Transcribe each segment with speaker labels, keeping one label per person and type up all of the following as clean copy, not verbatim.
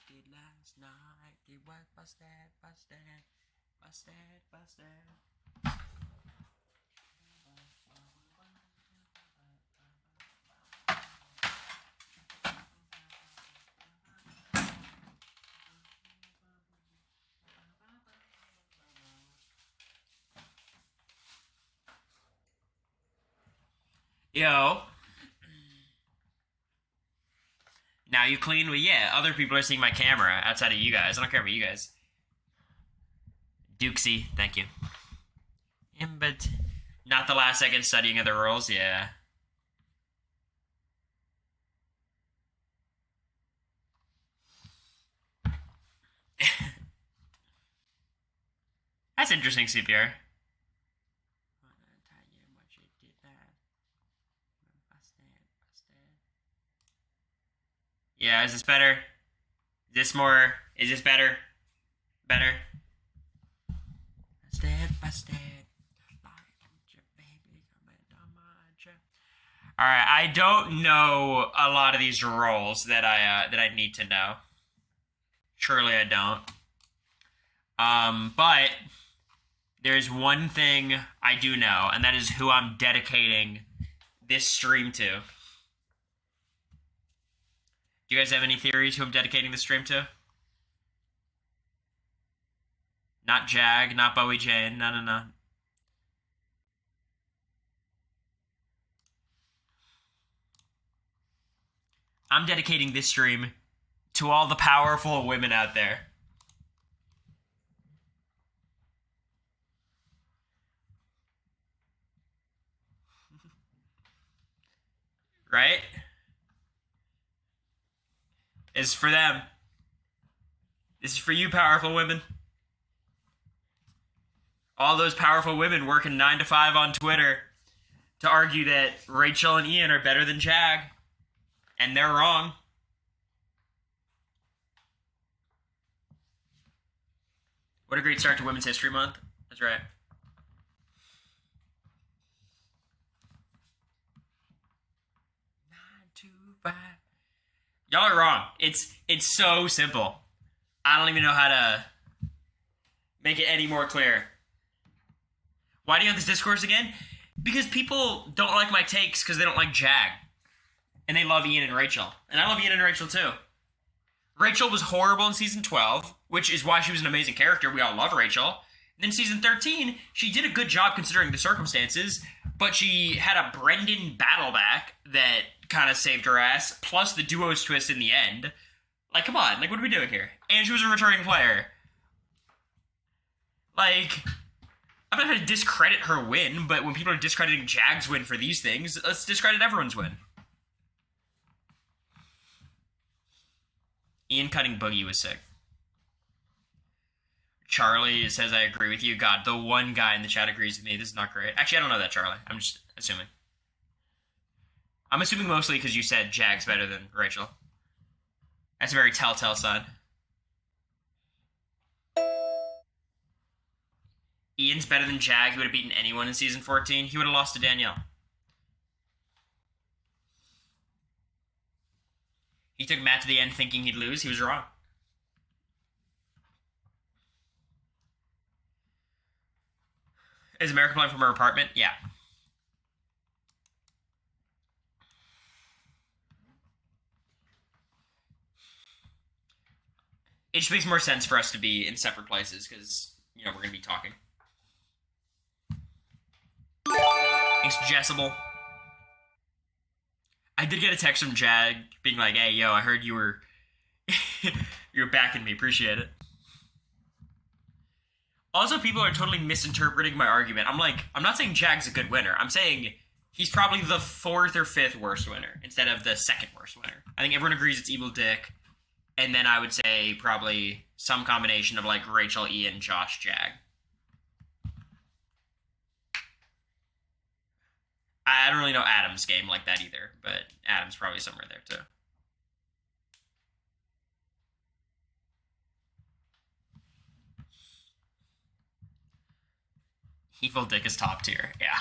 Speaker 1: did last night. It was busted. Yo. Now you clean? Well, yeah, other people are seeing my camera outside of you guys. I don't care about you guys. Dukesy, thank you. Yeah, but not the last second studying of the rules, yeah. That's interesting, CPR. Yeah, is this better? Is this more? Is this better? Better? Alright, I don't know a lot of these roles that I need to know. Surely I don't. But there's one thing I do know, and that is who I'm dedicating this stream to. Do you guys have any theories who I'm dedicating this stream to? Not Jag, not Bowie Jane, no. I'm dedicating this stream to all the powerful women out there. Right? It's for them. This is for you, powerful women. All those powerful women working 9 to 5 on Twitter to argue that Rachel and Ian are better than Jag. And they're wrong. What a great start to Women's History Month. That's right. Y'all are wrong. It's so simple. I don't even know how to make it any more clear. Why do you have this discourse again? Because people don't like my takes because they don't like Jag. And they love Ian and Rachel. And I love Ian and Rachel too. Rachel was horrible in season 12, which is why she was an amazing character. We all love Rachel. And then season 13, she did a good job considering the circumstances, but she had a Brendan battleback that kind of saved her ass, plus the duos twist in the end. Like, come on, like, what are we doing here? And she was a returning player. Like, I'm not going to discredit her win, but when people are discrediting Jag's win for these things, let's discredit everyone's win. Ian cutting Boogie was sick. Charlie says, I agree with you. God, the one guy in the chat agrees with me. This is not great. Actually, I don't know that, Charlie. I'm just assuming. I'm assuming mostly because you said Jag's better than Rachel. That's a very telltale sign. Ian's better than Jag. He would have beaten anyone in season 14. He would have lost to Danielle. He took Matt to the end thinking he'd lose. He was wrong. Is America playing from her apartment? Yeah. It just makes more sense for us to be in separate places because, you know, we're going to be talking. Thanks, Jessable. I did get a text from Jag being like, hey, yo, I heard you were you were backing me. Appreciate it. Also, people are totally misinterpreting my argument. I'm not saying Jag's a good winner. I'm saying he's probably the 4th or 5th worst winner instead of the 2nd worst winner. I think everyone agrees it's Evil Dick. And then I would say probably some combination of like Rachel, Ian, Josh, Jag. I don't really know Adam's game like that either, but Adam's probably somewhere there too. Evil Dick is top tier, yeah.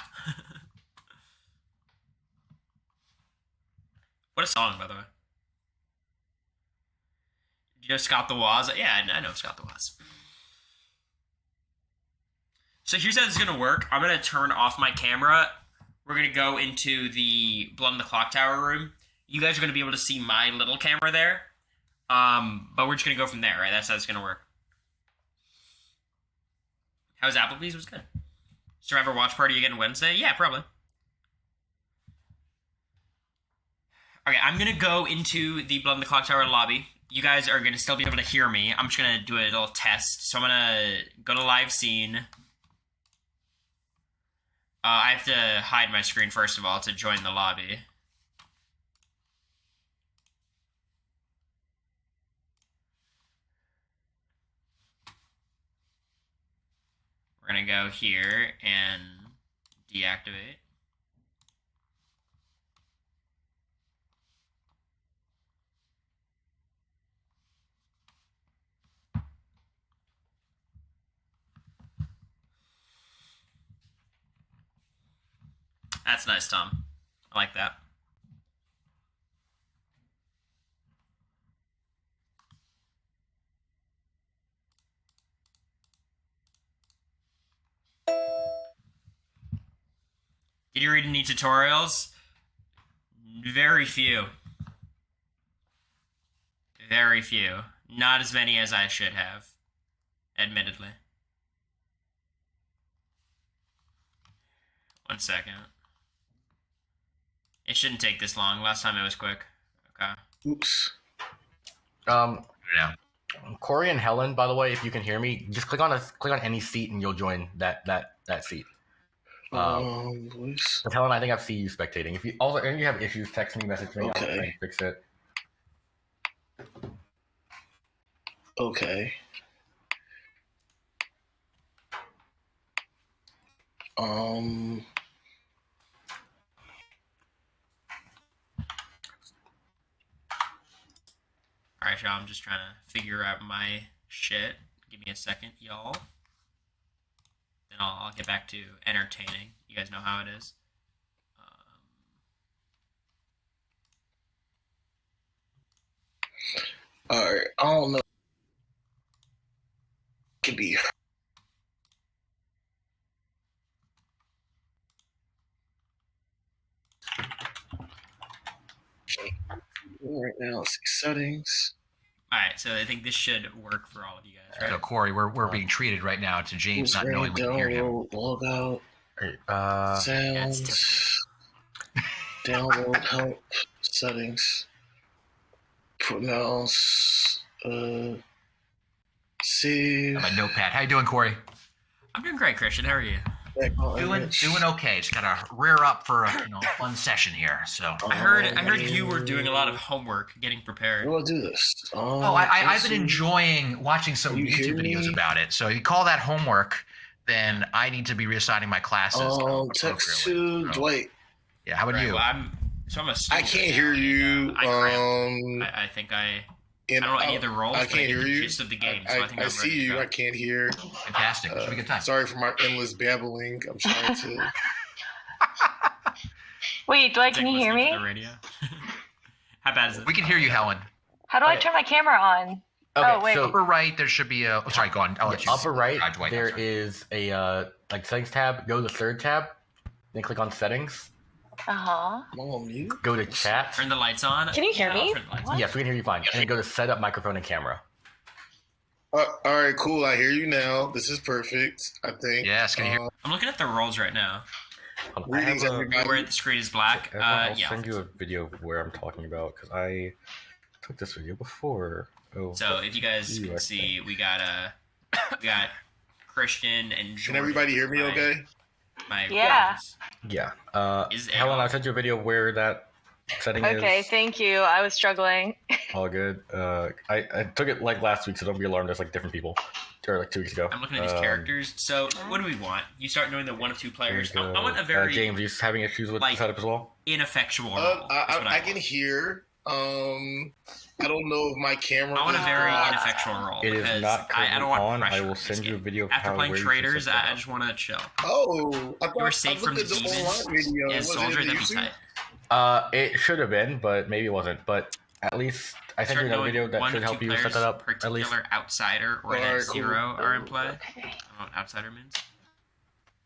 Speaker 1: What a song, by the way. You know Scott the Woz? Yeah, I know Scott the Woz. So here's how this is going to work. I'm going to turn off my camera. We're going to go into the Blood in the Clocktower room. You guys are going to be able to see my little camera there. But we're just going to go from there, right? That's how it's going to work. How's Applebee's? Was good. Survivor watch party again Wednesday? Yeah, probably. Okay, I'm going to go into the Blood in the Clocktower lobby. You guys are going to still be able to hear me. I'm just going to do a little test. So I'm going to go to live scene. I have to hide my screen first of all to join the lobby. We're going to go here and deactivate. That's nice, Tom. I like that. Did you read any tutorials? Very few. Very few. Not as many as I should have, admittedly. 1 second. It shouldn't take this long. Last time it was quick. Okay.
Speaker 2: Oops.
Speaker 3: Yeah.
Speaker 2: Cory and Helen, by the way, if you can hear me, just click on any seat and you'll join that seat.
Speaker 3: Voice.
Speaker 2: But Helen, I think I've seen you spectating. If you have issues, text me, message me.
Speaker 3: Okay.
Speaker 2: I'll try and fix it.
Speaker 3: Okay.
Speaker 1: Alright, y'all. I'm just trying to figure out my shit. Give me a second, y'all. Then I'll get back to entertaining. You guys know how it is.
Speaker 3: Alright, I don't know. Could be. Right now, let's see settings.
Speaker 1: Alright, so I think this should work for all of you guys, right?
Speaker 4: So Cory, we're being treated right now to James not knowing we can hear him.
Speaker 3: Log out.
Speaker 2: Alright,
Speaker 3: Sound. Download help settings. Put mouse. Save.
Speaker 4: My notepad. How you doing, Cory?
Speaker 1: I'm doing great, Christian. How are you?
Speaker 4: Doing okay. Just gotta rear up for a fun session here. So
Speaker 1: I heard you were doing a lot of homework, getting prepared.
Speaker 3: How do I do this?
Speaker 4: I've been enjoying watching some
Speaker 3: You hear
Speaker 4: YouTube videos
Speaker 3: me?
Speaker 4: about it. So if you call that homework, then I need to be reassigning my classes.
Speaker 3: Text to
Speaker 4: appropriately. So,
Speaker 3: Dwight.
Speaker 4: yeah, how about
Speaker 1: Right,
Speaker 4: you?
Speaker 1: well, I'm a student
Speaker 3: I can't
Speaker 1: now,
Speaker 3: hear
Speaker 1: and,
Speaker 3: you.
Speaker 1: I cramped. I think I don't know any of the roles,
Speaker 3: I
Speaker 1: but I
Speaker 3: can't
Speaker 1: get
Speaker 3: hear
Speaker 1: the
Speaker 3: you.
Speaker 1: gist of the game, so I think I'm
Speaker 3: see
Speaker 1: ready to
Speaker 3: you.
Speaker 1: go.
Speaker 3: I can't hear.
Speaker 4: Fantastic. It should be a good time.
Speaker 3: Sorry for my endless babbling. I'm trying to.
Speaker 5: Wait, Dwight,
Speaker 1: It's
Speaker 5: can
Speaker 1: like
Speaker 5: you hear
Speaker 1: listening
Speaker 5: me?
Speaker 1: to the radio. How bad is it?
Speaker 4: We can hear you, Helen.
Speaker 5: How do I
Speaker 2: Okay.
Speaker 5: turn my camera on?
Speaker 2: Okay,
Speaker 5: Oh, wait.
Speaker 2: so
Speaker 4: Upper right, there should be a. Oh, sorry, go on. I'll let you.
Speaker 2: upper right,
Speaker 4: Dwight,
Speaker 2: there
Speaker 4: I'm sorry.
Speaker 2: is a settings tab. Go to the third tab, then click on settings.
Speaker 5: Uh-huh.
Speaker 3: I'm on mute.
Speaker 2: Go to chat.
Speaker 1: Turn the lights on.
Speaker 5: Can you hear
Speaker 1: I'll
Speaker 5: me?
Speaker 1: turn the lights on.
Speaker 2: Yes, we can hear you fine. And then go to setup microphone and camera.
Speaker 3: All right, cool. I hear you now. This is perfect. I think.
Speaker 4: Yes, can you hear?
Speaker 1: I'm looking at the roles right now.
Speaker 3: Greetings, everybody.
Speaker 1: Where the screen is black.
Speaker 2: I'll
Speaker 1: Yeah.
Speaker 2: send you a video of where I'm talking about because I took this video before. Oh.
Speaker 1: So if you guys
Speaker 2: You,
Speaker 1: can
Speaker 2: I
Speaker 1: see, we got Christian and
Speaker 3: Can
Speaker 1: Jordan.
Speaker 3: everybody hear me?
Speaker 1: My-
Speaker 3: Okay.
Speaker 1: My
Speaker 5: Yeah.
Speaker 1: brothers.
Speaker 2: Yeah.
Speaker 1: Is it
Speaker 2: Helen,
Speaker 1: on?
Speaker 2: I sent you a video where that setting
Speaker 5: Okay,
Speaker 2: is.
Speaker 5: thank you. I was struggling.
Speaker 2: All good. I took it like last week, so don't be alarmed. There's like different people, or like 2 weeks ago.
Speaker 1: I'm looking at these characters. So what do we want? You start knowing the one of two players. I want a very
Speaker 2: James, are you having issues with
Speaker 1: like,
Speaker 2: the setup as well?
Speaker 1: ineffectual role. That's what
Speaker 3: I can
Speaker 1: want.
Speaker 3: hear. I don't know if my camera.
Speaker 1: I want a
Speaker 3: is
Speaker 1: very
Speaker 3: on.
Speaker 1: ineffectual role.
Speaker 2: It
Speaker 1: because
Speaker 2: is not
Speaker 1: I
Speaker 2: currently
Speaker 1: don't want
Speaker 2: on.
Speaker 1: pressure
Speaker 2: I will
Speaker 1: in this
Speaker 2: send you a
Speaker 1: game.
Speaker 2: video of
Speaker 1: After
Speaker 2: how
Speaker 1: playing
Speaker 2: where you can
Speaker 1: Traders,
Speaker 2: set that
Speaker 1: I
Speaker 2: up.
Speaker 1: just want to chill.
Speaker 3: Oh, I thought
Speaker 1: You were safe
Speaker 3: I
Speaker 1: from
Speaker 3: looked
Speaker 1: the
Speaker 3: at the
Speaker 1: demons
Speaker 3: online video.
Speaker 1: as
Speaker 3: Was it
Speaker 1: Soldier,
Speaker 3: in
Speaker 1: that'd be
Speaker 3: YouTube?
Speaker 1: tight.
Speaker 2: It should have been, but maybe it wasn't. But At least I sent
Speaker 1: Start
Speaker 2: you another
Speaker 1: knowing
Speaker 2: video that
Speaker 1: one
Speaker 2: should
Speaker 1: to
Speaker 2: help
Speaker 1: two
Speaker 2: you set
Speaker 1: players,
Speaker 2: that up. At least.
Speaker 1: particular outsider or
Speaker 3: Alright,
Speaker 1: net
Speaker 3: cool.
Speaker 1: zero are in play.
Speaker 5: Okay.
Speaker 1: I don't know what outsider means.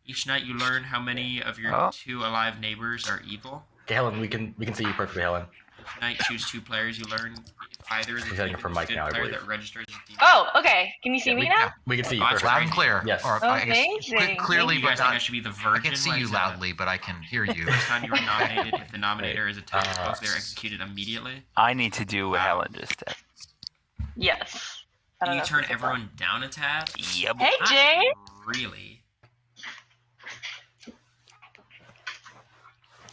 Speaker 1: Each night you learn how many of your
Speaker 6: Oh.
Speaker 1: 2 alive neighbors are evil.
Speaker 2: Okay, Helen, we can see you perfectly, Helen.
Speaker 1: Each night choose 2 players. You learn if either is a
Speaker 2: He's heading
Speaker 1: demon
Speaker 2: for
Speaker 1: is a
Speaker 2: Mike
Speaker 1: good
Speaker 2: now, I
Speaker 1: player
Speaker 2: believe.
Speaker 1: that registers as a demon.
Speaker 5: Oh, okay. Can you see
Speaker 2: Yeah,
Speaker 5: me
Speaker 2: we-
Speaker 5: now?
Speaker 2: We can see you
Speaker 1: Oh, that's
Speaker 2: perfectly.
Speaker 4: Loud and clear.
Speaker 2: Yes.
Speaker 4: Or I guess
Speaker 5: Amazing.
Speaker 4: clearly,
Speaker 1: You
Speaker 4: but
Speaker 1: guys think I
Speaker 4: not.
Speaker 1: should be the
Speaker 4: I
Speaker 1: virgin?
Speaker 4: can't see
Speaker 1: Why
Speaker 4: you
Speaker 1: is that?
Speaker 4: loudly, but I can hear you.
Speaker 1: First time you are nominated, if the nominator is attacked, suppose they are executed immediately.
Speaker 6: I need to do what Helen just did.
Speaker 5: Yes. I don't
Speaker 1: Can you
Speaker 5: know if
Speaker 1: turn
Speaker 5: this is
Speaker 1: everyone down a tab?
Speaker 6: Yep.
Speaker 5: Hey,
Speaker 1: Not
Speaker 5: Jay.
Speaker 1: really.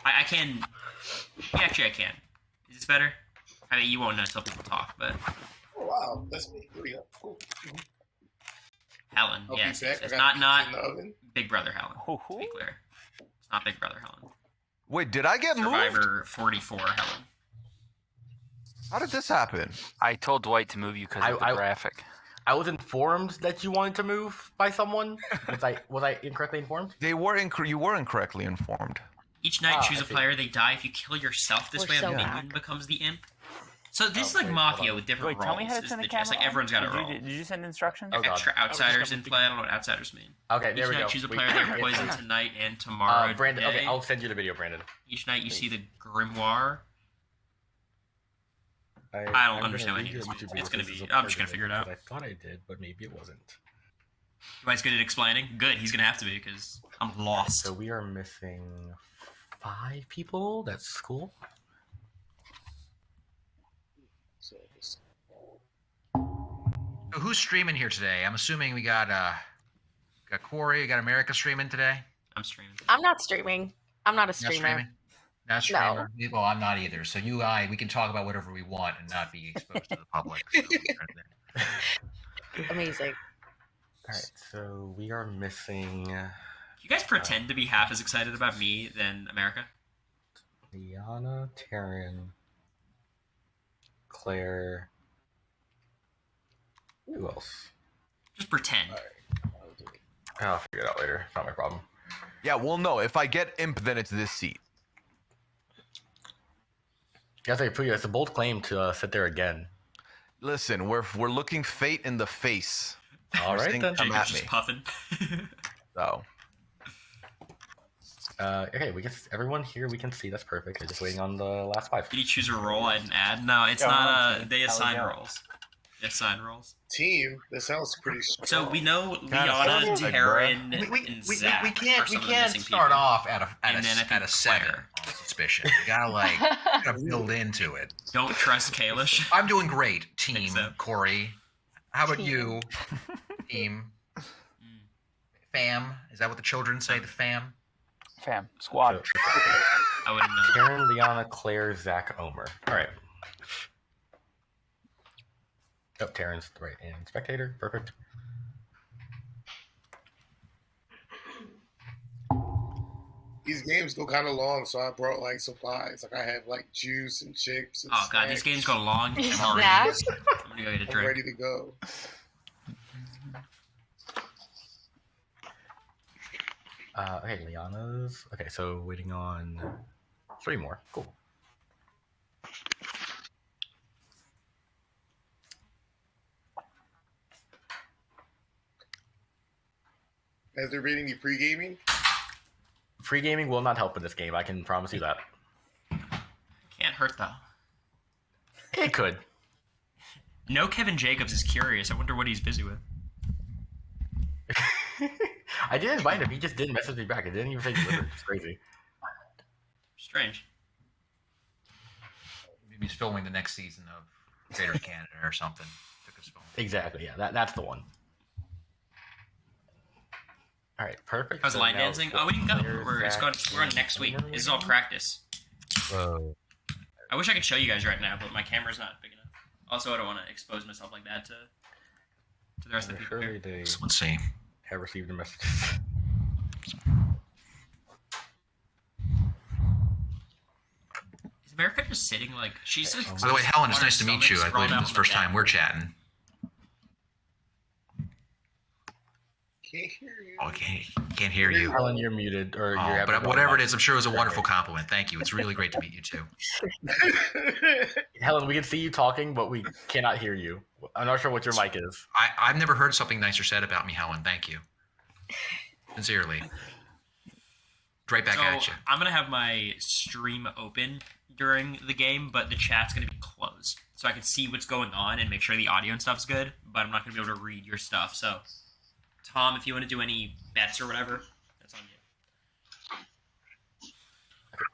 Speaker 1: I can. Yeah, actually, I can. Is this better? I mean, you won't know until people talk, but
Speaker 3: Oh, wow, that's me. Here we go. Cool.
Speaker 1: Helen,
Speaker 3: I'll
Speaker 1: yes,
Speaker 3: be back.
Speaker 1: it's
Speaker 3: I
Speaker 1: not
Speaker 3: got pizza in the oven.
Speaker 1: Big Brother Helen.
Speaker 6: Hoo-hoo.
Speaker 1: To be clear, it's not Big Brother Helen.
Speaker 7: Wait, did I get moved?
Speaker 1: Survivor 44 Helen.
Speaker 7: How did this happen?
Speaker 6: I told Dwight to move you because of the
Speaker 2: I-
Speaker 6: graphic.
Speaker 2: I was informed that you wanted to move by someone. Was I incorrectly informed?
Speaker 7: You were incorrectly informed.
Speaker 1: Each night,
Speaker 2: Ah,
Speaker 1: choose
Speaker 2: I
Speaker 1: a
Speaker 2: see.
Speaker 1: player. They die if you kill yourself. This
Speaker 8: We're
Speaker 1: way,
Speaker 8: so
Speaker 1: a minion
Speaker 8: back.
Speaker 1: becomes the imp. So this is
Speaker 2: Okay,
Speaker 1: like
Speaker 2: hold
Speaker 1: Mafia
Speaker 2: on.
Speaker 1: with different
Speaker 6: Wait,
Speaker 1: roles.
Speaker 6: tell me how to
Speaker 1: is
Speaker 6: turn the
Speaker 1: the
Speaker 6: camera
Speaker 1: gist. Like
Speaker 6: on.
Speaker 1: everyone's got a
Speaker 6: Did
Speaker 1: role.
Speaker 6: you, did you send instructions?
Speaker 2: Oh, God.
Speaker 1: Extra outsiders in
Speaker 2: gonna
Speaker 1: play. I don't know what outsiders mean.
Speaker 2: Okay, there
Speaker 1: Each
Speaker 2: we
Speaker 1: night,
Speaker 2: go.
Speaker 1: choose a
Speaker 2: Wait,
Speaker 1: player they
Speaker 2: it's-
Speaker 1: poison tonight and tomorrow.
Speaker 2: Brandon.
Speaker 1: day.
Speaker 2: Okay, I'll send you the video, Brandon.
Speaker 1: Each night you see the grimoire. I don't
Speaker 2: I'm
Speaker 1: understand
Speaker 2: gonna
Speaker 1: what he
Speaker 2: read
Speaker 1: is.
Speaker 2: your YouTube
Speaker 1: It's gonna
Speaker 2: videos
Speaker 1: be-
Speaker 2: as a
Speaker 1: I'm just
Speaker 2: part
Speaker 1: gonna
Speaker 2: of
Speaker 1: figure it out.
Speaker 2: because I thought I did, but maybe it wasn't.
Speaker 1: You guys good at explaining? Good. He's gonna have to be because I'm lost.
Speaker 2: So we are missing 5 people. That's cool.
Speaker 3: So this-
Speaker 4: So who's streaming here today? I'm assuming we got Cory, we got America streaming today.
Speaker 1: I'm streaming.
Speaker 8: I'm not streaming. I'm not a
Speaker 4: Not
Speaker 8: streamer.
Speaker 4: streaming. Not streamer. Well, I'm not either. So you, we can talk about whatever we want and not be exposed to the public. So
Speaker 8: Amazing.
Speaker 2: All right, so we are missing
Speaker 1: You guys pretend to be half as excited about me than America.
Speaker 2: Liana, Taryn, Claire. Who else?
Speaker 1: Just pretend.
Speaker 3: I'll do it.
Speaker 2: I'll figure it out later. It's not my problem.
Speaker 7: Yeah, well, no. If I get imp, then it's this seat.
Speaker 2: Yes, I put you. It's a bold claim to sit there again.
Speaker 7: Listen, we're looking fate in the face.
Speaker 2: All
Speaker 7: We're
Speaker 2: right
Speaker 7: saying
Speaker 2: then.
Speaker 7: come
Speaker 1: Jacob's
Speaker 7: at
Speaker 1: just
Speaker 7: me.
Speaker 1: puffing.
Speaker 7: So
Speaker 2: Okay, we get everyone here. We can see. That's perfect. We're just waiting on the last 5.
Speaker 1: Did you choose a role I didn't add? No, it's
Speaker 6: Go
Speaker 1: not.
Speaker 6: on, Steve.
Speaker 1: They
Speaker 6: How we
Speaker 1: assign
Speaker 6: doing?
Speaker 1: roles. They assign roles.
Speaker 3: Team. That sounds pretty
Speaker 1: So
Speaker 3: strong.
Speaker 1: we know
Speaker 7: Kinda
Speaker 1: Liana,
Speaker 7: sounds like
Speaker 1: Taryn,
Speaker 4: we
Speaker 1: and Zach
Speaker 4: we
Speaker 1: are
Speaker 4: can't
Speaker 1: some of the
Speaker 4: start
Speaker 1: missing people.
Speaker 4: off at
Speaker 1: And then I
Speaker 4: at
Speaker 1: think
Speaker 4: a 7
Speaker 1: Claire.
Speaker 4: on suspicion. You gotta gotta build into it.
Speaker 1: Don't trust Kalish.
Speaker 4: I'm doing great, team
Speaker 1: so.
Speaker 4: Cory. How about
Speaker 8: Team.
Speaker 4: you, team? Fam? Is that what the children say? The fam?
Speaker 6: Fam, squad.
Speaker 1: I wouldn't know.
Speaker 2: Taryn, Liana, Claire, Zach, Omer. All right. Oh, Taryn's right. And spectator. Perfect.
Speaker 3: These games go kind of long, so I brought like supplies. Like I have like juice and chips. And
Speaker 1: Oh god, these
Speaker 3: snacks.
Speaker 1: games go long. I'm
Speaker 5: Snacks?
Speaker 1: already. I'm gonna go get a
Speaker 3: I'm
Speaker 1: drink.
Speaker 3: ready to go.
Speaker 2: Okay, Liana's. Okay, so waiting on 3 more. Cool.
Speaker 3: Has there been any pre-gaming?
Speaker 2: Free gaming will not help in this game. I can promise you that.
Speaker 1: Can't hurt though.
Speaker 2: It could.
Speaker 1: No, Kevin Jacobs is curious. I wonder what he's busy with.
Speaker 2: I did invite him. He just didn't message me back. It didn't even say delivered. It's crazy.
Speaker 1: Strange.
Speaker 4: Maybe he's filming the next season of Greater Canada or something. Took his phone.
Speaker 2: Exactly. Yeah, that's the one. All right, perfect.
Speaker 1: How's
Speaker 2: So
Speaker 1: line
Speaker 2: now
Speaker 1: dancing?
Speaker 2: four
Speaker 1: Oh, we can go.
Speaker 2: players,
Speaker 1: We're
Speaker 2: Zach,
Speaker 1: we're on next week.
Speaker 2: Omer.
Speaker 1: This is all practice.
Speaker 2: Whoa.
Speaker 1: I wish I could show you guys right now, but my camera's not big enough. Also, I don't want to expose myself like that to the rest of the people
Speaker 2: Surely
Speaker 1: here.
Speaker 2: they
Speaker 4: So let's see.
Speaker 2: have received a message.
Speaker 1: Is America just sitting like she's? Like,
Speaker 4: By the way, Helen, it's
Speaker 1: on her
Speaker 4: nice to meet
Speaker 1: stomach,
Speaker 4: you. I
Speaker 1: sprawled
Speaker 4: believe
Speaker 1: out
Speaker 4: it's the
Speaker 1: on
Speaker 4: first
Speaker 1: the
Speaker 4: time
Speaker 1: bed.
Speaker 4: we're chatting.
Speaker 3: can't hear you.
Speaker 4: Oh, can't hear you.
Speaker 2: Helen, you're muted, or
Speaker 4: Oh,
Speaker 2: you're.
Speaker 4: but whatever it is, I'm sure it was a wonderful compliment. Thank you. It's really great to meet you too.
Speaker 2: Helen, we can see you talking, but we cannot hear you. I'm not sure what your mic is.
Speaker 4: I've never heard something nicer said about me, Helen. Thank you. Sincerely. Right back at you.
Speaker 1: I'm gonna have my stream open during the game, but the chat's gonna be closed, so I can see what's going on and make sure the audio and stuff's good. But I'm not gonna be able to read your stuff. So, Tom, if you want to do any bets or whatever, that's on you.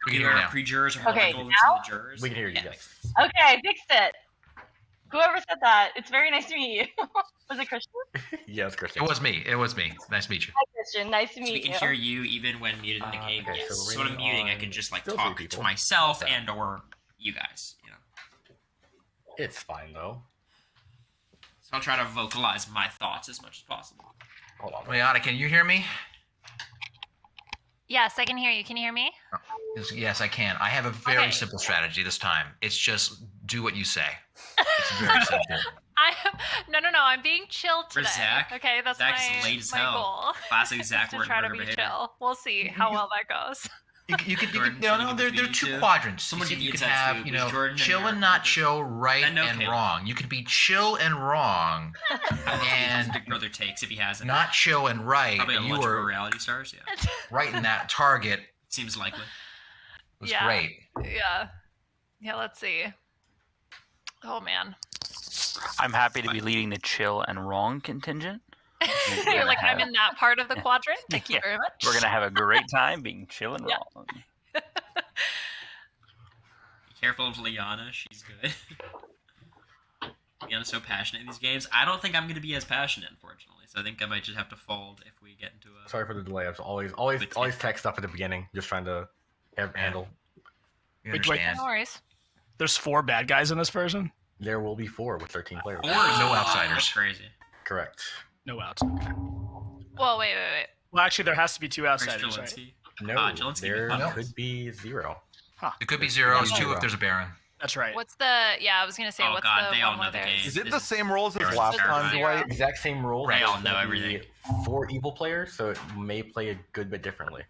Speaker 4: We can hear you now.
Speaker 1: Pre-jurors or
Speaker 5: Okay,
Speaker 1: to the jurors.
Speaker 2: We can hear you. Yes.
Speaker 5: Okay, I fixed it. Whoever said that, it's very nice to meet you. Was it Christian?
Speaker 2: Yes, Christian.
Speaker 4: It was me. Nice to meet you.
Speaker 5: Hi, Christian. Nice to
Speaker 1: So
Speaker 5: meet
Speaker 1: we can
Speaker 5: you.
Speaker 1: hear you even when muted in the game.
Speaker 2: Okay,
Speaker 1: Yes.
Speaker 2: so we're
Speaker 1: So when I'm
Speaker 2: waiting
Speaker 1: muting, I
Speaker 2: on
Speaker 1: can just like
Speaker 2: still
Speaker 1: talk
Speaker 2: three
Speaker 1: to
Speaker 2: people.
Speaker 1: myself
Speaker 2: Okay.
Speaker 1: and or you guys. You know.
Speaker 2: It's fine though.
Speaker 1: So I'll try to vocalize my thoughts as much as possible.
Speaker 2: Hold on.
Speaker 4: Liana, can you hear me?
Speaker 9: Yes, I can hear you. Can you hear me?
Speaker 4: Yes, I can. I have a very
Speaker 9: Okay.
Speaker 4: simple strategy this time. It's just do what you say. It's very simple.
Speaker 9: No. I'm being chill
Speaker 1: For
Speaker 9: today.
Speaker 1: Zach?
Speaker 9: Okay, that's
Speaker 1: Zach's
Speaker 9: my,
Speaker 1: late as
Speaker 9: my
Speaker 1: hell.
Speaker 9: goal.
Speaker 1: Classic
Speaker 9: Is
Speaker 1: Zach
Speaker 9: to try to
Speaker 1: Wurtenberger
Speaker 9: be
Speaker 1: behavior.
Speaker 9: chill. We'll see how well that goes.
Speaker 4: You could
Speaker 1: Jordan,
Speaker 4: no,
Speaker 1: sitting
Speaker 4: there
Speaker 1: between
Speaker 4: are
Speaker 1: you
Speaker 4: two
Speaker 1: two.
Speaker 4: quadrants.
Speaker 1: Someone
Speaker 4: you
Speaker 1: give me
Speaker 4: could
Speaker 1: insight
Speaker 4: have,
Speaker 1: too,
Speaker 4: you
Speaker 1: because
Speaker 4: know,
Speaker 1: Jordan and
Speaker 4: chill
Speaker 1: Eric
Speaker 4: and not
Speaker 1: are-
Speaker 4: chill, right
Speaker 1: And no
Speaker 4: and
Speaker 1: Caleb.
Speaker 4: wrong. You could be chill and wrong,
Speaker 1: And
Speaker 4: and
Speaker 1: Big Brother takes if he has it.
Speaker 4: not chill and right.
Speaker 1: Probably
Speaker 4: And
Speaker 1: on
Speaker 4: you
Speaker 1: Lunch for
Speaker 4: were
Speaker 1: Reality Stars. Yeah,
Speaker 4: right in that target.
Speaker 1: seems likely.
Speaker 4: It was
Speaker 9: Yeah.
Speaker 4: great.
Speaker 9: Yeah, let's see. Oh, man.
Speaker 6: I'm happy to be leading the chill and wrong contingent.
Speaker 9: You're like, I'm in that part of the quadrant. Thank you
Speaker 6: Yeah.
Speaker 9: very much.
Speaker 6: We're gonna have a great time being chill and
Speaker 9: Yeah.
Speaker 6: wrong.
Speaker 1: Be careful of Liana. She's good. Liana's so passionate in these games. I don't think I'm going to be as passionate, unfortunately. So I think I might just have to fold if we get into a.
Speaker 2: Sorry for the delay. I was always text up at the beginning, just trying to handle.
Speaker 4: You
Speaker 10: Wait, wait.
Speaker 4: understand?
Speaker 9: No worries.
Speaker 10: There's 4 bad guys in this version.
Speaker 2: There will be 4 with 13 players.
Speaker 1: Or
Speaker 4: No outsiders.
Speaker 1: That's crazy.
Speaker 2: Correct.
Speaker 10: No outs. Okay.
Speaker 9: Whoa, wait.
Speaker 10: Well, actually, there has to be 2
Speaker 1: Where's
Speaker 10: outsiders, right?
Speaker 1: Zelensky?
Speaker 2: No,
Speaker 1: Zelensky
Speaker 2: there
Speaker 1: would be fun.
Speaker 2: could be 0.
Speaker 4: It could be 0. It's 2
Speaker 2: Zero.
Speaker 4: if there's a Baron.
Speaker 10: That's right.
Speaker 9: What's the, I was going to say,
Speaker 1: Oh,
Speaker 9: what's
Speaker 1: God,
Speaker 9: the
Speaker 1: they all
Speaker 9: one
Speaker 1: know
Speaker 9: where
Speaker 1: the
Speaker 9: there's...
Speaker 1: game.
Speaker 7: Is it
Speaker 1: This
Speaker 7: the
Speaker 1: is
Speaker 7: same rules as
Speaker 1: very
Speaker 7: last time,
Speaker 1: terrifying.
Speaker 7: Dwight?
Speaker 2: Exact same rules.
Speaker 1: They all
Speaker 2: There's
Speaker 1: know
Speaker 2: gonna be
Speaker 1: everything.
Speaker 2: 4 evil players, so it may play a good bit differently.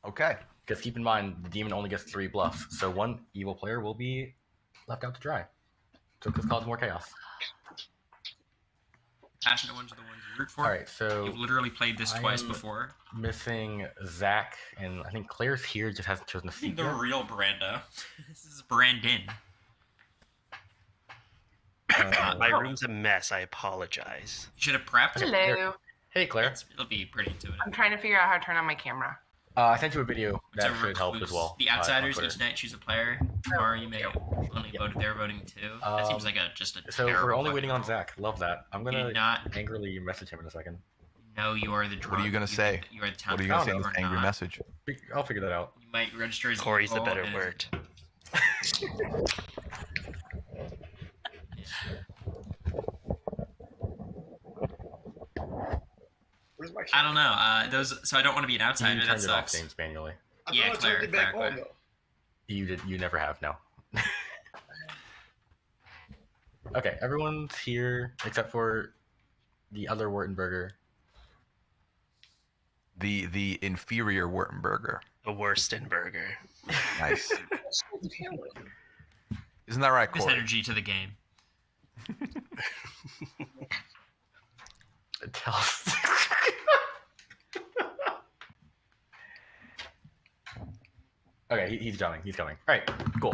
Speaker 7: Okay.
Speaker 2: Because keep in mind, the demon only gets 3 bluffs, so 1 evil player will be left out to dry. So it could cause more chaos.
Speaker 1: Passionate ones are the ones you root for.
Speaker 2: All right, so
Speaker 1: You've literally played this
Speaker 2: I
Speaker 1: twice
Speaker 2: am-
Speaker 1: before.
Speaker 2: missing Zach, and I think Claire's here, just hasn't chosen a seat
Speaker 1: The
Speaker 2: yet.
Speaker 1: real Brando. This is Brandon.
Speaker 11: My room's a mess. I apologize.
Speaker 1: You should have prepped.
Speaker 8: Hello.
Speaker 2: Hey, Claire.
Speaker 1: It'll be pretty intuitive.
Speaker 8: I'm trying to figure out how to turn on my camera.
Speaker 2: I sent you a video
Speaker 1: It's
Speaker 2: that
Speaker 1: a
Speaker 2: should help as
Speaker 1: recluse.
Speaker 2: well.
Speaker 1: The
Speaker 2: on
Speaker 1: outsiders
Speaker 2: Twitter.
Speaker 1: each night choose a player. Tomorrow you may only vote. They're voting 2. That seems like just a
Speaker 2: So
Speaker 1: terrible
Speaker 2: we're only
Speaker 1: fucking
Speaker 2: waiting on
Speaker 1: rule.
Speaker 2: Zach. Love that. I'm
Speaker 1: You
Speaker 2: gonna
Speaker 1: do not
Speaker 2: angrily message him in a second.
Speaker 1: know you are the drug.
Speaker 7: What are you gonna say?
Speaker 1: You are the town
Speaker 7: What are you
Speaker 1: drug.
Speaker 7: gonna say in
Speaker 1: You
Speaker 7: this
Speaker 1: are
Speaker 7: angry
Speaker 1: not.
Speaker 7: message?
Speaker 2: I'll figure that out.
Speaker 1: You might register as
Speaker 11: Corey's the
Speaker 1: evil
Speaker 11: better
Speaker 1: and-
Speaker 11: word.
Speaker 3: Where's my
Speaker 1: I don't know. Those. So I don't want to be an outsider.
Speaker 2: You
Speaker 1: That
Speaker 2: turned it off,
Speaker 1: sucks.
Speaker 2: James, manually.
Speaker 3: I
Speaker 1: Yeah,
Speaker 3: thought I
Speaker 1: Claire,
Speaker 3: turned it back
Speaker 1: Claire,
Speaker 3: on,
Speaker 1: Claire.
Speaker 3: though.
Speaker 2: You did. You never have. No. Okay, everyone's here except for the other Wurtenberger.
Speaker 7: The inferior Wurtenberger.
Speaker 11: The Wurstenberger.
Speaker 7: Nice. Isn't that right,
Speaker 1: This
Speaker 7: Cory?
Speaker 1: energy to the game.
Speaker 2: Tell us. Okay, he's coming. He's coming. All right, cool.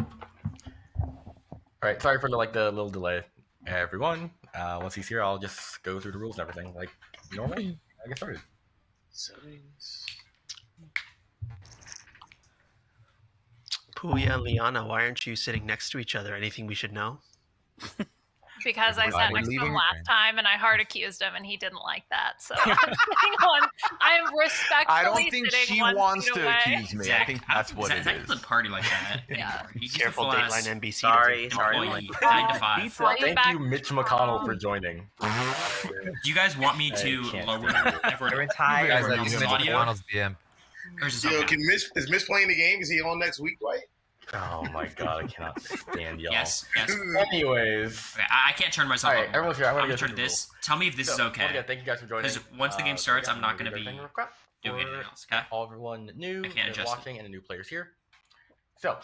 Speaker 2: All right, sorry for the little delay, everyone. Once he's here, I'll just go through the rules and everything like normal. I get started.
Speaker 3: Settings.
Speaker 11: Puya and Liana, why aren't you sitting next to each other? Anything we should know?
Speaker 9: Because I
Speaker 7: We're
Speaker 9: sat next to him
Speaker 7: leaving?
Speaker 9: last time and I hard accused him and he didn't like that. So I'm respectfully
Speaker 7: I don't think
Speaker 9: sitting
Speaker 7: she
Speaker 9: 1
Speaker 7: wants
Speaker 9: feet
Speaker 7: to
Speaker 9: away.
Speaker 7: accuse me. I think that's what it
Speaker 1: Zach
Speaker 7: is.
Speaker 1: doesn't party like that.
Speaker 9: Yeah.
Speaker 1: anymore. He's just a
Speaker 11: Careful,
Speaker 1: full-ass
Speaker 11: Dateline NBC.
Speaker 5: Sorry,
Speaker 1: employee,
Speaker 5: sorry.
Speaker 1: 9 to 5.
Speaker 9: Way
Speaker 2: Thank
Speaker 9: back
Speaker 2: you, Mitch McConnell, for joining.
Speaker 1: Do you guys want me
Speaker 2: I
Speaker 1: to
Speaker 2: can't
Speaker 1: lower
Speaker 2: stand
Speaker 5: Every time.
Speaker 1: his audio?
Speaker 7: DM.
Speaker 1: Or is this
Speaker 3: Yo,
Speaker 1: okay?
Speaker 3: is Mitch playing the game? Is he on next week, Dwight?
Speaker 2: Oh my god, I cannot stand y'all.
Speaker 1: Yes.
Speaker 2: Anyways.
Speaker 1: Okay, I can't turn myself
Speaker 2: Alright,
Speaker 1: up.
Speaker 2: everyone's here. I'm gonna
Speaker 1: I'm
Speaker 2: go
Speaker 1: turn
Speaker 2: through the
Speaker 1: this. Tell me if this is
Speaker 2: once
Speaker 1: okay.
Speaker 2: again, thank you guys for joining.
Speaker 1: Because once the game starts, I'm not going to be
Speaker 2: doing
Speaker 1: anything else. Okay.
Speaker 2: all everyone new
Speaker 1: I can't
Speaker 2: that's
Speaker 1: adjust
Speaker 2: watching and the new players here. So,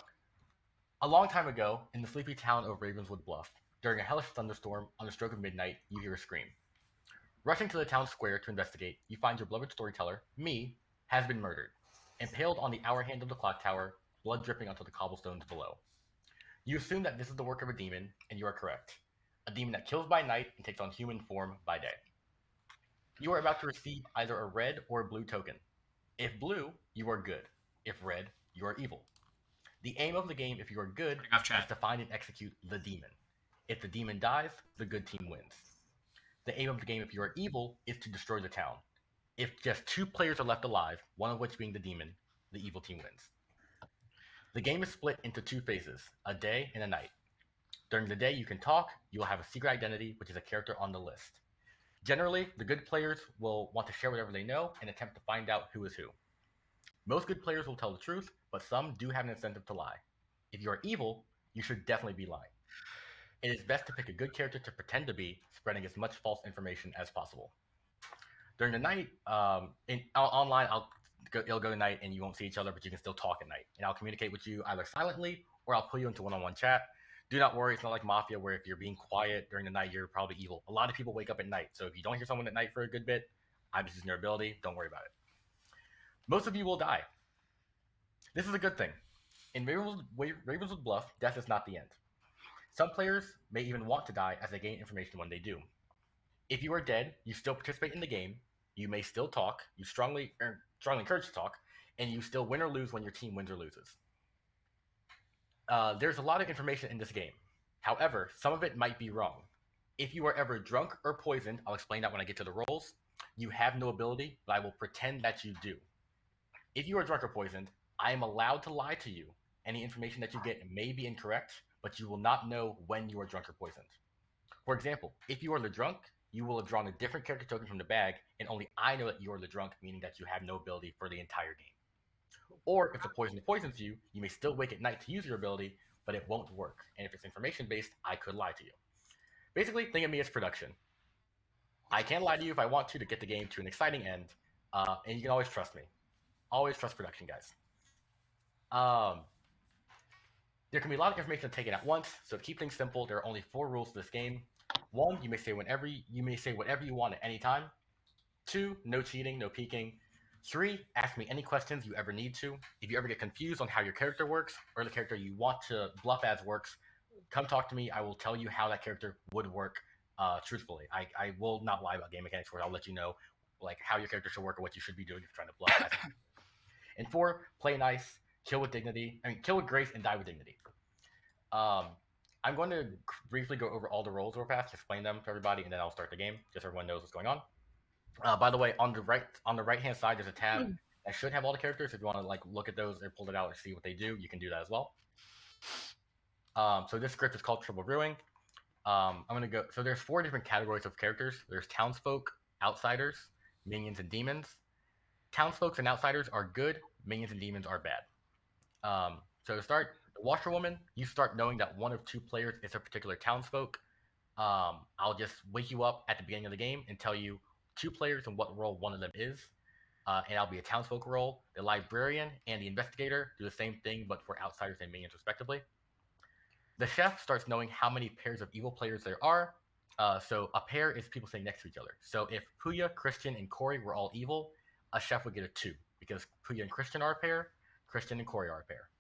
Speaker 2: a long time ago, in the sleepy town of Ravenswood Bluff, during a hellish thunderstorm on the stroke of midnight, you hear a scream. Rushing to the town square to investigate, you find your beloved storyteller, me, has been murdered, impaled on the hour hand of the clock tower, blood dripping onto the cobblestones below. You assume that this is the work of a demon, and you are correct. A demon that kills by night and takes on human form by day. You are about to receive either a red or a blue token. If blue, you are good. If red, you are evil. The aim of the game, if you are good, is to find and execute the demon. If the demon dies, the good team wins. The aim of the game, if you are evil, is to destroy the town. If just 2 players are left alive, one of which being the demon, the evil team wins. The game is split into 2 phases, a day and a night. During the day, you can talk. You will have a secret identity, which is a character on the list. Generally, the good players will want to share whatever they know and attempt to find out who is who. Most good players will tell the truth, but some do have an incentive to lie. If you are evil, you should definitely be lying. It is best to pick a good character to pretend to be, spreading as much false information as possible. During the night, online, it'll go to night and you won't see each other, but you can still talk at night. And I'll communicate with you either silently or I'll pull you into one-on-one chat. Do not worry, it's not like Mafia where if you're being quiet during the night, you're probably evil. A lot of people wake up at night, so if you don't hear someone at night for a good bit, I'm just using their ability, don't worry about it. Most of you will die. This is a good thing. In Ravenswood Bluff, death is not the end. Some players may even want to die as they gain information when they do. If you are dead, you still participate in the game, you may still talk, you strongly encourage to talk, and you still win or lose when your team wins or loses. There's a lot of information in this game. However, some of it might be wrong. If you are ever drunk or poisoned, I'll explain that when I get to the roles, you have no ability, but I will pretend that you do. If you are drunk or poisoned, I am allowed to lie to you. Any information that you get may be incorrect, but you will not know when you are drunk or poisoned. For example, if you are the drunk, you will have drawn a different character token from the bag, and only I know that you are the drunk, meaning that you have no ability for the entire game. Or if the poison poisons you, you may still wake at night to use your ability, but it won't work. And if it's information-based, I could lie to you. Basically, think of me as production. I can lie to you if I want to get the game to an exciting end, and you can always trust me. Always trust production, guys. There can be a lot of information taken at once, so to keep things simple, there are only 4 rules to this game. 1, you may say whatever you want at any time. 2, no cheating, no peeking. 3, ask me any questions you ever need to. If you ever get confused on how your character works, or the character you want to bluff as works, come talk to me. I will tell you how that character would work truthfully. I will not lie about game mechanics, where I'll let you know like how your character should work or what you should be doing if you're trying to bluff. And 4, play nice, kill with grace, and die with dignity. I'm going to briefly go over all the roles real fast, explain them to everybody, and then I'll start the game, just so everyone knows what's going on. By the way, on the right-hand side, there's a tab that should have all the characters. If you want to look at those or pull it out and see what they do, you can do that as well. So this script is called Triple Brewing. I'm going to go. So there's 4 different categories of characters. There's townsfolk, outsiders, minions, and demons. Townsfolk and outsiders are good. Minions and demons are bad. So to start, the washerwoman, you start knowing that 1 of 2 players is a particular townsfolk. I'll just wake you up at the beginning of the game and tell you 2 players and what role one of them is. And I'll be a townsfolk role. The librarian and the investigator do the same thing, but for outsiders and minions respectively. The chef starts knowing how many pairs of evil players there are. So a pair is people sitting next to each other. So if Puya, Christian, and Cory were all evil, a chef would get a 2, because Puya and Christian are a pair, Christian and Cory are a pair.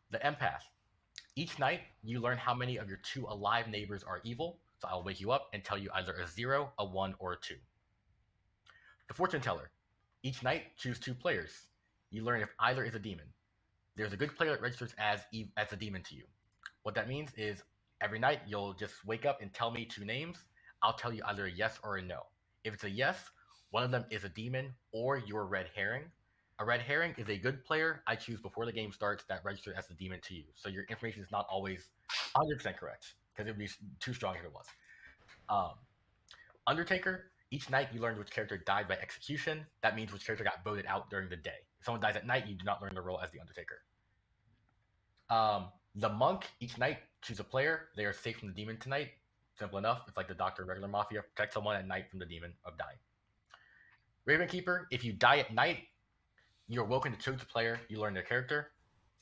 Speaker 2: The empath. Each night, you learn how many of your 2 alive neighbors are evil, so I'll wake you up and tell you either a 0, a 1, or a 2. The fortune teller. Each night, choose 2 players. You learn if either is a demon. There's a good player that registers as a demon to you. What that means is every night, you'll just wake up and tell me 2 names. I'll tell you either a yes or a no. If it's a yes, one of them is a demon or you're a red herring. A red herring is a good player I choose before the game starts that registers as a demon to you. So your information is not always 100% correct, because it would be too strong if it was. Undertaker, each night you learn which character died by execution. That means which character got voted out during the day. If someone dies at night, you do not learn the role as the Undertaker. The monk, each night, choose a player. They are safe from the demon tonight. Simple enough. It's like the Doctor of regular Mafia. Protect someone at night from the demon of dying. Ravenkeeper, if you die at night, you're woken to choose a player. You learn their character.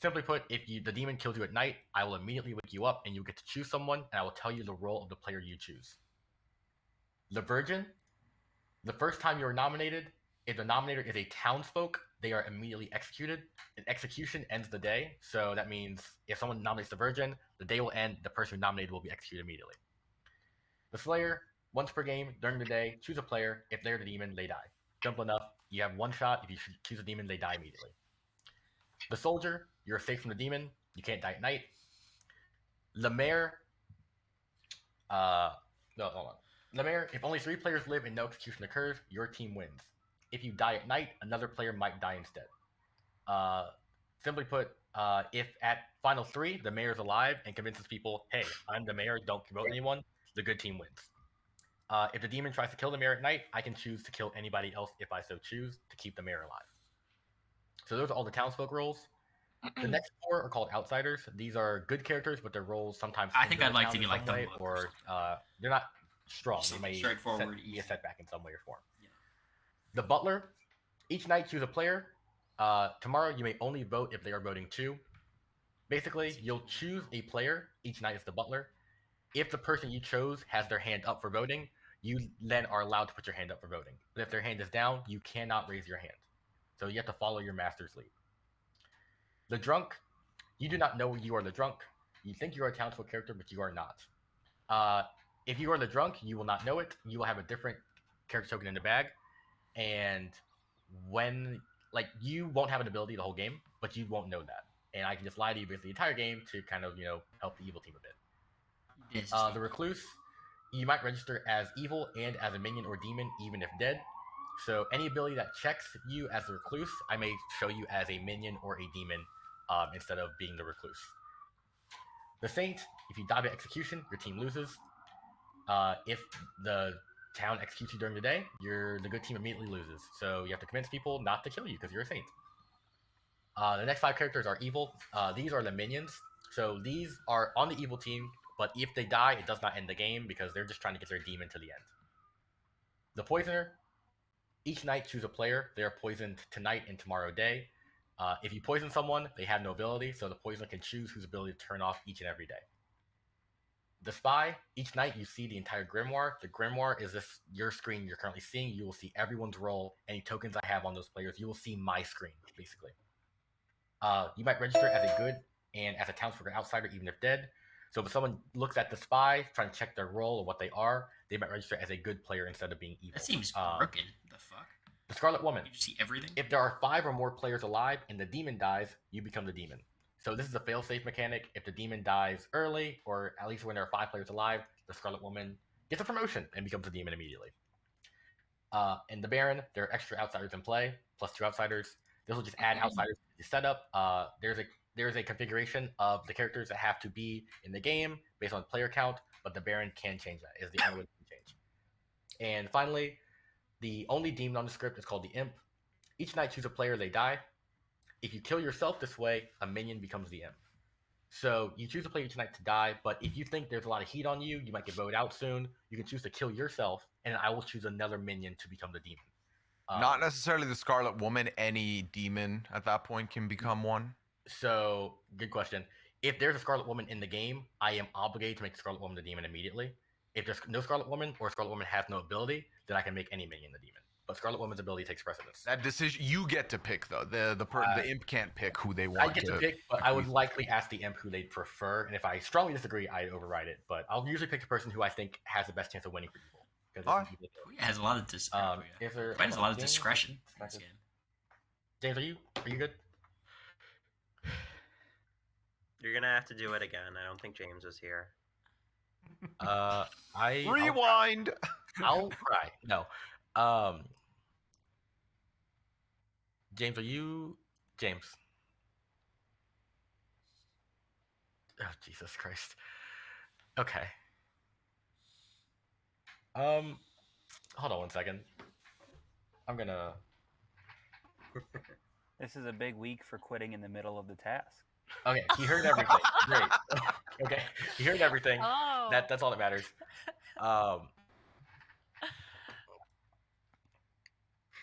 Speaker 2: Simply put, if the demon kills you at night, I will immediately wake you up and you get to choose someone, and I will tell you the role of the player you choose. The Virgin, the first time you are nominated, if the nominator is a townsfolk, they are immediately executed. An execution ends the day, so that means if someone nominates the Virgin, the day will end, the person who nominated will be executed immediately. The Slayer, once per game, during the day, choose a player. If they're the demon, they die. Simple enough. You have one shot. If you choose a demon, they die immediately. The Soldier, you're safe from the demon. You can't die at night. The Mayor, no, hold on. The Mayor, if only 3 players live and no execution occurs, your team wins. If you die at night, another player might die instead. Simply put, if at final 3, the Mayor's alive and convinces people, hey, I'm the Mayor, don't vote anyone, the good team wins. If the demon tries to kill the Mayor at night, I can choose to kill anybody else if I so choose to keep the Mayor alive. So those are all the townsfolk roles. The next 4 are called outsiders. These are good characters, but their roles sometimes.
Speaker 1: I think I'd like to be like
Speaker 2: way,
Speaker 1: them,
Speaker 2: or they're not strong. They may
Speaker 1: straightforward,
Speaker 2: be a setback in some way or form. Yeah. The butler. Each night, choose a player. Tomorrow, you may only vote if they are voting 2. Basically, you'll choose a player. Each night is the butler. If the person you chose has their hand up for voting, you then are allowed to put your hand up for voting. But if their hand is down, you cannot raise your hand. So you have to follow your master's lead. The drunk, you do not know you are the drunk. You think you are a townsfolk character, but you are not. If you are the drunk, you will not know it. You will have a different character token in the bag. And when, you won't have an ability the whole game, but you won't know that. And I can just lie to you basically the entire game to kind of, help the evil team a bit. The recluse, you might register as evil and as a minion or demon, even if dead. So any ability that checks you as a recluse, I may show you as a minion or a demon instead of being the recluse. The saint, if you die by execution, your team loses. If the town executes you during the day, the good team immediately loses. So you have to convince people not to kill you because you're a saint. The next 5 characters are evil. These are the minions. So these are on the evil team, but if they die, it does not end the game because they're just trying to get their demon to the end. The poisoner, each night choose a player. They are poisoned tonight and tomorrow day. If you poison someone, they have no ability, so the poisoner can choose whose ability to turn off each and every day. The spy, each night you see the entire grimoire. The grimoire is your screen you're currently seeing. You will see everyone's role, any tokens I have on those players. You will see my screen, basically. You might register as a good and as a townsfolk or outsider, even if dead. So if someone looks at the spy, trying to check their role or what they are, they might register as a good player instead of being evil.
Speaker 1: That seems broken. The fuck?
Speaker 2: The Scarlet Woman.
Speaker 1: You see everything? If
Speaker 2: there are 5 or more players alive and the demon dies, you become the demon. So this is a fail-safe mechanic. If the demon dies early, or at least when there are 5 players alive, the Scarlet Woman gets a promotion and becomes a demon immediately. And the Baron, there are extra outsiders in play, plus 2 outsiders. This will just add outsiders to the setup. There's a configuration of the characters that have to be in the game based on player count, but the Baron can change that. Is the only way to change. And finally, the only demon on the script is called the Imp. Each night choose a player, they die. If you kill yourself this way, a minion becomes the Imp. So you choose a player each night to die, but if you think there's a lot of heat on you, you might get voted out soon, you can choose to kill yourself, and I will choose another minion to become the demon.
Speaker 7: Not necessarily the Scarlet Woman, any demon at that point can become one.
Speaker 2: So, good question. If there's a Scarlet Woman in the game, I am obligated to make the Scarlet Woman the demon immediately. If there's no Scarlet Woman or Scarlet Woman has no ability, then I can make any minion the demon. But Scarlet Woman's ability takes precedence.
Speaker 7: That decision you get to pick though. The imp can't pick who they want.
Speaker 2: I get to pick, but I would likely ask the imp who they'd prefer, and if I strongly disagree, I'd override it. But I'll usually pick the person who I think has the best chance of winning for evil.
Speaker 1: It has a lot of has a lot of discretion.
Speaker 2: James, are you good?
Speaker 12: You're gonna have to do it again. I don't think James was here.
Speaker 7: Rewind.
Speaker 2: I'll try. No. James, are you James? Oh, Jesus Christ. Okay. Hold on one second. I'm gonna.
Speaker 13: This is a big week for quitting in the middle of the task.
Speaker 2: Okay, he heard everything. Great. Okay, he heard everything.
Speaker 9: Oh.
Speaker 2: That's all that matters.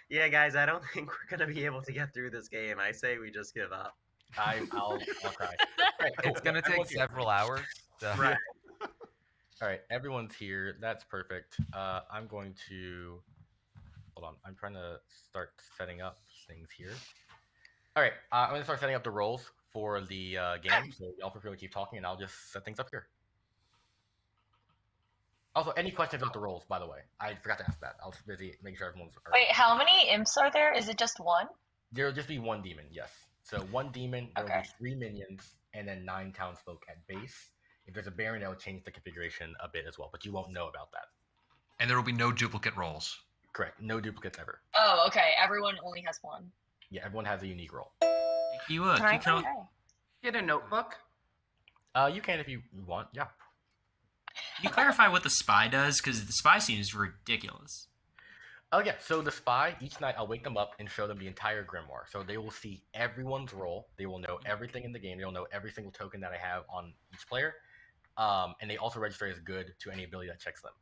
Speaker 12: Yeah, guys, I don't think we're gonna be able to get through this game. I say we just give up.
Speaker 2: I'll cry. Right, cool.
Speaker 13: It's gonna take
Speaker 2: Everyone's here.
Speaker 13: several hours. So.
Speaker 12: Right.
Speaker 2: All right, everyone's here. That's perfect. I'm going to hold on. I'm trying to start setting up things here. All right, I'm gonna start setting up the roles for the game. So y'all feel free to keep talking, and I'll just set things up here. Also, any questions about the roles, by the way? I forgot to ask that. I was busy making sure everyone's.
Speaker 5: Wait, how many imps are there? Is it just one?
Speaker 2: There'll just be one demon, yes. So one demon, there'll
Speaker 5: Okay.
Speaker 2: be 3 minions, and then 9 townsfolk at base. If there's a baron, that'll change the configuration a bit as well, but you won't know about that.
Speaker 4: And there will be no duplicate rolls.
Speaker 2: Correct. No duplicates ever.
Speaker 5: Oh, okay. Everyone only has one.
Speaker 2: Yeah, everyone has a unique role.
Speaker 1: You
Speaker 5: Okay.
Speaker 8: Get a notebook.
Speaker 2: You can if you want, yeah.
Speaker 1: Can you clarify what the spy does? Because the spy seems ridiculous.
Speaker 2: Oh yeah, so the spy, each night I'll wake them up and show them the entire grimoire. So they will see everyone's role. They will know everything in the game. They'll know every single token that I have on each player. And they also register as good to any ability that checks them.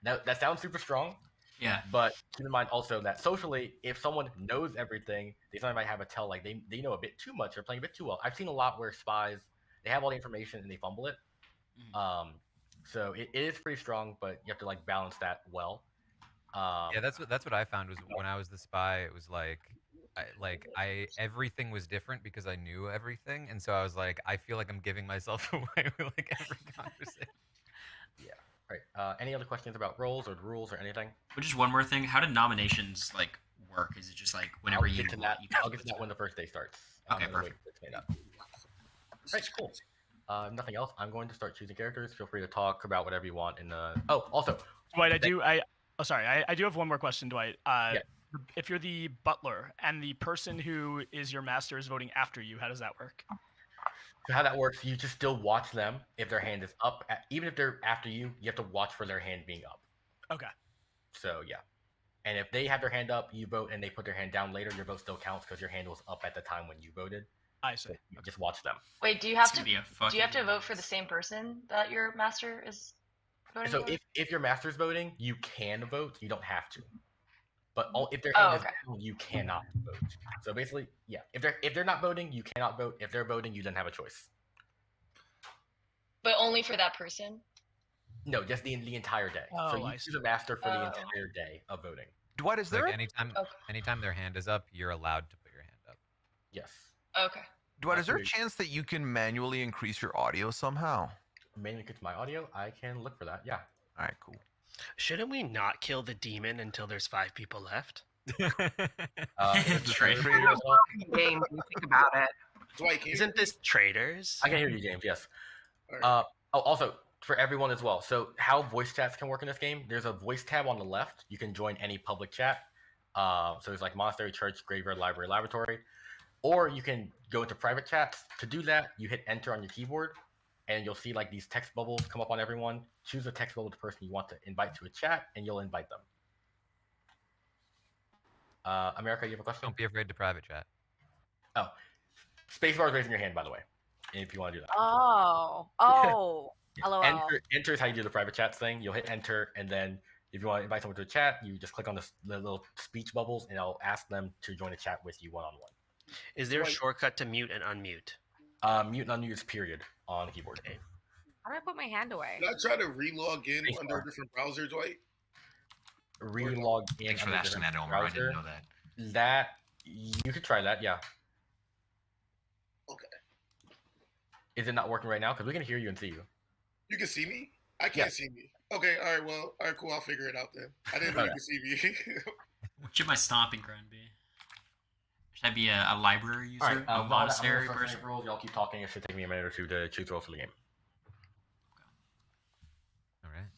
Speaker 2: Now, that sounds super strong.
Speaker 1: Yeah.
Speaker 2: But keep in mind also that socially, if someone knows everything, they sometimes might have a tell, like they know a bit too much or playing a bit too well. I've seen a lot where spies, they have all the information and they fumble it. So it is pretty strong, but you have to like balance that well.
Speaker 13: Yeah, that's what I found was when I was the spy. It was like everything was different because I knew everything, and so I was like, I feel like I'm giving myself away with like every conversation.
Speaker 2: Yeah. Right. Any other questions about roles or rules or anything?
Speaker 1: But just one more thing: how do nominations like work? Is it just like whenever
Speaker 2: I'll
Speaker 1: you
Speaker 2: get to that? I'll get to that when the first day starts.
Speaker 1: Okay, perfect.
Speaker 2: Right, cool. Nothing else. I'm going to start choosing characters. Feel free to talk about whatever you want. Oh, also,
Speaker 10: Dwight, I do have one more question, Dwight.
Speaker 2: Yeah.
Speaker 10: If you're the butler and the person who is your master is voting after you, how does that work?
Speaker 2: So how that works, you just still watch them if their hand is up. Even if they're after you, you have to watch for their hand being up.
Speaker 10: Okay.
Speaker 2: So yeah. And if they have their hand up, you vote, and they put their hand down later, your vote still counts because your hand was up at the time when you voted.
Speaker 10: I see.
Speaker 2: So you just watch them.
Speaker 5: Wait, do you have
Speaker 1: It's
Speaker 5: to
Speaker 1: gonna be a
Speaker 5: do you have to vote for the same person that your master is voting
Speaker 2: So
Speaker 5: for?
Speaker 2: if your master's voting, you can vote. You don't have to. But if their hand is down, you cannot vote. So basically, yeah. If they're not voting, you cannot vote. If they're voting, you then have a choice.
Speaker 5: But only for that person?
Speaker 2: No, just the entire day.
Speaker 10: Oh,
Speaker 2: so you
Speaker 10: I
Speaker 2: choose a master for the entire day of voting.
Speaker 7: Dwight, is there
Speaker 13: Like anytime their hand is up, you're allowed to put your hand up.
Speaker 2: Yes.
Speaker 5: Okay.
Speaker 7: Dwight, is there a chance that you can manually increase your audio somehow?
Speaker 2: Manually increase my audio? I can look for that. Yeah.
Speaker 7: All right, cool.
Speaker 11: Shouldn't we not kill the demon until there's 5 people left?
Speaker 1: Traitor.
Speaker 8: Game, when you think about it.
Speaker 3: Dwight, can you
Speaker 11: Isn't this traitors?
Speaker 2: I can hear you, James. Yes.
Speaker 3: All right.
Speaker 2: Also, for everyone as well. So how voice chats can work in this game? There's a voice tab on the left. You can join any public chat. So there's like monastery, church, graveyard, library, laboratory. Or you can go into private chats. To do that, you hit enter on your keyboard, and you'll see like these text bubbles come up on everyone. Choose a text bubble to the person you want to invite to a chat, and you'll invite them. America, you have a question?
Speaker 13: Don't be afraid to private chat.
Speaker 2: Oh, spacebar is raising your hand, by the way, if you want to do that.
Speaker 9: Oh. LOL.
Speaker 2: Enter is how you do the private chats thing. You'll hit enter, and then if you want to invite someone to a chat, you just click on the little speech bubbles, and it'll ask them to join a chat with you one-on-one.
Speaker 11: Is there a shortcut to mute and unmute?
Speaker 2: Mute and unmute is period on the keyboard.
Speaker 9: How do I put my hand away?
Speaker 3: Can I try to re-log in under a different browser, Dwight?
Speaker 2: Relog in.
Speaker 4: Thanks for
Speaker 2: under a
Speaker 4: asking
Speaker 2: different
Speaker 4: that, Elmer. I didn't
Speaker 2: browser.
Speaker 4: know that.
Speaker 2: That you could try that, yeah.
Speaker 3: Okay.
Speaker 2: Is it not working right now? Because we can hear you and see you.
Speaker 3: You can see me? I can't see me. Okay, all right, well, all right, cool. I'll figure it out then. I didn't know you could see me.
Speaker 1: What should my stomping ground be? Should I be a library user?
Speaker 2: All right,
Speaker 1: a monastery
Speaker 2: person.
Speaker 1: person?
Speaker 2: Rules. Y'all keep talking. It should take me a minute or two to choose roles for the game.
Speaker 13: All right.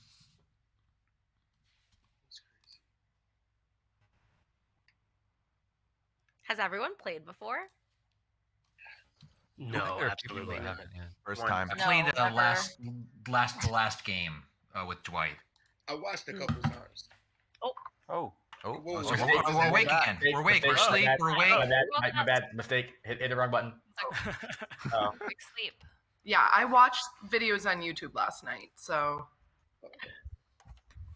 Speaker 9: Has everyone played before?
Speaker 4: I think
Speaker 11: No,
Speaker 4: there are people
Speaker 11: absolutely
Speaker 4: who
Speaker 11: not.
Speaker 4: haven't, yeah.
Speaker 7: First
Speaker 5: No,
Speaker 7: time.
Speaker 4: I played
Speaker 5: never.
Speaker 4: the last game with Dwight.
Speaker 3: I watched a couple times.
Speaker 11: Oh.
Speaker 3: Whoa,
Speaker 7: Oh,
Speaker 3: whoa,
Speaker 7: so
Speaker 3: whoa.
Speaker 7: we're awake again.
Speaker 2: Mistake,
Speaker 7: We're awake. We're
Speaker 2: mistake.
Speaker 7: asleep.
Speaker 2: My
Speaker 7: We're
Speaker 2: bad.
Speaker 7: awake.
Speaker 2: My bad. Mistake. Hit the wrong button.
Speaker 12: Oh.
Speaker 9: Quick sleep.
Speaker 8: Yeah, I watched videos on YouTube last night, so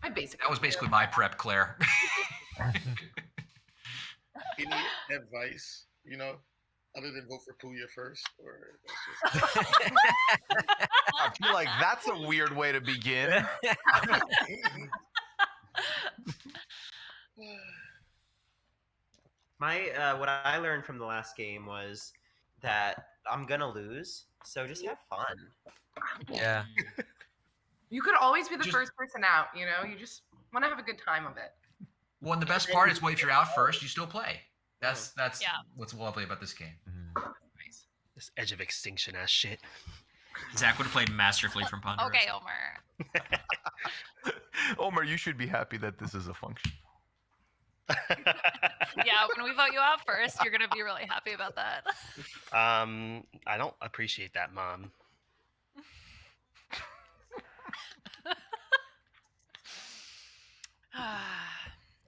Speaker 8: I basically
Speaker 4: That was basically my prep, Claire.
Speaker 3: Any advice, other than vote for Puya first, or
Speaker 7: I feel like that's a weird way to begin.
Speaker 12: What I learned from the last game was that I'm gonna lose, so just have fun.
Speaker 13: Yeah.
Speaker 8: You could always be the first person out, you just want to have a good time of it.
Speaker 4: Well, and the best part is, well, if you're out first, you still play. That's what's lovely about this game.
Speaker 8: Nice.
Speaker 11: This Edge of Extinction ass shit.
Speaker 1: Zach would have played masterfully from Ponderosa.
Speaker 9: Okay, Omer.
Speaker 7: Omer, you should be happy that this is a function.
Speaker 9: Yeah, when we vote you out first, you're gonna be really happy about that.
Speaker 11: I don't appreciate that, Mom.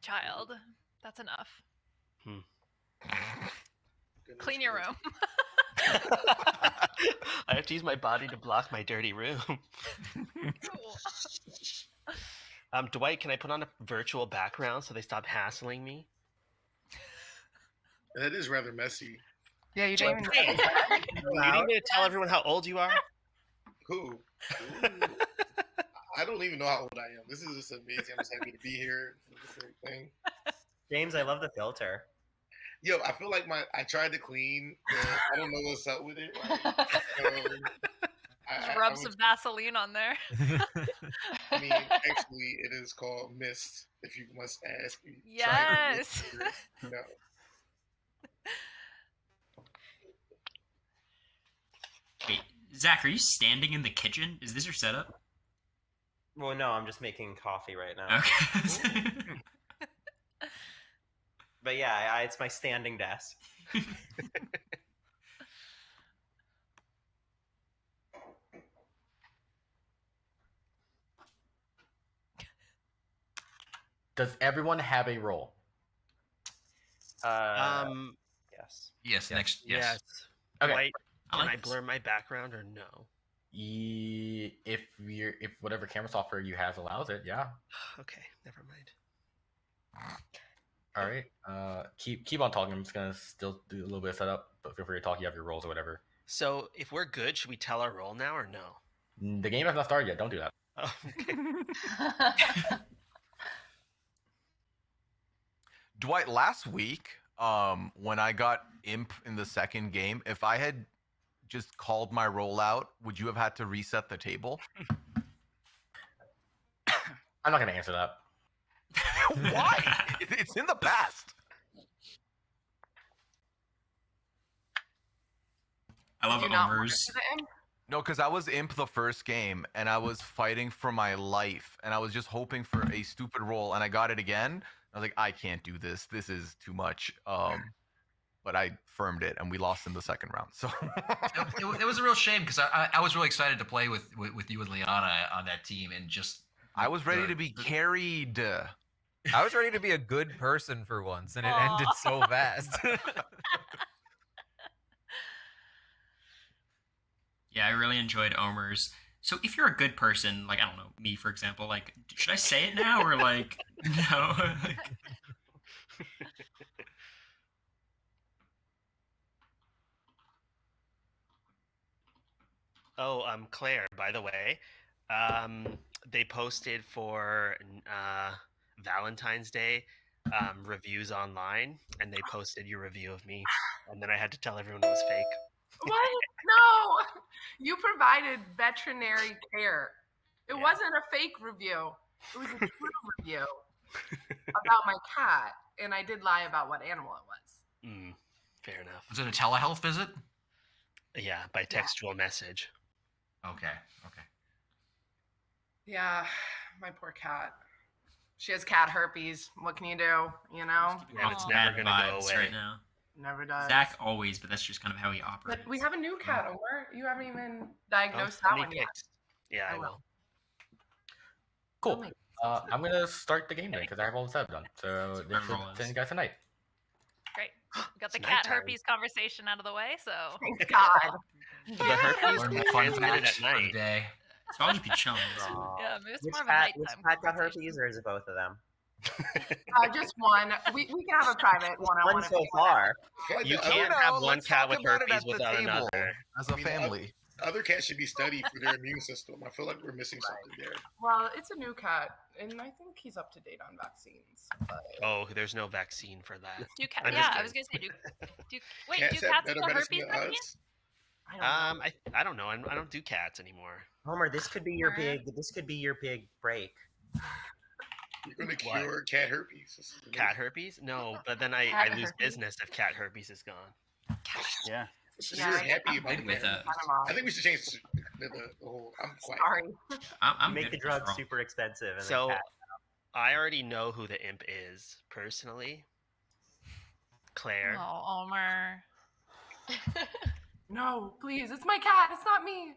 Speaker 9: Child, that's enough.
Speaker 11: Goodness
Speaker 9: Clean your room.
Speaker 11: I have to use my body to block my dirty room. Dwight, can I put on a virtual background so they stop hassling me?
Speaker 3: That is rather messy.
Speaker 8: Yeah, you don't even
Speaker 11: Hey, you need me to tell everyone how old you are?
Speaker 3: Who? I don't even know how old I am. This is just amazing. I'm just happy to be here for this thing.
Speaker 12: James, I love the filter.
Speaker 3: Yo, I feel like I tried to clean, but I don't know what's up with it.
Speaker 9: Just rub some Vaseline on there.
Speaker 3: I mean, actually, it is called mist, if you must ask.
Speaker 9: Yes.
Speaker 3: No.
Speaker 1: Wait, Zach, are you standing in the kitchen? Is this your setup?
Speaker 12: Well, no, I'm just making coffee right now.
Speaker 1: Okay.
Speaker 12: But yeah, it's my standing desk.
Speaker 2: Does everyone have a role?
Speaker 12: Yes.
Speaker 4: Yes. Next. Yes.
Speaker 2: Okay.
Speaker 11: Dwight, can I
Speaker 1: like
Speaker 11: blur my background or no?
Speaker 2: If whatever camera software you have allows it, yeah.
Speaker 11: Okay, never mind.
Speaker 2: All right. Keep on talking. I'm just gonna still do a little bit of setup, but feel free to talk. You have your roles or whatever.
Speaker 11: So, if we're good, should we tell our role now or no?
Speaker 2: The game has not started yet. Don't do that.
Speaker 11: Oh, okay.
Speaker 7: Dwight, last week, when I got imp in the second game, if I had just called my role out, would you have had to reset the table?
Speaker 2: I'm not gonna answer that.
Speaker 7: Why? It's in the past.
Speaker 1: I love
Speaker 8: Do you not want
Speaker 1: Omer's.
Speaker 8: to do the imp?
Speaker 7: No, because I was imp the first game, and I was fighting for my life, and I was just hoping for a stupid roll, and I got it again. I was like, I can't do this. This is too much. But I firmed it, and we lost in the second round. So
Speaker 4: It was a real shame because I was really excited to play with you and Liana on that team, and just
Speaker 7: I was ready to be carried.
Speaker 13: I was ready to be a good person for once, and it ended so fast.
Speaker 1: Yeah, I really enjoyed Omer's. So if you're a good person, like, I don't know, me, for example, like, should I say it now or, like, no?
Speaker 11: Oh, Claire, by the way, they posted for Valentine's Day reviews online, and they posted your review of me, and then I had to tell everyone it was fake.
Speaker 8: What? No! You provided veterinary care. It wasn't a fake review. It was a true review about my cat, and I did lie about what animal it was.
Speaker 11: Fair enough.
Speaker 4: Was it a telehealth visit?
Speaker 11: Yeah, by textual message.
Speaker 4: Okay.
Speaker 8: Yeah, my poor cat. She has cat herpes. What can you do? You know?
Speaker 11: And it's
Speaker 1: Bad
Speaker 11: never gonna go
Speaker 1: vibes
Speaker 11: away.
Speaker 1: right now.
Speaker 8: Never does.
Speaker 1: Zach always, but that's just kind of how he operates.
Speaker 8: But we have a new cat, Omar. You haven't even
Speaker 11: Oh,
Speaker 8: diagnosed
Speaker 11: send
Speaker 8: that
Speaker 11: me
Speaker 8: one yet.
Speaker 11: pics. Yeah, I will.
Speaker 2: Cool. I'm gonna start the game then because I have all the setup done. So this
Speaker 1: Roll
Speaker 2: is 10 guys tonight.
Speaker 9: Great. Got the
Speaker 12: It's
Speaker 9: cat
Speaker 12: nighttime.
Speaker 9: herpes conversation out of the way, so.
Speaker 8: Thank God.
Speaker 11: The herpes
Speaker 4: Learn
Speaker 11: is
Speaker 4: the fun
Speaker 11: transmitted
Speaker 4: facts
Speaker 11: at
Speaker 4: for the
Speaker 11: night.
Speaker 4: day.
Speaker 1: So I'll just be chilling.
Speaker 9: Yeah, maybe it's
Speaker 12: Which
Speaker 9: more of a
Speaker 12: cat
Speaker 9: nighttime
Speaker 12: got
Speaker 9: conversation.
Speaker 12: herpes, or is it both of them?
Speaker 8: Just one. We can have a private one-on-one.
Speaker 12: One
Speaker 8: if
Speaker 12: so
Speaker 8: you want.
Speaker 12: far.
Speaker 3: I feel like
Speaker 11: You
Speaker 3: the
Speaker 11: can't
Speaker 3: other,
Speaker 11: have one
Speaker 7: let's
Speaker 11: cat
Speaker 7: talk
Speaker 11: with
Speaker 7: about it
Speaker 11: herpes
Speaker 7: at the
Speaker 11: without
Speaker 7: table
Speaker 11: another.
Speaker 7: as a
Speaker 3: I mean,
Speaker 7: family.
Speaker 3: other cats should be studied for their immune system. I feel like we're missing something there.
Speaker 8: Well, it's a new cat, and I think he's up to date on vaccines. But...
Speaker 11: Oh, there's no vaccine for that.
Speaker 9: Do cat?
Speaker 11: I'm
Speaker 9: Yeah,
Speaker 11: just
Speaker 9: I was gonna say, wait,
Speaker 3: Cats
Speaker 9: do
Speaker 3: have
Speaker 9: cats
Speaker 3: better
Speaker 9: get
Speaker 3: medicine
Speaker 9: herpes
Speaker 3: than
Speaker 9: vaccine?
Speaker 3: us.
Speaker 11: I don't know. I don't do cats anymore.
Speaker 12: Homer, this could be your
Speaker 9: Alright.
Speaker 12: big. This could be your big break.
Speaker 3: You're gonna
Speaker 11: What?
Speaker 3: cure cat herpes. This is amazing.
Speaker 11: Cat herpes? No, but then I
Speaker 5: Cat
Speaker 11: lose
Speaker 5: herpes?
Speaker 11: business if cat herpes is gone.
Speaker 6: Yeah.
Speaker 3: So
Speaker 8: Yeah,
Speaker 3: you're
Speaker 8: I-
Speaker 3: happy about
Speaker 1: With
Speaker 3: that. I think we should change the whole. I'm quiet.
Speaker 8: Sorry.
Speaker 1: I'm
Speaker 12: Make
Speaker 1: good
Speaker 12: the
Speaker 1: with this
Speaker 12: drugs
Speaker 1: roll.
Speaker 12: super expensive, and
Speaker 11: So
Speaker 12: then cat.
Speaker 11: I already know who the imp is personally. Claire.
Speaker 9: Oh, Omer.
Speaker 8: No, please, it's my cat. It's not me.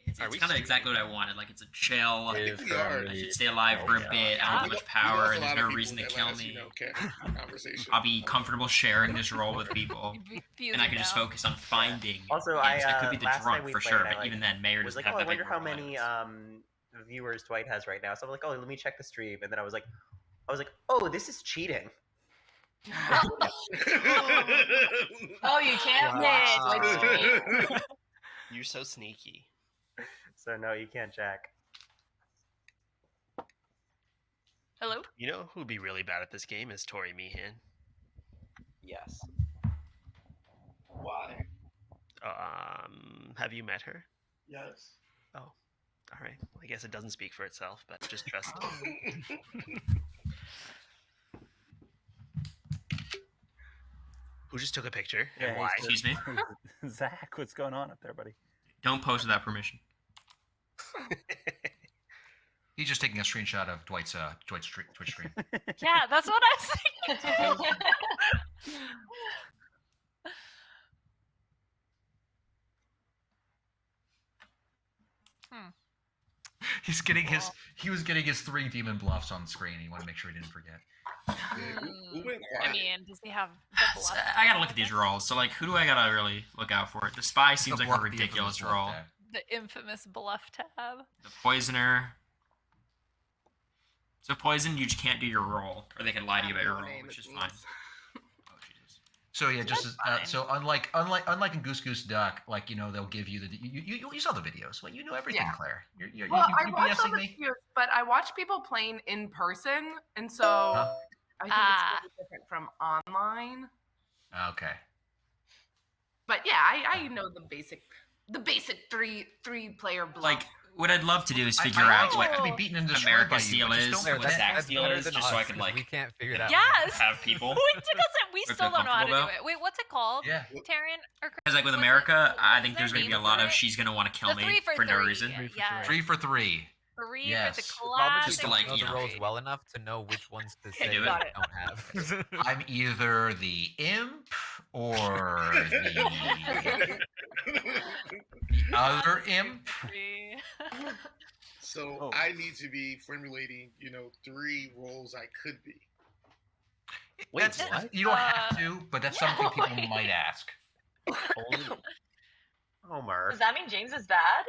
Speaker 1: It's
Speaker 11: Are we
Speaker 1: kind of
Speaker 11: shooting?
Speaker 1: exactly what I wanted. Like, it's a chill.
Speaker 3: I think we are.
Speaker 1: I should stay alive for a bit. I don't have
Speaker 3: We
Speaker 1: much
Speaker 3: lost
Speaker 1: power,
Speaker 3: a
Speaker 1: and
Speaker 3: lot
Speaker 1: there's
Speaker 3: of
Speaker 1: no
Speaker 3: people
Speaker 1: reason to
Speaker 3: in that
Speaker 1: kill
Speaker 3: last,
Speaker 1: me.
Speaker 3: cat conversation.
Speaker 1: I'll be comfortable sharing this role with people, and I can just focus on finding.
Speaker 12: Also,
Speaker 1: hints. I could be the
Speaker 12: last time
Speaker 1: drunk
Speaker 12: we
Speaker 1: for
Speaker 12: played,
Speaker 1: sure,
Speaker 12: I,
Speaker 1: but
Speaker 12: like,
Speaker 1: even then, Mayor
Speaker 12: was
Speaker 1: doesn't
Speaker 12: like,
Speaker 1: have
Speaker 12: oh, I
Speaker 1: that big
Speaker 12: wonder how
Speaker 1: role
Speaker 12: many
Speaker 1: items.
Speaker 12: viewers Dwight has right now. So I'm like, oh, let me check the stream, and then I was like, oh, this is cheating.
Speaker 5: Oh, you can't watch Twitch stream.
Speaker 11: You're so sneaky.
Speaker 12: So no, you can't check.
Speaker 9: Hello?
Speaker 11: You know who'd be really bad at this game is Tori Meehan.
Speaker 12: Yes.
Speaker 3: Why?
Speaker 11: Have you met her?
Speaker 3: Yes.
Speaker 11: Oh, all right. Well, I guess it doesn't speak for itself, but just trust it. Who just took a picture and
Speaker 12: Yeah,
Speaker 11: why?
Speaker 1: Excuse me?
Speaker 6: Zach, what's going on up there, buddy?
Speaker 1: Don't post without permission.
Speaker 4: He's just taking a screenshot of Dwight's Twitch stream.
Speaker 9: Yeah, that's what I was thinking.
Speaker 4: He was getting his 3 demon bluffs on the screen. He wanted to make sure he didn't forget.
Speaker 3: Who went
Speaker 9: I
Speaker 3: quiet?
Speaker 9: mean, does he have the
Speaker 1: So,
Speaker 9: blood?
Speaker 1: I gotta look at these rolls. So, like, who do I gotta really look out for? The spy seems
Speaker 4: The
Speaker 1: like a
Speaker 4: bluff, the
Speaker 1: ridiculous
Speaker 4: infamous bluff
Speaker 1: roll.
Speaker 4: tab.
Speaker 9: The infamous bluff tab.
Speaker 1: The poisoner. So poison, you just can't do your roll, or they can lie to you about your roll, which is fine. Oh Jesus!
Speaker 4: So yeah, just so unlike in Goose Goose Duck, like they'll give you the you saw the videos, like you know everything,
Speaker 8: Yeah.
Speaker 4: Claire. You're
Speaker 8: Well, I
Speaker 4: you
Speaker 8: watched all
Speaker 4: BSing
Speaker 8: the
Speaker 4: me.
Speaker 8: videos, but I watch people playing in person, and so
Speaker 4: Huh?
Speaker 8: I think it's really different from online.
Speaker 4: Okay.
Speaker 8: But yeah, I know the basic three player bluff.
Speaker 1: Like, what I'd love to do is figure
Speaker 4: I
Speaker 1: out what
Speaker 4: could be beaten and destroyed
Speaker 1: America's
Speaker 4: by you,
Speaker 1: deal
Speaker 4: but just
Speaker 1: is,
Speaker 4: don't
Speaker 1: what
Speaker 4: pretend.
Speaker 1: Zach's deal is, just so I can, like,
Speaker 13: we can't figure it out.
Speaker 9: Yes!
Speaker 1: have people.
Speaker 9: We still
Speaker 1: If
Speaker 9: still
Speaker 1: they're
Speaker 9: don't know how to do
Speaker 1: comfortable,
Speaker 9: it. Wait, what's it called?
Speaker 4: Yeah.
Speaker 9: Tarian or
Speaker 1: Because, like, with
Speaker 9: what's
Speaker 1: America,
Speaker 9: it-
Speaker 1: I
Speaker 9: what's
Speaker 1: think
Speaker 9: their
Speaker 1: there's going to be
Speaker 9: name
Speaker 1: a lot
Speaker 9: for
Speaker 1: of
Speaker 9: it?
Speaker 1: she's going to want to kill
Speaker 9: The
Speaker 1: me
Speaker 9: 3 for
Speaker 1: no
Speaker 9: 3.
Speaker 1: reason.
Speaker 9: Yeah.
Speaker 4: 3 for 3.
Speaker 9: 3
Speaker 4: Yes.
Speaker 9: for the
Speaker 13: Probably
Speaker 9: classic.
Speaker 1: Just to, like,
Speaker 13: know
Speaker 1: you
Speaker 13: the
Speaker 1: know.
Speaker 13: rolls well enough to know which ones to say
Speaker 1: do
Speaker 13: you
Speaker 1: it.
Speaker 13: don't have.
Speaker 4: I'm either the imp or the other imp.
Speaker 3: So I need to be formulating, 3 roles I could be.
Speaker 4: Wait, you don't have to, but that's something people might ask.
Speaker 12: Homer.
Speaker 5: Does that mean James is bad?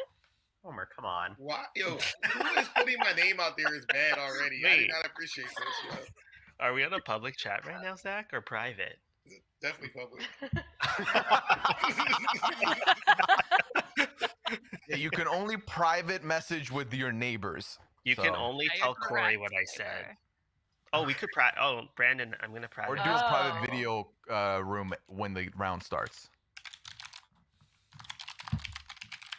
Speaker 12: Homer, come on.
Speaker 3: Why, who is putting my name out there is bad already? I do
Speaker 11: Wait.
Speaker 3: not appreciate this.
Speaker 11: Are we on a public chat right now, Zach, or private?
Speaker 3: Definitely public.
Speaker 7: Yeah, you can only private message with your neighbors.
Speaker 11: You can
Speaker 7: so-
Speaker 11: only
Speaker 9: Yeah, you're
Speaker 11: tell Corey
Speaker 9: correct,
Speaker 11: what I said.
Speaker 9: Taylor.
Speaker 11: Oh, we could Brandon, I'm gonna private.
Speaker 7: Or do a private
Speaker 5: Oh.
Speaker 7: video room when the round starts.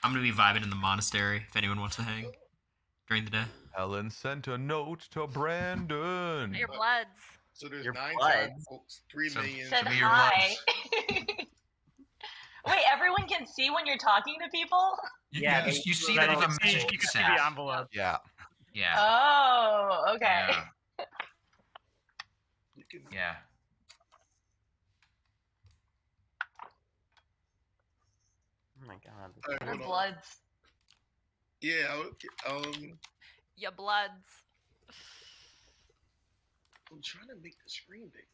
Speaker 1: I'm going to be vibing in the monastery if anyone wants to hang during the day.
Speaker 7: Ellen sent a note to Brandon.
Speaker 9: Your bloods.
Speaker 3: So there's
Speaker 12: Your
Speaker 3: 9
Speaker 12: blood.
Speaker 3: times 3 million.
Speaker 5: Said
Speaker 4: me your
Speaker 5: hi. Wait, everyone can see when you're talking to people?
Speaker 12: Yeah,
Speaker 4: You see
Speaker 10: Right,
Speaker 4: that
Speaker 10: you
Speaker 4: on
Speaker 10: can
Speaker 4: the
Speaker 10: see,
Speaker 4: message
Speaker 10: you can see
Speaker 4: sent.
Speaker 10: the envelope.
Speaker 7: Yeah.
Speaker 4: Yeah.
Speaker 5: Oh, okay.
Speaker 4: Yeah.
Speaker 3: You can,
Speaker 4: Yeah.
Speaker 12: Oh my god.
Speaker 3: All right,
Speaker 5: Your
Speaker 3: hold on.
Speaker 5: bloods.
Speaker 3: Yeah,
Speaker 9: Your bloods.
Speaker 3: I'm trying to make the screen bigger.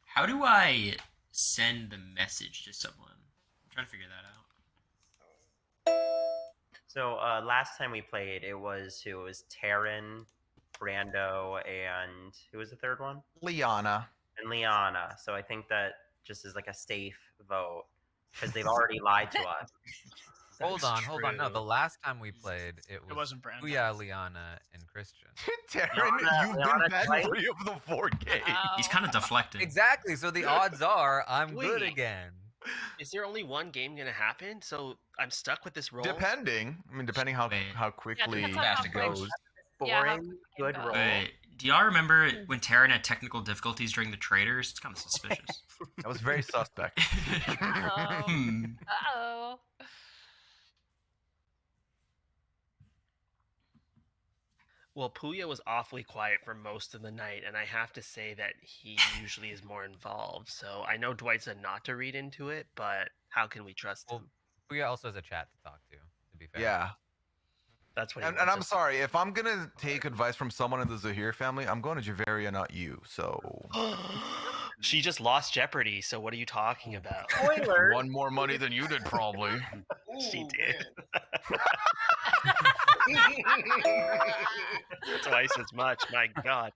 Speaker 1: How do I send the message to someone? I'm trying to figure that out.
Speaker 12: So last time we played, it was Taryn, Brando, and who was the third one?
Speaker 7: Liana.
Speaker 12: And Liana. So I think that just is like a safe vote because they've already lied to us.
Speaker 13: Hold on. No, the last time we played, it
Speaker 10: wasn't Brandon.
Speaker 13: Ouya, Liana, and Christian.
Speaker 7: Taryn, you've been bad 3 of the 4 games.
Speaker 1: He's kind of deflecting.
Speaker 13: Exactly. So the odds are I'm good
Speaker 11: Wait.
Speaker 13: again.
Speaker 11: Is there only one game gonna happen? So I'm stuck with this roll.
Speaker 7: Depending how quickly
Speaker 9: depends on how
Speaker 7: it goes.
Speaker 9: Yeah, how
Speaker 12: Boring, good roll.
Speaker 1: Wait, do y'all remember when Taryn had technical difficulties during the traders? It's kind of suspicious.
Speaker 7: That was very suspect.
Speaker 9: Uh-oh.
Speaker 11: Well, Puya was awfully quiet for most of the night, and I have to say that he usually is more involved. So I know Dwight said not to read into it, but how can we trust him?
Speaker 13: Ouya also has a chat to talk to be fair.
Speaker 7: Yeah.
Speaker 11: That's what he
Speaker 7: And
Speaker 11: wants
Speaker 7: I'm
Speaker 11: us to-
Speaker 7: sorry, if I'm gonna take advice from someone in the Zahir family, I'm going to Javaria, not you. So
Speaker 11: She just lost Jeopardy, so what are you talking about?
Speaker 12: Spoiler.
Speaker 7: won more money than you did, probably.
Speaker 11: She did. Twice as much, my god.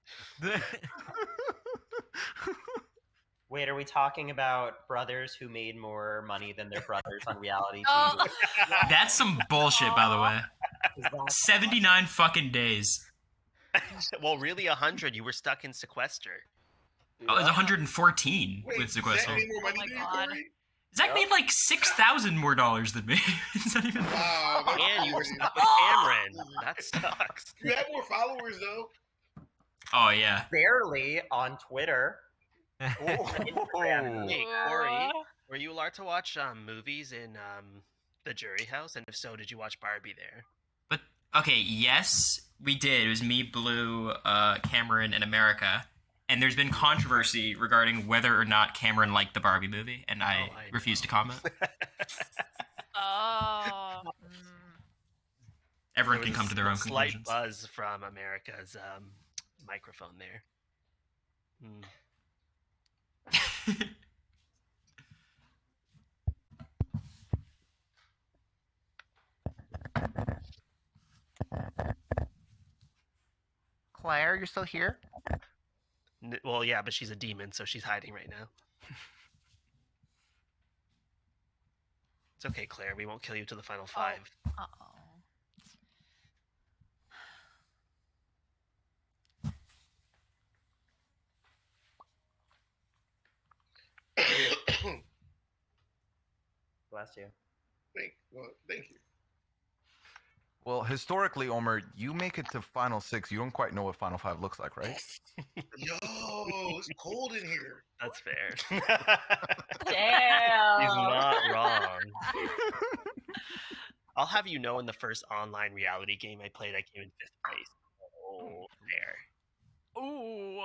Speaker 12: Wait, are we talking about brothers who made more money than their brothers on reality
Speaker 9: Oh.
Speaker 12: TV?
Speaker 1: That's some bullshit, by the way. 79 fucking days.
Speaker 11: Well, really 100. You were stuck in sequester.
Speaker 1: Oh, it was 114
Speaker 3: Wait,
Speaker 1: with
Speaker 3: Zach
Speaker 1: sequester.
Speaker 3: made more money than you, Cory?
Speaker 1: Zach made like 6,000 more dollars than me. It's not even.
Speaker 3: Wow, that's
Speaker 11: And you were
Speaker 3: crazy.
Speaker 11: stuck with Cameron. That sucks.
Speaker 3: You have more followers though.
Speaker 1: Oh yeah.
Speaker 12: Barely on Twitter.
Speaker 11: Wait, Cory, were you allowed to watch movies in the jury house? And if so, did you watch Barbie there?
Speaker 1: But okay, yes, we did. It was me, Blue, Cameron, and America. And there's been controversy regarding whether or not Cameron liked the Barbie movie, and I refuse to comment.
Speaker 9: Oh.
Speaker 1: Everyone
Speaker 11: There
Speaker 1: can
Speaker 11: was
Speaker 1: come to their own
Speaker 11: a slight
Speaker 1: conclusions.
Speaker 11: buzz from America's microphone there.
Speaker 7: Claire, you're still here?
Speaker 11: Well, yeah, but she's a demon, so she's hiding right now. It's okay, Claire. We won't kill you to the final 5.
Speaker 9: Uh-oh.
Speaker 12: Bless you.
Speaker 3: Thank you.
Speaker 7: Well, historically, Omer, you make it to Final 6. You don't quite know what Final 5 looks like, right?
Speaker 3: Yo, it's cold in here.
Speaker 11: That's fair.
Speaker 5: Damn.
Speaker 11: He's not wrong. I'll have you know, in the first online reality game I played, I came in 5th place. Oh, there.
Speaker 9: Ooh.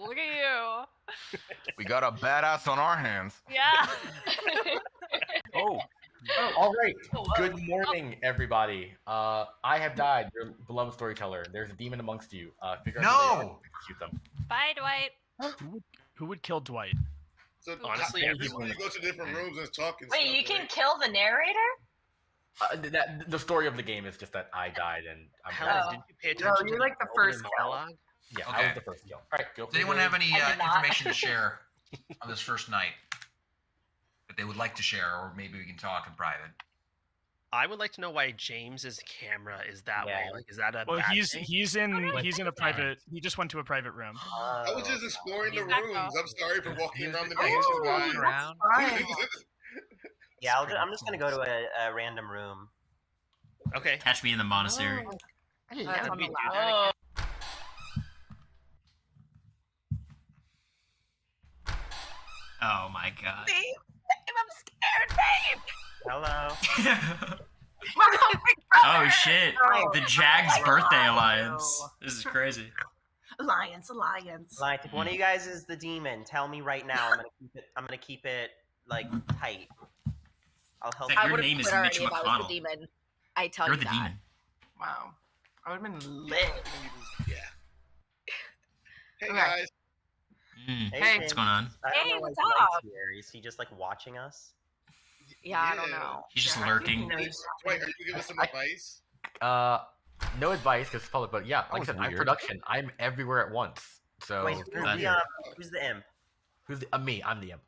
Speaker 9: Look at you.
Speaker 7: We got a badass on our hands.
Speaker 9: Yeah.
Speaker 2: Oh, all right. Good morning, everybody. I have died, your beloved storyteller. There's a demon amongst you. Figure out who they are and execute them.
Speaker 9: Bye, Dwight.
Speaker 10: Who would kill Dwight?
Speaker 3: So
Speaker 11: Honestly,
Speaker 3: everyone you go to different rooms and talk and
Speaker 5: Wait,
Speaker 3: stuff,
Speaker 5: you can
Speaker 3: right?
Speaker 5: kill the narrator?
Speaker 2: The story of the game is just that I died and I'm
Speaker 11: Helen,
Speaker 2: dead.
Speaker 11: did you pay
Speaker 8: No,
Speaker 11: attention
Speaker 8: you're
Speaker 11: to
Speaker 8: like the
Speaker 11: opening
Speaker 8: first kill.
Speaker 11: monologue?
Speaker 2: Yeah, I
Speaker 4: Okay.
Speaker 2: was the first kill. All right, go for
Speaker 4: Does anyone
Speaker 2: it.
Speaker 4: have any
Speaker 5: I did not.
Speaker 4: information to share on this first night that they would like to share, or maybe we can talk in private?
Speaker 11: I would like to know why James's camera is that way.
Speaker 12: Yeah.
Speaker 11: Like, is that a
Speaker 10: Well,
Speaker 11: bad
Speaker 10: he's
Speaker 11: thing?
Speaker 10: he's in a private. He just went to a private room.
Speaker 3: I was just exploring the
Speaker 9: He's back
Speaker 3: rooms.
Speaker 9: up.
Speaker 3: I'm sorry for walking
Speaker 13: He's
Speaker 3: around the
Speaker 13: just
Speaker 3: mansion.
Speaker 13: walking
Speaker 3: guys.
Speaker 13: around.
Speaker 8: Fine.
Speaker 12: Yeah, I'm just gonna go to a random room.
Speaker 11: Okay.
Speaker 1: Catch me in the monastery.
Speaker 8: That's on the
Speaker 11: be
Speaker 8: left.
Speaker 5: Oh.
Speaker 1: Oh my god.
Speaker 8: I'm scared, babe.
Speaker 12: Hello.
Speaker 1: Oh shit. The Jags birthday alliance. This is crazy.
Speaker 8: Alliance.
Speaker 12: Like, if one of you guys is the demon, tell me right now. I'm gonna keep it like tight. I'll help.
Speaker 1: Zach,
Speaker 12: you.
Speaker 1: your name is Mitch
Speaker 14: if I was
Speaker 1: McConnell.
Speaker 14: the demon. I tell
Speaker 1: You're
Speaker 14: you
Speaker 1: the
Speaker 14: that.
Speaker 1: demon.
Speaker 8: Wow. I would have been lit.
Speaker 3: Yeah. Hey
Speaker 8: Okay.
Speaker 3: guys.
Speaker 8: Hey.
Speaker 1: What's going on?
Speaker 12: I don't
Speaker 5: Hey,
Speaker 12: know why
Speaker 5: what's
Speaker 12: Dwight's
Speaker 5: up?
Speaker 12: here. Is he just like watching us?
Speaker 5: Yeah, I don't know.
Speaker 1: He's just
Speaker 8: Yeah,
Speaker 1: lurking.
Speaker 8: he
Speaker 3: Wait,
Speaker 8: knows.
Speaker 3: are you giving us some advice?
Speaker 2: No advice because it's public, but yeah, like I
Speaker 7: was
Speaker 2: said, I'm
Speaker 7: weird.
Speaker 2: production. I'm everywhere at once. So
Speaker 12: Wait, who's the imp?
Speaker 2: who's the, me? I'm the imp.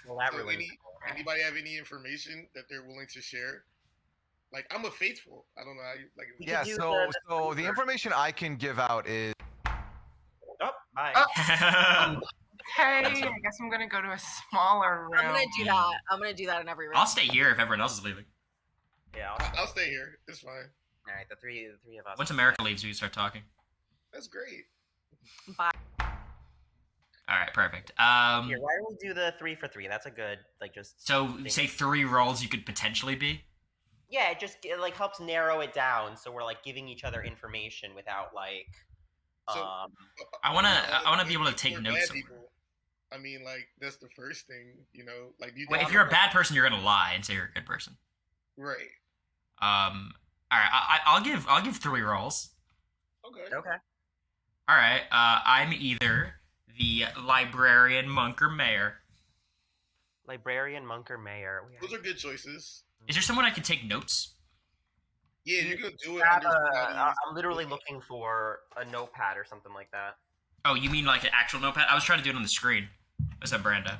Speaker 12: Well, that
Speaker 3: So
Speaker 12: ruins.
Speaker 3: anybody have any information that they're willing to share? Like I'm a faithful. I don't know how you like.
Speaker 7: Yeah, so the information I can give out is
Speaker 12: Oh, bye.
Speaker 8: Hey, I guess I'm gonna go to a smaller room.
Speaker 5: I'm gonna do that. I'm gonna do that in every room.
Speaker 1: I'll stay here if everyone else is leaving.
Speaker 12: Yeah,
Speaker 3: I'll stay here. It's fine.
Speaker 12: All right, the three of us.
Speaker 1: Once America leaves, we can start talking.
Speaker 3: That's great.
Speaker 5: Bye.
Speaker 1: All right, perfect.
Speaker 12: Here, why don't we do the 3 for 3? That's a good just.
Speaker 1: So say 3 roles you could potentially be.
Speaker 12: Yeah, it like helps narrow it down, so we're like giving each other information without like.
Speaker 1: I wanna be able to take
Speaker 3: We're
Speaker 1: notes.
Speaker 3: bad people. I mean, like that's the first thing, you know. Like you.
Speaker 1: Wait, if you're a bad person, you're gonna lie and say you're a good person.
Speaker 3: Right.
Speaker 1: All right, I'll give 3 roles.
Speaker 3: Okay.
Speaker 12: Okay.
Speaker 1: All right, I'm either the librarian, monk, or mayor.
Speaker 12: Librarian, monk, or mayor.
Speaker 3: Those are good choices.
Speaker 1: Is there someone I can take notes?
Speaker 3: Yeah, you can do it.
Speaker 12: I'm literally looking for a notepad or something like that.
Speaker 1: Oh, you mean like an actual notepad? I was trying to do it on the screen. What's up, Brando?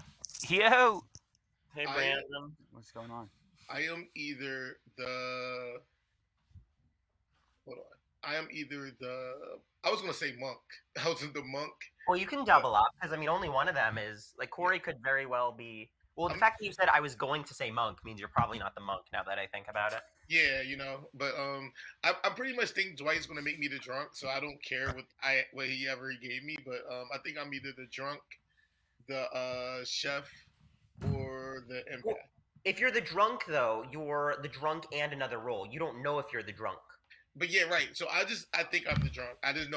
Speaker 6: Yo.
Speaker 12: Hey, Brandon.
Speaker 6: What's going on?
Speaker 3: I am either the. Hold on. I am either the. I was gonna say monk. I was in the monk.
Speaker 12: Well, you can double up because I mean, only one of them is like Cory could very well be. Well, the fact that you said I was going to say monk means you're probably not the monk. Now that I think about it.
Speaker 3: Yeah, you know, but I pretty much think Dwight's gonna make me the drunk, so I don't care what he gave me. But I think I'm either the drunk, the chef, or the empath.
Speaker 12: Well, if you're the drunk, though, you're the drunk and another role. You don't know if you're the drunk.
Speaker 3: But yeah, right. So I think I'm the drunk. I just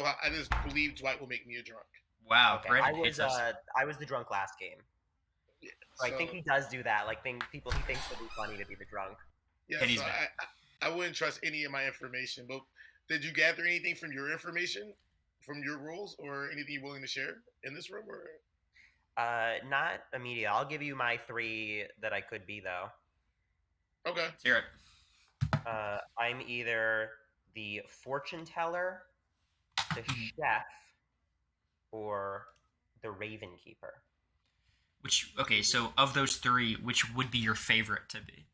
Speaker 3: believe Dwight will make me a drunk.
Speaker 1: Wow,
Speaker 12: Okay. I was the drunk last game.
Speaker 3: Yeah,
Speaker 12: so I think he does do that. Like he thinks it'd be funny to be the drunk.
Speaker 3: Yeah, so I wouldn't trust any of my information. But did you gather anything from your information, from your rules, or anything you're willing to share in this room? Or
Speaker 12: not immediate. I'll give you my 3 that I could be though.
Speaker 3: Okay.
Speaker 1: Let's hear it.
Speaker 12: I'm either the fortune teller, the chef, or the raven keeper.
Speaker 1: Okay, so of those 3, which would be your favorite to be?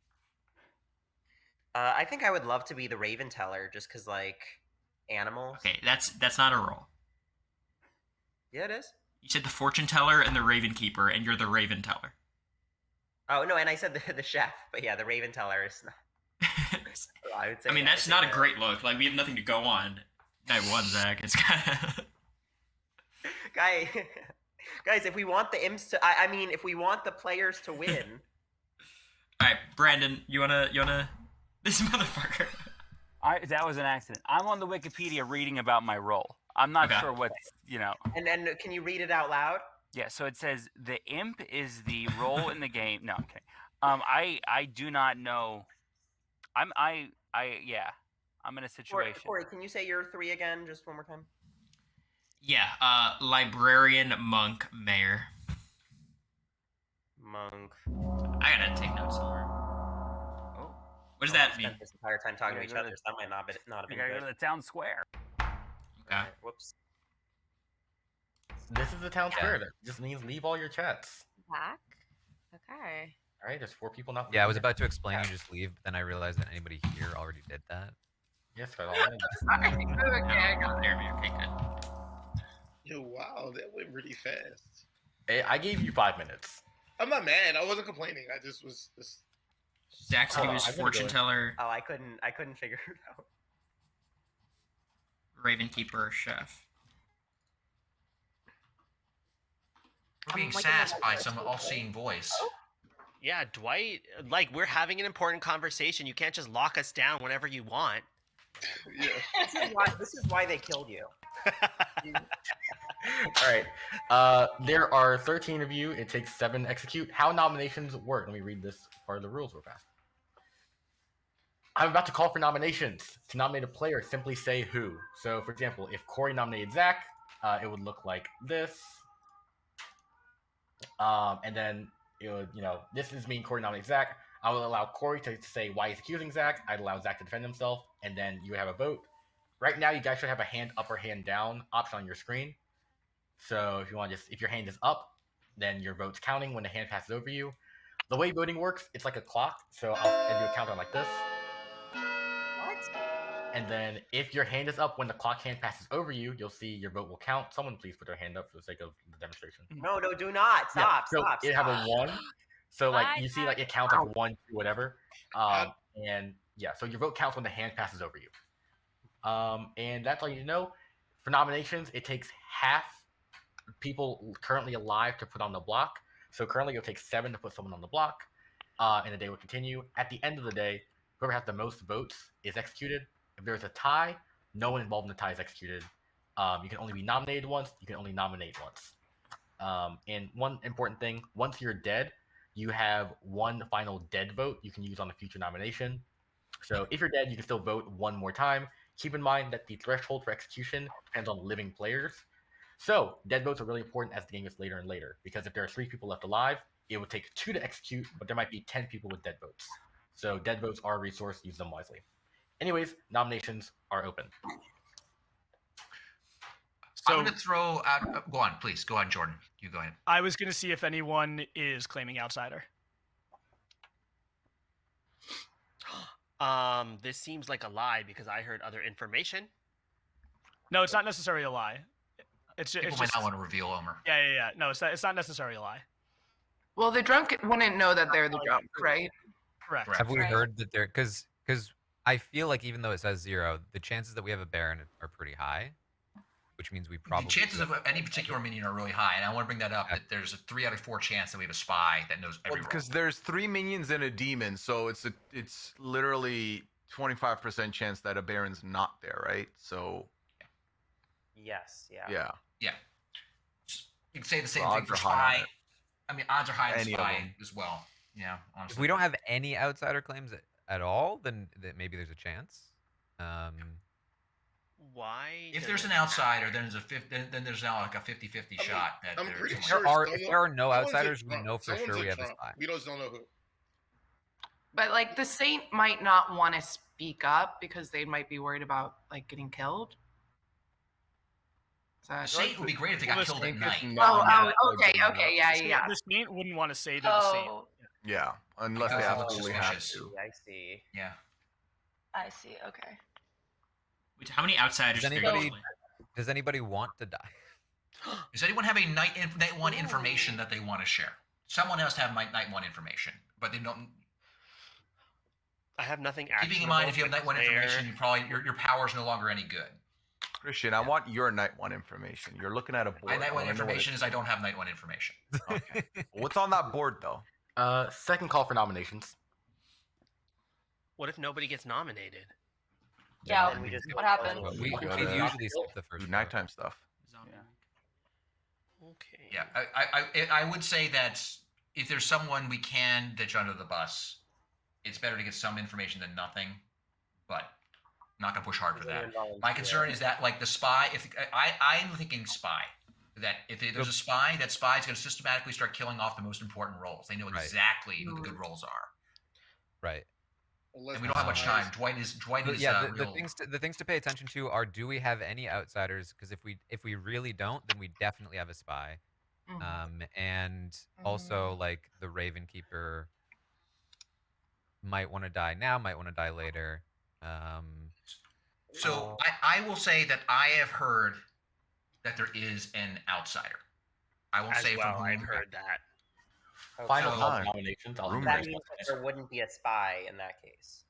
Speaker 12: I think I would love to be the raven teller, just because like animals.
Speaker 1: Okay, that's not a role.
Speaker 12: Yeah, it is.
Speaker 1: You said the fortune teller and the raven keeper, and you're the raven teller.
Speaker 12: Oh no, and I said the chef, but yeah, the raven teller is not. I would say.
Speaker 1: I mean, that's not a great look. Like we have nothing to go on. Night 1, Zach. It's kind of.
Speaker 12: Guys, if we want the imps to, I mean, if we want the players to win.
Speaker 1: All right, Brandon, you wanna, this motherfucker.
Speaker 6: That was an accident. I'm on the Wikipedia reading about my role. I'm not sure what
Speaker 12: And can you read it out loud?
Speaker 6: Yeah. So it says the imp is the role in the game. No, I'm kidding. I do not know. I'm in a situation.
Speaker 12: Cory, can you say your 3 again, just one more time?
Speaker 1: Yeah, librarian, monk, mayor.
Speaker 12: Monk.
Speaker 1: I gotta take notes somewhere. Oh, what does that mean?
Speaker 12: Spent this entire time talking to each other, so that might not have been
Speaker 6: You gotta
Speaker 12: good.
Speaker 6: go to the town square.
Speaker 1: Okay.
Speaker 12: Whoops.
Speaker 2: This is the town square. That just means leave all your chats.
Speaker 5: Back. Okay.
Speaker 2: All right, there's 4 people not.
Speaker 13: Yeah, I was about to explain you just leave, but then I realized that anybody here already did that.
Speaker 2: Yes, but
Speaker 8: Okay,
Speaker 1: Okay, good.
Speaker 3: Yo, wow, that went really fast.
Speaker 2: Hey, I gave you 5 minutes.
Speaker 3: I'm not mad. I wasn't complaining. I just was.
Speaker 1: Zach's name is fortune teller.
Speaker 12: Oh, I couldn't figure it out.
Speaker 1: Raven keeper, chef.
Speaker 4: We're being sassed by some all-seeing voice.
Speaker 11: Yeah, Dwight, like, we're having an important conversation. You can't just lock us down whenever you want.
Speaker 3: Yeah.
Speaker 12: This is why they killed you.
Speaker 2: All right. There are 13 of you. It takes 7 to execute. How nominations work? Let me read this part of the rules real fast. I'm about to call for nominations. To nominate a player, simply say who. So, for example, if Cory nominated Zach, it would look like this. And then it would, this is me and Cory nominate Zach. I will allow Cory to say why he's accusing Zach. I'd allow Zach to defend himself, and then you have a vote. Right now, you guys should have a hand up or hand down option on your screen. So if you want if your hand is up, then your vote's counting when the hand passes over you. The way voting works, it's like a clock. So I'll do a countdown like this.
Speaker 12: What?
Speaker 2: And then if your hand is up when the clock hand passes over you, you'll see your vote will count. Someone please put their hand up for the sake of the demonstration.
Speaker 12: No, do not. Stop,
Speaker 2: so
Speaker 12: stop.
Speaker 2: It have a 1. So you see it counts like 1, 2, whatever. And so your vote counts when the hand passes over you. And that's all you need to know. For nominations, it takes half people currently alive to put on the block. So currently it'll take 7 to put someone on the block. And the day will continue. At the end of the day, whoever has the most votes is executed. If there's a tie, no one involved in the tie is executed. You can only be nominated once. You can only nominate once. And one important thing, once you're dead, you have one final dead vote you can use on a future nomination. So if you're dead, you can still vote one more time. Keep in mind that the threshold for execution depends on living players. So dead votes are really important as the game gets later and later, because if there are 3 people left alive, it would take 2 to execute, but there might be 10 people with dead votes. So dead votes are a resource, use them wisely. Anyways, nominations are open.
Speaker 4: So I'm going to throw out. Go on, please. Go on, Jordan. You go ahead.
Speaker 10: I was going to see if anyone is claiming outsider.
Speaker 11: This seems like a lie because I heard other information.
Speaker 10: No, it's not necessarily a lie.
Speaker 4: People might not want to reveal Omer.
Speaker 10: Yeah. No, it's not necessarily a lie.
Speaker 8: Well, the drunk wouldn't know that they're the drunk, right?
Speaker 10: Correct.
Speaker 13: Have we heard that they're because I feel like even though it says 0, the chances that we have a Baron are pretty high, which means we probably
Speaker 4: The chances of any particular minion are really high, and I want to bring that up. That there's a 3 out of 4 chance that we have a spy that knows every role.
Speaker 7: Because there's 3 minions and a demon, so it's literally 25% chance that a Baron's not there, right? So.
Speaker 12: Yes. Yeah.
Speaker 7: Yeah.
Speaker 4: Yeah. You can say the same
Speaker 7: Odds
Speaker 4: thing for
Speaker 7: are high on
Speaker 4: spy.
Speaker 7: it.
Speaker 4: I mean, odds are high on
Speaker 7: Any of
Speaker 4: spy
Speaker 7: them.
Speaker 4: as well. Yeah. Honestly.
Speaker 13: If we don't have any outsider claims at all, then maybe there's a chance.
Speaker 11: Why?
Speaker 4: If there's an outsider, then there's now like a 50-50 shot. That
Speaker 3: I'm
Speaker 4: there's
Speaker 3: pretty
Speaker 4: someone-
Speaker 3: sure
Speaker 13: If there are no
Speaker 3: someone's a
Speaker 13: outsiders, we
Speaker 3: Trump.
Speaker 13: know for
Speaker 3: Someone's
Speaker 13: sure
Speaker 3: a
Speaker 13: we have a
Speaker 3: Trump.
Speaker 13: spy.
Speaker 3: We just don't know who.
Speaker 8: But like the saint might not want to speak up because they might be worried about like getting killed.
Speaker 4: The Saint would be great if they got killed at night.
Speaker 8: Okay, yeah.
Speaker 10: The saint wouldn't want to say to the saint.
Speaker 7: Yeah, unless they absolutely have to.
Speaker 12: I see.
Speaker 4: Yeah.
Speaker 5: I see. Okay.
Speaker 1: Wait, how many outsiders?
Speaker 13: Does anybody want to die?
Speaker 4: Does anyone have a night 1 information that they want to share? Someone has to have night 1 information, but they don't.
Speaker 11: I have nothing.
Speaker 4: Keeping in mind, if you have night
Speaker 11: actionable
Speaker 4: 1
Speaker 11: to
Speaker 4: information, you probably your power is no longer any good.
Speaker 7: Christian, I want your night 1 information. You're looking at a board.
Speaker 4: My night 1
Speaker 7: I wanna know what
Speaker 4: information is I don't have night 1 information.
Speaker 7: Okay. What's on that board though?
Speaker 2: Second call for nominations.
Speaker 11: What if nobody gets nominated?
Speaker 5: Yeah.
Speaker 12: Then we just
Speaker 5: What happened?
Speaker 13: We usually skip the first.
Speaker 7: Do nighttime stuff.
Speaker 11: Okay.
Speaker 4: Yeah, I would say that if there's someone we can ditch under the bus, it's better to get some information than nothing. But I'm not gonna push hard for that. My concern is that like the spy. If I'm thinking spy, that if there's a spy, that spy is gonna systematically start killing off the most important roles. They know exactly who the good roles are.
Speaker 13: Right.
Speaker 4: And we don't have much time. Dwight is
Speaker 13: yeah.
Speaker 4: real.
Speaker 13: The things to pay attention to are: do we have any outsiders? Because if we really don't, then we definitely have a spy. And also like the Raven Keeper might want to die now, might want to die later.
Speaker 4: So I will say that I have heard that there is an outsider. I won't say
Speaker 11: well,
Speaker 4: from
Speaker 11: I've
Speaker 4: whom.
Speaker 11: heard that.
Speaker 2: Final
Speaker 7: So-
Speaker 2: call for nominations. I'll
Speaker 12: That means that there wouldn't be a spy in that case.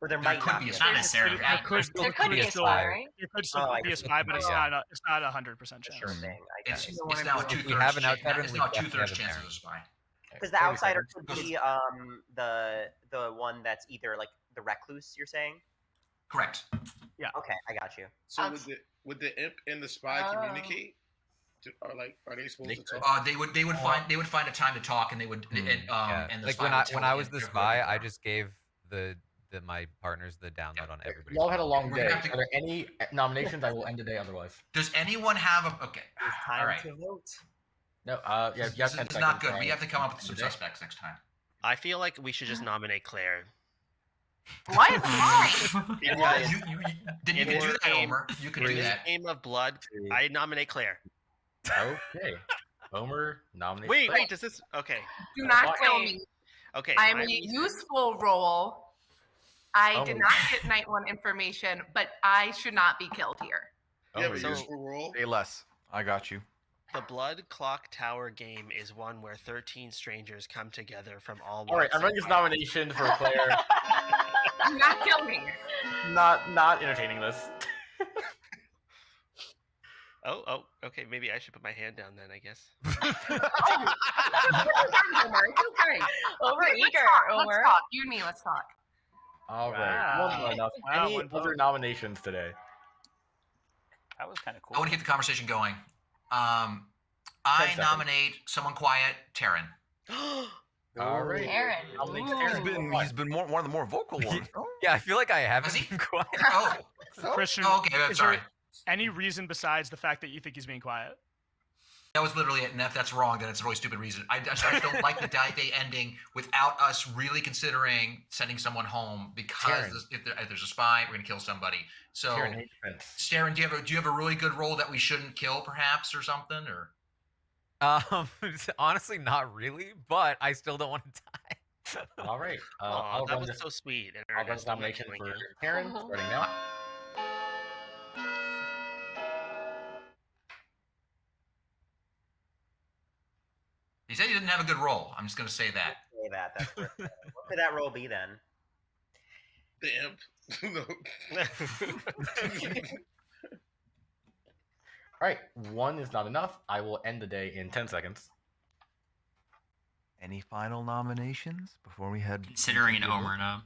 Speaker 12: Or there might
Speaker 4: could
Speaker 12: not
Speaker 4: be a
Speaker 12: be.
Speaker 4: spy.
Speaker 1: Not necessarily.
Speaker 10: There could be a spy, right? There could still
Speaker 12: I
Speaker 10: be a
Speaker 12: see.
Speaker 10: spy, but it's
Speaker 12: Oh.
Speaker 10: not a 100% chance.
Speaker 12: Sure thing. I
Speaker 4: It's,
Speaker 12: get
Speaker 4: it's
Speaker 12: it.
Speaker 4: now a
Speaker 13: If we
Speaker 4: 2/3
Speaker 13: have an
Speaker 4: chance.
Speaker 13: outsider,
Speaker 4: It's
Speaker 13: we
Speaker 4: now a
Speaker 13: definitely
Speaker 4: 2/3
Speaker 13: have a
Speaker 4: chance
Speaker 13: Baron.
Speaker 4: of a spy.
Speaker 12: Because the outsider could be the one that's either like the recluse. You're saying?
Speaker 4: Correct.
Speaker 10: Yeah.
Speaker 12: Okay, I got you.
Speaker 3: So would the imp and the spy communicate? Are they supposed to talk?
Speaker 4: They would find a time to talk, and they would and
Speaker 13: Yeah.
Speaker 4: and the
Speaker 13: Like
Speaker 4: spy
Speaker 13: when
Speaker 4: would
Speaker 13: I
Speaker 4: tell
Speaker 13: when I
Speaker 4: him
Speaker 13: was the
Speaker 4: if-
Speaker 13: spy, I just gave my partners the download on everybody's.
Speaker 2: You all had a
Speaker 13: phone.
Speaker 2: long
Speaker 4: We're
Speaker 2: day.
Speaker 4: gonna have to-
Speaker 2: Are there any nominations? I will end the day otherwise.
Speaker 4: Does anyone have a okay?
Speaker 12: It's
Speaker 4: All
Speaker 12: time
Speaker 4: right.
Speaker 12: to vote.
Speaker 2: No, yeah,
Speaker 4: This
Speaker 2: you have 10
Speaker 4: is not
Speaker 2: seconds,
Speaker 4: good.
Speaker 2: so
Speaker 4: We have to come up with
Speaker 2: end
Speaker 4: some
Speaker 2: the day.
Speaker 4: suspects next time.
Speaker 11: I feel like we should just nominate Claire.
Speaker 8: Why is why?
Speaker 11: Because
Speaker 4: You can
Speaker 11: in
Speaker 4: do
Speaker 11: this
Speaker 4: that,
Speaker 11: game-
Speaker 4: Homer. You can do
Speaker 11: in this
Speaker 4: that.
Speaker 11: game of blood, I nominate Claire.
Speaker 2: Okay. Homer nominates.
Speaker 11: Wait,
Speaker 2: Claire.
Speaker 11: wait, does this? Okay,
Speaker 8: Do not kill me.
Speaker 11: okay.
Speaker 8: I'm
Speaker 11: my
Speaker 8: a
Speaker 11: reason-
Speaker 8: useful role. I
Speaker 2: Oh.
Speaker 8: did not get night one information, but I should not be killed here.
Speaker 3: You have a
Speaker 11: so-
Speaker 3: useful role.
Speaker 7: Say less. I got you.
Speaker 11: The Blood Clocktower game is one where 13 strangers come together from all.
Speaker 2: All right,
Speaker 11: walks
Speaker 2: I'm
Speaker 11: of
Speaker 2: running this
Speaker 11: life.
Speaker 2: nomination for Claire.
Speaker 8: Do not kill me.
Speaker 2: not entertaining this.
Speaker 11: Oh, okay. Maybe I should put my hand down then. I guess.
Speaker 8: Homer, it's okay.
Speaker 5: Over
Speaker 8: Let's
Speaker 5: eager,
Speaker 8: talk,
Speaker 5: Homer.
Speaker 8: Let's talk. You and me, let's talk.
Speaker 2: All right.
Speaker 10: Wow.
Speaker 2: One more enough.
Speaker 10: Wow,
Speaker 2: Any
Speaker 10: one
Speaker 2: other
Speaker 10: vote.
Speaker 2: nominations today?
Speaker 6: That was kind of cool.
Speaker 4: I want to get the conversation going.
Speaker 2: 10
Speaker 4: I
Speaker 2: seconds.
Speaker 4: nominate someone quiet, Taryn.
Speaker 2: All right.
Speaker 5: Aaron.
Speaker 2: Nominate
Speaker 5: Ooh.
Speaker 2: Taryn.
Speaker 7: He's been one of the more vocal ones.
Speaker 13: Yeah, I feel like I haven't
Speaker 4: Was he?
Speaker 13: been quiet.
Speaker 4: Oh,
Speaker 10: Christian,
Speaker 4: okay. I'm
Speaker 10: is
Speaker 4: sorry.
Speaker 10: there any reason besides the fact that you think he's being quiet?
Speaker 4: That was literally it, and if that's wrong, then it's a really stupid reason. I just don't like the day ending without us really considering sending someone home because
Speaker 2: Taryn.
Speaker 4: if there's a spy, we're gonna kill somebody. So,
Speaker 2: Taryn, hate defense.
Speaker 4: Darren, do you have a really good role that we shouldn't kill, perhaps, or something? Or
Speaker 13: Honestly, not really, but I still don't want to die.
Speaker 2: All right.
Speaker 11: Aw,
Speaker 2: I'll
Speaker 11: that
Speaker 2: run
Speaker 11: was
Speaker 2: this.
Speaker 11: so sweet. and
Speaker 2: I'll run
Speaker 11: earnest.
Speaker 2: this nomination
Speaker 11: Thank
Speaker 2: for
Speaker 11: you.
Speaker 2: Taryn starting now.
Speaker 4: he said he didn't have a good role. I'm just gonna say that.
Speaker 12: Say that. That's worth it. What could that role be then?
Speaker 3: The imp. No.
Speaker 2: All right. One is not enough. I will end the day in 10 seconds.
Speaker 7: Any final nominations before we head?
Speaker 1: Considering an
Speaker 7: into the-
Speaker 1: Omer, no.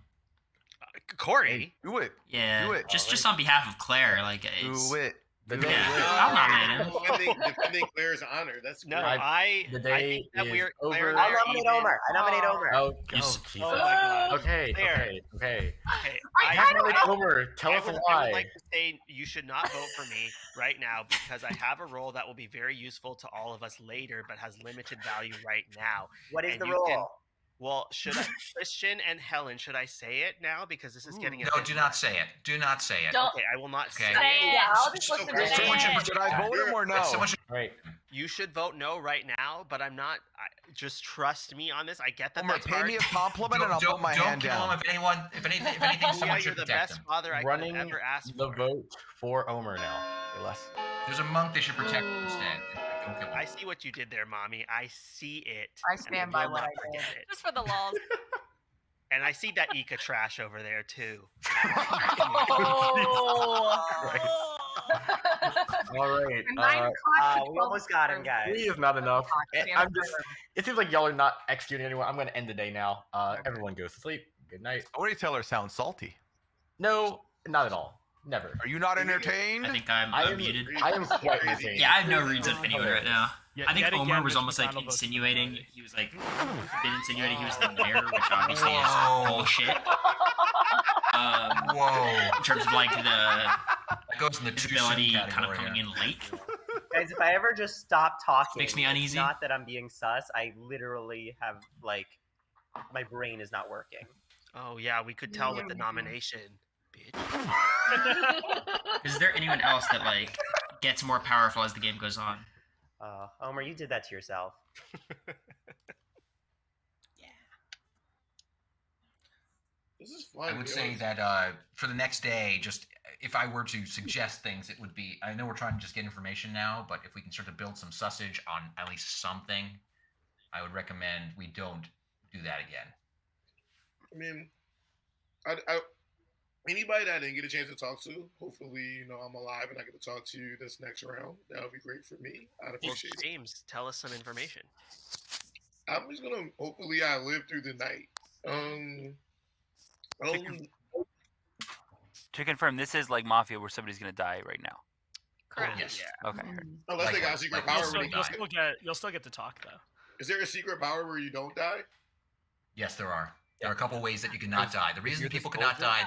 Speaker 11: Corey.
Speaker 7: Do it.
Speaker 1: Yeah.
Speaker 7: Do it.
Speaker 1: Just on behalf of Claire, like it's.
Speaker 7: Do it.
Speaker 2: The
Speaker 7: Do
Speaker 2: day
Speaker 7: it.
Speaker 2: is
Speaker 1: I'll nominate him.
Speaker 3: Defending Claire's honor. That's
Speaker 11: No,
Speaker 3: great.
Speaker 2: The
Speaker 11: I
Speaker 2: day
Speaker 11: think that
Speaker 2: is
Speaker 11: we're
Speaker 2: over.
Speaker 11: Claire and
Speaker 12: I
Speaker 11: I are
Speaker 12: nominate
Speaker 11: even.
Speaker 12: Omer. I nominate Omer.
Speaker 2: Oh,
Speaker 1: You s-
Speaker 2: Jesus.
Speaker 11: Oh my God.
Speaker 2: Okay.
Speaker 11: Claire.
Speaker 2: Okay.
Speaker 11: Okay,
Speaker 8: I
Speaker 2: Have
Speaker 8: don't
Speaker 2: nominate
Speaker 8: know.
Speaker 2: Homer. Tell
Speaker 11: I
Speaker 2: us
Speaker 11: would
Speaker 2: why.
Speaker 11: like to say you should not vote for me right now because I have a role that will be very useful to all of us later, but has limited value right now.
Speaker 12: What is
Speaker 11: And
Speaker 12: the
Speaker 11: you
Speaker 12: role?
Speaker 11: can- Well, should I, Christian and Helen? Should I say it now because this is getting a
Speaker 4: No,
Speaker 11: bit
Speaker 4: do not
Speaker 11: much.
Speaker 4: say it. Do not say it.
Speaker 5: Don't
Speaker 11: Okay, I will not
Speaker 4: Okay.
Speaker 11: say
Speaker 5: say
Speaker 11: it.
Speaker 5: it. I'll just listen to
Speaker 4: Someone should
Speaker 5: it.
Speaker 7: Should I vote him or no?
Speaker 4: Someone should.
Speaker 2: All right.
Speaker 11: You should vote no right now, but I'm not. Just trust me on this. I get that
Speaker 7: Homer,
Speaker 11: that's
Speaker 7: pay
Speaker 11: hard.
Speaker 7: me a compliment and I'll put my
Speaker 4: don't
Speaker 7: hand
Speaker 4: kill
Speaker 7: down.
Speaker 4: him if anything,
Speaker 11: Yeah,
Speaker 4: someone
Speaker 11: you're
Speaker 4: should
Speaker 11: the
Speaker 4: protect
Speaker 11: best
Speaker 4: him.
Speaker 11: father I could
Speaker 2: Running
Speaker 11: have ever asked
Speaker 2: the
Speaker 11: for.
Speaker 2: vote for Omer now.
Speaker 7: Say less.
Speaker 4: There's a monk they should protect instead. Don't kill him.
Speaker 11: I see what you did there, mommy. I see it.
Speaker 8: I
Speaker 11: and
Speaker 8: stand
Speaker 11: will
Speaker 8: by what
Speaker 11: not
Speaker 8: I did.
Speaker 11: forget it.
Speaker 9: Just for the laws.
Speaker 11: And I see that Ika trash over there too.
Speaker 2: All right.
Speaker 8: And 9 o'clock to
Speaker 12: We
Speaker 8: 12
Speaker 12: almost got him, guys.
Speaker 2: 3 is not enough.
Speaker 8: Stand
Speaker 2: I'm
Speaker 8: up
Speaker 2: just.
Speaker 8: for
Speaker 2: It seems like y'all are not executing anyone. I'm going to end the day now. Everyone goes to sleep. Good night.
Speaker 7: Story teller sounds salty.
Speaker 2: No, not at all. Never.
Speaker 7: Are you not entertained?
Speaker 1: I think I'm
Speaker 2: I am
Speaker 1: muted.
Speaker 2: I am quite insane.
Speaker 1: Yeah, I have no reason for anyone right now.
Speaker 10: Yet-
Speaker 1: I think
Speaker 10: yet
Speaker 1: Omer
Speaker 10: again,
Speaker 1: was
Speaker 10: this
Speaker 1: almost like
Speaker 10: final vote's
Speaker 1: insinuating. He was like been insinuating he was the mayor, which obviously is
Speaker 4: Whoa.
Speaker 1: bullshit.
Speaker 4: Whoa.
Speaker 1: In terms of like the
Speaker 4: That goes in the too soon
Speaker 1: visibility kind of
Speaker 4: category,
Speaker 1: coming
Speaker 4: yeah.
Speaker 1: in late.
Speaker 12: Guys, if I ever just stop talking,
Speaker 1: Makes me
Speaker 12: it's
Speaker 1: uneasy.
Speaker 12: not that I'm being sus. I literally have like my brain is not working.
Speaker 11: Oh yeah, we could tell with the nomination, bitch.
Speaker 1: Is there anyone else that like gets more powerful as the game goes on?
Speaker 12: Omer, you did that to yourself.
Speaker 3: This is fun.
Speaker 4: I would
Speaker 3: yo.
Speaker 4: say that for the next day, just if I were to suggest things, it would be. I know we're trying to just get information now, but if we can start to build some sausage on at least something, I would recommend we don't do that again.
Speaker 3: I mean, anybody that I didn't get a chance to talk to, hopefully, I'm alive and I get to talk to you this next round. That would be great for me. I'd
Speaker 11: Well,
Speaker 3: appreciate it.
Speaker 11: James, tell us some information.
Speaker 3: I'm just gonna hopefully I live through the night.
Speaker 6: To confirm, this is like Mafia where somebody's gonna die right now.
Speaker 9: Correct.
Speaker 4: Yes.
Speaker 6: Okay.
Speaker 3: Unless they got a secret power where they
Speaker 10: You'll still get to talk though.
Speaker 3: Is there a secret power where you don't die?
Speaker 4: Yes, there are. There are a couple ways that you cannot die. The reason people cannot die,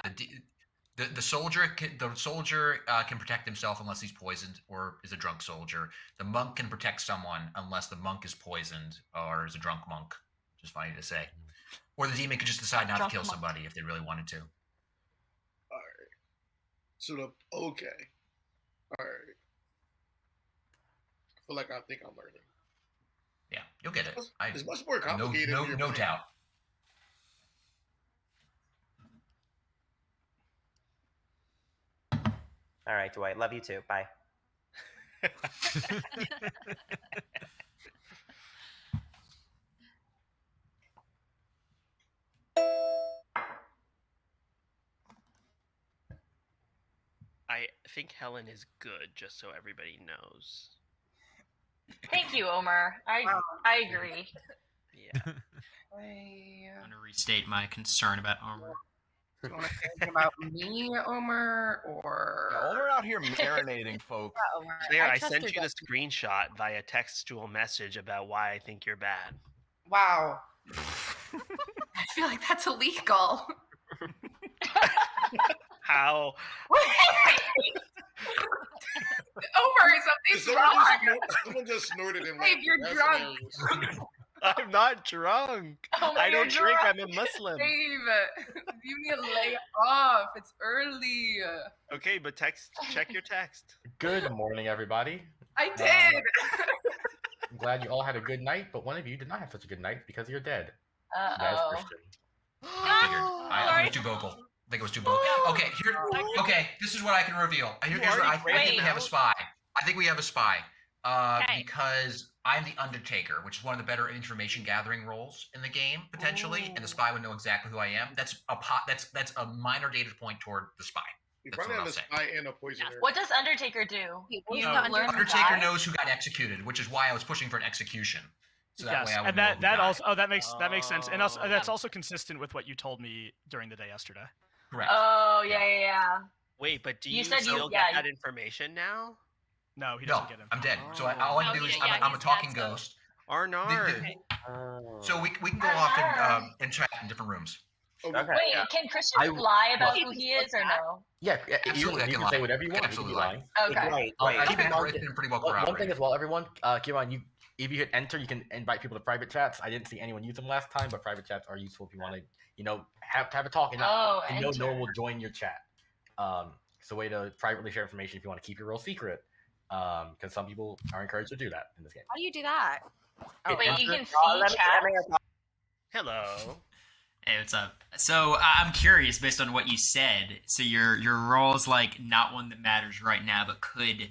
Speaker 4: the soldier can protect himself unless he's poisoned or is a drunk soldier. The monk can protect someone unless the monk is poisoned or is a drunk monk. Just funny to say. Or the demon could just decide not to kill somebody if they really wanted to.
Speaker 3: All right. So okay. All right. I feel like I think I'm learning.
Speaker 4: Yeah, you'll get it.
Speaker 3: It's much more complicated.
Speaker 4: No doubt.
Speaker 12: All right, Dwight. Love you too. Bye.
Speaker 11: I think Helen is good, just so everybody knows.
Speaker 5: Thank you, Omer. I agree.
Speaker 11: Yeah.
Speaker 1: I'm going to restate my concern about Omer.
Speaker 8: Do you want to think about me, Omer, or
Speaker 7: Omer out here marinating, folks.
Speaker 11: Claire, I sent you the screenshot via textual message about why I think you're bad.
Speaker 8: Wow. I feel like that's illegal.
Speaker 11: How?
Speaker 8: Omer, something's wrong.
Speaker 3: Someone just snorted in
Speaker 8: Dave, you're drunk.
Speaker 11: I'm not drunk.
Speaker 8: Omer,
Speaker 11: I don't
Speaker 8: you're
Speaker 11: drink.
Speaker 8: drunk.
Speaker 11: I'm a Muslim.
Speaker 8: Dave, you need to lay off. It's early.
Speaker 11: Okay, but check your text.
Speaker 2: Good morning, everybody.
Speaker 8: I did.
Speaker 2: I'm glad you all had a good night, but one of you did not have such a good night because you're dead. That's
Speaker 5: Uh-oh.
Speaker 2: Christian.
Speaker 4: I figured. I was too vocal. I think it was too vocal. Okay, this is what I can reveal. Here's what I think we have a spy. I think we have a spy. Because I'm the Undertaker, which is one of the better information gathering roles in the game, potentially, and the spy would know exactly who I am. That's a minor data point toward the spy.
Speaker 3: You
Speaker 4: That's
Speaker 3: probably
Speaker 4: what
Speaker 3: have
Speaker 4: I'll
Speaker 3: a
Speaker 4: say.
Speaker 3: spy and a poisoner.
Speaker 5: What does Undertaker do?
Speaker 4: Undertaker knows who got executed, which is why I was pushing for an execution. So that
Speaker 10: Yes,
Speaker 4: way I would
Speaker 10: and
Speaker 4: know who
Speaker 10: that
Speaker 4: died.
Speaker 10: also that makes sense, and also that's also consistent with what you told me during the day yesterday.
Speaker 4: Correct.
Speaker 5: Oh, yeah.
Speaker 11: Wait, but do
Speaker 5: You
Speaker 11: you,
Speaker 5: said you-
Speaker 11: still
Speaker 5: yeah,
Speaker 11: get that information now?
Speaker 10: No, he
Speaker 4: No,
Speaker 10: doesn't get him.
Speaker 4: I'm dead. So all I can do is I'm a talking ghost.
Speaker 11: Arnard.
Speaker 4: So we can go off and chat in different rooms.
Speaker 5: Wait, can Christian lie about who he is or no?
Speaker 2: Yeah,
Speaker 4: Absolutely, I
Speaker 2: you
Speaker 4: can
Speaker 2: can say
Speaker 4: lie.
Speaker 2: whatever you want.
Speaker 4: I can
Speaker 2: You can be
Speaker 4: absolutely
Speaker 2: lying.
Speaker 5: Okay.
Speaker 4: Keep in mind, it's been pretty well
Speaker 2: One thing
Speaker 4: corroborated.
Speaker 2: as well, everyone, keep on. If you hit enter, you can invite people to private chats. I didn't see anyone use them last time, but private chats are useful if you want to, have a talk and no one will join your chat. It's a way to privately share information if you want to keep your role secret. Because some people are encouraged to do that in this game.
Speaker 9: How do you do that?
Speaker 5: Wait, you can see chat?
Speaker 11: Hello.
Speaker 1: Hey, what's up? So I'm curious, based on what you said. So your role is like not one that matters right now, but could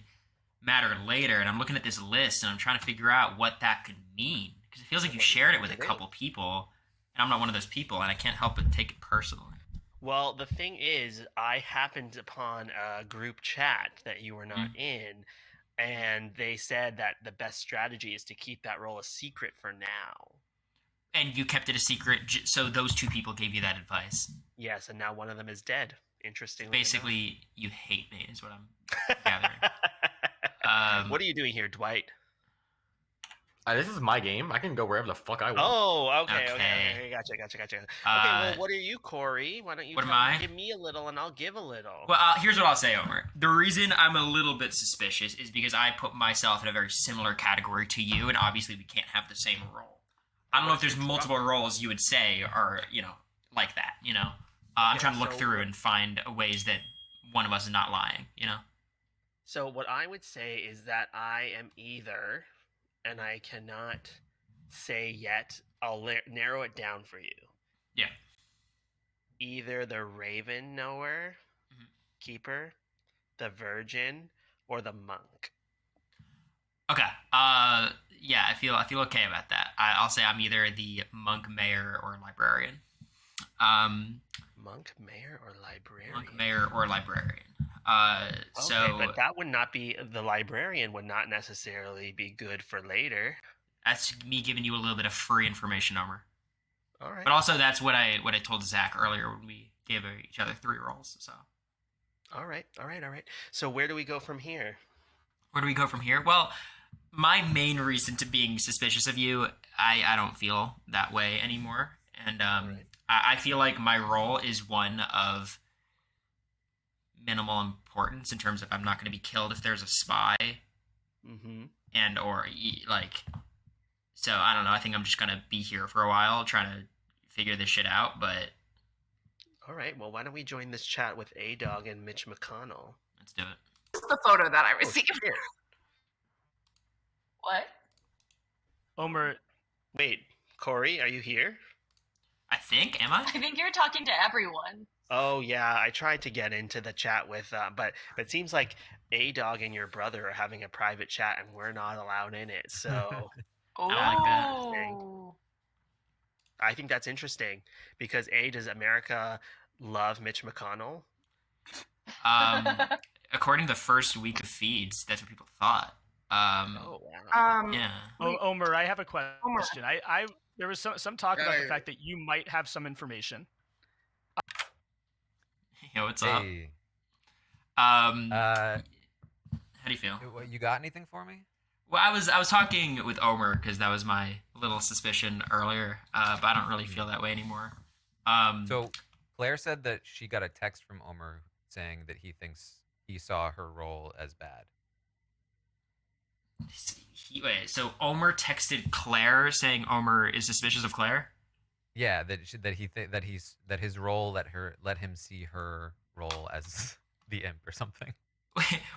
Speaker 1: matter later. And I'm looking at this list, and I'm trying to figure out what that could mean because it feels like you shared it with a couple people, and I'm not one of those people, and I can't help but take it personally.
Speaker 11: Well, the thing is, I happened upon a group chat that you were not in, and they said that the best strategy is to keep that role a secret for now.
Speaker 1: And you kept it a secret, so those two people gave you that advice.
Speaker 11: Yes, and now one of them is dead. Interestingly,
Speaker 1: Basically, you hate me, is what I'm gathering.
Speaker 11: What are you doing here, Dwight?
Speaker 2: This is my game. I can go wherever the fuck I want.
Speaker 11: Oh, okay. Gotcha. Okay, well, what are you, Corey? Why don't you give me a little and I'll give a little?
Speaker 1: Well, here's what I'll say, Omer. The reason I'm a little bit suspicious is because I put myself in a very similar category to you, and obviously we can't have the same role. I don't know if there's multiple roles you would say are, like that, I'm trying to look through and find ways that one of us is not lying,
Speaker 11: So what I would say is that I am either, and I cannot say yet, I'll narrow it down for you.
Speaker 1: Yeah.
Speaker 11: Either the Raven Knower, Keeper, the Virgin, or the Monk.
Speaker 1: Okay. Yeah, I feel okay about that. I'll say I'm either the monk, mayor, or librarian.
Speaker 11: Monk, mayor, or librarian?
Speaker 1: Monk, mayor, or librarian.
Speaker 11: Okay, but that would not be, the librarian would not necessarily be good for later.
Speaker 1: That's me giving you a little bit of free information, Omer.
Speaker 11: All right.
Speaker 1: But also that's what I told Zach earlier when we gave each other 3 roles. So.
Speaker 11: All right. So where do we go from here?
Speaker 1: Where do we go from here? Well, my main reason to being suspicious of you, I don't feel that way anymore. And I feel like my role is one of minimal importance in terms of I'm not going to be killed if there's a spy, and or like. So I don't know. I think I'm just gonna be here for a while, trying to figure this shit out. But
Speaker 11: All right. Well, why don't we join this chat with A Dog and Mitch McConnell?
Speaker 1: let's do it.
Speaker 8: This is the photo that I received.
Speaker 5: What?
Speaker 10: Omer.
Speaker 11: Wait, Cory, are you here?
Speaker 1: I think. Am I?
Speaker 5: I think you're talking to everyone.
Speaker 11: Oh yeah, I tried to get into the chat with, but it seems like A Dog and your brother are having a private chat, and we're not allowed in it. So
Speaker 5: Oh.
Speaker 1: I like that.
Speaker 11: I think that's interesting because does America love Mitch McConnell?
Speaker 1: According to the first week of feeds, that's what people thought.
Speaker 11: Oh wow.
Speaker 1: Yeah.
Speaker 10: Omer, I have a question. I there was some talk about the fact that you might have some information.
Speaker 1: Yo, what's up?
Speaker 13: Hey.
Speaker 1: How do you feel?
Speaker 13: You got anything for me?
Speaker 1: Well, I was talking with Omer because that was my little suspicion earlier, but I don't really feel that way anymore.
Speaker 13: So Claire said that she got a text from Omer saying that he thinks he saw her role as bad.
Speaker 1: Wait, so Omer texted Claire saying Omer is suspicious of Claire?
Speaker 13: Yeah, that his role let him see her role as the imp or something.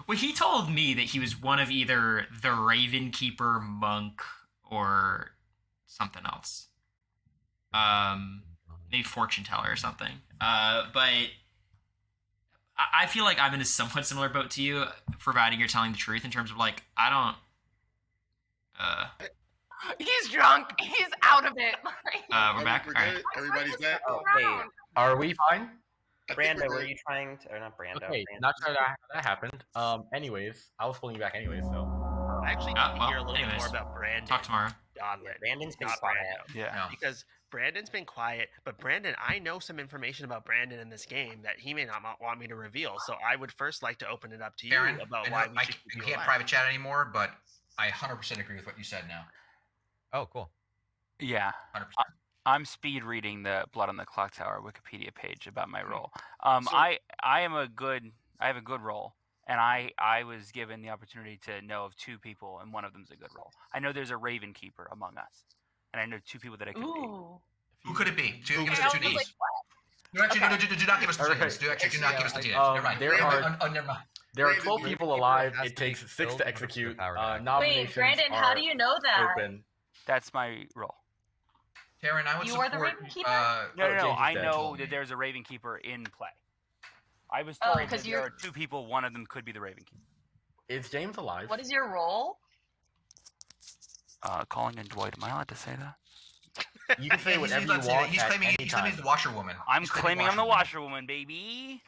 Speaker 1: Well, he told me that he was one of either the Raven Keeper, monk, or something else. Maybe fortune teller or something. But I feel like I'm in a somewhat similar boat to you, providing you're telling the truth in terms of like I don't.
Speaker 8: He's drunk. He's out of it.
Speaker 1: We're back. All right.
Speaker 3: Everybody's back.
Speaker 12: Oh, wait.
Speaker 2: Are we fine?
Speaker 12: Brando, were you trying to, or not Brando?
Speaker 2: Okay,
Speaker 12: Brando.
Speaker 2: not sure that happened. Anyways, I was pulling you back anyways, so.
Speaker 11: I actually need to hear a little bit more about Brandon.
Speaker 1: Talk tomorrow.
Speaker 12: Brandon's been
Speaker 11: not
Speaker 12: quiet.
Speaker 11: Brando.
Speaker 6: Yeah.
Speaker 11: Because Brandon's been quiet, but Brandon, I know some information about Brandon in this game that he may not want me to reveal. So I would first like to open it up to you
Speaker 4: Aaron,
Speaker 11: about
Speaker 4: I
Speaker 11: why
Speaker 4: know
Speaker 11: we
Speaker 4: I
Speaker 11: should keep you
Speaker 4: can't
Speaker 11: alive.
Speaker 4: private chat anymore, but I 100% agree with what you said now.
Speaker 13: Oh, cool.
Speaker 6: Yeah.
Speaker 4: 100%.
Speaker 6: I'm speed reading the Blood on the Clocktower Wikipedia page about my role. I have a good role, and I was given the opportunity to know of two people, and one of them's a good role. I know there's a Raven Keeper among us, and I know two people that I could be.
Speaker 4: Who could it be? Give us
Speaker 5: I
Speaker 4: the two
Speaker 5: was like,
Speaker 4: names. No, actually,
Speaker 5: Okay.
Speaker 4: do not give us the two
Speaker 2: Okay.
Speaker 4: names. Do not give us the two names. Never mind.
Speaker 2: There are
Speaker 4: Never mind.
Speaker 2: there are
Speaker 3: Brandon,
Speaker 2: 12
Speaker 3: you-
Speaker 2: people alive.
Speaker 13: has
Speaker 2: It
Speaker 13: to be
Speaker 2: takes 6
Speaker 13: killed
Speaker 2: to
Speaker 13: in order for the
Speaker 2: execute.
Speaker 13: power to act.
Speaker 2: Nominations
Speaker 5: Wait, Brandon, how do you know that?
Speaker 2: open.
Speaker 6: That's my role.
Speaker 4: Taryn, I would
Speaker 5: You
Speaker 4: support.
Speaker 5: are the Raven Keeper?
Speaker 6: No,
Speaker 2: James is
Speaker 6: I
Speaker 2: dead.
Speaker 6: know that there's a Raven Keeper in play. I was
Speaker 5: Oh,
Speaker 6: told
Speaker 5: 'cause
Speaker 6: that there
Speaker 5: you're-
Speaker 6: are two people. One of them could be the Raven Keeper.
Speaker 2: Is James alive?
Speaker 5: What is your role?
Speaker 6: Calling in Dwight. Am I allowed to say that?
Speaker 2: You can say
Speaker 4: Yeah,
Speaker 2: whatever
Speaker 4: he's
Speaker 2: you
Speaker 4: allowed to say that.
Speaker 2: want
Speaker 4: He's
Speaker 2: at
Speaker 4: claiming
Speaker 2: any
Speaker 4: he's
Speaker 2: time.
Speaker 4: claiming he's the washerwoman.
Speaker 6: I'm
Speaker 4: He's
Speaker 6: claiming I'm the washerwoman, baby.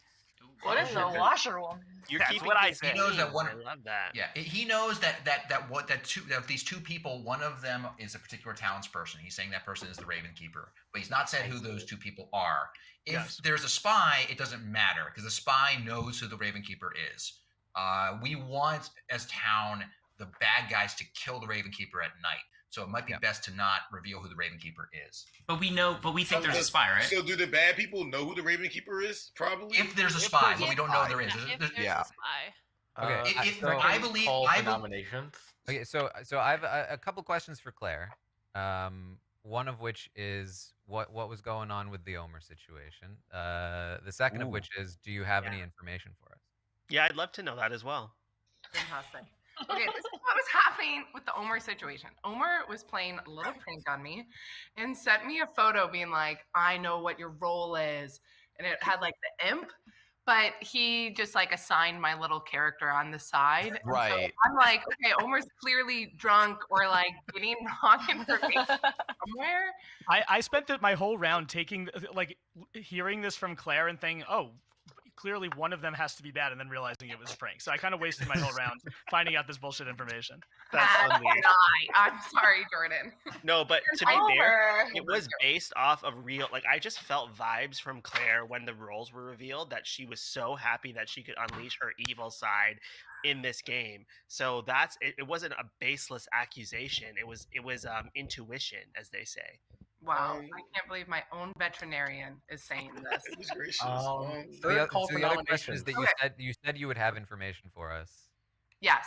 Speaker 5: What is the washerwoman?
Speaker 11: You're
Speaker 6: That's
Speaker 11: keeping
Speaker 6: what I
Speaker 11: things
Speaker 6: said.
Speaker 4: He knows that
Speaker 11: clean.
Speaker 4: one.
Speaker 11: I love that.
Speaker 4: Yeah, he knows that these two people, one of them is a particular townsperson. He's saying that person is the Raven Keeper, but he's not said who those two people are. If
Speaker 10: Yes.
Speaker 4: there's a spy, it doesn't matter because the spy knows who the Raven Keeper is. We want, as town, the bad guys to kill the Raven Keeper at night. So it might be best to not reveal who the Raven Keeper is.
Speaker 1: But we think there's a spy, right?
Speaker 3: So do the bad people know who the Raven Keeper is? Probably.
Speaker 4: If there's a spy, but we don't know there is.
Speaker 9: If
Speaker 4: There's-
Speaker 9: there's a spy.
Speaker 13: Okay,
Speaker 4: I believe.
Speaker 2: nominations.
Speaker 13: Okay, so I have a couple questions for Claire. One of which is what was going on with the Omer situation. The second of
Speaker 2: Ooh.
Speaker 13: which is, do you have any information for us?
Speaker 11: Yeah, I'd love to know that as well.
Speaker 8: Fantastic. Okay, this is what was happening with the Omer situation. Omer was playing a little prank on me and sent me a photo being like, I know what your role is. And it had like the imp, but he just like assigned my little character on the side. And so
Speaker 7: Right.
Speaker 8: I'm like, okay, Omer's clearly drunk or like getting wrong information somewhere.
Speaker 10: I spent my whole round hearing this from Claire and thinking, oh, clearly one of them has to be bad, and then realizing it was a prank. So I kind of wasted my whole round finding out this bullshit information.
Speaker 11: That's unleashed.
Speaker 8: I'm sorry, Jordan.
Speaker 11: No, but to be
Speaker 8: Omer.
Speaker 11: fair, it was based off of real. Like I just felt vibes from Claire when the roles were revealed that she was so happy that she could unleash her evil side in this game. So it wasn't a baseless accusation. It was intuition, as they say.
Speaker 8: Wow, I can't believe my own veterinarian is saying this.
Speaker 3: Goodness gracious.
Speaker 2: So
Speaker 13: The,
Speaker 2: call
Speaker 13: so
Speaker 2: for
Speaker 13: the other question is
Speaker 2: nominations.
Speaker 13: that you said you would have information for us.
Speaker 8: Yes.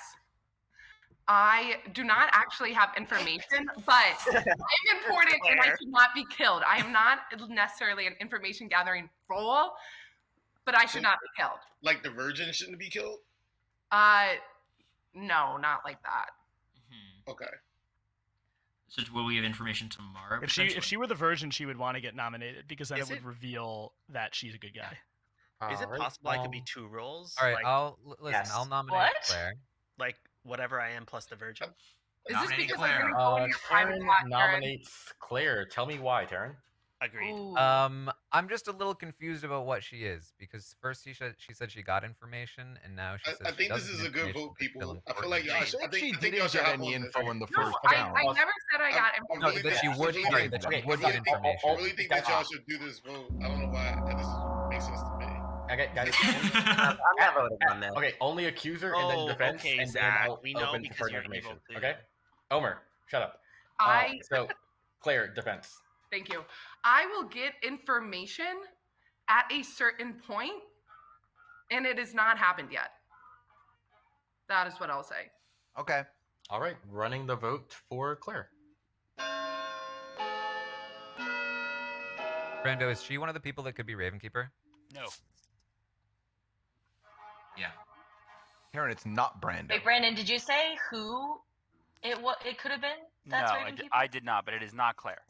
Speaker 8: I do not actually have information, but I am important and I should not be killed. I am not necessarily an information gathering role, but I should not be killed.
Speaker 3: Like the virgin shouldn't be killed?
Speaker 8: No, not like that.
Speaker 3: Okay.
Speaker 1: So will we have information tomorrow?
Speaker 10: If she were the virgin, she would want to get nominated because then
Speaker 11: Is
Speaker 10: it would reveal that she's a good guy.
Speaker 11: Is it possible I could be 2 roles?
Speaker 13: All right,
Speaker 11: Like,
Speaker 13: listen. I'll nominate
Speaker 5: What?
Speaker 13: Claire.
Speaker 11: like whatever I am plus the virgin.
Speaker 8: Is this
Speaker 4: Nominate
Speaker 8: because
Speaker 4: Claire.
Speaker 8: I'm going to go in your private
Speaker 2: Taryn
Speaker 8: chat, Taryn?
Speaker 2: nominates Claire. Tell me why, Taryn.
Speaker 11: Agreed.
Speaker 8: Ooh.
Speaker 13: I'm just a little confused about what she is because first she said she got information and now she says
Speaker 3: I think this
Speaker 13: doesn't
Speaker 3: is a good
Speaker 13: information
Speaker 3: vote,
Speaker 13: that's still
Speaker 3: people. I feel like
Speaker 13: important.
Speaker 3: y'all should. I think
Speaker 7: She
Speaker 3: y'all
Speaker 7: didn't
Speaker 3: should
Speaker 7: get
Speaker 3: hop
Speaker 7: any
Speaker 3: on this.
Speaker 7: info in the
Speaker 8: No,
Speaker 7: first
Speaker 8: I
Speaker 7: round.
Speaker 8: never said I got
Speaker 3: I
Speaker 8: information.
Speaker 3: really
Speaker 2: that she
Speaker 3: think-
Speaker 2: would
Speaker 3: I really
Speaker 2: get
Speaker 3: think-
Speaker 2: information.
Speaker 3: I
Speaker 13: Would get
Speaker 3: really think-
Speaker 13: information.
Speaker 3: I really think that y'all should do this vote. I don't know why. This makes sense to me.
Speaker 2: Okay, guys.
Speaker 12: I'm not voting on this.
Speaker 2: Okay, only accuser and then
Speaker 11: Oh,
Speaker 2: defense,
Speaker 11: okay,
Speaker 2: and then
Speaker 11: Zach,
Speaker 2: I'll
Speaker 11: we know
Speaker 2: open
Speaker 11: because
Speaker 2: for
Speaker 11: you're
Speaker 2: information.
Speaker 11: evil too.
Speaker 2: Okay, Omer, shut up.
Speaker 8: I
Speaker 2: So, Claire, defense.
Speaker 8: Thank you. I will get information at a certain point, and it has not happened yet. That is what I'll say.
Speaker 7: Okay.
Speaker 2: All right, running the vote for Claire.
Speaker 13: Brando, is she one of the people that could be Ravenkeeper?
Speaker 6: No.
Speaker 4: Yeah.
Speaker 7: Karen, it's not Brando.
Speaker 5: Wait, Brandon, did you say who it could have been? That's
Speaker 6: no,
Speaker 5: Ravenkeeper?
Speaker 6: I did not, but it is not Claire.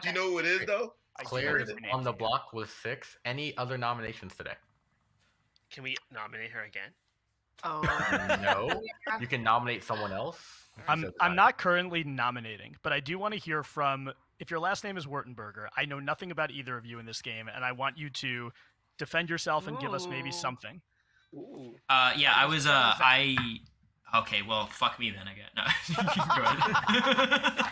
Speaker 3: Do you know who it is, though?
Speaker 6: I do
Speaker 2: Claire
Speaker 6: know
Speaker 2: is
Speaker 6: her name.
Speaker 2: on the block with 6. Any other nominations today?
Speaker 11: Can we nominate her again?
Speaker 8: Oh.
Speaker 2: No. You can nominate someone else.
Speaker 10: I'm not currently nominating, but I do want to hear from. If your last name is Wurtenberger, I know nothing about either of you in this game, and I want you to defend yourself and give us maybe
Speaker 8: Ooh.
Speaker 10: something.
Speaker 1: Yeah, I was okay, well, fuck me then, I guess. No. Go ahead.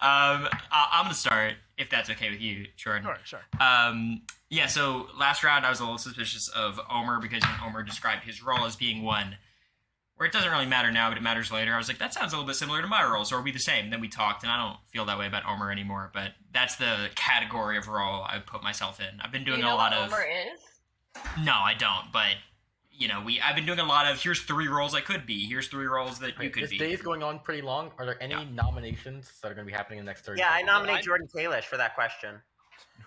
Speaker 1: I'm gonna start, if that's okay with you, Jordan.
Speaker 10: Sure.
Speaker 1: Yeah, so last round I was a little suspicious of Omer because when Omer described his role as being one where it doesn't really matter now, but it matters later. I was like, that sounds a little bit similar to my role, so are we the same? Then we talked, and I don't feel that way about Omer anymore, but that's the category of role I put myself in. I've been
Speaker 5: Do
Speaker 1: doing
Speaker 5: you know
Speaker 1: a lot
Speaker 5: what
Speaker 1: of...
Speaker 5: Omer is?
Speaker 1: No, I don't, but... You know, I've been doing a lot of, here's 3 roles I could be, here's 3 roles that you could
Speaker 2: This
Speaker 1: be.
Speaker 2: day is going on pretty long. Are there any nominations that are going to be happening in the next 30
Speaker 12: Yeah, I
Speaker 2: seconds?
Speaker 12: nominate Jordan Kalish for that question.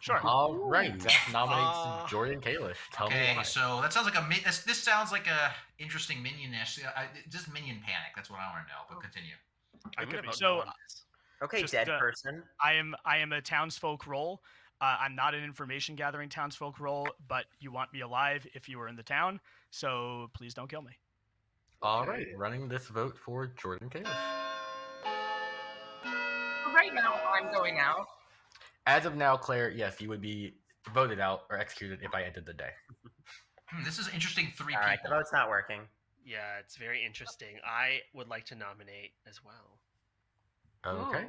Speaker 10: Sure.
Speaker 2: All right, Zach nominates Jordan Kalish. Tell me
Speaker 4: Okay,
Speaker 2: why.
Speaker 4: so that sounds like this sounds like a interesting minion-ish. Just minion panic. That's what I want to know. But continue.
Speaker 11: I'm gonna vote
Speaker 10: So,
Speaker 11: no on this.
Speaker 12: Okay,
Speaker 10: Just,
Speaker 12: dead person.
Speaker 10: I am a townsfolk role. I'm not an information gathering townsfolk role, but you want me alive if you were in the town, so please don't kill me.
Speaker 2: All right, running this vote for Jordan Kalish.
Speaker 8: Right now, I'm going out.
Speaker 2: As of now, Claire, yes, you would be voted out or executed if I ended the day.
Speaker 4: This is interesting. 3
Speaker 12: All right, the
Speaker 4: people.
Speaker 12: vote's not working.
Speaker 11: Yeah, it's very interesting. I would like to nominate as well.
Speaker 2: Okay.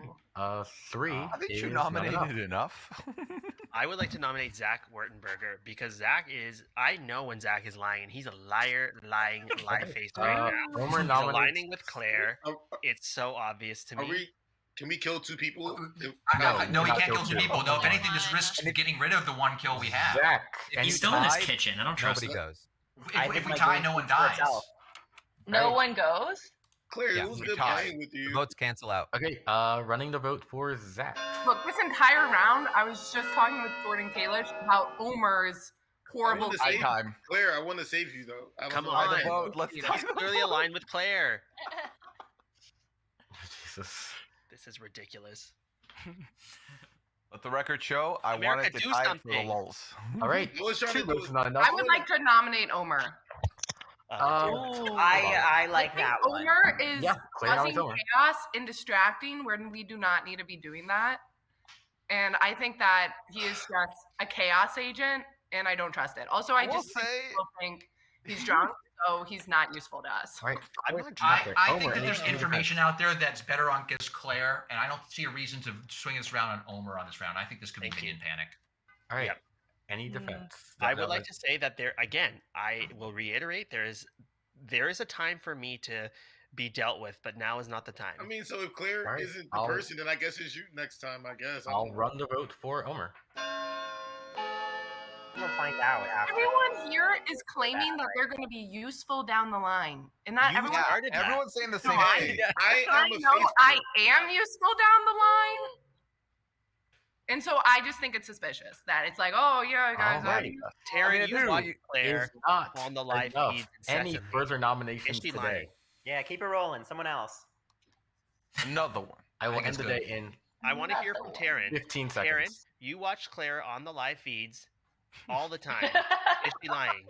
Speaker 2: 3
Speaker 7: I think
Speaker 2: is
Speaker 7: you
Speaker 2: not
Speaker 7: nominated
Speaker 2: enough.
Speaker 7: enough.
Speaker 11: I would like to nominate Zach Wurtenberger because Zach is. I know when Zach is lying, and he's a liar, lying, lie-faced right now.
Speaker 2: Omer
Speaker 11: He's
Speaker 2: nominates-
Speaker 11: aligning with Claire. It's so obvious to me.
Speaker 3: Can we kill 2 people?
Speaker 4: No, he
Speaker 2: not
Speaker 4: can't
Speaker 2: kill
Speaker 4: kill 2
Speaker 2: two.
Speaker 4: people. No, if anything, this risks getting rid of the 1 kill we have.
Speaker 2: Zach,
Speaker 1: He's still in his kitchen. I don't trust
Speaker 13: Nobody
Speaker 1: him.
Speaker 13: goes.
Speaker 4: If we tie, no one dies.
Speaker 5: No one goes?
Speaker 3: Claire,
Speaker 13: Yeah,
Speaker 3: it was
Speaker 13: we
Speaker 3: good
Speaker 13: tied.
Speaker 3: playing with
Speaker 13: The
Speaker 3: you.
Speaker 13: votes cancel out.
Speaker 2: Okay, running the vote for Zach.
Speaker 8: Look, this entire round, I was just talking with Jordan Kalish about Omer's horrible.
Speaker 3: I wanna save-
Speaker 7: time.
Speaker 3: Claire, I want to save you though. I don't
Speaker 11: Come
Speaker 3: know
Speaker 11: on.
Speaker 3: how to
Speaker 7: vote. Let's
Speaker 11: He's
Speaker 7: tie the
Speaker 11: clearly
Speaker 7: vote.
Speaker 11: aligned with Claire.
Speaker 2: Jesus.
Speaker 11: This is ridiculous.
Speaker 7: Let the record show. I
Speaker 11: America,
Speaker 7: wanted to
Speaker 11: do
Speaker 7: tie it for the
Speaker 11: something.
Speaker 7: lulls.
Speaker 2: All right,
Speaker 3: I was trying
Speaker 2: 2
Speaker 3: to do
Speaker 2: votes
Speaker 3: it.
Speaker 2: is not enough.
Speaker 8: I would like to nominate Omer.
Speaker 12: I like that one.
Speaker 8: Omer is
Speaker 2: Yeah, Claire
Speaker 8: causing
Speaker 2: nominates Omer.
Speaker 8: chaos and distracting when we do not need to be doing that. And I think that he is just a chaos agent, and I don't trust it. Also, I
Speaker 7: will
Speaker 8: just
Speaker 7: say.
Speaker 8: think he's drunk, so he's not useful to us.
Speaker 2: All right.
Speaker 11: I'm not
Speaker 4: I think
Speaker 2: Omer,
Speaker 4: that there's
Speaker 2: any
Speaker 4: information out there that's better on against Claire, and I don't see a reason to swing this round on Omer on this round. I think this could be
Speaker 11: Thank you.
Speaker 4: minion panic.
Speaker 2: All right.
Speaker 11: Yep.
Speaker 2: Any defense?
Speaker 11: I would like to say that there again. I will reiterate: there is a time for me to be dealt with, but now is not the time.
Speaker 3: I mean, so if Claire
Speaker 2: Alright,
Speaker 3: isn't the
Speaker 2: I'll-
Speaker 3: person, then I guess it's you next time. I guess
Speaker 2: I'll run the vote for Omer.
Speaker 12: We'll find out after.
Speaker 8: Everyone here is claiming that they're going to be useful down the line, and not
Speaker 11: You
Speaker 8: everyone.
Speaker 11: started that.
Speaker 7: Everyone's saying the
Speaker 8: No,
Speaker 7: same
Speaker 8: I-
Speaker 7: thing.
Speaker 3: I
Speaker 8: I
Speaker 3: am a
Speaker 8: know
Speaker 3: faithful.
Speaker 8: I am useful down the line, and so I just think it's suspicious that it's like, oh yeah, guys.
Speaker 2: Alrighty.
Speaker 11: Taryn, you watch
Speaker 2: Is
Speaker 11: Claire
Speaker 2: not
Speaker 11: on the live
Speaker 2: enough.
Speaker 11: feed
Speaker 2: Any
Speaker 11: incessantly.
Speaker 2: further nominations
Speaker 11: Is she
Speaker 2: today?
Speaker 11: lying?
Speaker 12: Yeah, keep it rolling. Someone else.
Speaker 7: Another one.
Speaker 2: I will
Speaker 4: think
Speaker 2: end
Speaker 4: it's
Speaker 2: the
Speaker 4: good.
Speaker 2: day in
Speaker 11: I want to hear from Taryn.
Speaker 2: 15
Speaker 11: Taryn,
Speaker 2: seconds.
Speaker 11: you watch Claire on the live feeds all the time. Is she lying?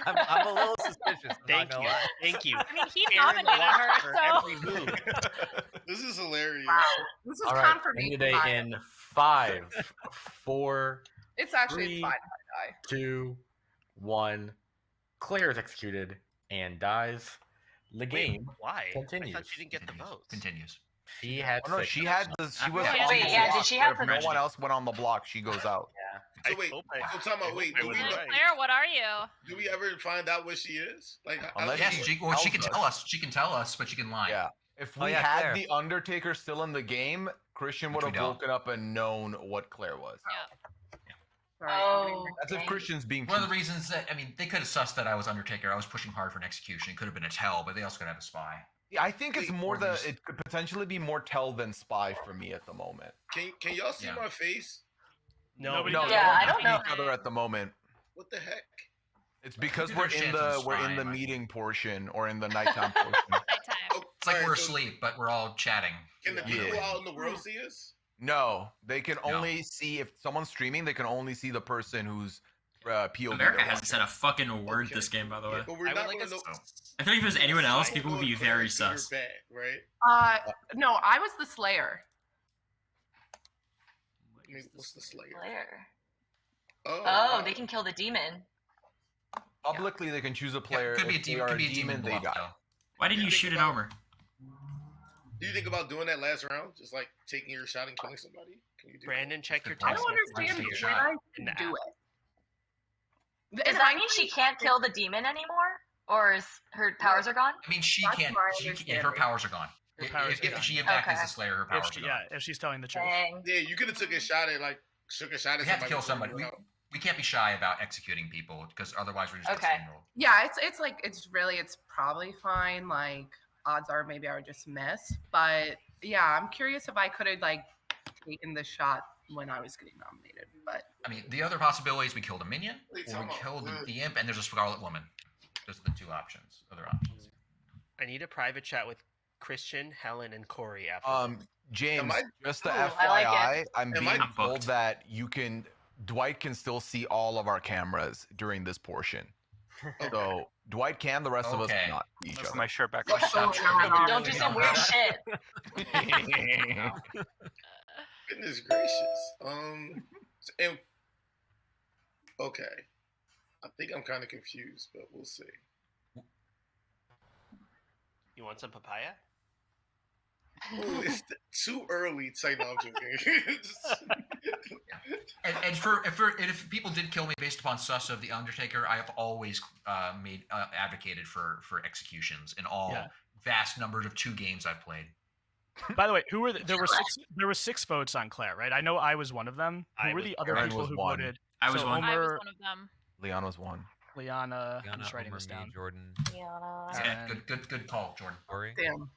Speaker 13: I'm a little suspicious. I'm
Speaker 11: Thank
Speaker 13: not gonna
Speaker 11: you.
Speaker 13: lie.
Speaker 11: Thank you.
Speaker 9: I mean, he
Speaker 11: Taryn
Speaker 9: nominated
Speaker 11: watched
Speaker 9: her,
Speaker 11: her
Speaker 9: so.
Speaker 11: every move.
Speaker 3: This is hilarious.
Speaker 8: Wow, this is
Speaker 2: All right, end
Speaker 8: confirmation.
Speaker 2: the day
Speaker 8: bias.
Speaker 2: in 5, 4,
Speaker 8: It's actually
Speaker 2: 3,
Speaker 8: fine.
Speaker 2: 2, 1. Claire is executed and dies. The game
Speaker 11: Why? I
Speaker 2: continues.
Speaker 11: thought she didn't get the votes.
Speaker 4: Continues.
Speaker 2: She had
Speaker 7: Oh no,
Speaker 2: 6.
Speaker 7: she had the. She was.
Speaker 9: Wait,
Speaker 7: on
Speaker 9: wait,
Speaker 7: the
Speaker 9: yeah,
Speaker 7: block,
Speaker 9: did she
Speaker 7: but
Speaker 9: have
Speaker 7: if
Speaker 9: the-
Speaker 7: no one else went on the block, she goes out.
Speaker 3: So
Speaker 11: I
Speaker 3: wait,
Speaker 11: hope
Speaker 3: so time out. Wait,
Speaker 11: I
Speaker 3: do
Speaker 11: was
Speaker 3: we,
Speaker 11: right.
Speaker 9: Claire, what are you?
Speaker 3: do we ever find out what she is? Like,
Speaker 7: Unless
Speaker 4: Yes,
Speaker 7: she
Speaker 4: she
Speaker 7: tells
Speaker 4: can
Speaker 7: us.
Speaker 4: tell us. She can tell us, but she can lie.
Speaker 7: Yeah. If
Speaker 13: Oh,
Speaker 7: we
Speaker 13: yeah,
Speaker 7: had
Speaker 13: Claire.
Speaker 7: the Undertaker still in the game, Christian would
Speaker 4: Which we
Speaker 7: have
Speaker 4: don't.
Speaker 7: woken up and known what Claire was.
Speaker 5: Oh,
Speaker 7: That's if
Speaker 5: dang.
Speaker 7: Christian's being.
Speaker 4: One of the
Speaker 7: truthful.
Speaker 4: reasons that they could have sussed that I was Undertaker. I was pushing hard for an execution. It could have been a tell, but they also could have a spy.
Speaker 7: Yeah, I think it's
Speaker 3: Wait,
Speaker 7: more
Speaker 4: orders.
Speaker 7: it could potentially be more tell than spy for me at the moment.
Speaker 3: can y'all see
Speaker 4: Yeah.
Speaker 3: my face?
Speaker 11: No,
Speaker 10: Nobody
Speaker 7: No,
Speaker 10: does.
Speaker 7: we
Speaker 5: Yeah, I
Speaker 7: don't
Speaker 5: don't
Speaker 7: see
Speaker 5: know.
Speaker 7: each other at the moment.
Speaker 3: What the heck?
Speaker 7: It's because
Speaker 4: Maybe
Speaker 7: we're
Speaker 4: there's
Speaker 7: in
Speaker 4: chances
Speaker 7: the
Speaker 4: of
Speaker 7: we're in
Speaker 4: spying,
Speaker 7: the
Speaker 4: like-
Speaker 7: meeting portion or in the nighttime portion.
Speaker 9: Nighttime.
Speaker 3: Oh,
Speaker 4: It's like
Speaker 3: alright,
Speaker 4: we're
Speaker 3: so
Speaker 4: asleep, but we're all chatting.
Speaker 3: Can the
Speaker 7: Yeah.
Speaker 3: people out in the world see us?
Speaker 7: No, they can
Speaker 4: No.
Speaker 7: only see if someone's streaming. They can only see the person who's POV.
Speaker 1: America
Speaker 7: they're
Speaker 1: hasn't said
Speaker 7: watching.
Speaker 1: a fucking word
Speaker 3: Okay.
Speaker 1: this game, by the
Speaker 3: Yeah,
Speaker 1: way.
Speaker 3: but we're
Speaker 11: I would
Speaker 3: not
Speaker 11: like
Speaker 3: gonna
Speaker 11: to.
Speaker 3: know.
Speaker 1: I think if it was anyone else,
Speaker 3: I
Speaker 1: people
Speaker 3: don't
Speaker 1: would
Speaker 3: know
Speaker 1: be
Speaker 3: if Claire
Speaker 1: very
Speaker 3: is good or
Speaker 1: sus.
Speaker 3: bad, right?
Speaker 8: No, I was the Slayer.
Speaker 3: I mean, what's the Slayer?
Speaker 5: Claire.
Speaker 3: Oh,
Speaker 5: Oh,
Speaker 3: wow.
Speaker 5: they can kill the demon.
Speaker 7: Publicly, they can choose a player.
Speaker 4: Could be a
Speaker 7: if they
Speaker 4: demon.
Speaker 7: are
Speaker 4: Could be a demon
Speaker 7: they
Speaker 4: bluff,
Speaker 7: die.
Speaker 4: though.
Speaker 1: Why didn't you shoot at Homer?
Speaker 3: Do you think about doing that last round? Just like taking your shot and killing somebody? Can you do
Speaker 11: Brandon, check your
Speaker 4: Good
Speaker 8: I
Speaker 11: text
Speaker 8: don't
Speaker 11: messages
Speaker 8: understand
Speaker 11: here.
Speaker 8: when I
Speaker 11: in the
Speaker 8: can do
Speaker 11: app.
Speaker 8: it.
Speaker 5: Does
Speaker 8: And
Speaker 5: that
Speaker 8: I
Speaker 5: mean she
Speaker 8: think-
Speaker 5: can't kill the demon anymore? Or is her powers are gone?
Speaker 4: I mean, she
Speaker 8: That's
Speaker 4: can't.
Speaker 8: my
Speaker 4: She, yeah, her
Speaker 8: understanding.
Speaker 4: powers are gone.
Speaker 10: Her powers
Speaker 4: If,
Speaker 10: are
Speaker 4: if
Speaker 10: gone.
Speaker 4: she in fact is
Speaker 5: Okay.
Speaker 4: the Slayer, her
Speaker 10: If
Speaker 4: powers
Speaker 10: she,
Speaker 4: are gone.
Speaker 10: yeah, if she's telling the truth.
Speaker 5: Dang.
Speaker 3: Yeah, you could have took a shot at shook a shot at
Speaker 4: We have to
Speaker 3: somebody.
Speaker 4: kill
Speaker 3: before
Speaker 4: somebody.
Speaker 3: you
Speaker 4: We,
Speaker 3: went out.
Speaker 4: we can't be shy about executing people because otherwise we're just
Speaker 5: Okay.
Speaker 4: getting steamrolled.
Speaker 8: Yeah, it's like it's probably fine. Like odds are maybe I would just miss, but yeah, I'm curious if I could have like taken the shot when I was getting nominated. But
Speaker 4: I mean, the other possibility is we killed a minion
Speaker 3: Wait,
Speaker 4: or
Speaker 3: time
Speaker 4: we
Speaker 3: out.
Speaker 4: killed the imp, and there's a Scarlet Woman. Those are the two options. Other options.
Speaker 11: I need a private chat with Christian, Helen, and Cory after.
Speaker 7: James,
Speaker 3: Am I-
Speaker 7: just the
Speaker 5: Oh, I like
Speaker 7: FYI,
Speaker 5: it.
Speaker 7: I'm
Speaker 3: Am
Speaker 7: being
Speaker 3: I-
Speaker 7: told that Dwight can still see all of our cameras during this portion. So Dwight can, the rest of us
Speaker 4: Okay.
Speaker 7: cannot see each
Speaker 6: Let's put
Speaker 7: other.
Speaker 6: my shirt back
Speaker 4: Let's
Speaker 6: on.
Speaker 4: stop
Speaker 5: Don't do some weird shit.
Speaker 3: Goodness gracious. And okay. I think I'm kind of confused, but we'll see.
Speaker 11: You want some papaya?
Speaker 3: Ooh, it's too early to say no. I'm joking.
Speaker 4: And if people did kill me based upon sus of the Undertaker, I have always advocated for executions in all
Speaker 10: Yeah.
Speaker 4: vast numbers of 2 games I've played.
Speaker 10: By the way, who were there were 6 votes on Claire, right? I know I was one of them. Who
Speaker 11: I
Speaker 10: were
Speaker 11: was-
Speaker 10: the other
Speaker 7: Aaron
Speaker 10: people
Speaker 7: was
Speaker 10: who
Speaker 7: one.
Speaker 10: voted?
Speaker 1: I was
Speaker 10: So
Speaker 1: one.
Speaker 9: I was
Speaker 10: Omer,
Speaker 9: one of them.
Speaker 7: Leon was one.
Speaker 10: Liana, I'm
Speaker 13: Liana,
Speaker 10: just writing
Speaker 13: Omer,
Speaker 10: this
Speaker 13: me,
Speaker 10: down.
Speaker 13: Jordan,
Speaker 4: Okay,
Speaker 10: And-
Speaker 4: good call, Jordan.
Speaker 13: Cory.
Speaker 8: damn,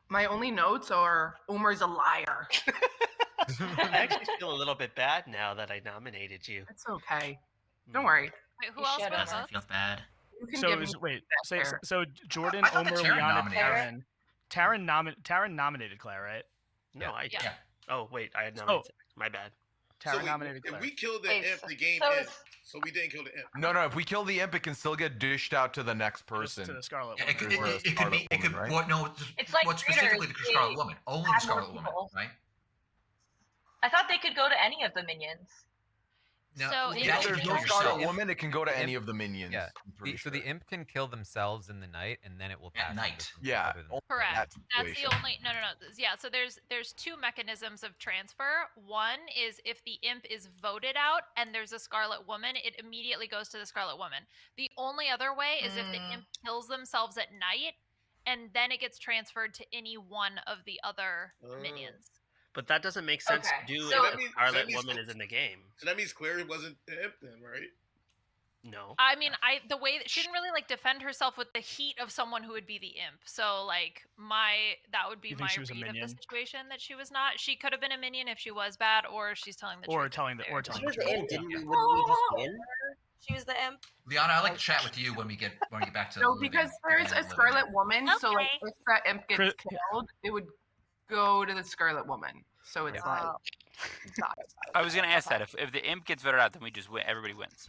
Speaker 8: my only notes are Omer's a liar.
Speaker 11: I actually feel a little bit bad now that I nominated you.
Speaker 8: It's okay. Don't worry.
Speaker 9: Wait, who
Speaker 5: You
Speaker 9: else
Speaker 5: should
Speaker 9: was
Speaker 5: have.
Speaker 9: us?
Speaker 1: I feel bad.
Speaker 8: You can
Speaker 10: So
Speaker 8: give
Speaker 10: it was,
Speaker 8: me
Speaker 10: wait,
Speaker 8: that
Speaker 10: say,
Speaker 8: there.
Speaker 10: so Jordan,
Speaker 4: I thought that
Speaker 10: Omer,
Speaker 4: Taryn
Speaker 10: Liana,
Speaker 4: nominated.
Speaker 10: Taryn nominated Claire, right?
Speaker 11: No, I.
Speaker 9: Yeah.
Speaker 11: Oh wait, I had nominated. My bad.
Speaker 10: Taryn
Speaker 3: wait,
Speaker 10: nominated
Speaker 3: if
Speaker 10: Claire.
Speaker 3: we killed the
Speaker 5: Wait,
Speaker 3: imp, the game
Speaker 5: so
Speaker 3: ends.
Speaker 5: it's-
Speaker 3: So we didn't kill the imp.
Speaker 7: No, if we kill the imp, it can still get dished out to the next
Speaker 10: Just
Speaker 7: person.
Speaker 10: to the Scarlet
Speaker 4: Yeah,
Speaker 10: Woman.
Speaker 4: it could,
Speaker 7: Or a
Speaker 4: it could
Speaker 7: Scarlet
Speaker 4: be. It could.
Speaker 7: Woman, right?
Speaker 4: What? No.
Speaker 5: It's like
Speaker 4: what specifically the
Speaker 5: Raiders,
Speaker 4: Scarlet
Speaker 5: they
Speaker 4: Woman? Only
Speaker 5: add
Speaker 4: the
Speaker 5: more
Speaker 4: Scarlet Woman,
Speaker 5: people.
Speaker 4: right?
Speaker 5: I thought they could go to any of the minions.
Speaker 4: No,
Speaker 9: So
Speaker 4: you
Speaker 9: in
Speaker 7: If
Speaker 4: actually
Speaker 7: there's
Speaker 9: the
Speaker 7: no
Speaker 4: kill
Speaker 7: Scarlet
Speaker 4: yourself.
Speaker 7: Woman, it can go to
Speaker 13: The
Speaker 7: any
Speaker 13: imp-
Speaker 7: of the minions.
Speaker 13: Yeah.
Speaker 7: I'm pretty
Speaker 13: So the
Speaker 7: sure.
Speaker 13: imp can kill themselves in the night, and then it will
Speaker 4: At
Speaker 13: pass.
Speaker 4: night.
Speaker 13: over from
Speaker 7: Yeah.
Speaker 13: other than-
Speaker 7: only
Speaker 9: Correct.
Speaker 7: that
Speaker 9: That's the
Speaker 7: situation.
Speaker 9: only no. Yeah, so there's 2 mechanisms of transfer. One is if the imp is voted out and there's a Scarlet Woman, it immediately goes to the Scarlet Woman. The only other way is if the imp kills themselves at night and then it gets transferred to any one of the other minions.
Speaker 11: But that doesn't make sense
Speaker 8: Okay,
Speaker 11: to do
Speaker 8: so-
Speaker 11: if
Speaker 3: that
Speaker 11: the
Speaker 3: means-
Speaker 11: Scarlet Woman is in the game.
Speaker 3: So that means Claire wasn't the imp then, right?
Speaker 11: No.
Speaker 9: I mean, the way that she didn't really like defend herself with the heat of someone who would be the imp. So like that would be
Speaker 10: You think
Speaker 9: my
Speaker 10: she was a
Speaker 9: read of the
Speaker 10: minion?
Speaker 9: situation, that she was not. She could have been a minion if she was bad, or she's telling the
Speaker 10: Or
Speaker 9: truth.
Speaker 10: telling the
Speaker 9: Claire.
Speaker 10: telling
Speaker 14: She
Speaker 10: the
Speaker 14: was the
Speaker 10: truth.
Speaker 14: imp, didn't
Speaker 10: Yeah.
Speaker 14: we? Wouldn't we just win? She was the imp.
Speaker 4: Liana, I'd like to chat with you when we get back to
Speaker 8: No,
Speaker 4: living,
Speaker 8: because there's
Speaker 4: beginning
Speaker 8: a
Speaker 4: of living.
Speaker 8: Scarlet Woman, so like
Speaker 9: Okay.
Speaker 8: if that imp gets
Speaker 10: Chris-
Speaker 8: killed, it would go to the Scarlet Woman. So it's like
Speaker 14: Oh.
Speaker 8: not-
Speaker 6: I was gonna ask that if the imp gets voted out, then we just win. Everybody wins.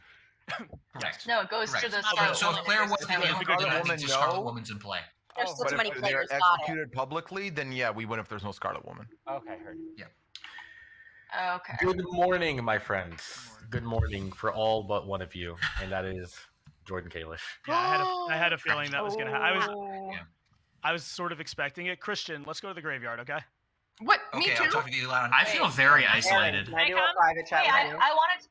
Speaker 4: Correct.
Speaker 5: No, it goes
Speaker 4: Correct.
Speaker 5: to the
Speaker 4: So,
Speaker 5: Scarlet
Speaker 4: so if
Speaker 5: Woman.
Speaker 4: Claire was the
Speaker 7: If the
Speaker 4: imp,
Speaker 7: Scarlet
Speaker 4: then that
Speaker 7: Woman
Speaker 4: means the Scarlet
Speaker 7: no.
Speaker 4: Woman's in play.
Speaker 14: There's still
Speaker 7: But
Speaker 14: too many
Speaker 7: if they're
Speaker 14: players. Got it.
Speaker 7: executed publicly, then yeah, we win if there's no Scarlet Woman.
Speaker 2: Okay, heard.
Speaker 8: Okay.
Speaker 2: Good morning, my friends. Good morning for all but one of you, and that is Jordan Kalish.
Speaker 10: Yeah, I had a feeling that was gonna happen.
Speaker 8: Oh.
Speaker 10: I was sort of expecting it. Christian, let's go to the graveyard, okay?
Speaker 8: What? Me
Speaker 4: Okay,
Speaker 8: too.
Speaker 4: I'll talk to you, Liana.
Speaker 1: I feel very isolated.
Speaker 14: Can I do
Speaker 9: Can I
Speaker 14: a private chat
Speaker 5: Wait,
Speaker 14: with you?
Speaker 5: I wanted to...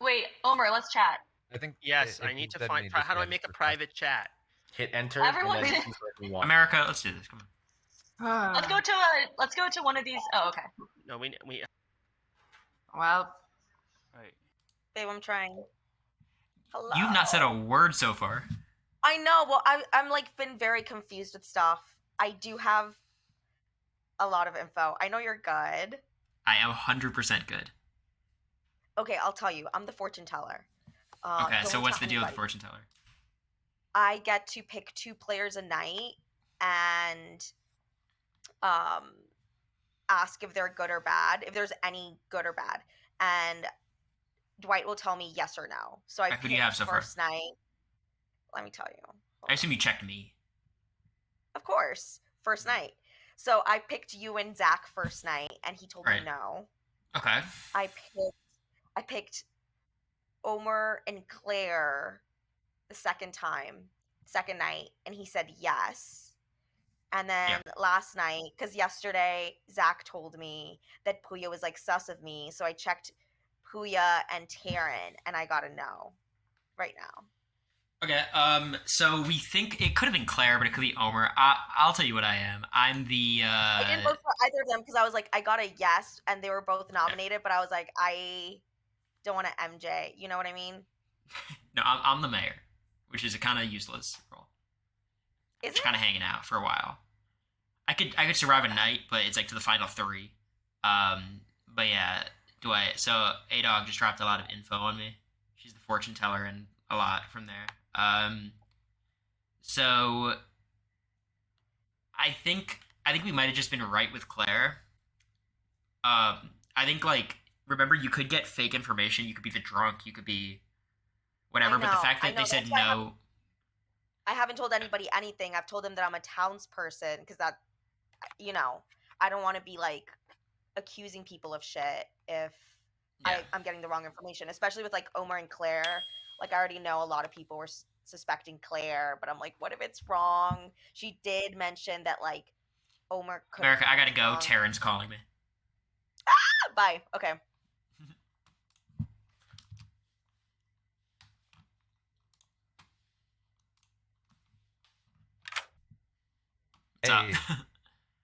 Speaker 5: Wait, Omer, let's chat.
Speaker 13: I think.
Speaker 11: Yes,
Speaker 13: it
Speaker 11: I need to
Speaker 13: said
Speaker 11: find.
Speaker 13: me
Speaker 11: How do I
Speaker 13: just
Speaker 11: make a
Speaker 13: register.
Speaker 11: private chat?
Speaker 2: Hit enter.
Speaker 5: Everyone-
Speaker 2: And then choose what you want.
Speaker 1: America, let's do this. Come on.
Speaker 5: Let's go to one of these. Oh, okay.
Speaker 11: No, we.
Speaker 8: Well,
Speaker 14: Babe, I'm trying. Hello.
Speaker 1: You've not said a word so far.
Speaker 14: I know. Well, I'm like been very confused with stuff. I do have a lot of info. I know you're good.
Speaker 1: I am 100% good.
Speaker 14: Okay, I'll tell you. I'm the fortune teller.
Speaker 1: Okay,
Speaker 14: don't
Speaker 1: so what's the
Speaker 14: tell
Speaker 1: deal with the
Speaker 14: anybody.
Speaker 1: fortune teller?
Speaker 14: I get to pick 2 players a night and ask if they're good or bad, if there's any good or bad. And Dwight will tell me yes or no. So I
Speaker 1: Who do you have so far?
Speaker 14: first night. Let me tell you.
Speaker 1: I assume you checked me.
Speaker 14: Of course. First night. So I picked you and Zach first night and he told
Speaker 1: Right.
Speaker 14: me no.
Speaker 1: Okay.
Speaker 14: I picked Omer and Claire the second night, and he said yes. And then last night, because yesterday Zach told me that Puya was like sus of me, so I checked Puya and Taryn, and I got a no right now.
Speaker 1: Okay, so we think it could have been Claire, but it could be Omer. I'll tell you what I am. I'm the,
Speaker 14: I didn't vote for either of them because I was like, I got a yes, and they were both nominated, but I was like, I don't want to MJ. You know what I mean?
Speaker 1: No, I'm the mayor, which is a kind of useless role.
Speaker 14: Is
Speaker 1: Just
Speaker 14: it?
Speaker 1: kind of hanging out for a while. I could survive a night, but it's like to the final 3. But yeah, so A-Dog just dropped a lot of info on me. She's the fortune teller and a lot from there. So I think we might have just been right with Claire. I think like remember you could get fake information. You could be the drunk. You could be whatever. But the
Speaker 14: know,
Speaker 1: fact
Speaker 14: I
Speaker 1: that
Speaker 14: know,
Speaker 1: they said
Speaker 14: that's why
Speaker 1: no.
Speaker 14: I haven't told anybody anything. I've told them that I'm a townsperson because that, you know, I don't want to be like accusing people of shit if I'm getting the wrong information, especially with like Omer and Claire. Like I already know a lot of people were suspecting Claire, but I'm like, what if it's wrong? She did mention that like Omer could.
Speaker 1: America, I gotta go. Taryn's calling me.
Speaker 14: Bye. Okay.
Speaker 1: What's up?
Speaker 13: Hey.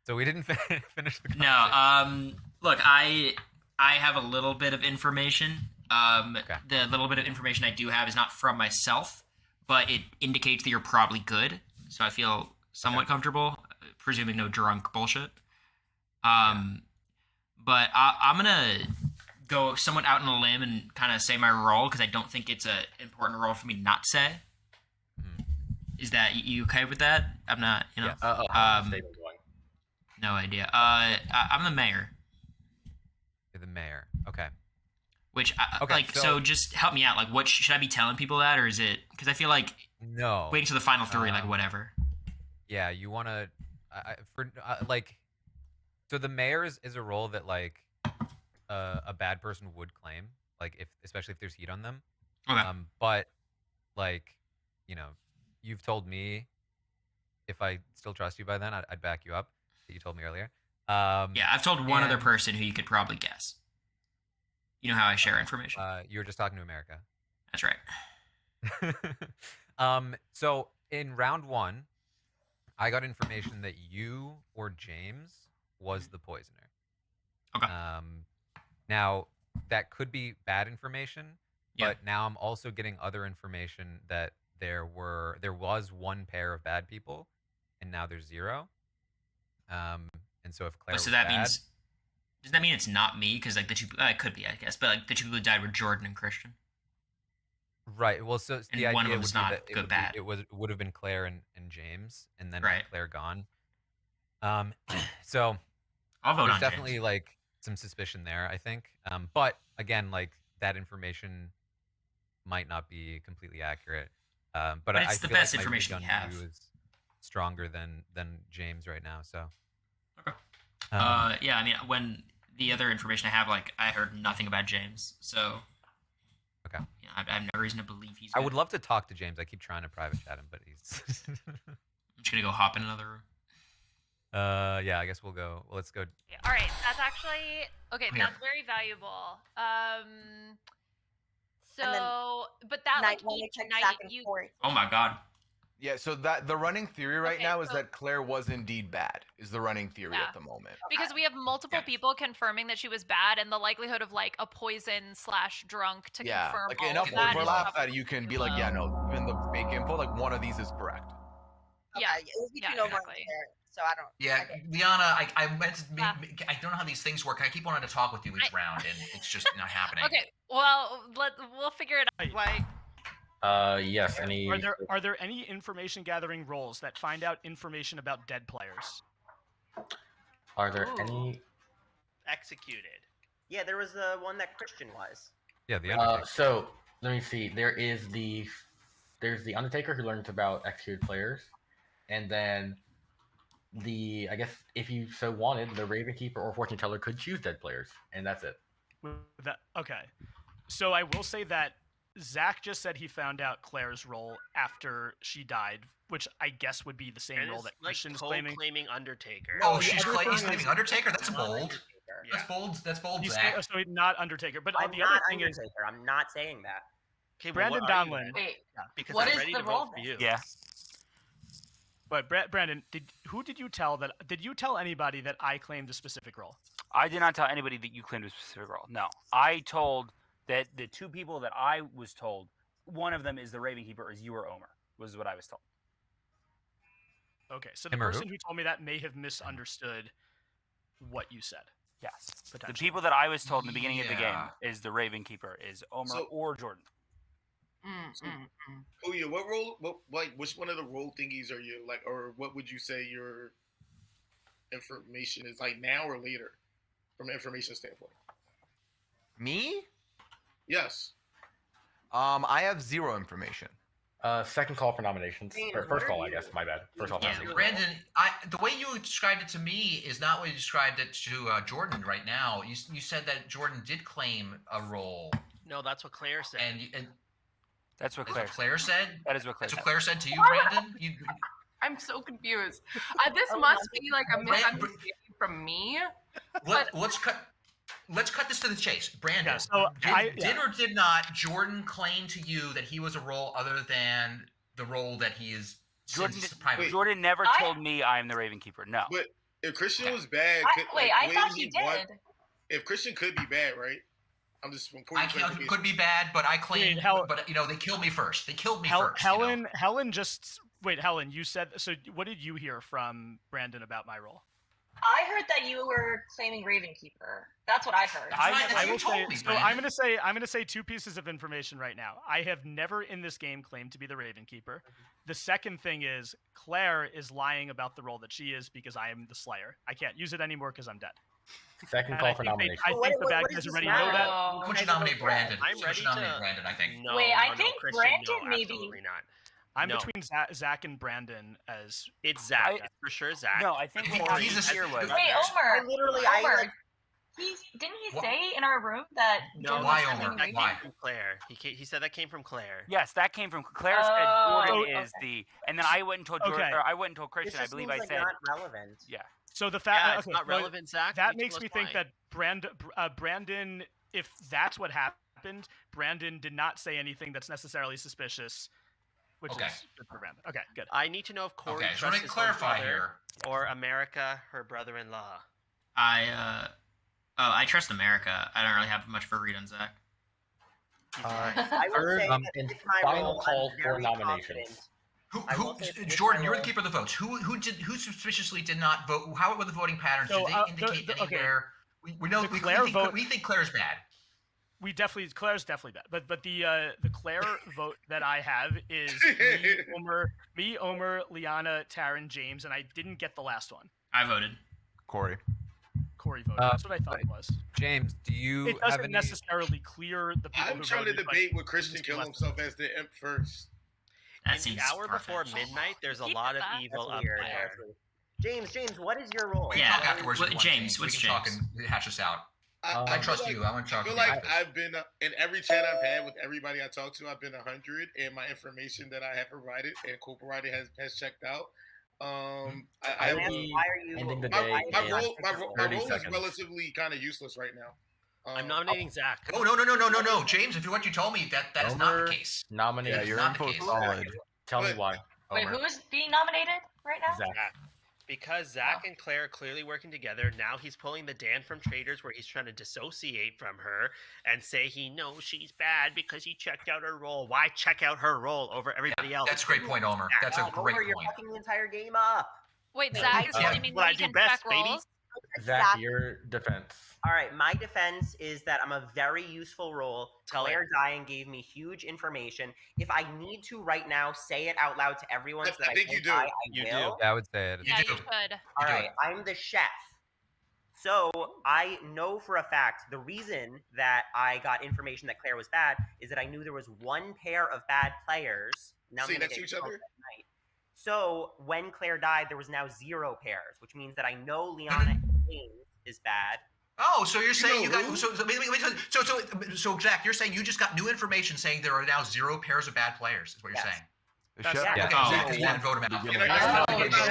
Speaker 13: So we didn't finish the
Speaker 1: No, look, I have a little bit of information. The little bit of information I do have is not from myself, but it indicates that you're probably good. So I feel somewhat comfortable, presuming no drunk bullshit. But I'm gonna go somewhat out on a limb and kind of say my role because I don't think it's an important role for me not to say. Is that you okay with that? I'm not, you know.
Speaker 2: How's the statement going?
Speaker 1: No idea. I'm the mayor.
Speaker 13: You're the mayor. Okay.
Speaker 1: Which,
Speaker 13: Okay,
Speaker 1: like, so just help me out. Like, what should I be telling people that, or is it? Because I feel like
Speaker 13: No.
Speaker 1: waiting to the final 3, like whatever.
Speaker 13: Yeah, you want to, like, so the mayor is a role that like a bad person would claim, like especially if there's heat on them.
Speaker 1: Okay.
Speaker 13: But like, you know, you've told me if I still trust you by then, I'd back you up. That you told me earlier.
Speaker 1: Yeah, I've told one other person who you could probably guess. You know how I share information.
Speaker 13: You were just talking to America.
Speaker 1: That's right.
Speaker 13: So in round 1, I got information that you or James was the poisoner.
Speaker 1: Okay.
Speaker 13: Now that could be bad information,
Speaker 1: Yeah.
Speaker 13: but now I'm also getting other information that there was one pair of bad people, and now there's 0. And so if Claire
Speaker 1: So
Speaker 13: was
Speaker 1: that
Speaker 13: bad,
Speaker 1: means, does that mean it's not me? Because like the two, it could be, I guess, but like the two people who died were Jordan and Christian.
Speaker 13: right? Well, so
Speaker 1: And
Speaker 13: the
Speaker 1: one of
Speaker 13: idea
Speaker 1: them's
Speaker 13: would be
Speaker 1: not
Speaker 13: that
Speaker 1: good, bad.
Speaker 13: it would have been Claire and James, and then
Speaker 1: Right.
Speaker 13: with Claire gone. So
Speaker 1: I'll vote
Speaker 13: there's
Speaker 1: on
Speaker 13: definitely
Speaker 1: James.
Speaker 13: like some suspicion there, I think. But again, like that information might not be completely accurate. But
Speaker 1: it's
Speaker 13: I
Speaker 1: the
Speaker 13: feel
Speaker 1: best
Speaker 13: like my
Speaker 1: information
Speaker 13: read
Speaker 1: we
Speaker 13: on
Speaker 1: have.
Speaker 13: you is stronger than James right now. So
Speaker 1: Okay. Yeah, I mean, when the other information I have, like, I heard nothing about James, so.
Speaker 13: Okay.
Speaker 1: You know, I have no reason to believe he's.
Speaker 13: I
Speaker 1: Good.
Speaker 13: would love to talk to James. I keep trying to private chat him, but he's.
Speaker 1: I'm just gonna go hop in another room.
Speaker 13: Yeah, I guess we'll go. Well, let's go.
Speaker 9: All right, that's actually okay.
Speaker 1: Here.
Speaker 9: That's very valuable.
Speaker 14: And then
Speaker 9: But that
Speaker 14: night
Speaker 9: like
Speaker 14: one, we
Speaker 9: each
Speaker 14: check
Speaker 9: night
Speaker 14: Zach and
Speaker 9: you.
Speaker 14: Cory.
Speaker 1: Oh my god.
Speaker 7: Yeah, so that the running theory right
Speaker 9: Okay,
Speaker 7: now is
Speaker 9: so-
Speaker 7: that Claire was indeed bad. Is the running theory
Speaker 9: Yeah.
Speaker 7: at the moment?
Speaker 9: Because we have multiple
Speaker 1: Yeah.
Speaker 9: people confirming that she was bad, and the likelihood of like a poison/drunk to
Speaker 7: Yeah,
Speaker 9: confirm
Speaker 7: like
Speaker 9: all
Speaker 7: enough
Speaker 9: of that is
Speaker 7: overlap that
Speaker 9: probably
Speaker 7: you can be
Speaker 9: pretty
Speaker 7: like, yeah,
Speaker 9: low.
Speaker 7: no, even the fake info, like one of these is correct.
Speaker 9: Yeah,
Speaker 14: Okay, it was between
Speaker 9: yeah,
Speaker 14: Omar and
Speaker 9: exactly.
Speaker 14: Claire, so I don't.
Speaker 4: Yeah, Liana, I meant to. I don't know how these things work. I keep wanting to talk with you each round, and it's just not happening.
Speaker 9: Okay, well, we'll figure it out. Why?
Speaker 2: Yes. Any?
Speaker 10: Are there any information gathering roles that find out information about dead players?
Speaker 2: Are there
Speaker 14: Ooh.
Speaker 2: any?
Speaker 11: Executed.
Speaker 12: Yeah, there was the one that Christian was.
Speaker 13: Yeah, the Undertaker.
Speaker 2: So let me see. There's the Undertaker who learns about executed players, and then I guess if you so wanted, the Raven Keeper or Fortune Teller could choose dead players, and that's it.
Speaker 10: Okay. So I will say that Zach just said he found out Claire's role after she died, which I guess would be the same
Speaker 11: And
Speaker 10: role
Speaker 11: it's
Speaker 10: that
Speaker 11: like
Speaker 10: Christian's
Speaker 11: Cole
Speaker 10: claiming.
Speaker 11: claiming Undertaker.
Speaker 4: Oh,
Speaker 10: the
Speaker 4: he's
Speaker 10: other thing
Speaker 4: claiming
Speaker 10: is-
Speaker 4: Undertaker. That's bold.
Speaker 12: Undertaker.
Speaker 4: That's bold. That's bold,
Speaker 10: He's
Speaker 4: Zach.
Speaker 10: so not Undertaker, but
Speaker 12: I'm
Speaker 10: the
Speaker 12: not
Speaker 10: other thing is
Speaker 12: Undertaker. I'm not saying that.
Speaker 11: Okay, well,
Speaker 10: Brandon
Speaker 11: what are you
Speaker 10: Donlin.
Speaker 11: then?
Speaker 5: Wait,
Speaker 11: Because
Speaker 5: what
Speaker 11: I'm
Speaker 5: is
Speaker 11: ready
Speaker 5: the
Speaker 11: to
Speaker 5: role
Speaker 11: vote for
Speaker 5: then?
Speaker 11: you.
Speaker 6: Yeah.
Speaker 10: But Brandon, who did you tell that? Did you tell anybody that I claimed a specific role?
Speaker 6: I did not tell anybody that you claimed a specific role. No, I told that the two people that I was told, one of them is the Raven Keeper, is you or Omer, was what I was told.
Speaker 10: Okay, so the
Speaker 13: Him or who?
Speaker 10: person who told me that may have misunderstood what you said.
Speaker 6: Yes. The
Speaker 10: Potentially.
Speaker 6: people that I was told in the beginning of the game
Speaker 4: Yeah.
Speaker 6: is the Raven Keeper, is Omer
Speaker 3: So-
Speaker 6: or Jordan.
Speaker 3: Oh yeah, what role? Which one of the role thingies are you like, or what would you say your information is like now or later, from an information standpoint?
Speaker 7: Me?
Speaker 3: Yes.
Speaker 7: I have 0 information.
Speaker 2: Second call for nominations.
Speaker 12: James,
Speaker 2: Or
Speaker 12: what
Speaker 2: first
Speaker 12: are
Speaker 2: call, I
Speaker 12: you?
Speaker 2: guess. My bad. First call for
Speaker 4: Yeah,
Speaker 2: nominations.
Speaker 4: Brandon, the way you described it to me is not what you described it to Jordan right now. You said that Jordan did claim a role,
Speaker 11: No, that's what Claire said.
Speaker 4: and
Speaker 6: That's what
Speaker 4: is
Speaker 6: Claire
Speaker 4: what Claire said.
Speaker 6: That is what Claire
Speaker 4: That's what
Speaker 6: said.
Speaker 4: Claire said to you, Brandon.
Speaker 8: I'm so confused. This
Speaker 12: Oh,
Speaker 8: must
Speaker 12: no.
Speaker 8: be like a misunderstanding from me.
Speaker 4: Let's cut this to the chase. Brandon,
Speaker 10: Yeah, so
Speaker 4: did or did not Jordan claim to you that he was a role other than the role that he is
Speaker 6: Jordan,
Speaker 4: since private?
Speaker 6: Jordan never
Speaker 5: I-
Speaker 6: told me I am the Raven Keeper. No.
Speaker 3: But if Christian was bad,
Speaker 5: I thought he
Speaker 3: won-
Speaker 5: did.
Speaker 3: If Christian could be bad, right? I'm just from Cory.
Speaker 4: Could be bad, but I claim.
Speaker 10: Hel-
Speaker 4: but they killed me first. They killed me
Speaker 10: Hel-
Speaker 4: first. you know?
Speaker 10: Helen just wait. Helen, you said so. What did you hear from Brandon about my role?
Speaker 5: I heard that you were claiming Raven Keeper. That's what I heard.
Speaker 10: I will say.
Speaker 4: me,
Speaker 10: So
Speaker 4: Brandon.
Speaker 10: I'm gonna say two pieces of information right now. I have never in this game claimed to be the Raven Keeper. The second thing is Claire is lying about the role that she is because I am the Slayer. I can't use it anymore because I'm dead.
Speaker 2: Second
Speaker 10: And
Speaker 2: call
Speaker 10: I
Speaker 2: for
Speaker 10: think
Speaker 2: nominations.
Speaker 10: I think the bad guys already know that.
Speaker 5: Oh.
Speaker 4: Who should nominate Brandon?
Speaker 11: I'm
Speaker 4: Who
Speaker 11: ready
Speaker 4: should nominate
Speaker 11: to-
Speaker 4: Brandon, I think.
Speaker 11: No,
Speaker 5: Wait, I
Speaker 11: no,
Speaker 5: think
Speaker 11: Christian,
Speaker 5: Brandon
Speaker 11: no,
Speaker 5: maybe-
Speaker 11: absolutely not.
Speaker 10: I'm
Speaker 11: No.
Speaker 10: between Zach and Brandon as
Speaker 11: It's Zach. For sure, Zach.
Speaker 6: No, I think what
Speaker 4: Corey-
Speaker 6: happened here was
Speaker 5: Wait, Omer.
Speaker 12: I literally,
Speaker 5: Omer. Didn't he
Speaker 4: What?
Speaker 5: say in our room that
Speaker 11: No,
Speaker 5: Jordan
Speaker 4: why,
Speaker 5: was
Speaker 4: Omer?
Speaker 5: claiming
Speaker 11: That
Speaker 5: Raven?
Speaker 4: Why?
Speaker 11: came from Claire. He said that came from Claire.
Speaker 6: yes, that came from Claire said
Speaker 5: Oh,
Speaker 6: Jordan
Speaker 5: okay.
Speaker 6: is the, and then I went and told Jordan,
Speaker 10: Okay.
Speaker 6: or I went and told
Speaker 12: This
Speaker 6: Christian. I
Speaker 12: just
Speaker 6: believe
Speaker 12: seems
Speaker 6: I
Speaker 12: like
Speaker 6: said,
Speaker 12: not relevant.
Speaker 6: yeah.
Speaker 10: so the
Speaker 11: Yeah,
Speaker 10: fact.
Speaker 11: it's
Speaker 10: okay,
Speaker 11: not
Speaker 10: well,
Speaker 11: relevant, Zach.
Speaker 10: that
Speaker 11: You
Speaker 10: makes
Speaker 11: tell
Speaker 10: me
Speaker 11: us
Speaker 10: think
Speaker 11: why.
Speaker 10: that Brandon, if that's what happened, Brandon did not say anything that's necessarily suspicious which
Speaker 4: Okay.
Speaker 10: is good for Brandon. Okay, good.
Speaker 11: I need to know if Cory
Speaker 4: Okay, so let
Speaker 11: trusts
Speaker 4: me
Speaker 11: his own
Speaker 4: clarify
Speaker 11: brother
Speaker 4: here.
Speaker 11: or America, her brother-in-law.
Speaker 1: I trust America. I don't really have much for a read on Zach.
Speaker 12: I will
Speaker 2: Third,
Speaker 12: say that
Speaker 2: in
Speaker 12: with my
Speaker 2: final
Speaker 12: role,
Speaker 2: call
Speaker 12: I'm
Speaker 2: for
Speaker 12: very
Speaker 2: nominations.
Speaker 4: Jordan, you're the keeper of the votes. Who suspiciously did not vote? How were the voting patterns?
Speaker 10: So,
Speaker 4: did they indicate anywhere? We know
Speaker 10: The Claire vote.
Speaker 4: we think Claire's bad.
Speaker 10: Claire's definitely bad. But the Claire vote that I have is me, Omer, Liana, Taryn, James, and I didn't get the last one.
Speaker 1: I voted.
Speaker 7: Cory.
Speaker 10: Cory voted. That's what I thought it was.
Speaker 13: James, do you
Speaker 10: It
Speaker 13: have
Speaker 10: doesn't
Speaker 13: any?
Speaker 10: necessarily clear the people
Speaker 3: I'm
Speaker 10: who
Speaker 3: trying to
Speaker 10: voted, but
Speaker 3: debate with Christian kill himself as the imp first.
Speaker 1: That
Speaker 11: In
Speaker 1: seems
Speaker 11: the hour before midnight, there's a lot of evil
Speaker 12: That's
Speaker 11: up
Speaker 12: weird.
Speaker 11: there.
Speaker 12: James, what is your role?
Speaker 4: We can talk afterwards.
Speaker 1: What-
Speaker 4: if you want,
Speaker 1: James,
Speaker 4: We
Speaker 1: what's
Speaker 4: can talk
Speaker 1: James?
Speaker 4: and hash this out.
Speaker 3: I
Speaker 4: trust
Speaker 3: feel
Speaker 4: you.
Speaker 3: like-
Speaker 4: I want to talk
Speaker 3: I feel
Speaker 4: to you
Speaker 3: like
Speaker 4: about this.
Speaker 3: I've been in every chat I've had with everybody I talked to. I've been 100, and my information that I have provided and Corey has checked out.
Speaker 2: I will be
Speaker 12: Why are you?
Speaker 2: ending the
Speaker 3: My
Speaker 2: day in
Speaker 3: role
Speaker 2: 30
Speaker 3: is
Speaker 2: seconds.
Speaker 3: relatively kind of useless right now.
Speaker 11: I'm nominating Zach.
Speaker 4: Oh no! James, if you what you told me that is not
Speaker 2: Omer
Speaker 4: the case.
Speaker 2: Nominate.
Speaker 7: Yeah, your
Speaker 4: not the
Speaker 7: info's
Speaker 4: case.
Speaker 7: solid.
Speaker 2: Tell me
Speaker 3: But-
Speaker 2: why.
Speaker 5: Wait,
Speaker 2: Omer.
Speaker 5: who is being nominated right now?
Speaker 2: Zach.
Speaker 11: Because Zach and Claire are clearly working together, now he's pulling the Dan from Traders where he's trying to dissociate from her and say he knows she's bad because he checked out her role. Why check out her role over everybody else?
Speaker 4: That's a great point, Omer. That's a great
Speaker 12: Omer, you're
Speaker 4: point.
Speaker 12: fucking the entire game up.
Speaker 9: Wait,
Speaker 12: No,
Speaker 9: Zach is
Speaker 12: yeah,
Speaker 9: claiming
Speaker 11: what
Speaker 9: that
Speaker 11: I
Speaker 9: he
Speaker 11: do
Speaker 9: can
Speaker 11: best,
Speaker 9: check
Speaker 11: baby.
Speaker 9: roles.
Speaker 2: Zach, your defense.
Speaker 12: All right, my defense is that I'm a very useful role.
Speaker 11: Tell
Speaker 12: Claire dying gave me huge information. If I need to right now say it out loud to everyone so that
Speaker 3: I think you
Speaker 12: don't
Speaker 3: do.
Speaker 12: die, I
Speaker 11: You
Speaker 12: will.
Speaker 11: do.
Speaker 13: Yeah, I would say it.
Speaker 9: Yeah,
Speaker 4: do.
Speaker 9: you should.
Speaker 12: All
Speaker 4: do
Speaker 12: right,
Speaker 4: it.
Speaker 12: I'm the chef. So I know for a fact the reason that I got information that Claire was bad is that I knew there was one pair of bad players. Now I'm
Speaker 3: Sitting
Speaker 12: gonna
Speaker 3: next to
Speaker 12: get
Speaker 3: each other?
Speaker 12: close at night. So when Claire died, there was now 0 pairs, which means that I know Liana and James is bad.
Speaker 4: Oh, so you're saying you
Speaker 3: know
Speaker 4: got
Speaker 3: who?
Speaker 4: so Zach, you're saying you just got new information saying there are now 0 pairs of bad players. Is what you're
Speaker 12: Yes.
Speaker 4: saying?
Speaker 7: The
Speaker 8: That's
Speaker 7: chef
Speaker 8: not-
Speaker 7: gets
Speaker 4: Okay,
Speaker 1: Oh.
Speaker 4: Zach, because you didn't vote him out.
Speaker 7: Beginning.
Speaker 3: Can I
Speaker 5: Oh,
Speaker 3: just-
Speaker 5: shit.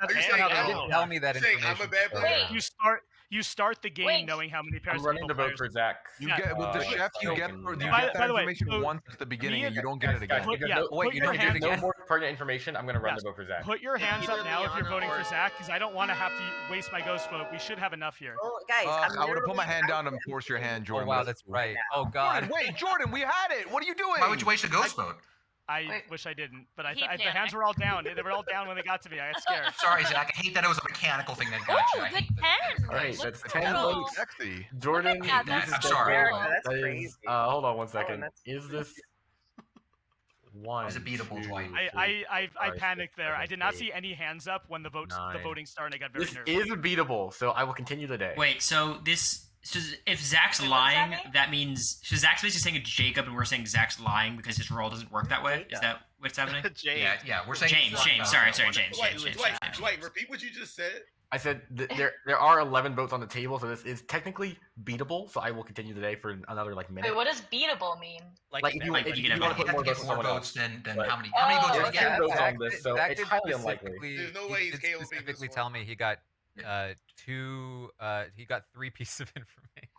Speaker 3: Are you saying
Speaker 8: not
Speaker 3: I
Speaker 8: how
Speaker 3: don't?
Speaker 13: Tell me that
Speaker 3: Saying
Speaker 13: information.
Speaker 3: I'm a bad player?
Speaker 10: You start the game
Speaker 5: Wait.
Speaker 10: knowing how many pairs
Speaker 2: I'm
Speaker 10: of
Speaker 2: running
Speaker 10: evil
Speaker 2: the vote
Speaker 10: players.
Speaker 2: for Zach.
Speaker 7: You
Speaker 10: Yeah.
Speaker 7: get with the chef, you get
Speaker 2: By
Speaker 7: that
Speaker 10: the way,
Speaker 7: information
Speaker 10: so
Speaker 7: once at the beginning,
Speaker 10: me
Speaker 7: and you
Speaker 10: and-
Speaker 7: don't get it again.
Speaker 10: Put- yeah,
Speaker 2: no,
Speaker 10: put
Speaker 2: wait, you
Speaker 10: your
Speaker 2: don't
Speaker 10: hands
Speaker 2: get no
Speaker 10: up.
Speaker 2: more pertinent information. I'm gonna run
Speaker 10: Yes.
Speaker 2: the vote for Zach.
Speaker 10: Put your hands
Speaker 11: Either
Speaker 10: up now if you're
Speaker 11: Liana
Speaker 10: voting
Speaker 11: or-
Speaker 10: for Zach, because I don't want to have to waste my ghost vote. We should have enough here.
Speaker 12: Well, guys,
Speaker 7: I would have put my hand down and forced your hand,
Speaker 13: Oh
Speaker 7: Jordan.
Speaker 13: wow, that's right. Oh
Speaker 7: Jordan,
Speaker 13: god.
Speaker 7: wait, Jordan, we had it. What are you doing?
Speaker 4: Why would you waste a ghost vote?
Speaker 10: I
Speaker 5: Wait.
Speaker 10: wish I didn't, but
Speaker 9: He
Speaker 10: the hands
Speaker 9: panicked.
Speaker 10: were all down. They were all down when they got to me. I got scared.
Speaker 4: Sorry, Zach. I hate that it was a mechanical thing that got you.
Speaker 9: Ooh,
Speaker 4: I
Speaker 9: good
Speaker 4: hate that.
Speaker 9: 10.
Speaker 2: All right,
Speaker 9: Look
Speaker 2: that's
Speaker 9: at
Speaker 2: 10
Speaker 9: those.
Speaker 2: votes.
Speaker 7: Sexy.
Speaker 2: Jordan,
Speaker 9: that.
Speaker 2: this is
Speaker 4: I'm
Speaker 2: the
Speaker 4: sorry.
Speaker 2: vote.
Speaker 12: That's
Speaker 2: That is-
Speaker 12: crazy.
Speaker 2: hold on one second.
Speaker 12: that's-
Speaker 2: Is this one?
Speaker 4: Is it beatable,
Speaker 2: two,
Speaker 4: Dwight?
Speaker 10: I
Speaker 2: five,
Speaker 10: panicked
Speaker 2: six,
Speaker 10: there. I
Speaker 2: seven,
Speaker 10: did not
Speaker 2: eight,
Speaker 10: see any hands up when the
Speaker 2: nine.
Speaker 10: voting started. I got very
Speaker 2: This
Speaker 10: nervous.
Speaker 2: is beatable, so I will continue the day.
Speaker 1: Wait, so if Zach's
Speaker 5: Wait, what does that
Speaker 1: lying,
Speaker 5: mean?
Speaker 1: that means so Zach's basically saying it's Jacob, and we're saying Zach's lying because his role doesn't work that way. Is that what's happening?
Speaker 11: James.
Speaker 4: Yeah. We're saying
Speaker 1: James, sorry, James.
Speaker 3: Dwight, repeat what you just said.
Speaker 2: I said there are 11 votes on the table, so this is technically beatable. So I will continue the day for another minute.
Speaker 5: Wait, what does beatable mean?
Speaker 2: Like if you,
Speaker 1: Like,
Speaker 2: if
Speaker 1: you
Speaker 2: you
Speaker 1: can
Speaker 2: want
Speaker 1: have
Speaker 2: to put more
Speaker 4: You have to
Speaker 2: votes
Speaker 4: get
Speaker 2: than
Speaker 4: more
Speaker 2: someone
Speaker 4: votes
Speaker 2: else.
Speaker 4: than
Speaker 2: But-
Speaker 4: how many
Speaker 5: Oh.
Speaker 4: votes did
Speaker 2: There's
Speaker 4: he
Speaker 2: 10
Speaker 4: get?
Speaker 2: votes on this, so
Speaker 13: Zach
Speaker 2: it's
Speaker 13: did
Speaker 2: highly unlikely.
Speaker 13: specifically-
Speaker 3: There's no
Speaker 13: he
Speaker 3: way he's
Speaker 13: did
Speaker 3: KOing this
Speaker 13: specifically
Speaker 3: one.
Speaker 13: tell me he got he got 3 pieces of information.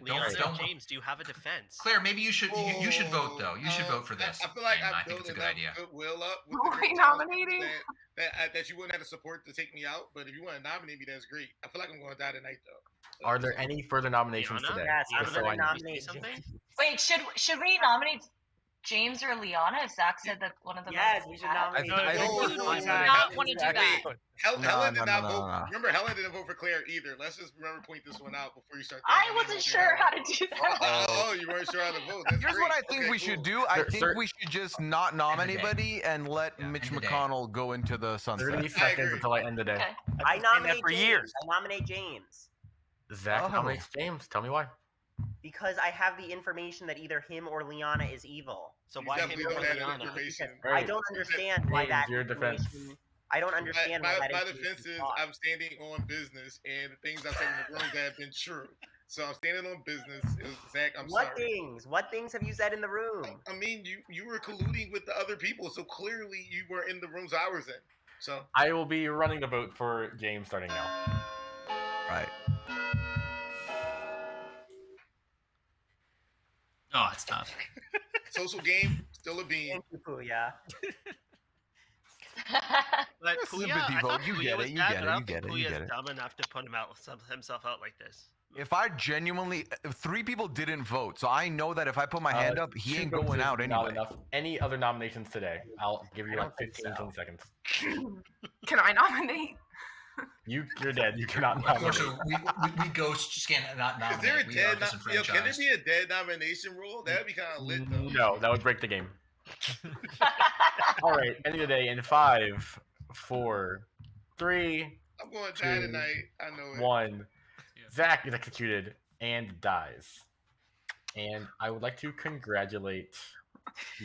Speaker 11: Liana and
Speaker 4: don't-
Speaker 11: James, do you have a defense?
Speaker 4: Claire, maybe you should vote though. You should vote for this.
Speaker 3: I feel like
Speaker 4: and I
Speaker 3: I've
Speaker 4: think
Speaker 3: built
Speaker 4: it's a good
Speaker 3: enough
Speaker 4: idea.
Speaker 3: goodwill up with
Speaker 8: Who
Speaker 3: the
Speaker 8: are we
Speaker 3: great
Speaker 8: nominating?
Speaker 3: that you wouldn't have the support to take me out. But if you want to nominate me, that's great. I feel like I'm going to die tonight though.
Speaker 2: Are there any further nominations
Speaker 11: Liana?
Speaker 2: today?
Speaker 12: Yes, I'm
Speaker 2: Just so
Speaker 12: gonna
Speaker 2: I know.
Speaker 12: nominate
Speaker 11: Say something?
Speaker 12: James.
Speaker 5: Wait, should we nominate James or Liana if Zach said that one of them?
Speaker 12: Yes,
Speaker 5: was
Speaker 12: we should
Speaker 5: bad?
Speaker 12: nominate.
Speaker 10: I think
Speaker 12: James.
Speaker 10: we're
Speaker 9: You
Speaker 10: fine
Speaker 9: do
Speaker 10: with it.
Speaker 9: not want to do
Speaker 2: Zach-
Speaker 9: that.
Speaker 3: Helen did
Speaker 7: No,
Speaker 3: not
Speaker 7: no,
Speaker 3: vote.
Speaker 7: no.
Speaker 3: Remember, Helen didn't vote for Claire either. Let's just remember point this one out before you start.
Speaker 5: I
Speaker 3: throwing
Speaker 5: wasn't
Speaker 3: names
Speaker 5: sure
Speaker 3: around.
Speaker 5: how to do that.
Speaker 3: Oh, you weren't sure how to vote. That's
Speaker 7: Here's
Speaker 3: great.
Speaker 7: what I think
Speaker 3: Okay,
Speaker 7: we
Speaker 3: cool.
Speaker 7: should do. I
Speaker 2: Sir-
Speaker 7: think
Speaker 2: sir-
Speaker 7: we should just not nominate
Speaker 4: End the day.
Speaker 7: anybody and let
Speaker 4: Yeah,
Speaker 7: Mitch
Speaker 4: end the day.
Speaker 7: McConnell go into the sunset.
Speaker 2: 30
Speaker 3: I
Speaker 2: seconds
Speaker 3: agree.
Speaker 2: until I end the day.
Speaker 5: Okay.
Speaker 12: I nominate
Speaker 10: for
Speaker 12: James.
Speaker 10: years.
Speaker 12: I nominate James
Speaker 2: Zach
Speaker 7: Oh.
Speaker 2: nominates James. Tell me why.
Speaker 12: because I have the information that either him or Liana is evil.
Speaker 11: So
Speaker 3: You
Speaker 11: why him
Speaker 3: definitely
Speaker 11: or
Speaker 3: don't have that
Speaker 11: Liana?
Speaker 3: information.
Speaker 12: I
Speaker 2: Right.
Speaker 12: don't understand why
Speaker 2: James,
Speaker 12: that
Speaker 2: your defense.
Speaker 12: information. I don't understand why
Speaker 3: My
Speaker 12: that
Speaker 3: defense
Speaker 12: information
Speaker 3: is
Speaker 12: lost.
Speaker 3: I'm standing on business, and the things I said in the room that have been true. So I'm standing on business. Zach, I'm
Speaker 12: What
Speaker 3: sorry.
Speaker 12: things? What things have you said in the room?
Speaker 3: I mean, you were colluding with the other people, so clearly you were in the rooms I was in. So
Speaker 2: I will be running the vote for James starting now.
Speaker 7: Right.
Speaker 1: Oh, it's tough.
Speaker 3: social game, Still a bean.
Speaker 12: Thank you, Puya.
Speaker 11: But
Speaker 7: This is a
Speaker 11: Puya,
Speaker 7: big
Speaker 11: I
Speaker 7: vote.
Speaker 11: thought
Speaker 7: You
Speaker 11: Puya
Speaker 7: get
Speaker 11: was
Speaker 7: it, you
Speaker 11: bad,
Speaker 7: get
Speaker 11: but
Speaker 7: it,
Speaker 11: I
Speaker 7: you
Speaker 11: don't think
Speaker 7: get it, you
Speaker 11: Puya's
Speaker 7: get it.
Speaker 11: dumb enough to put himself out like this.
Speaker 7: If I genuinely, if 3 people didn't vote, so I know that if I put my hand up, he
Speaker 2: 2
Speaker 7: ain't
Speaker 2: votes
Speaker 7: going
Speaker 2: is
Speaker 7: out
Speaker 2: not
Speaker 7: anyway.
Speaker 2: enough. Any other nominations today? I'll give you
Speaker 12: I
Speaker 2: like
Speaker 12: don't think
Speaker 2: 15,
Speaker 12: so.
Speaker 2: 20 seconds.
Speaker 8: Can I nominate?
Speaker 2: You're dead. You cannot nominate.
Speaker 4: Unfortunately, we ghosts just can't not
Speaker 3: Is there
Speaker 4: nominate.
Speaker 3: a
Speaker 4: We
Speaker 3: dead?
Speaker 4: are
Speaker 3: Yo, can there
Speaker 4: disenfranchised.
Speaker 3: be a dead nomination rule? That'd be kind of lit though.
Speaker 2: No, that would break the game. All right, end of the day in 5, 4, 3,
Speaker 3: I'm going to die
Speaker 2: 2,
Speaker 3: tonight. I know it.
Speaker 2: 1. Zach is executed and dies. And I would like to congratulate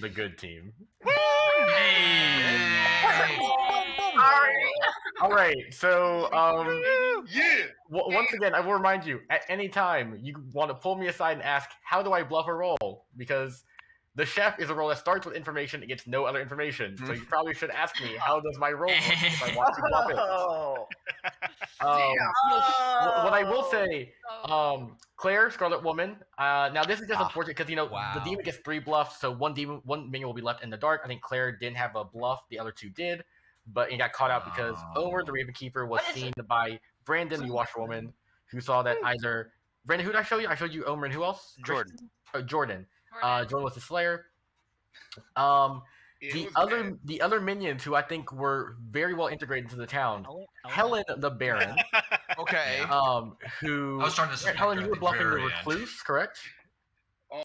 Speaker 2: the good team. All right, so
Speaker 3: Yeah.
Speaker 2: once again, I will remind you: at any time you want to pull me aside and ask, "How do I bluff a roll?" Because the chef is a roll that starts with information and gets no other information. So you probably should ask me, "How does my roll work if I want to bluff it?" What I will say, Claire, Scarlet Woman. Now this is just unfortunate because the demon gets 3 bluffs, so one minion will be left in the dark. I think Claire didn't have a bluff; the other 2 did, but he got caught out because Omer, the Raven Keeper, was seen by Brandon, the Washerwoman, who saw that either Brandon. Who did I show you? I showed you Omer and who else?
Speaker 11: Jordan.
Speaker 2: Jordan. Jordan was the Slayer. The other minions who I think were very well integrated into the town. Helen the Baron.
Speaker 7: Okay.
Speaker 2: Who?
Speaker 4: I was starting to suspect
Speaker 2: Helen,
Speaker 4: her
Speaker 2: you
Speaker 4: at
Speaker 2: were
Speaker 4: the
Speaker 2: bluffing the
Speaker 4: very end.
Speaker 2: recluse, correct?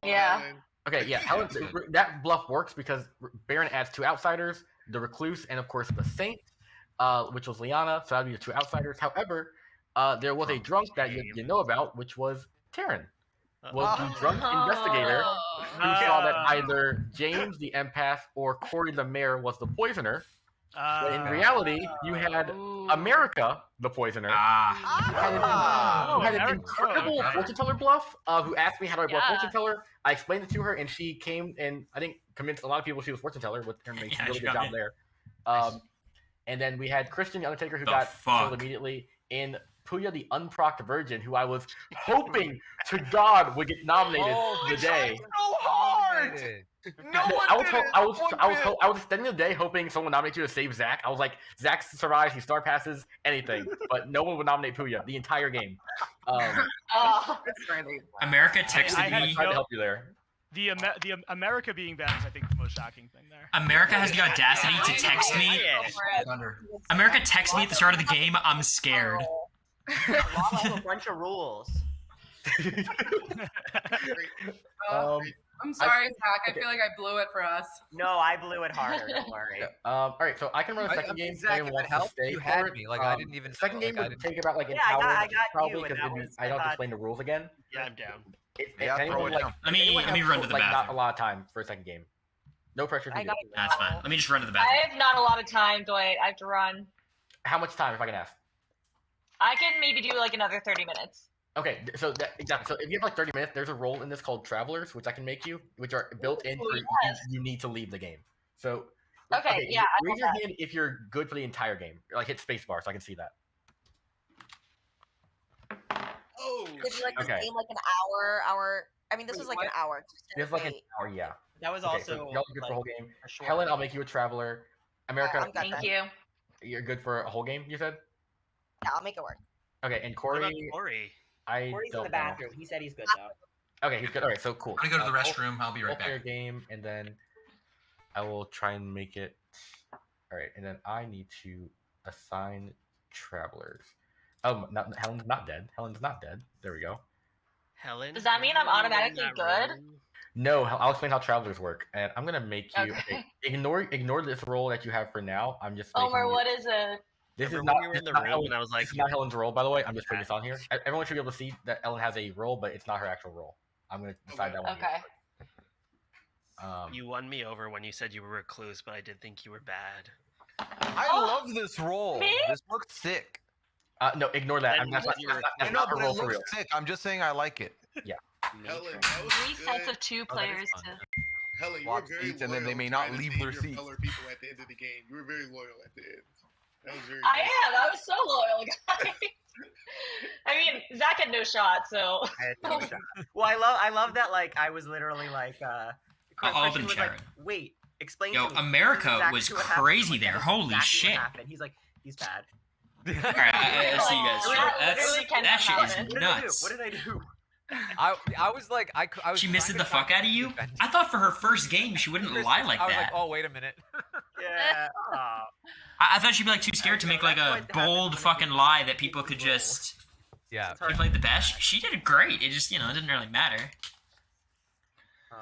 Speaker 5: Yeah.
Speaker 2: Okay, yeah. Helen, that bluff works because Baron adds 2 outsiders, the recluse, and of course the saint, which was Liana. So that'd be the 2 outsiders. However, there was a drunk that you know about, which was Taryn. Was the drunk investigator who saw that either James the empath or Cory the mayor was the poisoner. When in reality, you had America the poisoner. Who had an incredible fortune teller bluff. Who asked me how do I bluff fortune teller. I explained it to her, and she came and I think convinced a lot of people she was fortune teller, with her making a really good job there. And then we had Christian the Undertaker who got killed immediately in Puya the Unprocked Virgin, who I was hoping to God would get nominated today.
Speaker 7: So hard. No one
Speaker 2: I was spending the day hoping someone would nominate you to save Zach. I was like, Zach survives, he star passes, anything, but no one would nominate Puya the entire game.
Speaker 1: America texted
Speaker 10: I
Speaker 1: me.
Speaker 2: tried to help you there.
Speaker 10: The America being bad is, I think, the most shocking thing there.
Speaker 1: America has the audacity to text me. America texted me at the start of the game. I'm scared.
Speaker 12: I have a bunch of rules.
Speaker 8: I'm sorry, Zach. I feel like I blew it for us.
Speaker 12: No, I blew it harder. Don't worry.
Speaker 2: All right, so I can run a second game.
Speaker 13: Zach,
Speaker 2: Anyone
Speaker 13: if it
Speaker 2: wants to
Speaker 13: helped,
Speaker 2: stay
Speaker 13: you
Speaker 2: for
Speaker 13: had
Speaker 2: it.
Speaker 13: me. Like, I didn't even.
Speaker 2: Second game
Speaker 13: like,
Speaker 2: would take about like an
Speaker 12: Yeah,
Speaker 2: hour,
Speaker 12: I got
Speaker 2: probably,
Speaker 12: you,
Speaker 2: because
Speaker 12: and
Speaker 2: I don't have to explain the rules again.
Speaker 11: Yeah, I'm down.
Speaker 7: Yeah, throw it down.
Speaker 1: Let me run to the
Speaker 2: Not
Speaker 1: bathroom.
Speaker 2: a lot of time for a second game. No pressure if you do.
Speaker 1: That's fine. Let me just run to the bathroom.
Speaker 5: I have not a lot of time, Dwight. I have to run.
Speaker 2: How much time, if I can ask?
Speaker 5: I can maybe do like another 30 minutes.
Speaker 2: Okay, so exactly. So if you have like 30 minutes, there's a role in this called Travelers, which I can make you, which are built in for you need to leave the game. So
Speaker 5: Okay, yeah, I
Speaker 2: raise
Speaker 5: want
Speaker 2: your
Speaker 5: that.
Speaker 2: hand if you're good for the entire game. Like hit spacebar so I can see that.
Speaker 3: Oh,
Speaker 14: Did you like the
Speaker 2: Okay.
Speaker 14: game like an hour? I mean, this was like an hour.
Speaker 2: There's like an hour, yeah.
Speaker 12: That was
Speaker 2: Okay,
Speaker 12: also
Speaker 2: so y'all are good for a whole game.
Speaker 12: a short
Speaker 2: Helen, I'll
Speaker 12: game.
Speaker 2: make you a Traveler. America,
Speaker 14: I'm good
Speaker 5: Thank
Speaker 14: then.
Speaker 5: you.
Speaker 2: you're good for a whole game. You said.
Speaker 14: Yeah, I'll make it work.
Speaker 2: Okay, and
Speaker 11: What about
Speaker 2: Corey,
Speaker 11: Cory?
Speaker 2: I
Speaker 12: Cory's in
Speaker 2: don't
Speaker 12: the
Speaker 2: know.
Speaker 12: bathroom. He said he's good though.
Speaker 2: Okay, he's good. All right, so cool.
Speaker 4: I'm gonna go to the
Speaker 2: We'll-
Speaker 4: restroom. I'll be right
Speaker 2: we'll play a
Speaker 4: back.
Speaker 2: game, and then I will try and make it. All right, and then I need to assign Travelers. Oh, Helen's not dead. Helen's not dead. There we go.
Speaker 11: Helen.
Speaker 5: Does that mean I'm automatically good?
Speaker 2: No, I'll explain how Travelers work, and I'm gonna make you
Speaker 5: Okay.
Speaker 2: ignore this role that you have for now. I'm just making
Speaker 5: Omer,
Speaker 2: you-
Speaker 5: what is it?
Speaker 2: This is
Speaker 11: Remember
Speaker 2: not.
Speaker 11: we were
Speaker 2: This
Speaker 11: in
Speaker 2: is
Speaker 11: the
Speaker 2: not
Speaker 11: room
Speaker 2: Helen-
Speaker 11: and I was like,
Speaker 2: this is not Helen's role, by the way. I'm just putting this on here. Everyone should be able to see that Ellen has a role, but it's not her actual role. I'm gonna decide that one.
Speaker 5: Okay.
Speaker 11: You won me over when you said you were recluse, but I did think you were bad.
Speaker 7: I love this role.
Speaker 5: Me?
Speaker 7: This looks sick.
Speaker 2: No, ignore that.
Speaker 11: Then
Speaker 2: That's
Speaker 11: you were-
Speaker 7: I know,
Speaker 2: not her
Speaker 7: but it
Speaker 2: role for real.
Speaker 7: looks sick. I'm just saying I like it.
Speaker 3: Helen, that was
Speaker 5: Three sets
Speaker 3: good.
Speaker 5: of 2
Speaker 13: Oh, that is
Speaker 5: players
Speaker 13: fun.
Speaker 5: to.
Speaker 3: Helen, you were
Speaker 7: Lots of
Speaker 3: very
Speaker 7: seats, and then they
Speaker 3: loyal
Speaker 7: may
Speaker 3: trying
Speaker 7: not
Speaker 3: to
Speaker 7: leave
Speaker 3: save
Speaker 7: their
Speaker 3: your
Speaker 7: seats.
Speaker 3: fellow people at the end of the game. You were very loyal at the end. That was very.
Speaker 5: I
Speaker 3: nice.
Speaker 5: am. I was so loyal, guys. I mean, Zach had no shot, so.
Speaker 12: I had no shot. Well, I love that. Like I was literally like,
Speaker 1: I'll open
Speaker 12: Christian
Speaker 1: the
Speaker 12: was
Speaker 1: chat.
Speaker 12: like, wait, explain
Speaker 1: Yo,
Speaker 12: to me.
Speaker 1: America
Speaker 12: exactly
Speaker 1: was
Speaker 12: what happened.
Speaker 1: crazy
Speaker 12: I'm like,
Speaker 1: there.
Speaker 12: that is
Speaker 1: Holy
Speaker 12: exactly
Speaker 1: shit.
Speaker 12: what happened. He's like, he's bad.
Speaker 1: Alright, I see you guys.
Speaker 5: That literally cannot
Speaker 1: That shit
Speaker 5: happen.
Speaker 1: is
Speaker 12: What did I do?
Speaker 1: nuts.
Speaker 12: What did I do?
Speaker 13: I was like, I was.
Speaker 1: She missed
Speaker 13: trying
Speaker 1: the
Speaker 13: to
Speaker 1: fuck
Speaker 13: talk
Speaker 1: out of
Speaker 13: to
Speaker 1: you?
Speaker 13: defend-
Speaker 1: I thought for her first game she wouldn't lie like
Speaker 13: I was like,
Speaker 1: that.
Speaker 13: oh wait a minute.
Speaker 12: Yeah. aw.
Speaker 1: I thought she'd be like too scared to
Speaker 12: know,
Speaker 1: make like
Speaker 12: that's
Speaker 1: a
Speaker 12: what happens
Speaker 1: bold
Speaker 12: when
Speaker 1: fucking
Speaker 12: people
Speaker 1: lie that
Speaker 12: keep
Speaker 1: people could
Speaker 12: the rules.
Speaker 1: just.
Speaker 13: Yeah.
Speaker 1: She played the best. She did great. It just, it didn't really matter.
Speaker 11: Well,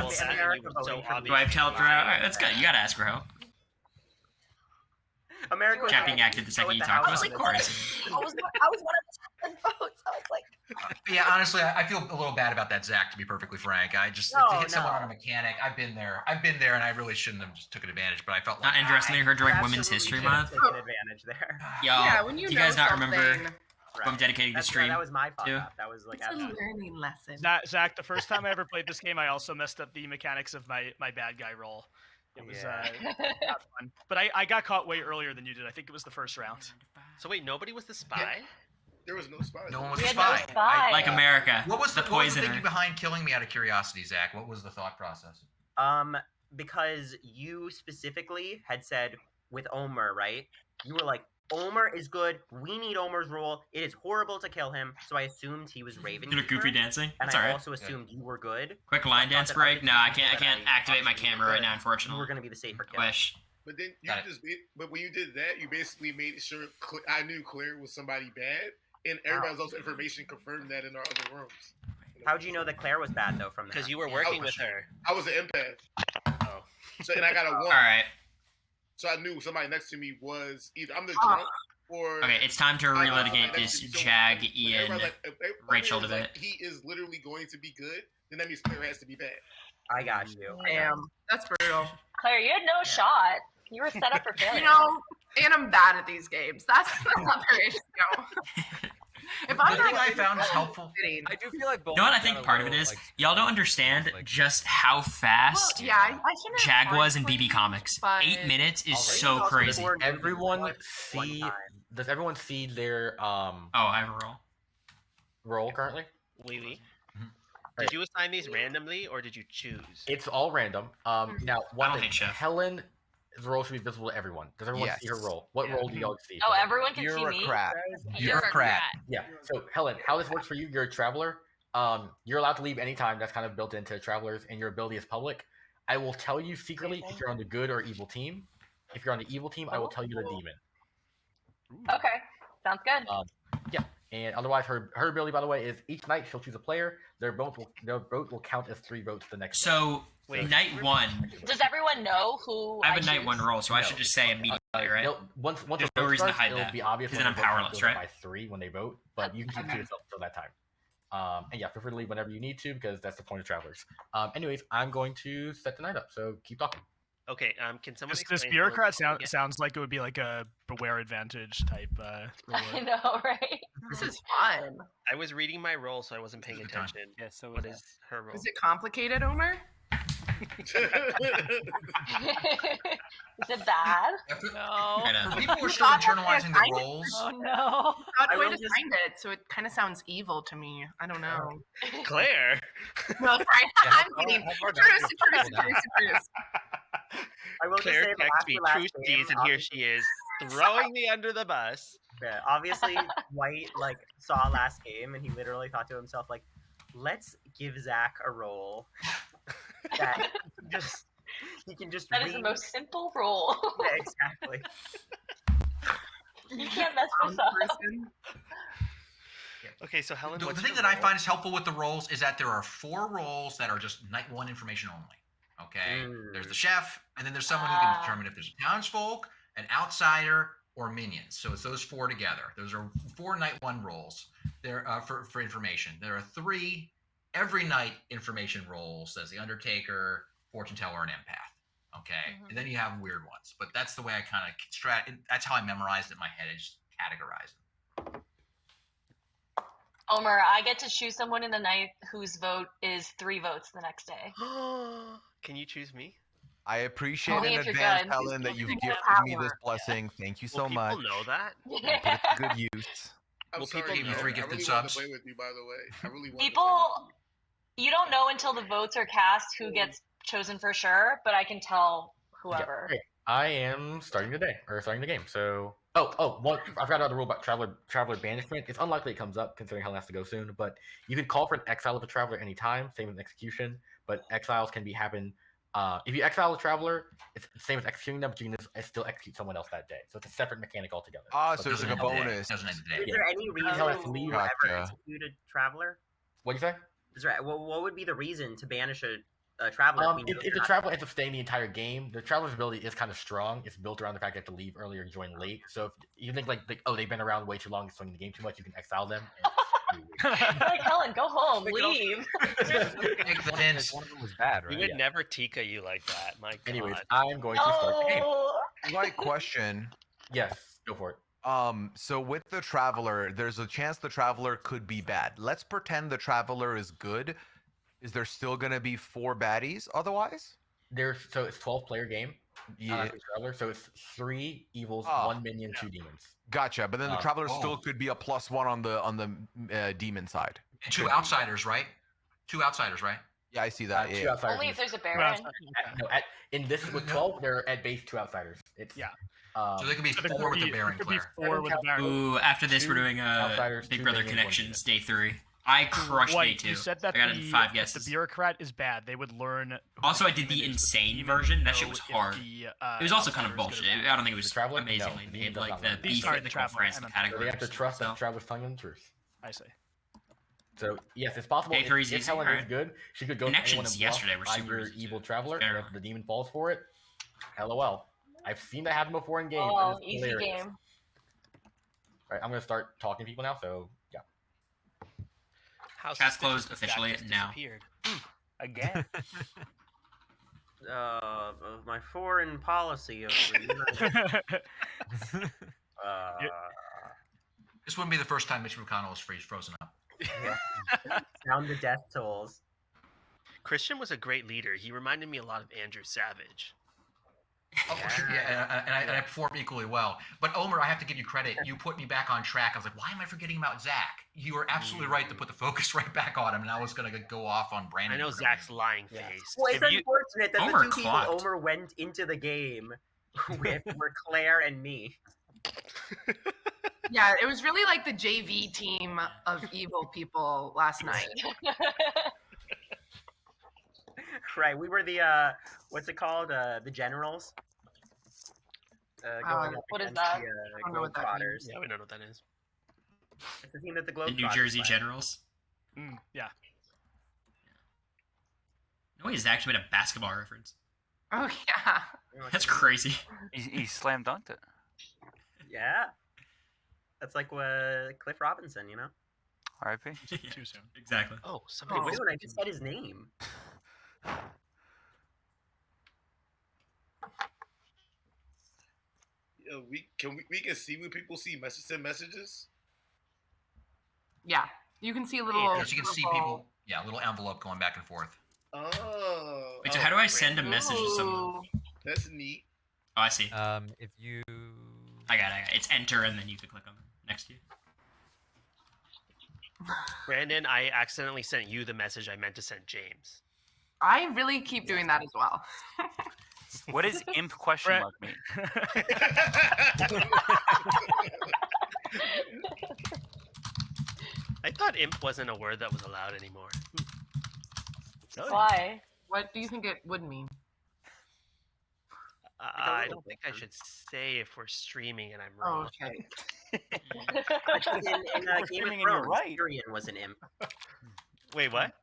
Speaker 12: Okay,
Speaker 11: that
Speaker 12: America
Speaker 11: you were so
Speaker 12: voting for me.
Speaker 1: Do I have to help her out? Alright, that's
Speaker 11: Yeah.
Speaker 1: good. You gotta ask for help.
Speaker 12: America was
Speaker 1: Cat
Speaker 12: like,
Speaker 1: being active the second
Speaker 12: with
Speaker 1: you
Speaker 12: the
Speaker 1: talk to
Speaker 12: house
Speaker 1: us,
Speaker 12: on
Speaker 1: of
Speaker 12: the
Speaker 1: course.
Speaker 12: side.
Speaker 14: I was one of the 10 votes. I was like,
Speaker 4: Yeah, honestly, I feel a little bad about that, Zach. To be perfectly frank, I just to
Speaker 12: No,
Speaker 4: hit someone
Speaker 12: no.
Speaker 4: on a mechanic. I've been there, and I really shouldn't have just taken advantage. But I felt like
Speaker 1: Not underestimating her during
Speaker 12: You
Speaker 1: Women's
Speaker 12: absolutely
Speaker 1: History
Speaker 12: should have
Speaker 1: Month.
Speaker 12: taken advantage there.
Speaker 1: Y'all,
Speaker 8: Yeah, when you
Speaker 1: do you guys
Speaker 8: know
Speaker 1: not remember
Speaker 8: something,
Speaker 1: who I'm dedicating the
Speaker 12: That's,
Speaker 1: stream
Speaker 12: that was my fault.
Speaker 1: to?
Speaker 12: That was like
Speaker 8: it's a
Speaker 12: absolutely.
Speaker 8: learning lesson.
Speaker 10: Zach, the first time I ever played this game, I also messed up the mechanics of my bad guy roll. It was not fun. But I got caught way earlier than you did. I think it was the first round.
Speaker 11: So wait, nobody was the spy?
Speaker 3: There was no spies.
Speaker 4: no one was
Speaker 5: We
Speaker 4: a
Speaker 5: had no
Speaker 4: spy.
Speaker 5: spy.
Speaker 1: Like America.
Speaker 4: What was the
Speaker 1: poisoner?
Speaker 4: thinking behind killing me? Out of curiosity, Zach, what was the thought process?
Speaker 12: Because you specifically had said with Omer, right? You were like, Omer is good. We need Omer's role. It is horrible to kill him. So I assumed he was Raven.
Speaker 1: You look goofy dancing.
Speaker 12: And
Speaker 1: That's
Speaker 12: I
Speaker 1: alright.
Speaker 12: also assumed you were good.
Speaker 1: Quick
Speaker 12: So I
Speaker 1: line
Speaker 12: thought
Speaker 1: dance
Speaker 12: that
Speaker 1: break.
Speaker 12: other
Speaker 1: No, I
Speaker 12: people
Speaker 1: can't. I
Speaker 12: that
Speaker 1: can't activate my
Speaker 12: possibly
Speaker 1: camera
Speaker 12: were
Speaker 1: right now.
Speaker 12: good,
Speaker 1: Unfortunately.
Speaker 12: You were going to be the safer kill.
Speaker 1: Wish.
Speaker 3: But then you
Speaker 4: Got it.
Speaker 3: just did. But when you did that, you basically made sure I knew Claire was somebody bad, and everybody's also information confirmed that in our other rooms.
Speaker 12: How'd you know that Claire was bad though? From that?
Speaker 11: Because you were working with her.
Speaker 3: I was an empath.
Speaker 11: Oh.
Speaker 3: So and I got a one.
Speaker 1: All right.
Speaker 3: So I knew somebody next to me was either I'm the
Speaker 14: Oh.
Speaker 3: drunk or.
Speaker 1: Okay, it's time to
Speaker 3: I know
Speaker 1: relitigate
Speaker 3: somebody
Speaker 1: this
Speaker 3: next to me. So
Speaker 1: Jag,
Speaker 3: when
Speaker 1: Ian,
Speaker 3: everybody's like, if
Speaker 1: Rachel
Speaker 3: everybody's
Speaker 1: debate.
Speaker 3: like, he is literally going to be good. Then that means Claire has to be bad.
Speaker 12: I got you.
Speaker 8: Damn, that's brutal.
Speaker 5: Claire, you had no shot. You were set up for failure.
Speaker 8: You know, and I'm bad at these games. That's another issue. If
Speaker 4: The
Speaker 8: I'm
Speaker 4: thing
Speaker 8: not
Speaker 4: I
Speaker 8: good
Speaker 4: found
Speaker 8: at
Speaker 4: is helpful.
Speaker 8: sitting-
Speaker 13: I do feel like.
Speaker 1: You know what I think part of it is? Y'all don't understand just how fast
Speaker 8: Yeah, I shouldn't have
Speaker 1: Jag was in
Speaker 8: tried
Speaker 1: BB Comics.
Speaker 8: but-
Speaker 1: 8 minutes is
Speaker 12: Alright.
Speaker 1: so
Speaker 12: Also,
Speaker 1: crazy.
Speaker 12: before-
Speaker 2: Everyone
Speaker 12: One
Speaker 2: see?
Speaker 12: time.
Speaker 2: Does everyone see their
Speaker 1: Oh, I have a roll.
Speaker 2: role currently?
Speaker 11: Wee.
Speaker 4: Mhm.
Speaker 11: Did you assign these randomly or did you choose?
Speaker 2: It's all random. Now, one
Speaker 1: don't
Speaker 2: thing,
Speaker 1: hate Chef.
Speaker 2: Helen's role should be visible to everyone. Does everyone see her
Speaker 7: Yes.
Speaker 2: role? What role do y'all see?
Speaker 5: Oh, everyone can see me.
Speaker 7: Bureaucrat.
Speaker 4: Bureaucrat.
Speaker 2: Yeah. So Helen, how this works for you? You're a traveler. You're allowed to leave anytime. That's kind of built into travelers, and your ability is public. I will tell you secretly if you're on the good or evil team. If you're on the evil team, I will tell you the demon.
Speaker 5: Okay, sounds good.
Speaker 2: Yeah. And otherwise, her ability, by the way, is each night she'll choose a player. Their vote will count as 3 votes the next.
Speaker 1: So,
Speaker 11: Wait.
Speaker 1: night 1,
Speaker 5: Does everyone know who
Speaker 1: I have a
Speaker 5: choose?
Speaker 1: night 1 roll, so I should just say immediately, right?
Speaker 2: Once
Speaker 1: There's
Speaker 2: the
Speaker 1: no
Speaker 2: vote
Speaker 1: reason to
Speaker 2: starts,
Speaker 1: hide
Speaker 2: it'll
Speaker 1: that,
Speaker 2: be obvious
Speaker 1: because
Speaker 2: when
Speaker 1: then
Speaker 2: the
Speaker 1: I'm
Speaker 2: vote count
Speaker 1: powerless,
Speaker 2: goes up
Speaker 1: right?
Speaker 2: by 3 when they vote, but you can keep it to yourself until that time. And yeah, feel free to leave whenever you need to because that's the point of travelers. Anyways, I'm going to set the night up, so keep talking.
Speaker 11: Okay, can someone
Speaker 10: This
Speaker 11: explain how
Speaker 10: bureaucrat
Speaker 11: it's going again?
Speaker 10: sounds like it would be like a beware advantage type.
Speaker 5: I
Speaker 10: reward.
Speaker 5: know, right?
Speaker 8: This is fun.
Speaker 11: I was reading my role, so I wasn't paying
Speaker 4: Good time.
Speaker 11: attention.
Speaker 6: Yeah, so
Speaker 11: What
Speaker 6: was
Speaker 11: is her role?
Speaker 8: Is it complicated, Omer?
Speaker 5: Is it bad?
Speaker 9: No.
Speaker 1: Right on.
Speaker 4: For people who are
Speaker 8: You
Speaker 4: still
Speaker 8: thought that
Speaker 4: internalizing
Speaker 8: they
Speaker 4: the
Speaker 8: assigned it?
Speaker 4: roles,
Speaker 9: Oh no.
Speaker 8: Not
Speaker 12: I
Speaker 8: a way
Speaker 12: will
Speaker 8: to
Speaker 12: just-
Speaker 8: find it, so it kind of sounds evil to me. I don't know.
Speaker 11: Claire.
Speaker 8: No, sorry. I'm kidding. Truce.
Speaker 12: I will just
Speaker 11: Claire
Speaker 12: say the
Speaker 11: texts me
Speaker 12: last
Speaker 11: true
Speaker 12: game,
Speaker 11: steez, and here she is throwing me under the bus.
Speaker 12: Yeah, obviously, White saw last game, and he literally thought to himself like, "Let's give Zach a role that he can just
Speaker 5: That is the
Speaker 12: read."
Speaker 5: most simple rule.
Speaker 12: Yeah, exactly.
Speaker 5: You can't mess this up.
Speaker 11: Okay, so Helen,
Speaker 4: the
Speaker 11: what's
Speaker 4: thing
Speaker 11: your
Speaker 4: that I
Speaker 11: role?
Speaker 4: find is helpful with the roles is that there are 4 roles that are just night 1 information only. Okay, there's the chef, and then there's someone who can determine if there's a townsfolk, an outsider, or minions. So it's those 4 together. Those are 4 night 1 roles. There for information. There are 3 every night information roles. As the Undertaker, Fortune Teller, and Empath. Okay, and then you have weird ones. But that's the way I kind of that's how I memorized it in my head. I just categorize them.
Speaker 5: Omer, I get to choose someone in the night whose vote is 3 votes the next day.
Speaker 11: Can you choose me?
Speaker 7: I appreciate
Speaker 5: Only
Speaker 7: in
Speaker 5: if you're
Speaker 7: advance,
Speaker 5: good.
Speaker 7: Helen, that you've
Speaker 5: More
Speaker 7: gifted me
Speaker 5: power.
Speaker 7: this blessing. Thank you so
Speaker 11: Will
Speaker 7: much.
Speaker 11: people know that?
Speaker 7: Put it to good use.
Speaker 3: I'm
Speaker 11: Well,
Speaker 3: sorry,
Speaker 11: people
Speaker 4: gave you
Speaker 3: man.
Speaker 4: 3
Speaker 3: I
Speaker 4: gifted
Speaker 3: really
Speaker 4: subs.
Speaker 3: wanted to play with you, by the way. I really wanted to play with
Speaker 5: People, you don't know until the votes are cast who gets chosen for sure, but I can tell
Speaker 2: Yeah,
Speaker 5: whoever.
Speaker 2: great. I am starting the game. So, one. I forgot about the rule about traveler banishment. It's unlikely it comes up considering Helen has to go soon. But you can call for an exile of a traveler anytime. Same with execution. But exiles can happen. If you exile a traveler, it's the same as executing them, but you can just still execute someone else that day. So it's a separate mechanic altogether.
Speaker 7: Ah,
Speaker 2: But
Speaker 7: so it's like a bonus.
Speaker 4: Doesn't end the day.
Speaker 12: Is there any reason
Speaker 2: Hell, that's
Speaker 12: to
Speaker 2: leave.
Speaker 12: ever
Speaker 7: Gotcha.
Speaker 12: execute a traveler?
Speaker 2: What'd you say?
Speaker 12: Is there, what would be the reason to banish a traveler? we know
Speaker 2: If
Speaker 12: they're
Speaker 2: the
Speaker 12: not-
Speaker 2: traveler ends up staying the entire game, the traveler's ability is kind of strong. It's built around the fact they have to leave early or join late. So if you think like they've been around way too long, swinging the game too much, you can exile them.
Speaker 5: Like, Helen, go home,
Speaker 11: Like, go-
Speaker 5: leave.
Speaker 13: One of them was bad,
Speaker 11: We
Speaker 13: right?
Speaker 11: would
Speaker 2: Yeah.
Speaker 11: never Tika you like that. My God.
Speaker 2: Anyways, I'm going to start the game.
Speaker 5: Oh.
Speaker 7: Right question.
Speaker 2: Yes, go for it.
Speaker 7: So with the traveler, there's a chance the traveler could be bad. Let's pretend the traveler is good. Is there still gonna be 4 baddies otherwise?
Speaker 2: So it's 12-player game.
Speaker 7: Yeah.
Speaker 2: Traveler. So it's 3 evils,
Speaker 7: Ah.
Speaker 2: 1 minion, 2 demons.
Speaker 7: Gotcha. But then the
Speaker 2: Oh.
Speaker 7: traveler still could be a +1 on the demon side.
Speaker 4: And 2 outsiders, right? 2 outsiders, right?
Speaker 7: Yeah, I see that.
Speaker 2: 2
Speaker 7: Yeah.
Speaker 2: outsiders.
Speaker 5: Only if there's a
Speaker 10: Well,
Speaker 5: Baron.
Speaker 2: No, in this with 12, they're at base 2 outsiders. It's
Speaker 10: Yeah.
Speaker 4: So there could be
Speaker 10: So there
Speaker 4: 4 with the
Speaker 10: there
Speaker 4: Baron,
Speaker 10: could be
Speaker 4: Claire.
Speaker 10: 4 with the Baron.
Speaker 1: Ooh, after this, we're
Speaker 2: Two
Speaker 1: doing
Speaker 2: outsiders,
Speaker 1: Big
Speaker 2: 2
Speaker 1: Brother
Speaker 2: minions, 1
Speaker 1: Connections,
Speaker 2: demon.
Speaker 1: day 3. I crushed day
Speaker 10: White,
Speaker 1: 2.
Speaker 10: you said that
Speaker 1: I got it in 5
Speaker 10: if
Speaker 1: guesses.
Speaker 10: the bureaucrat is bad, they would learn.
Speaker 1: Also, I did
Speaker 10: who
Speaker 1: the
Speaker 10: is
Speaker 1: insane
Speaker 10: demon,
Speaker 1: version. That shit
Speaker 10: know
Speaker 1: was
Speaker 10: if
Speaker 1: hard.
Speaker 10: the,
Speaker 1: It was also kind of
Speaker 10: outsider is good
Speaker 1: bullshit.
Speaker 10: or bad.
Speaker 1: I don't think it was
Speaker 2: The Traveler?
Speaker 1: amazingly
Speaker 2: No,
Speaker 1: made.
Speaker 2: does
Speaker 1: Like
Speaker 2: not
Speaker 1: the
Speaker 2: learn.
Speaker 1: beef
Speaker 10: Sorry,
Speaker 1: that
Speaker 10: the
Speaker 1: Nicole
Speaker 10: Traveler,
Speaker 1: France
Speaker 10: I meant
Speaker 1: category.
Speaker 2: So they have to trust that the traveler's telling them the truth.
Speaker 10: I see.
Speaker 2: So yes, it's possible.
Speaker 1: Day 3 is
Speaker 2: If
Speaker 1: easy,
Speaker 2: Helen is
Speaker 1: alright.
Speaker 2: good, she could go to anyone
Speaker 1: Connections
Speaker 2: and
Speaker 1: yesterday were
Speaker 2: bluff
Speaker 1: super
Speaker 2: your
Speaker 1: easy,
Speaker 2: evil
Speaker 1: too.
Speaker 2: traveler, and
Speaker 1: Terrible.
Speaker 2: if the demon falls for it, LOL. I've seen that happen before in games.
Speaker 5: Oh,
Speaker 2: It is
Speaker 5: easy
Speaker 2: hilarious.
Speaker 5: game.
Speaker 2: All right, I'm gonna start talking to people now. So yeah.
Speaker 11: How
Speaker 1: Chat's
Speaker 11: suspicious
Speaker 1: closed
Speaker 11: that that
Speaker 1: officially
Speaker 11: just
Speaker 1: now.
Speaker 11: disappeared.
Speaker 10: Again.
Speaker 12: Of my foreign policy of
Speaker 4: This wouldn't be the first time Mitch McConnell was frozen up.
Speaker 12: sound the death tolls.
Speaker 11: Christian was a great leader. He reminded me a lot of Andrew Savage.
Speaker 4: Oh, yeah, and I performed equally well. But Omer, I have to give you credit. You put me back on track. I was like, why am I forgetting about Zach? You were absolutely right to put the focus right back on him, and I was going to go off on Brandon.
Speaker 11: I know
Speaker 4: for a
Speaker 11: Zach's
Speaker 4: minute.
Speaker 11: lying face.
Speaker 12: Well, it's
Speaker 11: If you-
Speaker 12: unfortunate that
Speaker 1: Omer
Speaker 12: the 2 people
Speaker 1: clocked.
Speaker 12: Omer went into the game with were Claire and me.
Speaker 8: Yeah, it was really like the JV team of evil people last night.
Speaker 12: Right, we were the what's it called? The generals. Going up
Speaker 5: what is
Speaker 12: against
Speaker 5: that?
Speaker 12: The,
Speaker 8: I don't know what that
Speaker 12: Globetrotters.
Speaker 11: Yeah, we know what that is.
Speaker 12: It's the team that the
Speaker 1: The
Speaker 12: Globetrotters
Speaker 1: New Jersey
Speaker 12: play.
Speaker 1: Generals.
Speaker 10: Yeah.
Speaker 1: No, he's actually made a basketball reference.
Speaker 8: Oh yeah.
Speaker 1: That's crazy.
Speaker 6: He slam dunked it.
Speaker 12: Yeah, that's like Cliff Robinson, you know.
Speaker 6: R.I.P.
Speaker 10: Too soon.
Speaker 1: Exactly.
Speaker 11: Oh, somebody
Speaker 12: Wait,
Speaker 11: was.
Speaker 12: dude, I just said his name.
Speaker 3: We can see when people send messages.
Speaker 8: Yeah. You can see a little.
Speaker 4: Yes, you can see people. Yeah, a little envelope going back and forth.
Speaker 3: Oh.
Speaker 1: Wait, so how do I send a message to someone?
Speaker 5: Ooh.
Speaker 3: That's neat.
Speaker 1: Oh, I see.
Speaker 13: If you
Speaker 1: I got it. It's enter, and then you can click on next to you.
Speaker 11: Brandon, I accidentally sent you the message I meant to send James.
Speaker 8: I really keep doing that as well.
Speaker 6: What does imp question
Speaker 10: Brett.
Speaker 6: mark mean?
Speaker 11: I thought imp wasn't a word that was allowed anymore.
Speaker 5: Why?
Speaker 8: What do you think it would mean?
Speaker 11: I don't think I should say if we're streaming and I'm
Speaker 8: Oh,
Speaker 11: wrong.
Speaker 8: okay.
Speaker 12: In Game
Speaker 6: streaming
Speaker 12: of
Speaker 6: and you're
Speaker 12: Thrones,
Speaker 6: right.
Speaker 12: Tyrion was an imp.
Speaker 11: Wait, what?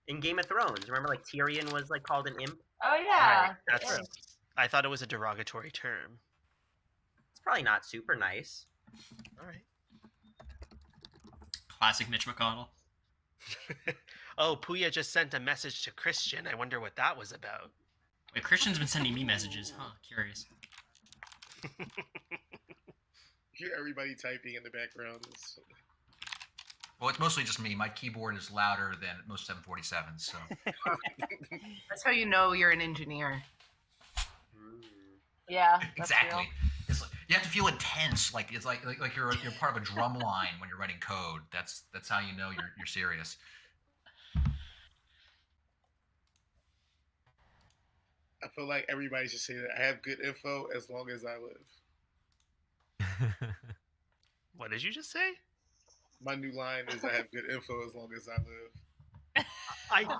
Speaker 12: In Game of Thrones, remember, like Tyrion was like called an imp.
Speaker 5: Oh yeah.
Speaker 11: Right, that's. I thought it was a derogatory term.
Speaker 12: It's probably not super nice.
Speaker 11: All right.
Speaker 1: Classic Mitch McConnell.
Speaker 11: Oh, Puya just sent a message to Christian. I wonder what that was about.
Speaker 1: Wait, Christian's been sending me messages. Huh, curious.
Speaker 3: Hear everybody typing in the background.
Speaker 4: Well, it's mostly just me. My keyboard is louder than most 747s. So
Speaker 8: That's how you know you're an engineer.
Speaker 5: Yeah. That's
Speaker 4: exactly.
Speaker 5: real.
Speaker 4: It's like, you have to feel intense, like it's like you're part of a drum line when you're writing code. That's how you know you're serious.
Speaker 3: feel like everybody should say that I have good info as long as I live.
Speaker 11: What did you just say?
Speaker 3: My new line is I have good info as long as I live.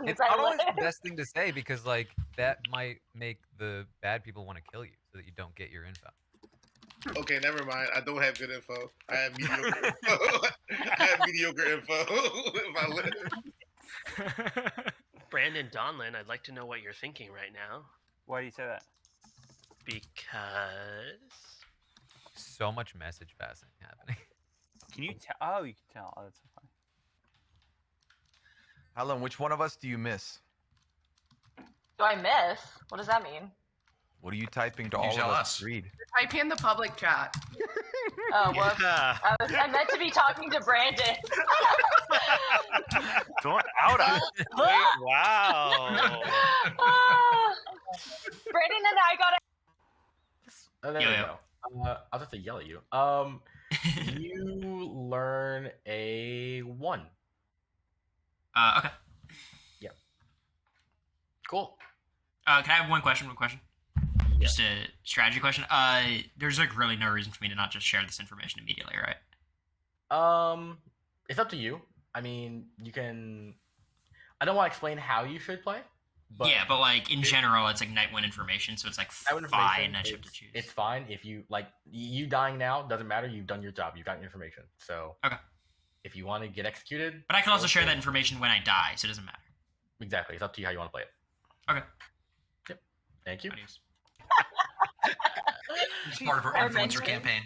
Speaker 13: It's not always the best thing to say because like that might make the bad people want to kill you so that you don't get your info.
Speaker 3: Okay, never mind. I don't have good info. I have mediocre info. I have mediocre info if I live.
Speaker 11: Brandon Donlin, I'd like to know what you're thinking right now.
Speaker 6: Why do you say that?
Speaker 11: Because
Speaker 13: So much message passing happening.
Speaker 6: Can you tell? Oh, you can tell. Oh, that's so funny.
Speaker 7: Alan, which one of us do you miss?
Speaker 5: Do I miss? What does that mean?
Speaker 7: What are you typing to
Speaker 4: You
Speaker 7: all of
Speaker 4: tell
Speaker 7: us
Speaker 4: us.
Speaker 7: to read?
Speaker 8: Type in the public chat.
Speaker 5: Oh, well,
Speaker 11: Yeah.
Speaker 5: I meant to be talking to Brandon.
Speaker 6: Don't out us.
Speaker 11: wow.
Speaker 5: Brandon and I got
Speaker 2: There
Speaker 1: Yo,
Speaker 2: we
Speaker 1: yo.
Speaker 2: go. I'll just yell at you. You learn a 1.
Speaker 1: Okay.
Speaker 2: Yep. Cool.
Speaker 1: Can I have one question? Just a strategy question. There's like really no reason for me to not just share this information immediately, right?
Speaker 2: It's up to you. I mean, you can. I don't want to explain how you should play. But
Speaker 1: yeah, but like in general, it's like night one information, so it's like fine. I should have to choose.
Speaker 2: It's fine if you like you dying now doesn't matter. You've done your job. You've got information. So
Speaker 1: Okay.
Speaker 2: If you want to get executed,
Speaker 1: But I can also share that information when I die, so it doesn't matter.
Speaker 2: Exactly. It's up to you how you want to play it.
Speaker 1: Okay.
Speaker 2: Yep. Thank you.
Speaker 4: It's part of her influencer campaign.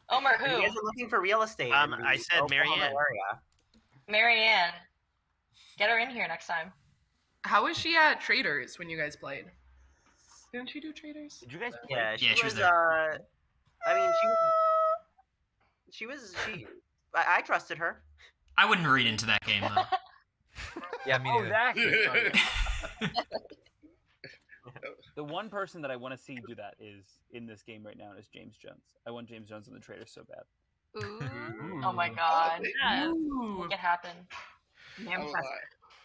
Speaker 5: Omar, who?
Speaker 12: You guys are looking for real estate. in the
Speaker 11: I said
Speaker 12: Oklahoma
Speaker 11: Marianne.
Speaker 12: area.
Speaker 5: Marianne. Get her in here next time.
Speaker 8: How was she at Traders when you guys played? Didn't she do Traders?
Speaker 6: Did you guys?
Speaker 12: Yeah,
Speaker 1: Yeah, she was
Speaker 12: was.
Speaker 1: there.
Speaker 12: I mean, she was. I trusted her.
Speaker 1: I wouldn't read into that game though.
Speaker 13: Yeah, me
Speaker 6: Oh,
Speaker 13: neither.
Speaker 6: that game. The one person that I want to see do that is in this game right now is James Jones. I want James Jones on the Trader so bad.
Speaker 5: Ooh. Oh my god. Yes. Make it happen.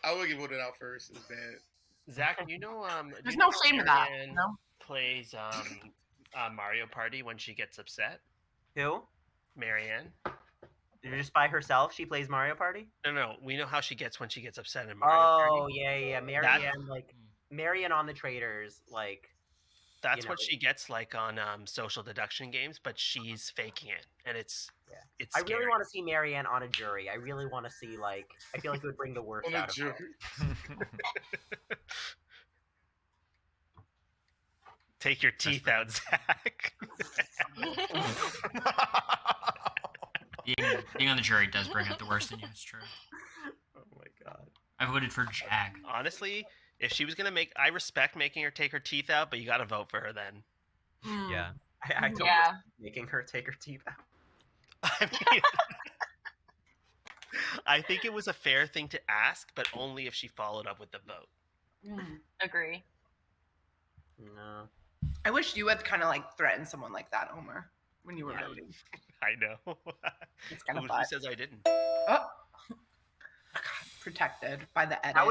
Speaker 3: I would get voted out first. It's bad.
Speaker 11: Zach, you know,
Speaker 8: There's no shame in that.
Speaker 11: Marianne
Speaker 8: No.
Speaker 11: plays Mario Party when she gets upset.
Speaker 12: Who?
Speaker 11: Marianne.
Speaker 12: Just by herself, she plays Mario Party.
Speaker 11: No. We know how she gets when she gets upset in Mario Party.
Speaker 12: Yeah. Marianne on the Traders, like.
Speaker 11: That's
Speaker 12: you know,
Speaker 11: what she gets like on social deduction games, but she's faking it, and it's
Speaker 12: I
Speaker 11: scary.
Speaker 12: really want to see Marianne on a jury. I really want to see like. I feel like it would bring the worst
Speaker 3: On a
Speaker 12: out of her.
Speaker 11: Take your teeth out, Zach.
Speaker 1: Being on the jury does bring out the worst in you. It's true.
Speaker 12: Oh my god.
Speaker 1: I voted for Jag.
Speaker 11: Honestly, if she was gonna I respect making her take her teeth out, but you gotta vote for her then.
Speaker 13: Yeah.
Speaker 12: I don't
Speaker 5: Yeah.
Speaker 12: respect making her take her teeth out.
Speaker 11: I mean, I think it was a fair thing to ask, but only if she followed up with the vote.
Speaker 5: Agree.
Speaker 12: No.
Speaker 8: I wish you had kind of like threatened someone like that, Omar, when you were voting.
Speaker 11: I know.
Speaker 8: It's kind of
Speaker 11: Who
Speaker 8: fun.
Speaker 11: says I didn't?
Speaker 8: Oh. Protected by the edit.
Speaker 12: That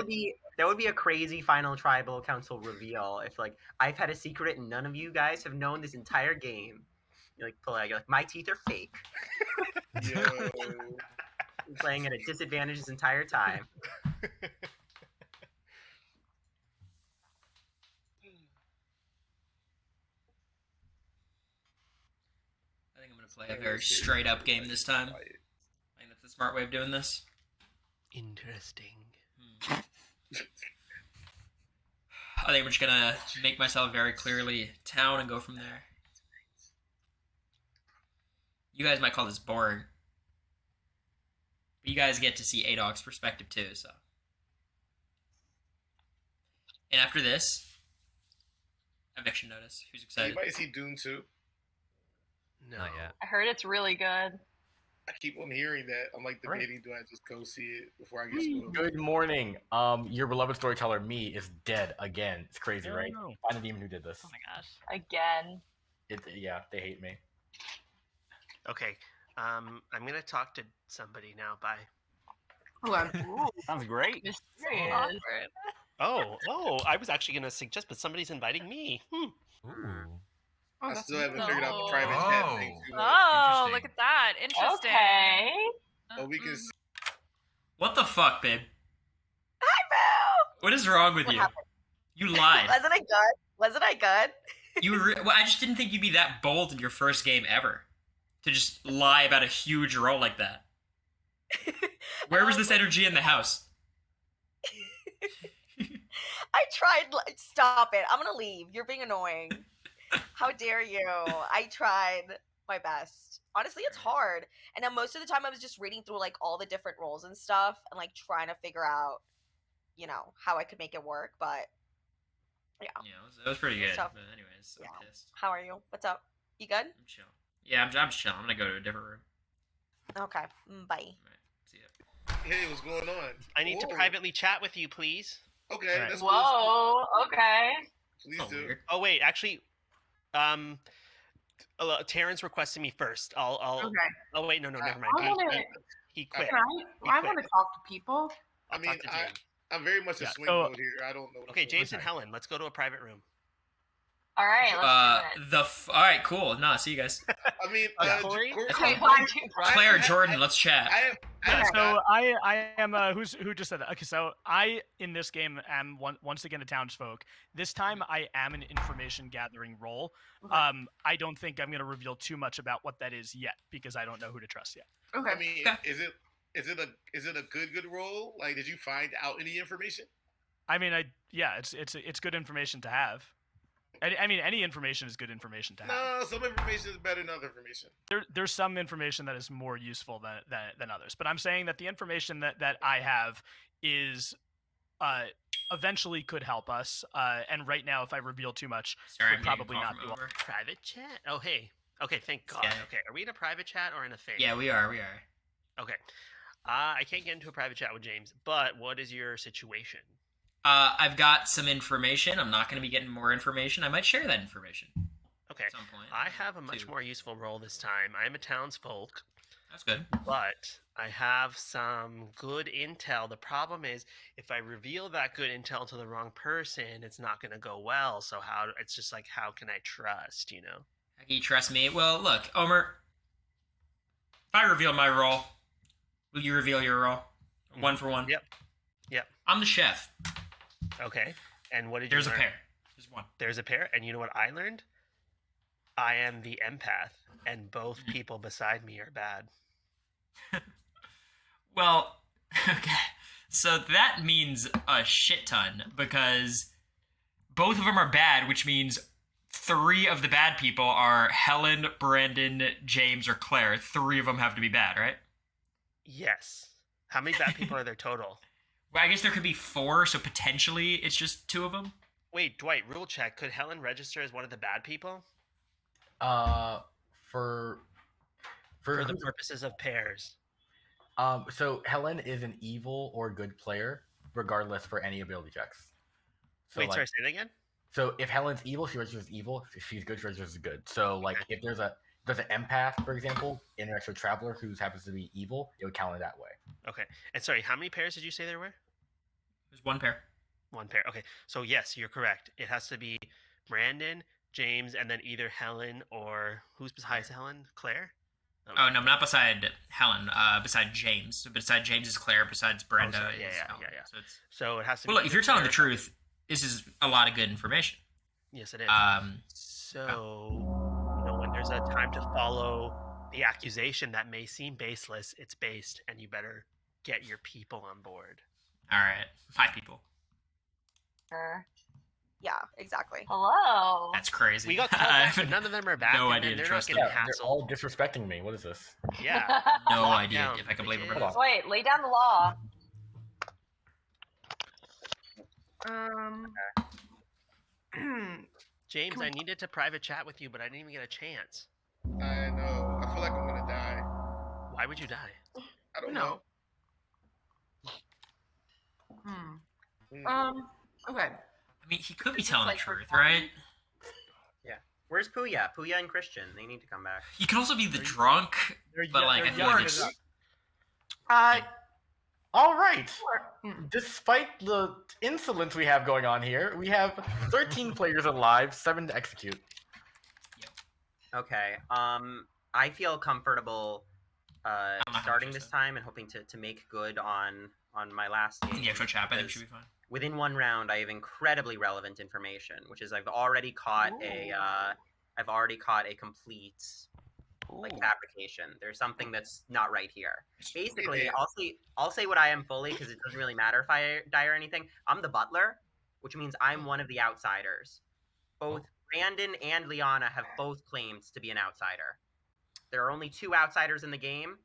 Speaker 12: would be a crazy final tribal council reveal if like I've had a secret and none of you guys have known this entire game. You're like my teeth are fake.
Speaker 3: Yo.
Speaker 12: I'm playing at a disadvantage this entire time.
Speaker 1: I think I'm gonna play a very straight up game this time. I think that's the smart way of doing this.
Speaker 11: Interesting.
Speaker 1: I think I'm just gonna make myself very clearly town and go from there. You guys might call this boring. But you guys get to see A-Dog's perspective too, so. And after this, eviction notice. Who's excited?
Speaker 3: Anybody see Dune 2?
Speaker 11: No.
Speaker 13: Not yet.
Speaker 5: I heard it's really good.
Speaker 3: I keep on hearing that. I'm like debating, do I just go see it before I get spoiled?
Speaker 2: Good morning. Your beloved storyteller, me, is dead again. It's crazy, right?
Speaker 6: No.
Speaker 2: Find the demon who did this.
Speaker 5: Oh my gosh. Again.
Speaker 2: Yeah, they hate me.
Speaker 11: Okay. I'm gonna talk to somebody now. Bye.
Speaker 8: Hold on.
Speaker 6: Sounds great.
Speaker 5: Mysterious.
Speaker 9: Awkward.
Speaker 11: Oh, I was actually gonna suggest, but somebody's inviting me.
Speaker 13: Ooh.
Speaker 3: I
Speaker 8: that's
Speaker 3: still haven't figured out the
Speaker 9: Oh.
Speaker 3: private chat thing too.
Speaker 9: Oh,
Speaker 7: Interesting.
Speaker 9: look at that. Interesting.
Speaker 5: Okay.
Speaker 3: But we can.
Speaker 1: What the fuck, babe?
Speaker 14: Hi, Boo.
Speaker 1: What is wrong with
Speaker 14: What
Speaker 1: you?
Speaker 14: happened?
Speaker 1: You lied.
Speaker 14: Wasn't I good? Wasn't I good?
Speaker 1: Well, I just didn't think you'd be that bold in your first game ever. To just lie about a huge role like that. Where was this energy in the house?
Speaker 14: I tried. Stop it. I'm gonna leave. You're being annoying. How dare you? I tried my best. Honestly, it's hard. And then most of the time I was just reading through like all the different roles and stuff and like trying to figure out, how I could make it work. But yeah.
Speaker 1: Yeah, it was pretty
Speaker 14: It was
Speaker 1: good.
Speaker 14: tough.
Speaker 1: But anyways,
Speaker 14: Yeah.
Speaker 1: I'm pissed.
Speaker 14: How are you? What's up? You good?
Speaker 1: I'm chill. Yeah, I'm chill. I'm gonna go to a different room.
Speaker 14: Okay. Bye.
Speaker 1: Alright, see ya.
Speaker 3: Hey, what's going on?
Speaker 11: I need to
Speaker 3: Whoa.
Speaker 11: privately chat with you, please.
Speaker 3: Okay,
Speaker 1: Alright.
Speaker 3: that's cool.
Speaker 5: Whoa. Okay.
Speaker 3: Please
Speaker 1: Oh,
Speaker 3: do.
Speaker 1: weird.
Speaker 11: Oh wait, actually, Terrence requested me first. I'll.
Speaker 8: Okay.
Speaker 11: Oh wait, no, never mind.
Speaker 8: I want to.
Speaker 11: He quit.
Speaker 8: I want to talk to people.
Speaker 3: I mean,
Speaker 11: talk to James.
Speaker 3: I'm very much a
Speaker 10: Yeah,
Speaker 3: swing
Speaker 10: so-
Speaker 3: mode here. I don't know.
Speaker 11: Okay, James and Helen, let's go to a private room.
Speaker 5: All right. Let's do it.
Speaker 1: All right, cool. Nah, see you guys.
Speaker 3: I mean,
Speaker 11: Corey?
Speaker 8: Okay,
Speaker 1: Claire, Jordan, let's chat.
Speaker 10: So I am who just said that? Okay, so I in this game am once again a townsfolk. This time I am an information gathering role. I don't think I'm going to reveal too much about what that is yet because I don't know who to trust yet.
Speaker 8: Okay.
Speaker 3: I mean, is it a good role? Like, did you find out any information?
Speaker 10: I mean, it's good information to have. I mean, any information is good information to have.
Speaker 3: No, some information is better than other information.
Speaker 10: There's some information that is more useful than others, but I'm saying that the information that I have is eventually could help us. And right now, if I reveal too much,
Speaker 1: Sorry,
Speaker 10: would
Speaker 1: I'm getting a
Speaker 10: probably
Speaker 1: call
Speaker 10: not
Speaker 1: from
Speaker 10: do
Speaker 1: over.
Speaker 11: Private chat? Oh, hey. Okay, thank God.
Speaker 1: Yeah.
Speaker 11: Okay, are we in a private chat or in a fake?
Speaker 1: Yeah, we are.
Speaker 11: Okay. I can't get into a private chat with James, but what is your situation?
Speaker 1: I've got some information. I'm not going to be getting more information. I might share that information.
Speaker 11: Okay.
Speaker 1: At some point.
Speaker 11: I have a much more useful role this time. I'm a townsfolk.
Speaker 1: That's good.
Speaker 11: But I have some good intel. The problem is, if I reveal that good intel to the wrong person, it's not going to go well. So it's just like, how can I trust,
Speaker 1: How can you trust me? Well, look, Omer, if I reveal my role, will you reveal your role? One for one?
Speaker 11: Yep.
Speaker 1: I'm the chef.
Speaker 11: Okay. And what did
Speaker 1: There's
Speaker 11: you
Speaker 1: a
Speaker 11: learn?
Speaker 1: pair. There's one.
Speaker 11: There's a pair. And you know what I learned? I am the empath, and both people beside me are bad.
Speaker 1: Well, okay. So that means a shit ton because both of them are bad, which means 3 of the bad people are Helen, Brandon, James, or Claire. 3 of them have to be bad, right?
Speaker 11: Yes. How many bad people are there total?
Speaker 1: Well, I guess there could be 4, so potentially it's just 2 of them.
Speaker 11: Wait, Dwight, rule check. Could Helen register as one of the bad people?
Speaker 2: For
Speaker 11: the purposes of pairs.
Speaker 2: So Helen is an evil or good player, regardless for any ability checks. So
Speaker 11: Wait, sorry, say that again?
Speaker 2: So if Helen's evil, she registers as evil. If she's good, she registers as good. So like if there's an empath, for example, interacts with Traveler who happens to be evil, it would count it that way.
Speaker 11: Okay. And sorry, how many pairs did you say there were?
Speaker 1: There's 1 pair.
Speaker 11: 1 pair. Okay. So yes, you're correct. It has to be Brandon, James, and then either Helen or who's besides Helen? Claire?
Speaker 1: Oh, no, not beside Helen. Beside James. So beside James is Claire. Besides Brenda
Speaker 11: sorry.
Speaker 1: is
Speaker 11: Yeah.
Speaker 1: Helen.
Speaker 11: So it has to
Speaker 1: Well,
Speaker 11: be.
Speaker 1: look, if
Speaker 11: either
Speaker 1: you're telling the
Speaker 11: Claire-
Speaker 1: truth, this is a lot of good information.
Speaker 11: Yes, it is. When there's a time to follow the accusation that may seem baseless, it's based, and you better get your people on board.
Speaker 1: All right. 5 people.
Speaker 14: Yeah, exactly.
Speaker 5: Hello.
Speaker 1: That's crazy.
Speaker 11: We got called back, but none of them are back.
Speaker 1: No
Speaker 11: and
Speaker 1: idea
Speaker 11: then
Speaker 1: to
Speaker 11: they're
Speaker 1: trust
Speaker 11: not
Speaker 1: them.
Speaker 11: getting
Speaker 2: They're
Speaker 11: hassled.
Speaker 2: all disrespecting me. What is this?
Speaker 11: Yeah.
Speaker 1: No
Speaker 11: Lock
Speaker 1: idea
Speaker 11: down,
Speaker 1: if I can believe it.
Speaker 11: bitches.
Speaker 5: Wait, lay down the law.
Speaker 11: James, I needed to private chat with you, but I didn't even get a chance.
Speaker 3: I know. I feel like I'm gonna die.
Speaker 11: Why would you die?
Speaker 3: I don't know.
Speaker 8: Okay.
Speaker 1: I mean, he could be telling the truth, right?
Speaker 12: Yeah. Where's Puya? Puya and Christian. They need to come back.
Speaker 1: He could also be the drunk, but like I feel like it's...
Speaker 2: All right.
Speaker 8: Mm.
Speaker 2: Despite the insolence we have going on here, we have 13 players alive, 7 to execute.
Speaker 12: Okay. I feel comfortable starting this time and hoping to make good on my last game.
Speaker 1: The extra chap, I think
Speaker 12: because
Speaker 1: should be fine.
Speaker 12: Within one round, I have incredibly relevant information, which is I've already caught a complete like fabrication. There's something that's not right here. Basically, I'll say what I am fully because it doesn't really matter if I die or anything. I'm the butler, which means I'm one of the outsiders. Both Brandon and Liana have both claimed to be an outsider. There are only 2 outsiders in the game,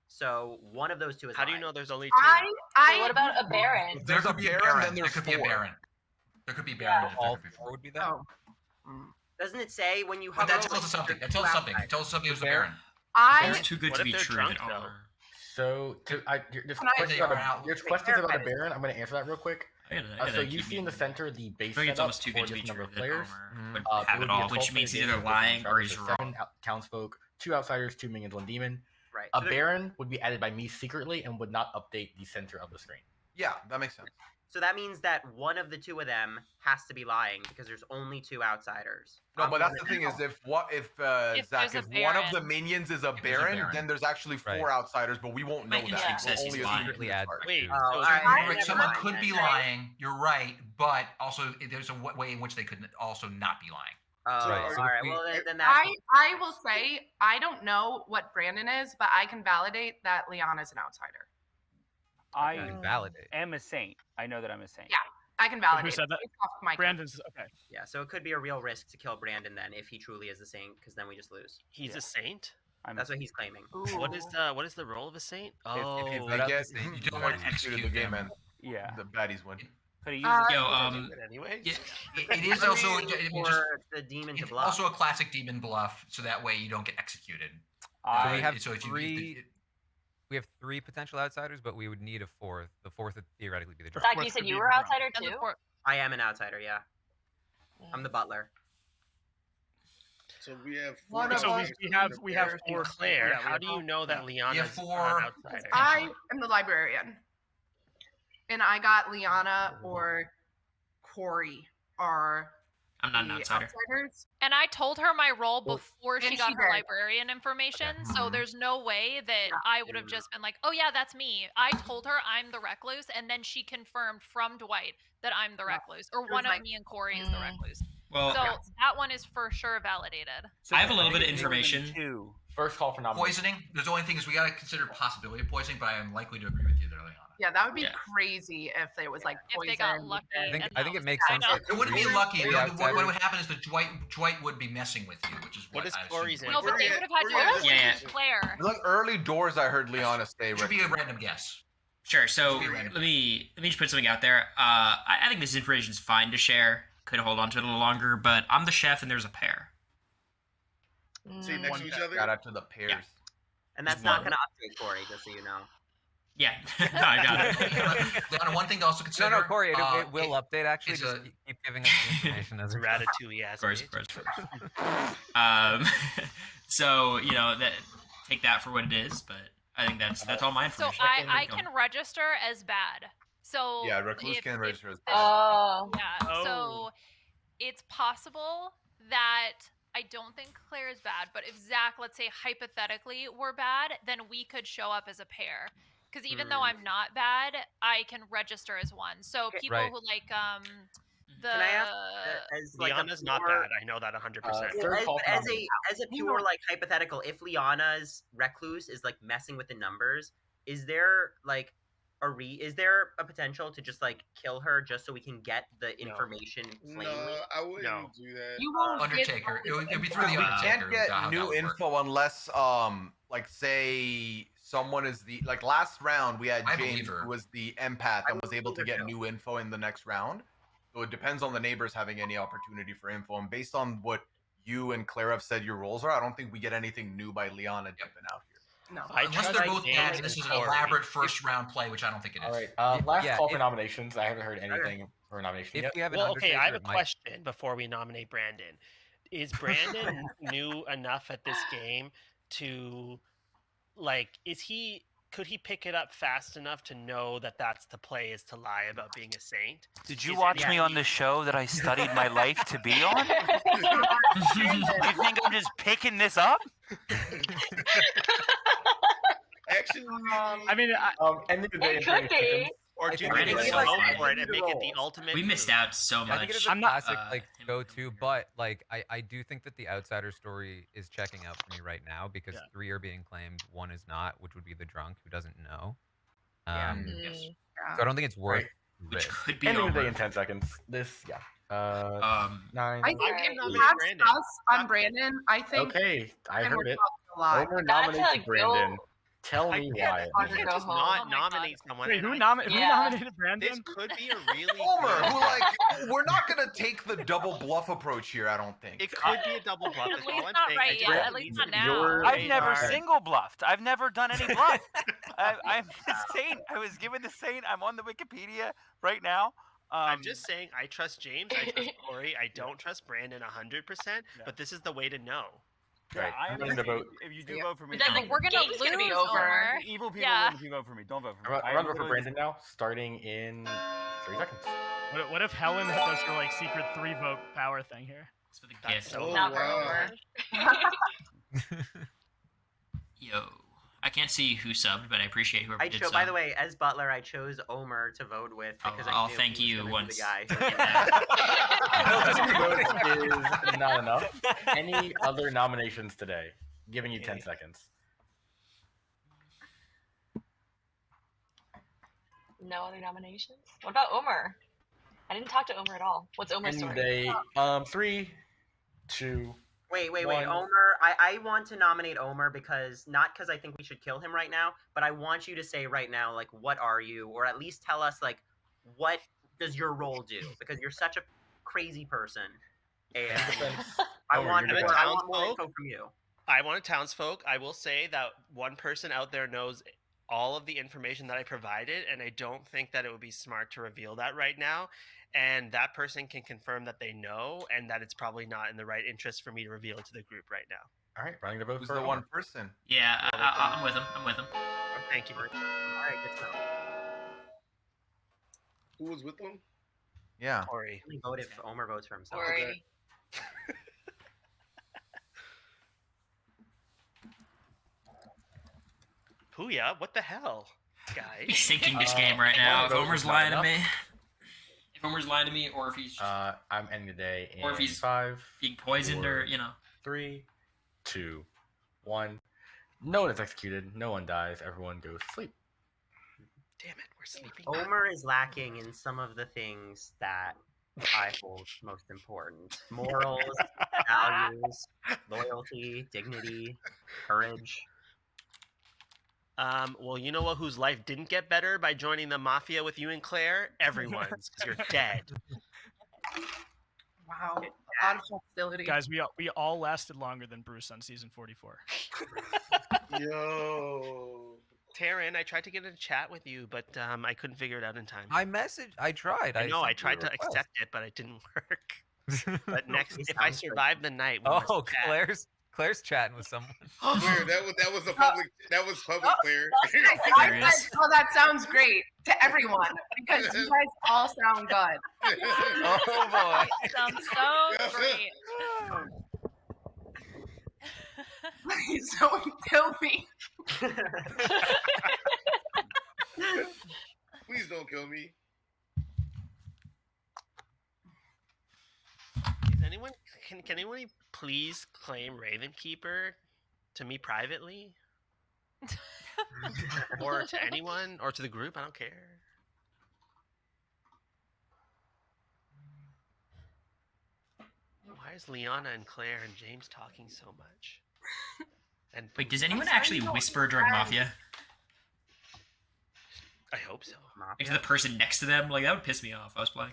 Speaker 12: so one of those 2 is.
Speaker 11: How do you know there's only 2?
Speaker 5: What about a Baron?
Speaker 4: There could be a Baron.
Speaker 7: There
Speaker 4: could be a Baron. There could be Baron.
Speaker 13: All 4 would be that.
Speaker 8: Oh.
Speaker 12: Doesn't it say when you
Speaker 4: But
Speaker 12: hover?
Speaker 4: that tells us something. That tells us something. It tells us something. It was a Baron.
Speaker 1: They're too good
Speaker 11: What
Speaker 1: to
Speaker 11: if
Speaker 1: be
Speaker 11: they're
Speaker 1: true.
Speaker 11: drunk,
Speaker 1: That
Speaker 11: though?
Speaker 1: are.
Speaker 2: So, there's
Speaker 8: Can I-
Speaker 2: questions
Speaker 4: They are
Speaker 2: about
Speaker 4: out.
Speaker 2: there's questions about a Baron. I'm going to answer that real quick.
Speaker 1: I gotta
Speaker 2: So you
Speaker 1: keep
Speaker 2: see in the center the base
Speaker 1: I think it's
Speaker 2: setup
Speaker 1: almost too
Speaker 2: for
Speaker 1: good to be
Speaker 2: this number
Speaker 1: true
Speaker 2: of
Speaker 1: that
Speaker 2: players.
Speaker 1: Homer would
Speaker 2: It
Speaker 1: have
Speaker 2: would
Speaker 1: it
Speaker 2: be a
Speaker 1: all, which
Speaker 2: 12-player
Speaker 1: means he's
Speaker 2: game
Speaker 1: either
Speaker 2: with
Speaker 1: lying or
Speaker 2: Travis
Speaker 1: he's
Speaker 2: with
Speaker 1: wrong.
Speaker 2: 7 townsfolk, 2 outsiders, 2 minions, 1 demon.
Speaker 12: Right.
Speaker 2: A
Speaker 12: So there-
Speaker 2: Baron would be added by me secretly and would not update the center of the screen.
Speaker 7: Yeah, that makes sense.
Speaker 12: So that means that one of the 2 of them has to be lying because there's only 2 outsiders.
Speaker 7: No,
Speaker 12: I'm
Speaker 7: but that's
Speaker 12: one
Speaker 7: the
Speaker 12: of
Speaker 7: thing
Speaker 12: them.
Speaker 7: is if
Speaker 9: there's
Speaker 7: Zach,
Speaker 9: a
Speaker 7: if one of the
Speaker 9: Baron.
Speaker 7: minions is a
Speaker 4: there's a
Speaker 7: Baron,
Speaker 4: Baron.
Speaker 7: then there's actually 4
Speaker 13: Right.
Speaker 7: outsiders, but we won't know
Speaker 1: Mike
Speaker 7: that.
Speaker 1: says
Speaker 7: We'll
Speaker 1: he's
Speaker 7: only
Speaker 1: lying.
Speaker 7: assume
Speaker 13: Secretly
Speaker 7: it's
Speaker 13: add
Speaker 7: part.
Speaker 11: Wait,
Speaker 12: Oh,
Speaker 11: so
Speaker 12: all right.
Speaker 4: Right,
Speaker 12: Never
Speaker 4: someone
Speaker 12: mind
Speaker 4: could
Speaker 12: then.
Speaker 4: be lying. You're right, but also there's a way in which they could also not be lying.
Speaker 12: Oh,
Speaker 13: Right,
Speaker 12: all
Speaker 13: so
Speaker 12: right.
Speaker 13: if we-
Speaker 12: Well, then that's.
Speaker 8: I will say I don't know what Brandon is, but I can validate that Liana's an outsider.
Speaker 6: I
Speaker 13: You can validate.
Speaker 6: am a saint. I know that I'm a saint.
Speaker 8: Yeah, I can validate.
Speaker 10: Who said that?
Speaker 8: Based off my
Speaker 10: Brandon's okay.
Speaker 12: Yeah, so it could be a real risk to kill Brandon then if he truly is a saint, because then we just lose.
Speaker 11: he's a saint?
Speaker 12: That's what he's claiming.
Speaker 11: What is the role of a saint?
Speaker 7: If
Speaker 11: Oh,
Speaker 7: they
Speaker 13: vote out
Speaker 7: get
Speaker 13: the saint,
Speaker 4: you don't want to execute
Speaker 7: the game,
Speaker 4: them.
Speaker 7: and
Speaker 6: Yeah.
Speaker 7: the baddies win.
Speaker 6: Could have
Speaker 8: Uh,
Speaker 6: used
Speaker 1: Yo,
Speaker 11: anyway.
Speaker 4: Yeah, it is also
Speaker 12: for the demon to
Speaker 4: it's
Speaker 12: bluff.
Speaker 4: also a classic demon bluff, so that way you don't get executed.
Speaker 13: So we have
Speaker 4: so if you-
Speaker 13: 3. We have 3 potential outsiders, but we would need a 4th. The 4th would theoretically be the drunk.
Speaker 5: Zach,
Speaker 10: Fourth
Speaker 5: you said
Speaker 10: could
Speaker 5: you
Speaker 10: be
Speaker 5: were
Speaker 10: the
Speaker 5: outsider
Speaker 9: And the
Speaker 5: too?
Speaker 9: four-
Speaker 12: I am an outsider, yeah. I'm the butler.
Speaker 3: So we have
Speaker 8: One
Speaker 3: four
Speaker 8: of
Speaker 10: So
Speaker 8: us
Speaker 10: we have
Speaker 3: players.
Speaker 10: 4.
Speaker 11: Claire,
Speaker 10: yeah, we
Speaker 11: how
Speaker 10: have
Speaker 11: do you know that Liana's
Speaker 4: Yeah,
Speaker 11: an
Speaker 4: 4.
Speaker 11: outsider?
Speaker 8: I am the librarian, and I got Liana or Cory are
Speaker 1: I'm not an
Speaker 8: the
Speaker 1: outsider.
Speaker 8: outsiders.
Speaker 9: And I told her my role
Speaker 2: Well-
Speaker 9: before she
Speaker 8: And
Speaker 9: got
Speaker 8: she
Speaker 9: her
Speaker 8: did.
Speaker 9: librarian information, so
Speaker 13: Mhm.
Speaker 9: there's no way that
Speaker 8: Yeah.
Speaker 9: I would have just been like, "Oh yeah, that's me." I told her I'm the recluse, and then she confirmed from Dwight that I'm the
Speaker 8: Yeah.
Speaker 9: recluse, or
Speaker 8: was
Speaker 9: one of
Speaker 8: like,
Speaker 9: me and Cory is the recluse.
Speaker 1: Well,
Speaker 9: So that one is for sure validated.
Speaker 1: I have a little bit of
Speaker 6: think it's more than
Speaker 1: information.
Speaker 6: 2.
Speaker 2: First call for nomination.
Speaker 4: Poisoning. There's the only thing is we got to consider possibility of poisoning, but I am likely to agree with you there, Liana.
Speaker 8: Yeah, that would be
Speaker 1: Yeah.
Speaker 8: crazy if there was like
Speaker 9: If
Speaker 8: poison.
Speaker 9: they got lucky.
Speaker 13: I think
Speaker 9: and
Speaker 13: I
Speaker 9: that
Speaker 13: think it
Speaker 9: was
Speaker 13: makes
Speaker 9: bad.
Speaker 13: sense.
Speaker 9: I know.
Speaker 13: that
Speaker 4: It wouldn't be
Speaker 13: three-
Speaker 4: lucky.
Speaker 13: three
Speaker 4: What
Speaker 13: outsiders-
Speaker 4: would happen is that Dwight would be messing with you, which is
Speaker 11: What is
Speaker 4: I
Speaker 11: Cory's
Speaker 4: assume.
Speaker 9: No, but they
Speaker 3: Cory-
Speaker 9: would have had to
Speaker 3: Cory-
Speaker 9: have
Speaker 1: Yeah.
Speaker 9: Claire.
Speaker 7: Like early doors, I heard Liana say.
Speaker 4: It should be a random guess.
Speaker 1: Sure. So
Speaker 4: Just be random.
Speaker 1: let me just put something out there. I think this information is fine to share. Could hold on to it a little longer, but I'm the chef and there's a pair.
Speaker 3: Sit next to each other.
Speaker 7: Shout out to the pairs.
Speaker 1: Yeah.
Speaker 12: And that's
Speaker 1: Just
Speaker 12: not
Speaker 1: one.
Speaker 12: going to update Cory, just so you know.
Speaker 1: Yeah, no, I got it.
Speaker 4: Liana, one thing to also
Speaker 13: No,
Speaker 4: consider.
Speaker 13: no, Cory, it will update. Actually,
Speaker 4: it's
Speaker 13: just
Speaker 4: a-
Speaker 13: keep giving us the information as it
Speaker 11: Ratatouille ass.
Speaker 1: Of
Speaker 11: bitch.
Speaker 1: course. So take that for what it is, but I think that's all my
Speaker 9: So
Speaker 1: information.
Speaker 9: I can register as bad. So
Speaker 7: Yeah, recluse
Speaker 9: if-
Speaker 7: can
Speaker 9: if
Speaker 7: register as
Speaker 9: this-
Speaker 5: Oh.
Speaker 9: Yeah.
Speaker 11: Oh.
Speaker 9: So it's possible that I don't think Claire is bad, but if Zach, let's say hypothetically, were bad, then we could show up as a pair. Because even though I'm not bad, I can register as one. So people
Speaker 13: Right.
Speaker 9: who like the
Speaker 12: Can I ask, as like
Speaker 11: Liana's
Speaker 12: a
Speaker 11: not
Speaker 12: pure-
Speaker 11: bad. I know that 100%.
Speaker 2: Third
Speaker 12: as,
Speaker 2: call for
Speaker 12: as
Speaker 2: nomination.
Speaker 12: a pure like hypothetical, if Liana's recluse is like messing with the numbers, is there like is there a potential to just like kill her just so we can get the information plainly?
Speaker 3: No, I wouldn't
Speaker 11: No.
Speaker 3: do that.
Speaker 8: You won't
Speaker 4: Undertaker.
Speaker 8: get
Speaker 4: It'd be through the
Speaker 7: We
Speaker 4: Undertaker.
Speaker 7: can't get
Speaker 4: how that
Speaker 7: new
Speaker 4: would work.
Speaker 7: info unless, like, say someone is the last round we had
Speaker 4: I
Speaker 7: James
Speaker 4: believe her.
Speaker 7: who was the empath and was able to
Speaker 12: believe her
Speaker 7: get
Speaker 12: too.
Speaker 7: new info in the next round. So it depends on the neighbors having any opportunity for info. And based on what you and Claire have said your roles are, I don't think we get anything new by Liana dipping out here.
Speaker 8: No.
Speaker 11: I
Speaker 4: Unless
Speaker 11: trust
Speaker 4: they're both
Speaker 11: James
Speaker 4: bad, and this is an
Speaker 11: Cory.
Speaker 4: elaborate first round play, which I don't think it is.
Speaker 2: All right. Last
Speaker 13: yeah,
Speaker 2: call for
Speaker 13: if-
Speaker 2: nominations. I haven't heard anything for a nomination
Speaker 13: If
Speaker 2: yet.
Speaker 13: we have an
Speaker 11: Well, okay, I have
Speaker 13: Undertaker,
Speaker 11: a
Speaker 13: it might-
Speaker 11: question before we nominate Brandon. Is Brandon new enough at this game to, like, is he could he pick it up fast enough to know that that's the play, is to lie about being a saint?
Speaker 6: Did you
Speaker 11: Is
Speaker 6: watch
Speaker 11: any-
Speaker 6: me on the show that I studied my life to be on? You think I'm just picking this up?
Speaker 3: Actually,
Speaker 10: I mean,
Speaker 2: ending the day in
Speaker 5: It
Speaker 2: 30
Speaker 5: could be.
Speaker 2: seconds.
Speaker 11: Or
Speaker 13: I
Speaker 11: do
Speaker 13: think
Speaker 11: we
Speaker 13: it
Speaker 11: just
Speaker 13: is
Speaker 11: go
Speaker 13: like-
Speaker 11: for it and make it the ultimate?
Speaker 1: We missed
Speaker 11: move?
Speaker 1: out so much.
Speaker 13: I think it is a
Speaker 10: I'm not-
Speaker 13: classic like
Speaker 1: him
Speaker 13: go-to, but like I do think that the outsider story is checking out for me right now because
Speaker 10: Yeah.
Speaker 13: 3 are being claimed, 1 is not, which would be the drunk who doesn't know.
Speaker 12: Yeah.
Speaker 1: Yes.
Speaker 13: So I don't think it's worth
Speaker 1: Which
Speaker 13: risk.
Speaker 1: could be
Speaker 2: Ending the day
Speaker 1: over.
Speaker 2: in 10 seconds. This, yeah.
Speaker 8: I
Speaker 2: 9.
Speaker 8: think
Speaker 11: I'm
Speaker 8: if
Speaker 11: nominating
Speaker 8: you have
Speaker 11: Brandon.
Speaker 8: sus on Brandon, I think
Speaker 2: Okay, I
Speaker 8: I'm
Speaker 2: heard it.
Speaker 8: a lot.
Speaker 2: Omer
Speaker 5: That's a
Speaker 2: nominated Brandon.
Speaker 5: guilt.
Speaker 2: Tell
Speaker 11: I
Speaker 2: me
Speaker 11: can't,
Speaker 2: why.
Speaker 11: I
Speaker 5: to
Speaker 11: can't
Speaker 5: go
Speaker 11: just
Speaker 5: home.
Speaker 11: not
Speaker 9: Oh my
Speaker 11: nominate someone.
Speaker 10: Wait,
Speaker 11: and
Speaker 10: who
Speaker 11: I-
Speaker 10: nominated
Speaker 11: This
Speaker 10: Brandon?
Speaker 11: could be a really
Speaker 7: Homer,
Speaker 11: good
Speaker 7: who
Speaker 11: bet.
Speaker 7: like we're not gonna take the double bluff approach here. I don't think.
Speaker 11: It could be a double bluff.
Speaker 9: At
Speaker 11: That's
Speaker 9: least
Speaker 11: all I'm
Speaker 9: not
Speaker 11: saying.
Speaker 9: right
Speaker 11: I just
Speaker 9: yet.
Speaker 11: think
Speaker 9: At
Speaker 11: it
Speaker 9: least
Speaker 11: needs
Speaker 9: not
Speaker 11: to be
Speaker 9: now.
Speaker 11: your
Speaker 6: I've never
Speaker 11: radar.
Speaker 6: single bluffed. I've never done any bluff. I'm the saint. I was given the saint. I'm on the Wikipedia right now.
Speaker 11: I'm just saying I trust James. I trust Cory. I don't trust Brandon 100%. But this is the way to know.
Speaker 6: Yeah,
Speaker 2: Right,
Speaker 6: I
Speaker 2: I'm
Speaker 6: am
Speaker 2: willing to vote.
Speaker 6: If you do vote for me,
Speaker 5: Then
Speaker 6: don't
Speaker 5: the
Speaker 9: We're gonna
Speaker 5: game's gonna be
Speaker 9: lose,
Speaker 5: over.
Speaker 9: Omer.
Speaker 6: evil people
Speaker 9: Yeah.
Speaker 6: win if you vote for me. Don't vote for me.
Speaker 2: I'm gonna vote for Brandon now, starting in 3 seconds.
Speaker 10: What if Helen does her like secret 3 vote power thing here?
Speaker 1: It's for the
Speaker 11: That's
Speaker 1: gift.
Speaker 11: so
Speaker 5: Not for
Speaker 3: wow.
Speaker 5: Omer.
Speaker 1: Yo, I can't see who subbed, but I appreciate whoever
Speaker 12: I
Speaker 1: did
Speaker 12: chose.
Speaker 1: sub.
Speaker 12: By the way, as Butler, I chose Omer to vote with because I
Speaker 1: I'll
Speaker 12: knew
Speaker 1: thank
Speaker 12: he was
Speaker 1: you
Speaker 12: gonna
Speaker 1: once.
Speaker 12: be the guy.
Speaker 2: Just 2 votes is not enough. Any other nominations today? Giving you 10 seconds.
Speaker 5: No other nominations? What about Omer? I didn't talk to Omer at all. What's Omer's
Speaker 2: Ending
Speaker 5: story?
Speaker 2: day 3, 2.
Speaker 12: Wait.
Speaker 2: One.
Speaker 12: Omer, I want to nominate Omer because not because I think we should kill him right now, but I want you to say right now, like, what are you? Or at least tell us, like, what does your role do? Because you're such a crazy person. And I
Speaker 2: Omer,
Speaker 12: want
Speaker 2: you're
Speaker 12: more,
Speaker 2: the
Speaker 12: I
Speaker 2: best.
Speaker 12: want more info from you.
Speaker 11: I want a townsfolk. I will say that one person out there knows all of the information that I provided, and I don't think that it would be smart to reveal that right now. And that person can confirm that they know, and that it's probably not in the right interest for me to reveal it to the group right now.
Speaker 2: All right, running the vote
Speaker 7: Who's
Speaker 2: for
Speaker 7: the
Speaker 2: Omer.
Speaker 7: one person?
Speaker 1: Yeah, I'm with him. I'm with him.
Speaker 11: Thank you.
Speaker 12: All right, good to know.
Speaker 3: Who was with them?
Speaker 7: Yeah.
Speaker 11: Cory.
Speaker 12: Only vote if Omer votes for himself.
Speaker 5: Cory.
Speaker 11: Pooya, what the hell, guys?
Speaker 1: He's sinking this game right now. If
Speaker 2: vote
Speaker 1: Omer's
Speaker 2: is not
Speaker 1: lying to
Speaker 2: enough.
Speaker 1: me, if Omer's lying to me, or if he's
Speaker 2: I'm ending the day in
Speaker 1: Or if he's
Speaker 2: 5,
Speaker 1: being poisoned, or
Speaker 2: 3, 2, 1. No one is executed. No one dies. Everyone goes to sleep.
Speaker 11: Damn it, we're sleeping.
Speaker 12: Omer is lacking in some of the things that I hold most important: morals, values, loyalty, dignity, courage.
Speaker 11: Well, you know what? Whose life didn't get better by joining the mafia with you and Claire? Everyone's, because you're dead.
Speaker 8: Wow. A lot of hostility.
Speaker 10: Guys, we all lasted longer than Bruce on season 44.
Speaker 3: Yo.
Speaker 11: Taryn, I tried to get in a chat with you, but I couldn't figure it out in time.
Speaker 13: I tried.
Speaker 11: I know, I
Speaker 13: sent you
Speaker 11: tried
Speaker 13: a
Speaker 11: to
Speaker 13: request.
Speaker 11: accept it, but it didn't work. But next,
Speaker 12: He
Speaker 11: if I
Speaker 12: sounds good.
Speaker 11: survive the night, we must
Speaker 13: Oh,
Speaker 11: chat.
Speaker 13: Claire's chatting with someone.
Speaker 3: Claire, that was a public. That was public, Claire.
Speaker 8: I said, well, that sounds great to everyone because you guys all sound good.
Speaker 13: Oh boy.
Speaker 9: Sounds so great.
Speaker 8: Please don't kill me.
Speaker 3: Please don't kill me.
Speaker 11: Is anyone can anyone please claim Ravenkeeper to me privately? Or to anyone, or to the group? I don't care. Why is Liana and Claire and James talking so much? And
Speaker 1: Wait, does anyone actually whisper during Mafia?
Speaker 11: I hope so.
Speaker 1: Like to the person next to them? Like, that would piss me off if I was playing.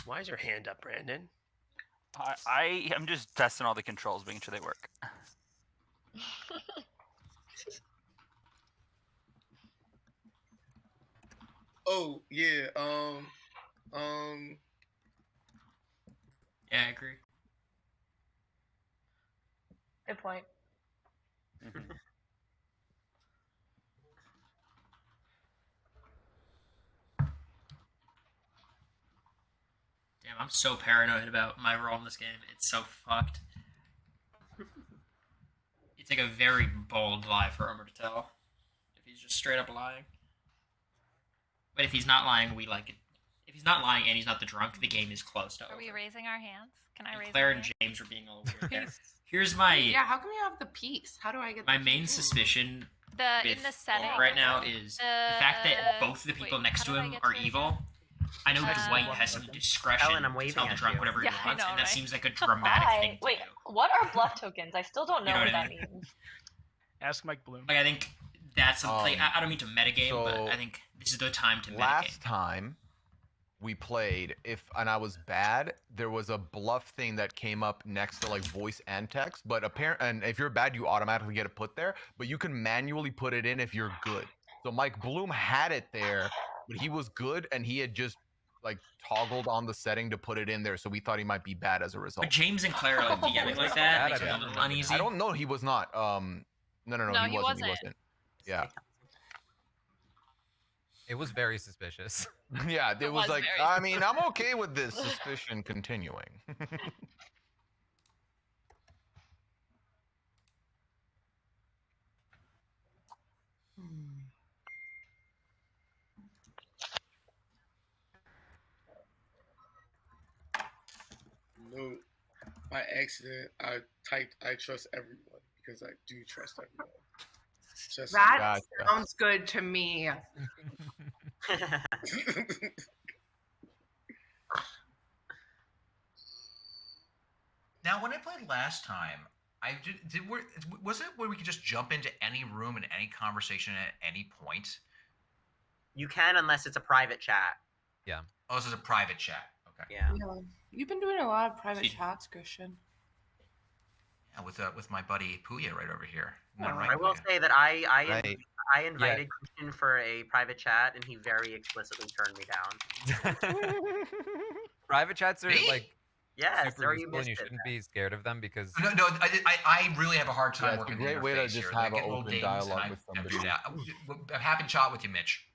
Speaker 11: Why is your hand up, Brandon?
Speaker 6: I'm just testing all the controls, making sure they work.
Speaker 3: Oh yeah.
Speaker 1: Yeah, I agree.
Speaker 5: Good point.
Speaker 1: Damn, I'm so paranoid about my role in this game. It's so fucked. It's like a very bold lie for Omer to tell. If he's just straight up lying. But if he's not lying, we like it. If he's not lying and he's not the drunk, the game is close to over.
Speaker 9: Are we raising our hands? Can I raise
Speaker 1: Claire
Speaker 9: my
Speaker 1: and
Speaker 9: hand?
Speaker 1: James are being a little weird. Here's my
Speaker 8: Yeah, how come you have the piece? How do I get
Speaker 1: my
Speaker 8: the
Speaker 1: main
Speaker 8: piece?
Speaker 1: suspicion
Speaker 9: In the setting
Speaker 1: right now is the fact that both of the people next to him are evil. I know Dwight has some discretion
Speaker 12: Ellen, I'm
Speaker 1: to
Speaker 12: waving
Speaker 1: tell the
Speaker 12: at
Speaker 1: drunk
Speaker 12: you.
Speaker 1: whatever he
Speaker 5: Yeah, I
Speaker 1: wants,
Speaker 5: know,
Speaker 1: and that
Speaker 5: right?
Speaker 1: seems like a dramatic
Speaker 5: Hi.
Speaker 1: thing to
Speaker 5: Wait,
Speaker 1: do.
Speaker 5: what are bluff tokens? I still don't know,
Speaker 1: You know
Speaker 5: what
Speaker 1: what I
Speaker 5: that means.
Speaker 10: Ask Mike Bloom.
Speaker 1: Like I think that's like I don't mean to metagame, but
Speaker 7: so
Speaker 1: I think this is the time to metagame.
Speaker 7: Last time we played, and I was bad, there was a bluff thing that came up next to like voice and text. But and if you're bad, you automatically get it put there. But you can manually put it in if you're good. So Mike Bloom had it there, but he was good, and he had just like toggled on the setting to put it in there. So we thought he might be bad as a result.
Speaker 1: But James and Claire are like DMing like that makes me a little uneasy.
Speaker 7: I don't know. He was not. No, he wasn't. Yeah.
Speaker 13: It was very suspicious.
Speaker 7: Yeah, it was like, I mean, I'm okay with this suspicion continuing.
Speaker 3: No, by accident, I typed "I trust everyone" because I do trust everyone. Just
Speaker 8: That sounds good to me.
Speaker 4: Now, when I played last time, was it where we could just jump into any room and any conversation at any point?
Speaker 12: You can unless it's a private chat.
Speaker 13: Yeah.
Speaker 4: Oh, this is a private chat. Okay.
Speaker 12: Yeah.
Speaker 8: You've been doing a lot of private chats, Christian.
Speaker 4: Yeah, with my buddy Puya right over here. Isn't that
Speaker 12: Oh,
Speaker 4: right,
Speaker 12: I will
Speaker 4: Puya?
Speaker 12: say that I
Speaker 13: Right.
Speaker 12: invited Christian for a private chat, and he very explicitly turned me down.
Speaker 13: Private chats are
Speaker 4: Me?
Speaker 13: like
Speaker 12: Yes,
Speaker 13: super
Speaker 12: or you
Speaker 13: useful, and
Speaker 12: missed
Speaker 13: you
Speaker 12: it
Speaker 13: shouldn't be scared of them because
Speaker 4: No, I really have a hard time
Speaker 7: Yeah, it's a
Speaker 4: working
Speaker 7: great
Speaker 4: the
Speaker 7: way to
Speaker 4: interface
Speaker 7: just
Speaker 4: here.
Speaker 7: have
Speaker 4: I
Speaker 7: an
Speaker 4: get little
Speaker 7: open
Speaker 4: dings,
Speaker 7: dialogue
Speaker 4: and
Speaker 7: with
Speaker 4: I-
Speaker 7: somebody.
Speaker 4: Yeah, I'm happy to chat with you, Mitch.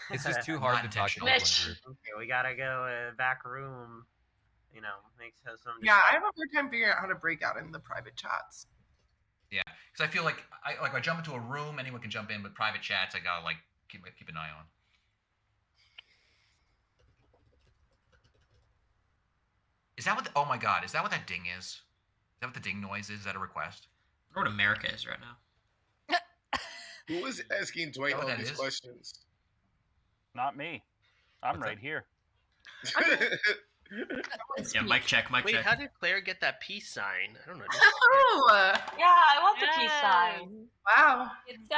Speaker 13: it's just too hard to talk to people in
Speaker 5: Mitch.
Speaker 13: group.
Speaker 12: Okay, we gotta go back room. You know, makes some.
Speaker 8: Yeah, I have a hard time figuring out how to break out in the private chats.
Speaker 4: Yeah, because I feel like I jump into a room, anyone can jump in, but private chats I gotta like keep an eye on. Is that what? Oh my God! Is that what that ding is? Is that what the ding noise is? Is that a request?
Speaker 1: I don't know what America is right now.
Speaker 3: Who is asking Dwight
Speaker 4: Know what
Speaker 3: all
Speaker 4: that
Speaker 3: these
Speaker 4: is?
Speaker 3: questions?
Speaker 10: Not me. I'm
Speaker 4: What's
Speaker 10: right here.
Speaker 1: Yeah, mic check, mic
Speaker 11: Wait,
Speaker 1: check.
Speaker 11: how did Claire get that peace sign? I don't know.
Speaker 8: Oh,
Speaker 5: Yeah, I want the peace sign.
Speaker 8: wow.
Speaker 9: It's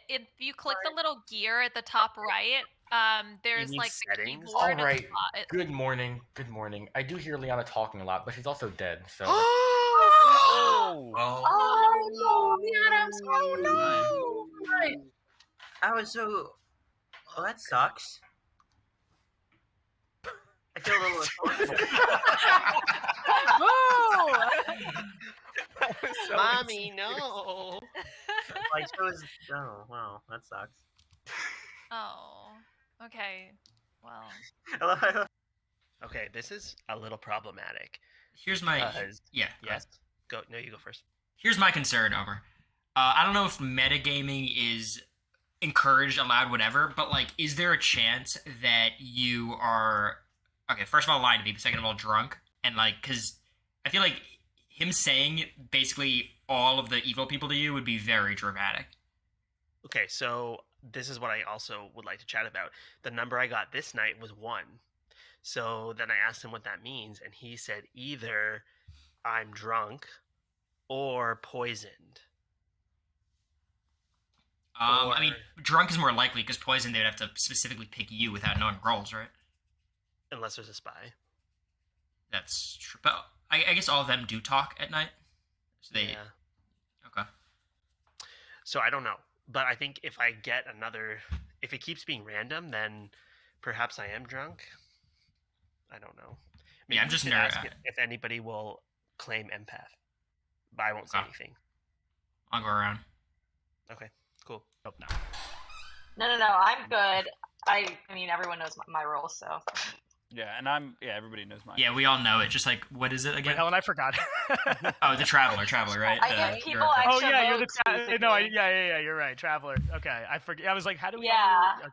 Speaker 9: if you click the little gear at the top right, there's
Speaker 11: mean
Speaker 9: like the
Speaker 11: settings?
Speaker 9: keyboard.
Speaker 2: All
Speaker 9: at the
Speaker 2: right.
Speaker 9: top.
Speaker 2: Good morning. Good morning. I do hear Liana talking a lot, but she's also dead. So
Speaker 10: Oh.
Speaker 8: Oh, no, no. Right.
Speaker 12: I was so. Oh, that sucks. I feel a little responsible.
Speaker 8: Oh.
Speaker 11: Mommy, no.
Speaker 12: I chose. Oh, wow, that sucks.
Speaker 9: Oh, okay. Well,
Speaker 11: Okay, this is a little problematic.
Speaker 1: Here's my yeah. go
Speaker 11: Yes.
Speaker 1: ahead.
Speaker 11: Go. No, you go first.
Speaker 1: Here's my concern, Omer. I don't know if metagaming is encouraged, allowed, whatever, but like, is there a chance that you are okay? First of all, lying to me, but second of all, drunk, and like, because I feel like him saying basically all of the evil people to you would be very dramatic.
Speaker 11: Okay, so this is what I also would like to chat about. The number I got this night was 1. So then I asked him what that means, and he said either I'm drunk or poisoned.
Speaker 1: I mean, drunk is more likely because poison, they'd have to specifically pick you without knowing rolls, right?
Speaker 11: Unless there's a spy.
Speaker 1: That's true. But I guess all of them do talk at night. So they.
Speaker 11: Yeah.
Speaker 1: Okay.
Speaker 11: So I don't know, but I think if I get if it keeps being random, then perhaps I am drunk. I don't know. Maybe
Speaker 1: Yeah, I'm
Speaker 11: you
Speaker 1: just
Speaker 11: should
Speaker 1: nervous.
Speaker 11: ask if anybody will claim empath, but I won't say
Speaker 1: Okay.
Speaker 11: anything.
Speaker 1: I'll go around.
Speaker 11: Okay, cool.
Speaker 10: Nope, no.
Speaker 5: No. I'm good. I mean, everyone knows my role, so.
Speaker 6: Yeah, and everybody knows mine.
Speaker 1: Yeah, we all know it. Just like, what is it
Speaker 10: Wait,
Speaker 1: again?
Speaker 10: Helen, I forgot.
Speaker 1: Oh, the traveler, right?
Speaker 5: I give people
Speaker 10: Oh
Speaker 5: extra
Speaker 10: yeah, you're the
Speaker 5: votes,
Speaker 10: no.
Speaker 5: basically.
Speaker 10: Yeah. You're right, traveler. Okay, I forget. I was like, how do we?
Speaker 5: Yeah.
Speaker 10: Okay.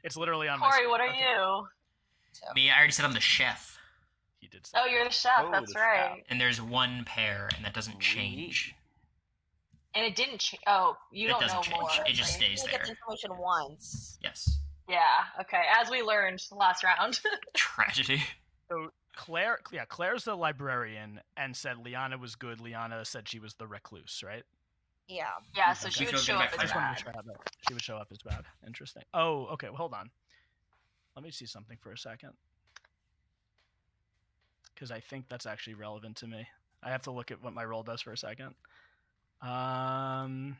Speaker 10: It's literally on my.
Speaker 5: Corey,
Speaker 10: screen.
Speaker 5: what are
Speaker 10: Okay.
Speaker 5: you?
Speaker 1: Me, I already said I'm the chef.
Speaker 10: He did. Say
Speaker 5: Oh, you're the chef.
Speaker 6: Oh,
Speaker 5: That's
Speaker 6: the
Speaker 5: right.
Speaker 6: chef.
Speaker 1: And there's one pair, and that doesn't change.
Speaker 5: And it didn't change. Oh, you
Speaker 1: It
Speaker 5: don't know
Speaker 1: doesn't
Speaker 5: more.
Speaker 1: change. It just
Speaker 5: right?
Speaker 1: stays
Speaker 14: You
Speaker 1: there.
Speaker 14: get the information once.
Speaker 1: Yes.
Speaker 5: Yeah. Okay. As we learned last round.
Speaker 1: Tragedy.
Speaker 10: So Claire's the librarian and said Liana was good. Liana said she was the recluse, right?
Speaker 14: Yeah.
Speaker 5: Yeah. So
Speaker 1: We
Speaker 5: she would
Speaker 1: feel
Speaker 5: show
Speaker 1: good
Speaker 5: up
Speaker 1: about
Speaker 10: I
Speaker 5: as
Speaker 10: just wanted
Speaker 5: bad.
Speaker 10: to try that. She would show up as bad. Interesting. Oh, okay. Well, hold on. Let me see something for a second. Because I think that's actually relevant to me. I have to look at what my role does for a second.
Speaker 5: Are you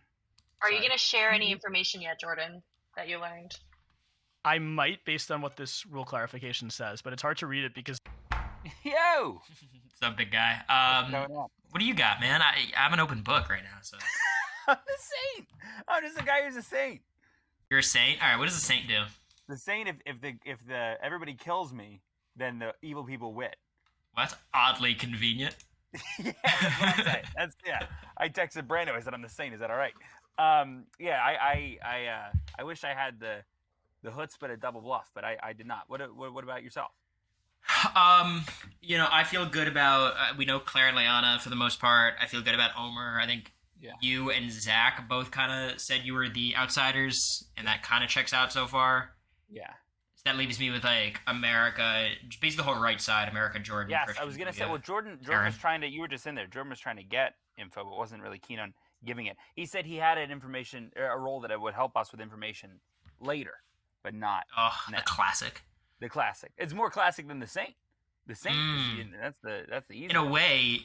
Speaker 10: Sorry.
Speaker 5: gonna share any information yet, Jordan, that you learned?
Speaker 10: I might, based on what this rule clarification says, but it's hard to read it because.
Speaker 6: Yo!
Speaker 1: What's up, big guy?
Speaker 6: What's going on?
Speaker 1: What do you got, man? I'm an open book right now, so.
Speaker 6: I'm the saint. I'm just a guy who's a saint.
Speaker 1: You're a saint? Alright, what does a saint do?
Speaker 6: The saint, if the everybody kills me, then the evil people win.
Speaker 1: Well, that's oddly convenient.
Speaker 6: Yeah, that's what I'm saying. I texted Brando. I said I'm the saint. Is that all right? Yeah, I wish I had the chutzpah to double bluff, but I did not. What about yourself?
Speaker 1: I feel good about. We know Claire and Liana for the most part. I feel good about Omer. I think you and Zach both kind of said you were the outsiders, and that kind of checks out so far.
Speaker 6: Yeah.
Speaker 1: So that leaves me with like America, basically the whole right side. America, Jordan.
Speaker 6: Yes,
Speaker 1: Christian,
Speaker 6: I was gonna say. Well, Jordan
Speaker 1: Aaron.
Speaker 6: was trying to. You were just in there. Jordan was trying to get info, but wasn't really keen on giving it. He said he had a role that would help us with information later, but not.
Speaker 1: Oh,
Speaker 6: now.
Speaker 1: the classic.
Speaker 6: The classic. It's more classic than the Saint. The Saint. That's the easy.
Speaker 1: In a way,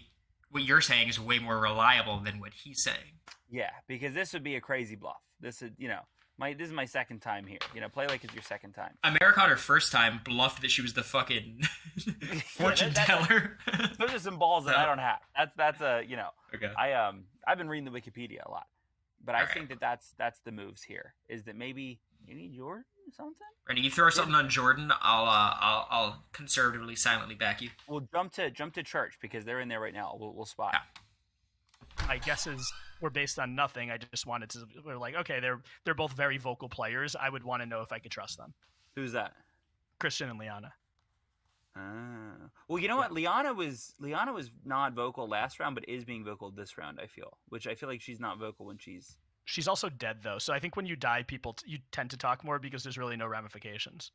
Speaker 1: what you're saying is way more reliable than what he's saying.
Speaker 6: Yeah, because this would be a crazy bluff. This is this is my second time here. Play like it's your second time.
Speaker 1: America on her first time bluffed that she was the fucking fortune teller.
Speaker 6: Those are some balls that I don't have. That's
Speaker 1: Okay.
Speaker 6: I've been reading the Wikipedia a lot, but I think that's the moves here. Is that maybe you need Jordan or something?
Speaker 1: Randy, you throw something on Jordan, I'll conservatively, silently back you.
Speaker 6: We'll jump to church because they're in there right now. We'll spot.
Speaker 10: My guesses were based on nothing. I just wanted to. We're like, okay, they're both very vocal players. I would want to know if I could trust them.
Speaker 6: Who's that?
Speaker 10: Christian and Liana.
Speaker 6: Well, you know what? Liana was non-vocal last round, but is being vocal this round. I feel like she's not vocal when she's.
Speaker 10: She's also dead though, so I think when you die, you tend to talk more because there's really no ramifications.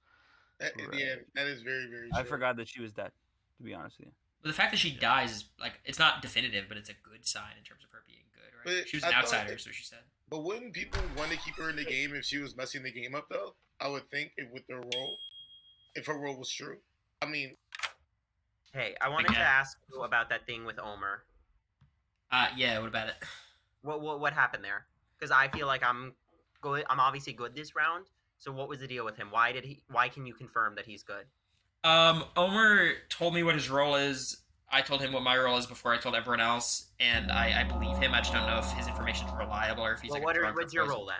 Speaker 3: Yeah, that is very, very true.
Speaker 6: I forgot that she was dead. To be honest with you.
Speaker 1: But the fact that she dies is like it's not definitive, but it's a good sign in terms of her being good, right?
Speaker 3: But
Speaker 1: She was an outsider, is what she said.
Speaker 3: But wouldn't people want to keep her in the game if she was messing the game up, though? I would think with her role, if her role was true. I mean,
Speaker 12: hey, I wanted to ask you about that thing with Omer.
Speaker 1: Yeah. What about it?
Speaker 12: What happened there? Because I feel like I'm good. I'm obviously good this round. So what was the deal with him? Why can you confirm that he's good?
Speaker 1: Omer told me what his role is. I told him what my role is before I told everyone else, and I believe him. I just don't know if his information is reliable or if he's
Speaker 12: Well,
Speaker 1: like a drunk
Speaker 12: what's
Speaker 1: or
Speaker 12: your
Speaker 1: poison.
Speaker 12: role then?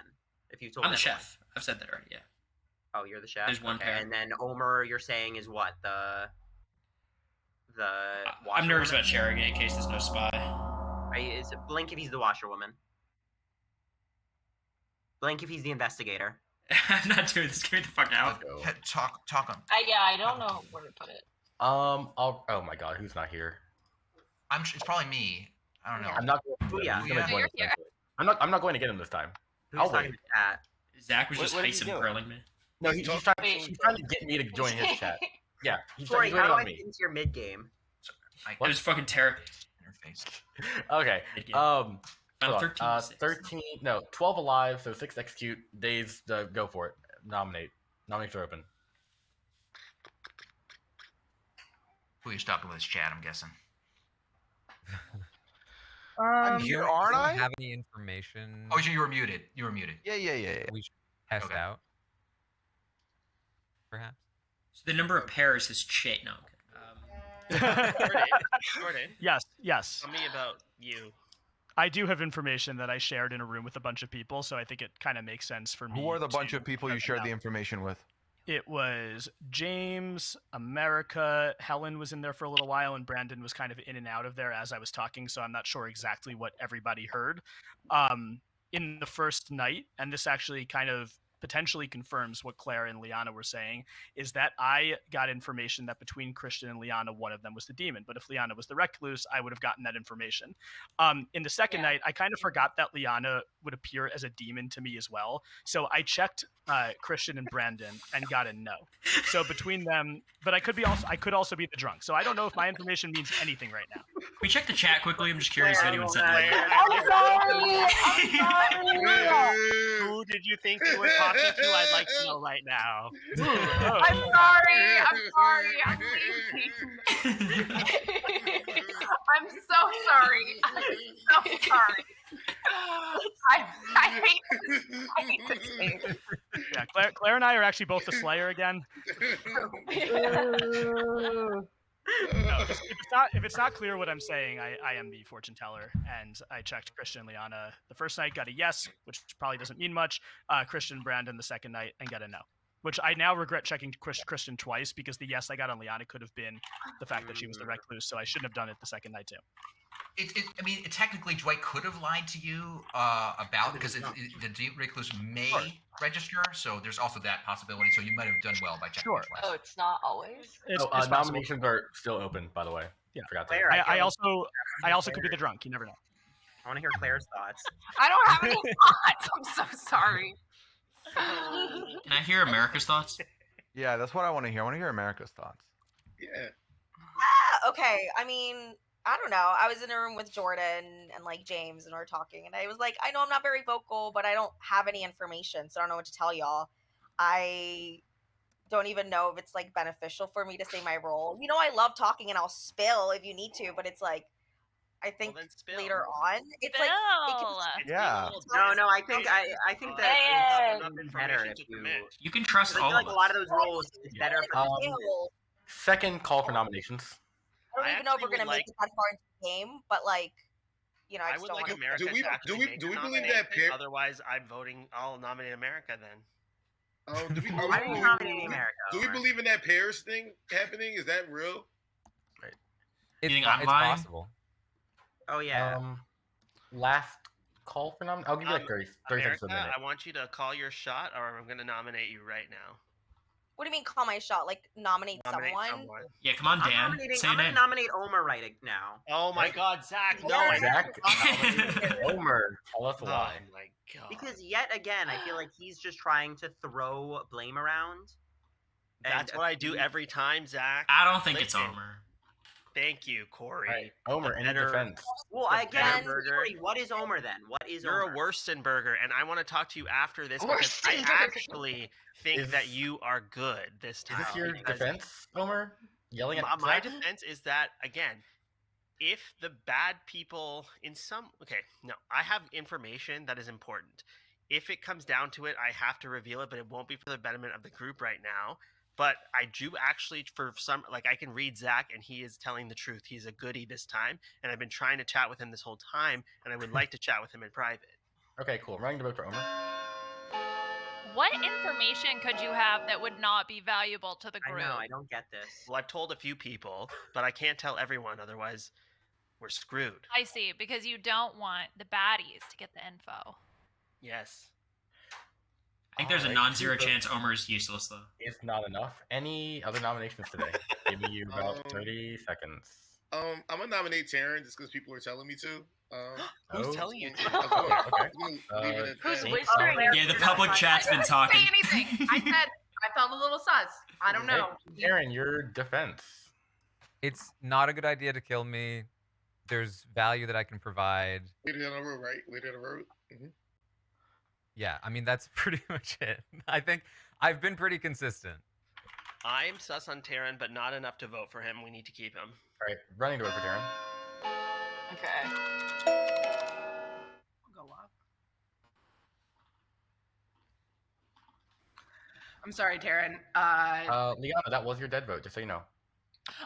Speaker 12: If you told
Speaker 1: I'm the
Speaker 12: everyone?
Speaker 1: chef. I've said that already. Yeah.
Speaker 12: Oh, you're the chef.
Speaker 1: There's one pair.
Speaker 12: And then Omer, you're saying is what the.
Speaker 1: I'm nervous about sharing it in case there's no spy.
Speaker 12: Right? Blink if he's the washerwoman. Blink if he's the investigator.
Speaker 1: I'm not doing this. Get me the fuck out.
Speaker 7: Talk on.
Speaker 5: I don't know where to put it.
Speaker 2: Oh my god, who's not here?
Speaker 7: It's probably me. I don't know.
Speaker 2: I'm not.
Speaker 12: Yeah.
Speaker 2: He's gonna
Speaker 7: Yeah.
Speaker 2: join us
Speaker 9: You're
Speaker 2: eventually. I'm not going to get him this time.
Speaker 12: Who's
Speaker 2: I'll
Speaker 12: talking
Speaker 2: wait.
Speaker 12: to chat?
Speaker 1: Zach was
Speaker 6: What-
Speaker 1: just
Speaker 6: what did he
Speaker 1: Tyson
Speaker 6: do?
Speaker 1: grilling me.
Speaker 2: No, he's trying to get me to join his chat. Yeah, he's
Speaker 12: Cory,
Speaker 2: joining
Speaker 12: how do
Speaker 2: on
Speaker 12: I
Speaker 2: me.
Speaker 12: get into your mid game?
Speaker 1: It was fucking terrible.
Speaker 2: Okay.
Speaker 1: Final
Speaker 2: hold on.
Speaker 1: 13 to 6.
Speaker 2: 13. No, 12 alive. So 6 execute. Days. Go for it. Nominates are open.
Speaker 7: Who are you stopping with his chat? I'm guessing. I'm
Speaker 13: Do
Speaker 7: here,
Speaker 13: you
Speaker 7: aren't I?
Speaker 13: have any information
Speaker 4: Oh, you were muted. You were muted.
Speaker 7: Yeah.
Speaker 13: we should test
Speaker 4: Okay.
Speaker 13: out? Perhaps.
Speaker 1: So the number of pairs has changed. No.
Speaker 11: Jordan,
Speaker 10: Yes.
Speaker 11: tell me about you.
Speaker 10: I do have information that I shared in a room with a bunch of people, so I think it kind of makes sense for me.
Speaker 7: Who are the bunch
Speaker 10: to
Speaker 7: of people you
Speaker 10: let them
Speaker 7: shared
Speaker 10: know.
Speaker 7: the information with?
Speaker 10: It was James, America, Helen was in there for a little while, and Brandon was kind of in and out of there as I was talking, so I'm not sure exactly what everybody heard. In the first night, and this actually kind of potentially confirms what Claire and Liana were saying, is that I got information that between Christian and Liana, one of them was the demon. But if Liana was the recluse, I would have gotten that information. In the second night, I kind of forgot that Liana would appear as a demon to me as well. So I checked Christian and Brandon and got a no. So between them, but I could also be the drunk. So I don't know if my information means anything right now.
Speaker 1: Can we check the chat quickly? I'm just curious if anyone said
Speaker 5: I'm sorry.
Speaker 11: Who did you think you were talking to? I'd like to know right now.
Speaker 8: I'm sorry. I'm leaving. I'm so sorry. I hate this game.
Speaker 10: Yeah, Claire and I are actually both the Slayer again. No, if it's not clear what I'm saying, I am the fortune teller, and I checked Christian and Liana the first night, got a yes, which probably doesn't mean much. Christian and Brandon the second night, and got a no, which I now regret checking Christian twice, because the yes I got on Liana could have been the fact that she was the recluse, so I shouldn't have done it the second night too.
Speaker 4: I mean, technically, Dwight could have lied to you about, because the recluse may register, so there's also that possibility. So you might have done well by checking twice.
Speaker 5: Oh, it's not always.
Speaker 10: It's
Speaker 2: nominations are still open, by the way.
Speaker 10: Yeah,
Speaker 2: forgot
Speaker 12: Claire,
Speaker 2: that.
Speaker 10: I also could be the drunk. You never know.
Speaker 12: I want to hear Claire's thoughts.
Speaker 8: I don't have any thoughts. I'm so sorry.
Speaker 1: Can I hear America's thoughts?
Speaker 7: Yeah, that's what I want to hear. I want to hear America's thoughts.
Speaker 3: Yeah.
Speaker 14: Okay, I mean, I don't know. I was in a room with Jordan and like James, and we were talking, and I was like, I know I'm not very vocal, but I don't have any information, so I don't know what to tell y'all. I don't even know if it's like beneficial for me to say my role. You know, I love talking, and I'll spill if you need to, but it's like, I think later on, it's like
Speaker 7: Yeah.
Speaker 12: No, I think that it's better if
Speaker 1: you can trust
Speaker 12: I
Speaker 1: all
Speaker 12: feel like
Speaker 1: of
Speaker 12: a
Speaker 1: us.
Speaker 12: lot of those roles it's better for
Speaker 2: Second call for nominations.
Speaker 14: I don't even know if we're gonna make it that far into the game, but like, you know, I
Speaker 11: I
Speaker 14: just
Speaker 11: would
Speaker 14: don't
Speaker 11: like
Speaker 14: want
Speaker 11: America
Speaker 3: Do we-
Speaker 11: to actually
Speaker 3: do we-
Speaker 11: make
Speaker 3: do
Speaker 11: a
Speaker 3: we believe that
Speaker 11: nomination,
Speaker 3: pair-
Speaker 11: Otherwise, I'm voting. I'll nominate America then.
Speaker 3: Do we,
Speaker 12: Why didn't you nominate America?
Speaker 3: Do we believe in that Paris thing happening? Is that real?
Speaker 13: It's,
Speaker 1: think I'm
Speaker 13: it's
Speaker 1: lying?
Speaker 13: possible.
Speaker 12: Oh yeah.
Speaker 2: Last call for nomination. I'll give you like 30 seconds
Speaker 11: America,
Speaker 2: a minute.
Speaker 11: I want you to call your shot, or I'm going to nominate you right now.
Speaker 14: What do you mean call my shot? Like nominate
Speaker 11: Nominate
Speaker 14: someone?
Speaker 1: Yeah, come on,
Speaker 12: I'm
Speaker 1: Dan.
Speaker 12: nominating.
Speaker 1: Say
Speaker 12: I'm
Speaker 1: your
Speaker 12: gonna
Speaker 1: name.
Speaker 12: nominate Omer right now.
Speaker 11: Oh my God, Zach! No,
Speaker 14: Yeah,
Speaker 11: I
Speaker 2: Zach, Omer, tell us
Speaker 11: Oh
Speaker 2: why.
Speaker 11: my God!
Speaker 12: Because yet again, I feel like he's just trying to throw blame around.
Speaker 11: That's what I do every time, Zach.
Speaker 1: I don't think it's
Speaker 11: Listen.
Speaker 1: Omer.
Speaker 11: Thank you, Corey.
Speaker 2: Right. Omer,
Speaker 11: The
Speaker 2: any
Speaker 11: better-
Speaker 2: defense?
Speaker 12: Well,
Speaker 11: The
Speaker 12: again,
Speaker 11: Wurtenberger.
Speaker 12: Corey, what is Omer then? What is
Speaker 11: You're
Speaker 12: Omer?
Speaker 11: a Wurstenberger, and I want to talk to you after this because I
Speaker 14: Wurstenberger.
Speaker 11: actually think
Speaker 2: Is-
Speaker 11: that you are good this
Speaker 2: Is
Speaker 11: time.
Speaker 2: this your
Speaker 12: because-
Speaker 2: defense, Omer? Yelling at
Speaker 11: My
Speaker 2: Zach?
Speaker 11: defense is that, again, if the bad people I have information that is important. If it comes down to it, I have to reveal it, but it won't be for the betterment of the group right now. But I do actually, for some, like, I can read Zach, and he is telling the truth. He's a goodie this time, and I've been trying to chat with him this whole time, and I would like to chat with him in private.
Speaker 2: Okay, cool. I'm running the vote for Omer.
Speaker 9: What information could you have that would not be valuable to the
Speaker 12: I
Speaker 9: group?
Speaker 12: know, I don't get this.
Speaker 11: Well, I've told a few people, but I can't tell everyone, otherwise we're screwed.
Speaker 9: I see, because you don't want the baddies to get the info.
Speaker 11: Yes.
Speaker 1: I think there's a
Speaker 2: Alright,
Speaker 1: non-zero
Speaker 2: super.
Speaker 1: chance Omer's useless, though.
Speaker 2: It's not enough. Any other nominations today? Give you about 30 seconds.
Speaker 3: I'm gonna nominate Taryn just because people are telling me to.
Speaker 11: Who's
Speaker 2: Oh,
Speaker 11: telling you
Speaker 3: Of
Speaker 11: to?
Speaker 3: course.
Speaker 2: okay.
Speaker 3: I'm gonna leave it at
Speaker 5: Who's
Speaker 3: that.
Speaker 5: whispering?
Speaker 1: Yeah, the public chat's been
Speaker 8: I
Speaker 1: talking.
Speaker 8: didn't say anything. I said I felt a little sus. I don't know.
Speaker 2: Hey, Aaron, your defense.
Speaker 13: It's not a good idea to kill me. There's value that I can provide.
Speaker 3: Later down the road, right? Later down the road.
Speaker 13: Yeah, I mean, that's pretty much it. I think I've been pretty consistent.
Speaker 11: I'm sus on Taryn, but not enough to vote for him. We need to keep him.
Speaker 2: All right, running the vote for Taryn.
Speaker 8: Okay. I'll go up. I'm sorry, Taryn.
Speaker 2: Liana, that was your dead vote, just so you know.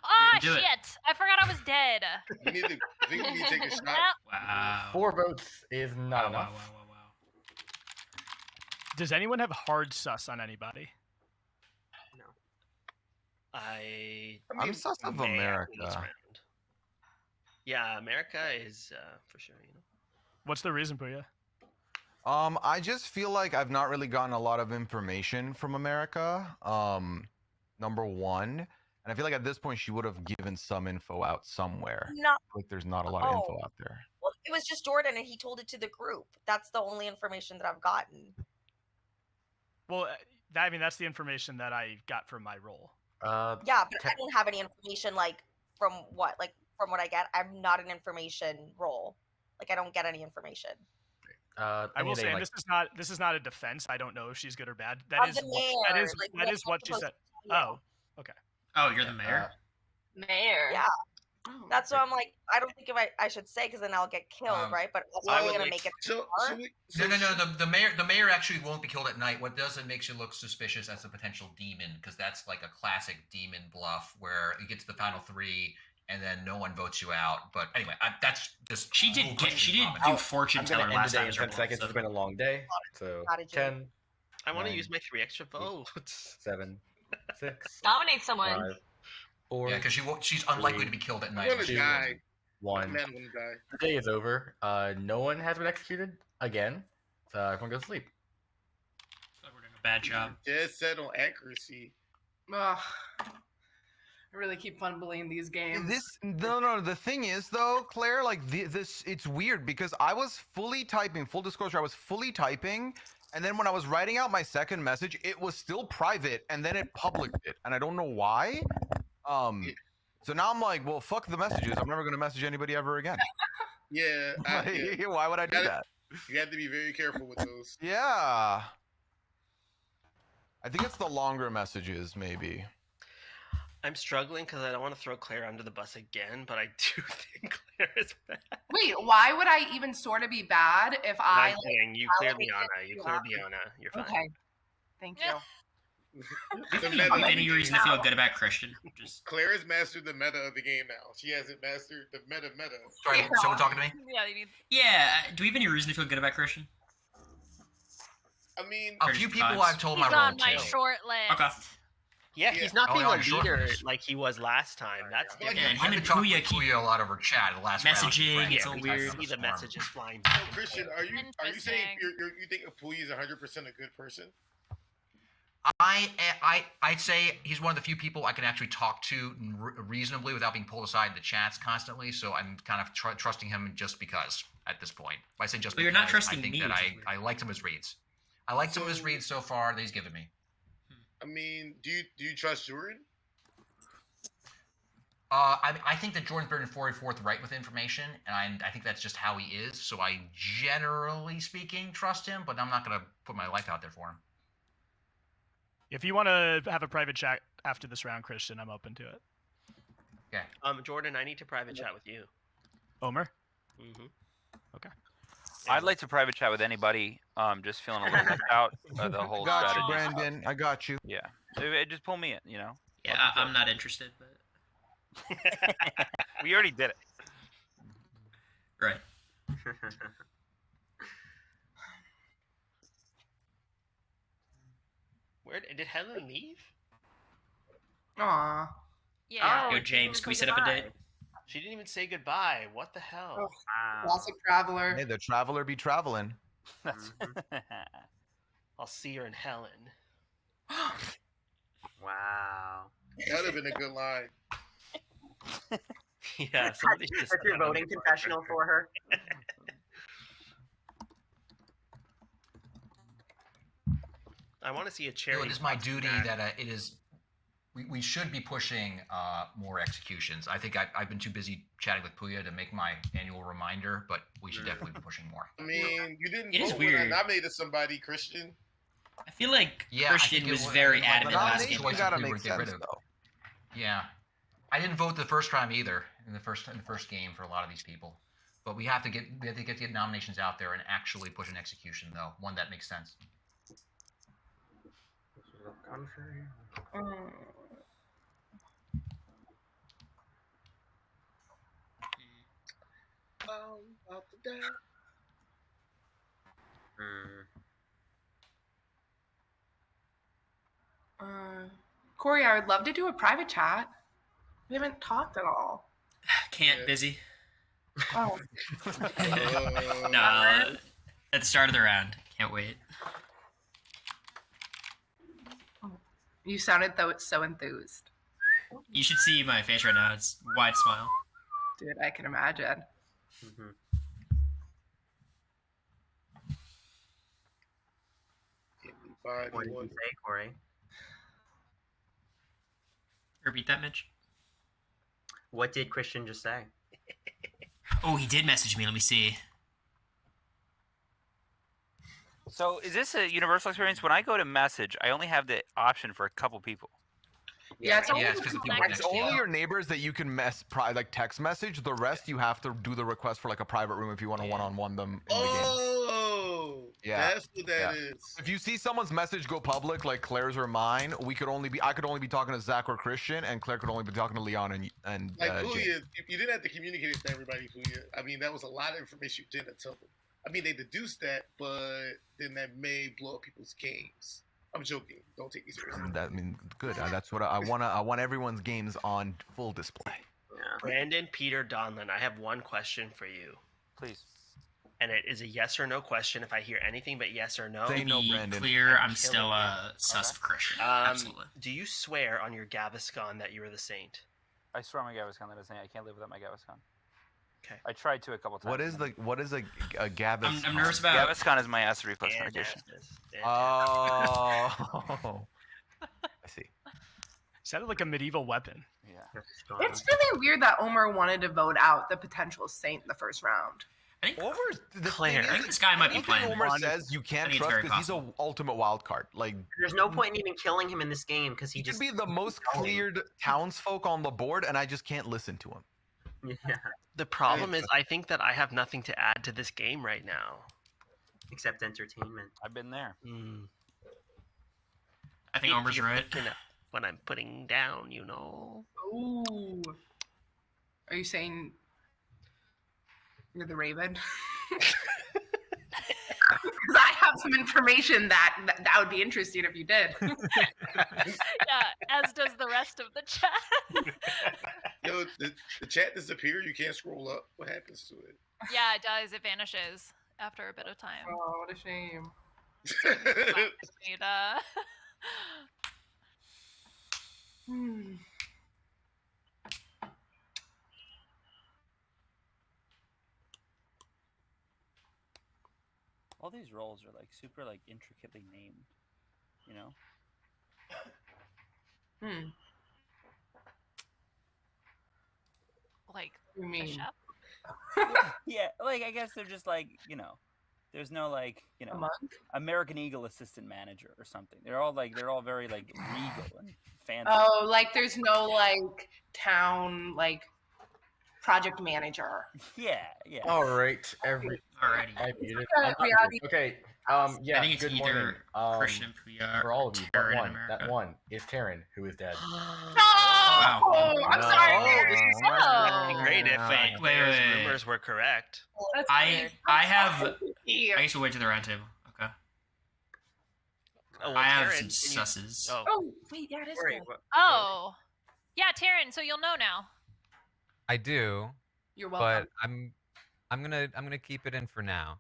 Speaker 9: Ah,
Speaker 1: Do it.
Speaker 9: shit! I forgot I was dead.
Speaker 3: You need to. I think you need to take a shot.
Speaker 1: Wow.
Speaker 2: 4 votes is not
Speaker 1: Wow,
Speaker 2: enough.
Speaker 1: wow.
Speaker 10: Does anyone have hard sus on anybody?
Speaker 7: I'm sus of
Speaker 11: may after this
Speaker 7: America.
Speaker 11: round. Yeah, America is for sure. You know.
Speaker 10: What's the reason, Puya?
Speaker 7: I just feel like I've not really gotten a lot of information from America. Number one, and I feel like at this point she would have given some info out somewhere.
Speaker 14: No.
Speaker 7: Like there's not a lot of info out there.
Speaker 14: Well, it was just Jordan, and he told it to the group. That's the only information that I've gotten.
Speaker 10: Well, I mean, that's the information that I got from my role.
Speaker 14: Yeah, but I don't have any information from what I get. I'm not an information role. I don't get any information.
Speaker 10: I will say, and this is not a defense. I don't know if she's good or bad.
Speaker 14: I'm the mayor.
Speaker 10: That is what she said. Oh, okay.
Speaker 1: Oh, you're the mayor?
Speaker 5: Mayor.
Speaker 14: Yeah. That's what I'm like. I don't think I should say because then I'll get killed, right? But that's probably gonna make it.
Speaker 4: No. The mayor actually won't be killed at night. What does it makes you look suspicious as a potential demon? Because that's like a classic demon bluff where you get to the final 3 and then no one votes you out. But anyway, that's just
Speaker 1: She did do fortune teller last time.
Speaker 2: In 10 seconds. It's been a long day. So 10.
Speaker 11: I want to
Speaker 2: 9,
Speaker 11: use my 3 extra votes.
Speaker 2: 7, 6.
Speaker 5: Nominate someone.
Speaker 2: 5, 4.
Speaker 4: Yeah, because she's unlikely to be killed at night.
Speaker 3: I'm gonna die.
Speaker 2: 1.
Speaker 3: Man, I'm gonna die.
Speaker 2: The day is over. No one has been executed again. So everyone goes to sleep.
Speaker 1: We're doing a bad job.
Speaker 3: Just said on accuracy.
Speaker 8: Ugh. I really keep fumbling these games.
Speaker 7: No. The thing is, though, Claire, it's weird because I was fully typing. Full disclosure, I was fully typing, and then when I was writing out my second message, it was still private, and then it published it, and I don't know why. So now I'm like, well, fuck the messages. I'm never gonna message anybody ever again.
Speaker 3: Yeah.
Speaker 7: Why would I do that?
Speaker 3: You have to be very careful with those.
Speaker 7: Yeah. I think it's the longer messages, maybe.
Speaker 11: I'm struggling because I don't want to throw Claire under the bus again, but I do think Claire is bad.
Speaker 8: Wait, why would I even sort of be bad if I?
Speaker 11: You cleared Liana. You cleared Liana. You're fine.
Speaker 8: Okay. Thank you.
Speaker 1: Any reason to feel good about Christian?
Speaker 3: Claire has mastered the meta of the game now. She hasn't mastered the meta.
Speaker 4: Sorry, someone talking to me?
Speaker 9: Yeah, you need.
Speaker 1: Yeah. Do we have any reason to feel good about Christian?
Speaker 3: I mean,
Speaker 4: a few people I've told my
Speaker 9: He's
Speaker 4: role
Speaker 9: on my
Speaker 4: to.
Speaker 9: short list.
Speaker 1: Okay.
Speaker 11: Yeah, he's not being
Speaker 4: on
Speaker 11: a
Speaker 4: short
Speaker 11: leader
Speaker 4: list.
Speaker 11: like he was last time. That's
Speaker 1: Yeah,
Speaker 11: different.
Speaker 1: and him
Speaker 4: I've
Speaker 1: and
Speaker 4: been talking
Speaker 1: Puya
Speaker 4: with
Speaker 1: keep
Speaker 4: Puya a lot over chat the last
Speaker 1: messaging.
Speaker 4: round.
Speaker 1: It's all
Speaker 11: We
Speaker 1: weird.
Speaker 11: see the messages flying.
Speaker 3: So, Christian, are you saying you think Puyi is 100% a good person?
Speaker 4: I'd say he's one of the few people I can actually talk to reasonably without being pulled aside in the chats constantly. So I'm kind of trusting him just because at this point. I say just
Speaker 1: But
Speaker 4: because.
Speaker 1: you're not trusting
Speaker 4: I think
Speaker 1: me,
Speaker 4: that
Speaker 1: which is weird.
Speaker 4: I liked him as reads. I liked him as reads so far that he's given me.
Speaker 3: I mean, do you trust Jordan?
Speaker 4: I think that Jordan's very forthright with information, and I think that's just how he is. So I, generally speaking, trust him, but I'm not going to put my life out there for him.
Speaker 10: If you want to have a private chat after this round, Christian, I'm open to it.
Speaker 4: Okay.
Speaker 11: Jordan, I need to private chat with you.
Speaker 10: Omer?
Speaker 11: Mm-hmm.
Speaker 10: Okay.
Speaker 6: I'd like to private chat with anybody. Just feeling a little left out of the whole
Speaker 7: Got
Speaker 6: strategy.
Speaker 7: you, Brandon. I got you.
Speaker 6: Yeah. Just pull me in, you know?
Speaker 1: Yeah, I'm not interested, but
Speaker 6: We already did it.
Speaker 1: right.
Speaker 11: Where did Helen leave?
Speaker 8: Aw.
Speaker 9: Yeah.
Speaker 1: Yo, James, can we set up a date?
Speaker 11: She didn't even say goodbye. What the hell?
Speaker 8: Oh, classic traveler.
Speaker 7: Hey, the traveler be traveling.
Speaker 11: I'll see her in Helen.
Speaker 12: Wow.
Speaker 3: That would have been a good line.
Speaker 11: Yeah, somebody just
Speaker 12: That's your voting confessional for her.
Speaker 11: I want to see a cherry.
Speaker 4: It is my duty that it is. We should be pushing more executions. I think I've been too busy chatting with Puya to make my annual reminder, but we should definitely be pushing more.
Speaker 3: I mean, you didn't
Speaker 1: It is
Speaker 3: vote when I
Speaker 1: weird.
Speaker 3: nominated somebody, Christian.
Speaker 1: I feel like
Speaker 4: Yeah, I
Speaker 1: Christian
Speaker 4: think
Speaker 1: was
Speaker 4: it
Speaker 1: very
Speaker 4: like,
Speaker 1: adamant
Speaker 4: the
Speaker 1: last game.
Speaker 4: choices
Speaker 7: gotta
Speaker 4: we
Speaker 7: make
Speaker 4: were to get rid
Speaker 7: sense,
Speaker 4: of. Yeah, I didn't vote the first time either in the first game for a lot of these people. But we have to get the nominations out there and actually push an execution, though, one that makes sense.
Speaker 3: About to die.
Speaker 8: Cory, I would love to do a private chat. We haven't talked at all.
Speaker 1: Can't, busy.
Speaker 8: Oh.
Speaker 1: Nah, at the start of the round. Can't wait.
Speaker 8: You sounded so enthused.
Speaker 1: You should see my face right now. It's a wide smile.
Speaker 8: Dude, I can imagine.
Speaker 12: What did you say, Cory?
Speaker 1: Repeat that, Mitch.
Speaker 12: What did Christian just say?
Speaker 1: Oh, he did message me. Let me see.
Speaker 6: So is this a universal experience? When I go to message, I only have the option for a couple people.
Speaker 8: Yeah, it's only,
Speaker 7: It's only your neighbors that you can text message. The rest you have to do the request for like a private room if you want to one-on-one them in the game.
Speaker 3: Oh,
Speaker 7: Yeah,
Speaker 3: that's what that is.
Speaker 7: If you see someone's message go public, like Claire's or mine, I could only be talking to Zach or Christian, and Claire could only be talking to Leon and
Speaker 3: Like
Speaker 7: Jane.
Speaker 3: Puya, you didn't have to communicate it to everybody, Puya. I mean, that was a lot of information you didn't tell them. I mean, they deduced that, but then that may blow up people's games. I'm joking. Don't take me seriously.
Speaker 7: Good. That's what I want. I want everyone's games on full display.
Speaker 11: Brandon, Peter, Donlin, I have one question for you.
Speaker 6: Please.
Speaker 11: And it is a yes or no question. If I hear anything but yes or no,
Speaker 1: To be clear, I'm still sus of Christian. Absolutely.
Speaker 11: Do you swear on your Gaviscon that you are the saint?
Speaker 6: I swear on my Gaviscon that I can't live without my Gaviscon.
Speaker 11: Okay.
Speaker 6: I tried to a couple times.
Speaker 7: What is a Gaviscon?
Speaker 6: I'm nervous about Gaviscon is my acid reflux medication.
Speaker 7: Oh. I see.
Speaker 10: Sounded like a medieval weapon.
Speaker 6: Yeah.
Speaker 8: It's really weird that Omer wanted to vote out the potential saint in the first round.
Speaker 1: Claire. I think this guy might be
Speaker 7: Anything
Speaker 1: playing.
Speaker 7: Omer says you can't
Speaker 1: I think it's
Speaker 7: trust
Speaker 1: very
Speaker 7: because he's an ultimate wild card. Like
Speaker 12: There's no point in even killing him in this game because he
Speaker 7: could
Speaker 12: just
Speaker 7: be the most cleared townsfolk on the board, and I just can't listen to him.
Speaker 12: Yeah.
Speaker 11: The problem is, I think that I have nothing to add to this game right now.
Speaker 12: Except entertainment.
Speaker 6: I've been there.
Speaker 1: I think Omer's
Speaker 11: You're
Speaker 1: right.
Speaker 11: picking up what I'm putting down, you know.
Speaker 8: Ooh. Are you saying you're the Raven? Because I have some information that would be interesting if you did.
Speaker 9: Yeah, as does the rest of the chat.
Speaker 3: Yo, the chat disappeared. You can't scroll up. What happens to it?
Speaker 9: Yeah, it does. It vanishes after a bit of time.
Speaker 8: Oh, what a shame.
Speaker 6: All these roles are like super like intricately named, you know?
Speaker 9: Like
Speaker 8: You
Speaker 9: the
Speaker 8: mean?
Speaker 9: chef?
Speaker 6: Yeah, like I guess they're just like, you know, there's no like, you know, American Eagle assistant manager or something. They're all very like regal and fancy.
Speaker 8: Oh, like there's no like town like project manager.
Speaker 6: Yeah.
Speaker 2: All right,
Speaker 1: Alrighty.
Speaker 2: I muted.
Speaker 8: Reality.
Speaker 2: Okay. Yeah.
Speaker 1: I think it's
Speaker 2: good
Speaker 1: either
Speaker 2: morning.
Speaker 1: Christian and Puya
Speaker 2: for all of you, but
Speaker 1: Taryn in
Speaker 2: one.
Speaker 1: America.
Speaker 2: That one is Taryn, who is dead.
Speaker 8: Oh, I'm sorry.
Speaker 11: Great if
Speaker 1: Wait.
Speaker 11: Claire's rumors were correct.
Speaker 1: I have. I guess we'll wait to the round table. Okay.
Speaker 11: Oh, well,
Speaker 1: I have
Speaker 11: Taryn,
Speaker 1: some
Speaker 11: can you-
Speaker 1: susses.
Speaker 8: Oh, wait, yeah, it is good.
Speaker 9: Oh. Yeah, Taryn, so you'll know now.
Speaker 13: I do.
Speaker 8: You're welcome.
Speaker 13: But I'm gonna keep it in for now.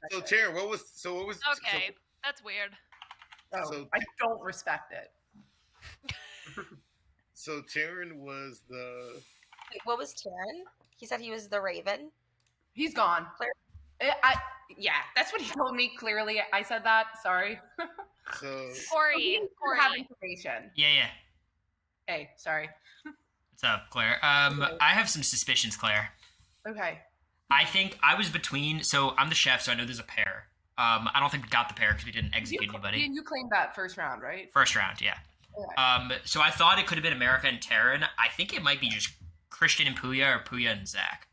Speaker 3: So Taryn, what was
Speaker 9: Okay, that's weird.
Speaker 8: Oh, I don't respect it.
Speaker 3: So Taryn was the.
Speaker 14: Wait, what was Taryn? He said he was the Raven.
Speaker 8: He's gone. Yeah, that's what he told me. Clearly, I said that. Sorry.
Speaker 3: So
Speaker 9: Cory.
Speaker 8: Have information.
Speaker 1: Yeah.
Speaker 8: Hey, sorry.
Speaker 1: What's up, Claire? I have some suspicions, Claire.
Speaker 8: Okay.
Speaker 1: I think I was between. So I'm the chef, so I know there's a pair. I don't think we got the pair because we didn't execute anybody.
Speaker 8: You claimed that first round, right?
Speaker 1: First round, yeah.
Speaker 8: Okay.
Speaker 1: So I thought it could have been America and Taryn. I think it might be just Christian and Puya or Puya and Zach.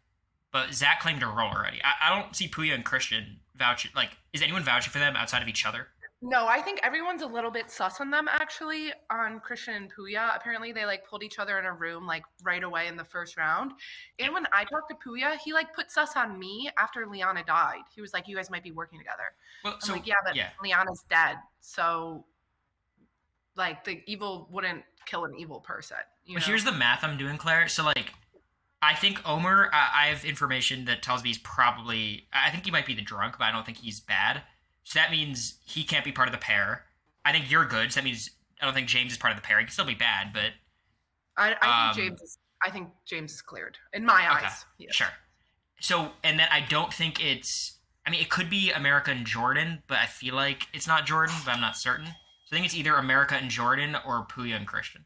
Speaker 1: but Zach claimed a role already. I don't see Puya and Christian vouching. Like, is anyone vouching for them outside of each other?
Speaker 8: No, I think everyone's a little bit sus on them actually, on Christian and Puya. Apparently they like pulled each other in a room like right away in the first round. And when I talked to Puya, he like put sus on me after Liana died. He was like, you guys might be working together.
Speaker 1: Well,
Speaker 8: I'm like, yeah, but Liana's dead. So like the evil wouldn't kill an evil person.
Speaker 1: Well, here's the math I'm doing, Claire. So like, I think Omer, I have information that tells me he's probably, I think he might be the drunk, but I don't think he's bad. So that means he can't be part of the pair. I think you're good. So that means I don't think James is part of the pair. He can still be bad, but
Speaker 8: I think James is cleared in my eyes. Yes.
Speaker 1: Sure. So, and then I don't think it's, I mean, it could be America and Jordan, but I feel like it's not Jordan, but I'm not certain. So I think it's either America and Jordan or Puya and Christian.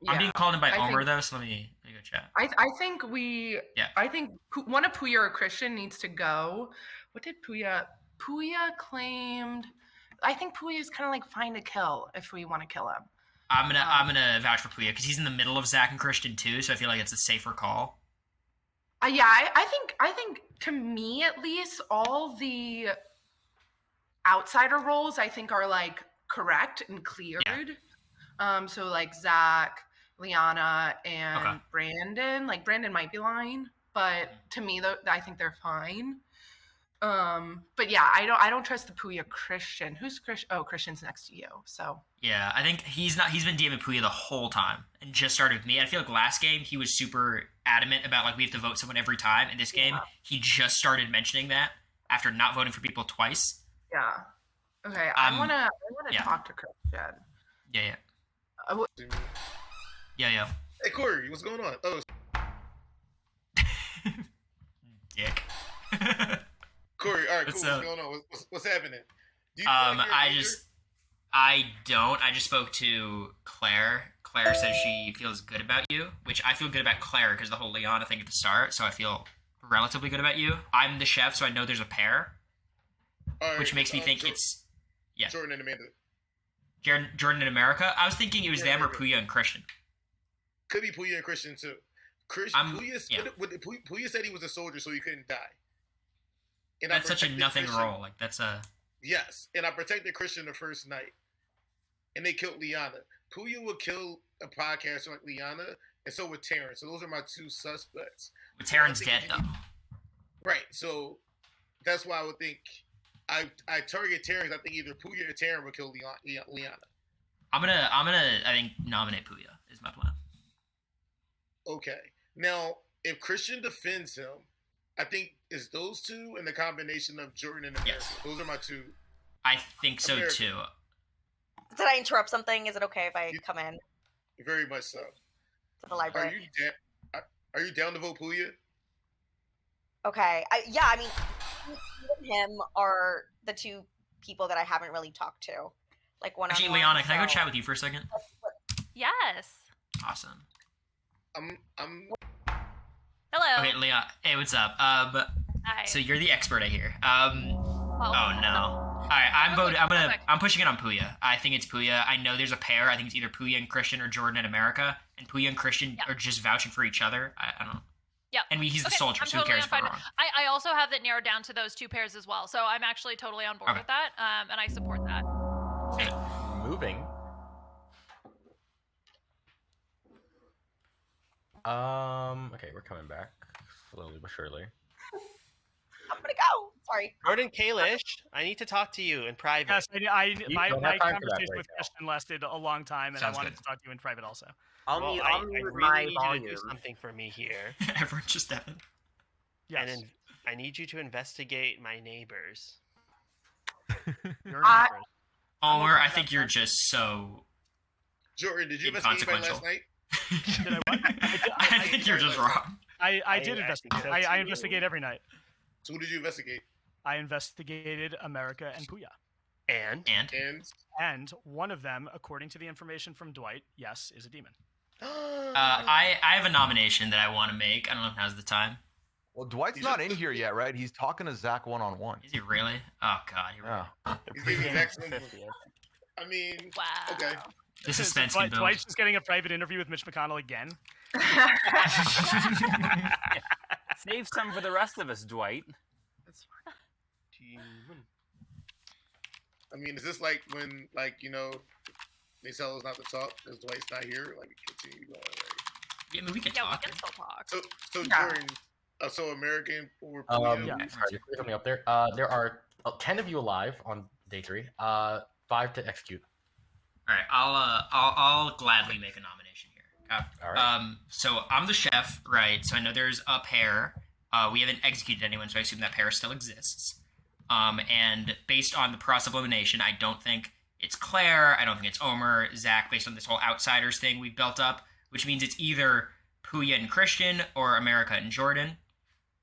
Speaker 1: I'm being called in by Omer, though, so let me go chat.
Speaker 8: I think I think one of Puya or Christian needs to go. What did Puya claimed? I think Puya is kind of like fine to kill if we want to kill him.
Speaker 1: I'm gonna vouch for Puya because he's in the middle of Zach and Christian too, so I feel like it's a safer call.
Speaker 8: I think to me at least all the outsider roles I think are like correct and cleared. Yeah. So like Zach, Liana, and Brandon. Like Brandon might be lying, but to me though I think they're fine. But yeah, I don't trust the Puya Christian. Who's Christian? Oh, Christian's next to you. So
Speaker 1: yeah, I think he's been DMing Puya the whole time and just started with me. I feel like last game he was super adamant about like we have to vote someone every time. In this game, he just started mentioning that after not voting for people twice.
Speaker 8: Yeah. Okay. I wanna talk to Christian.
Speaker 1: Yeah. Yeah.
Speaker 3: Hey Cory, what's going on? Oh,
Speaker 1: dick.
Speaker 3: Cory, all right, cool. What's going on? What's happening? Do you
Speaker 1: I don't. I just spoke to Claire. Claire says she feels good about you, which I feel good about Claire because the whole Liana thing at the start. So I feel relatively good about you. I'm the chef, so I know there's a pair, which makes me think it's
Speaker 3: Jordan and Amanda.
Speaker 1: Jordan and America. I was thinking it was them or Puya and Christian.
Speaker 3: Could be Puya and Christian too. Puya said he was a soldier, so he couldn't die. And
Speaker 1: that's such a nothing role. Like that's a
Speaker 3: yes. And I protected Christian the first night, and they killed Liana. Puya would kill a podcaster like Liana, and so would Terrence. So those are my two suspects.
Speaker 1: But Terrence dead though.
Speaker 3: Right. So that's why I would think I target Terrence. I think either Puya or Terrence would kill Liana.
Speaker 1: I'm gonna I think nominate Puya is my plan.
Speaker 3: Okay. Now, if Christian defends him, I think it's those two and the combination of Jordan and America. Yes. Those are my two.
Speaker 1: I think so too.
Speaker 14: Did I interrupt something? Is it okay if I come in?
Speaker 3: Very much so.
Speaker 14: To the library.
Speaker 3: Are you down to vote Puya?
Speaker 14: Okay. I mean, him are the two people that I haven't really talked to. Like one.
Speaker 1: Actually, Liana, can I go chat with you for a second?
Speaker 9: Yes.
Speaker 1: Awesome.
Speaker 3: I'm.
Speaker 9: Hello.
Speaker 1: Okay, Leah. Hey, what's up?
Speaker 9: Hi.
Speaker 1: So you're the expert, I hear. Oh no. All right, I'm voting. I'm pushing it on Puya. I think it's Puya. I know there's a pair. I think it's either Puya and Christian or Jordan and America. And Puya and Christian are just vouching for each other. I don't know.
Speaker 9: Yeah.
Speaker 1: And he's the soldier, so who cares if we're wrong?
Speaker 9: I also have that narrowed down to those two pairs as well. So I'm actually totally on board with that. And I support that.
Speaker 2: Okay. Moving. Okay, we're coming back slowly but surely.
Speaker 14: I'm gonna go. Sorry.
Speaker 11: Jordan Kalish, I need to talk to you in private.
Speaker 10: Yes, my conversation with Christian lasted a long time, and I wanted to talk to you in private also.
Speaker 12: I really need you to
Speaker 11: do something for me here.
Speaker 1: Everyone just happened.
Speaker 10: Yes.
Speaker 11: And I need you to investigate my neighbors.
Speaker 10: Your neighbors.
Speaker 1: Omer, I think you're just so
Speaker 3: Jordan, did you investigate anybody last night?
Speaker 10: Did I what?
Speaker 1: I think you're just wrong.
Speaker 10: I did investigate. I investigate every night.
Speaker 3: So who did you investigate?
Speaker 10: I investigated America and Puya.
Speaker 3: And
Speaker 10: one of them, according to the information from Dwight, yes, is a demon.
Speaker 1: I have a nomination that I want to make. I don't know if now's the time.
Speaker 7: Well, Dwight's not in here yet, right? He's talking to Zach one-on-one.
Speaker 1: Is he really? Oh God,
Speaker 3: He's giving Zach some. I mean,
Speaker 9: Wow.
Speaker 3: okay.
Speaker 1: The suspense can build.
Speaker 10: Dwight's just getting a private interview with Mitch McConnell again.
Speaker 15: Save some for the rest of us, Dwight.
Speaker 3: I mean, is this like when, like, you know, they tell us not to talk because Dwight's not here? Like, we continue going. Right?
Speaker 1: Yeah, I mean, we can
Speaker 9: Yeah,
Speaker 1: talk.
Speaker 9: we can still talk.
Speaker 3: So
Speaker 8: Yeah.
Speaker 3: Jordan, so American or
Speaker 2: Sorry,
Speaker 10: Yeah.
Speaker 2: just put something up there. There are 10 of you alive on day 3. 5 to execute.
Speaker 1: All right, I'll gladly make a nomination here.
Speaker 2: All right.
Speaker 1: So I'm the chef, right? So I know there's a pair. We haven't executed anyone, so I assume that pair still exists. And based on the process of elimination, I don't think it's Claire. I don't think it's Omer, Zach. Based on this whole outsiders thing we've built up, which means it's either Puya and Christian or America and Jordan.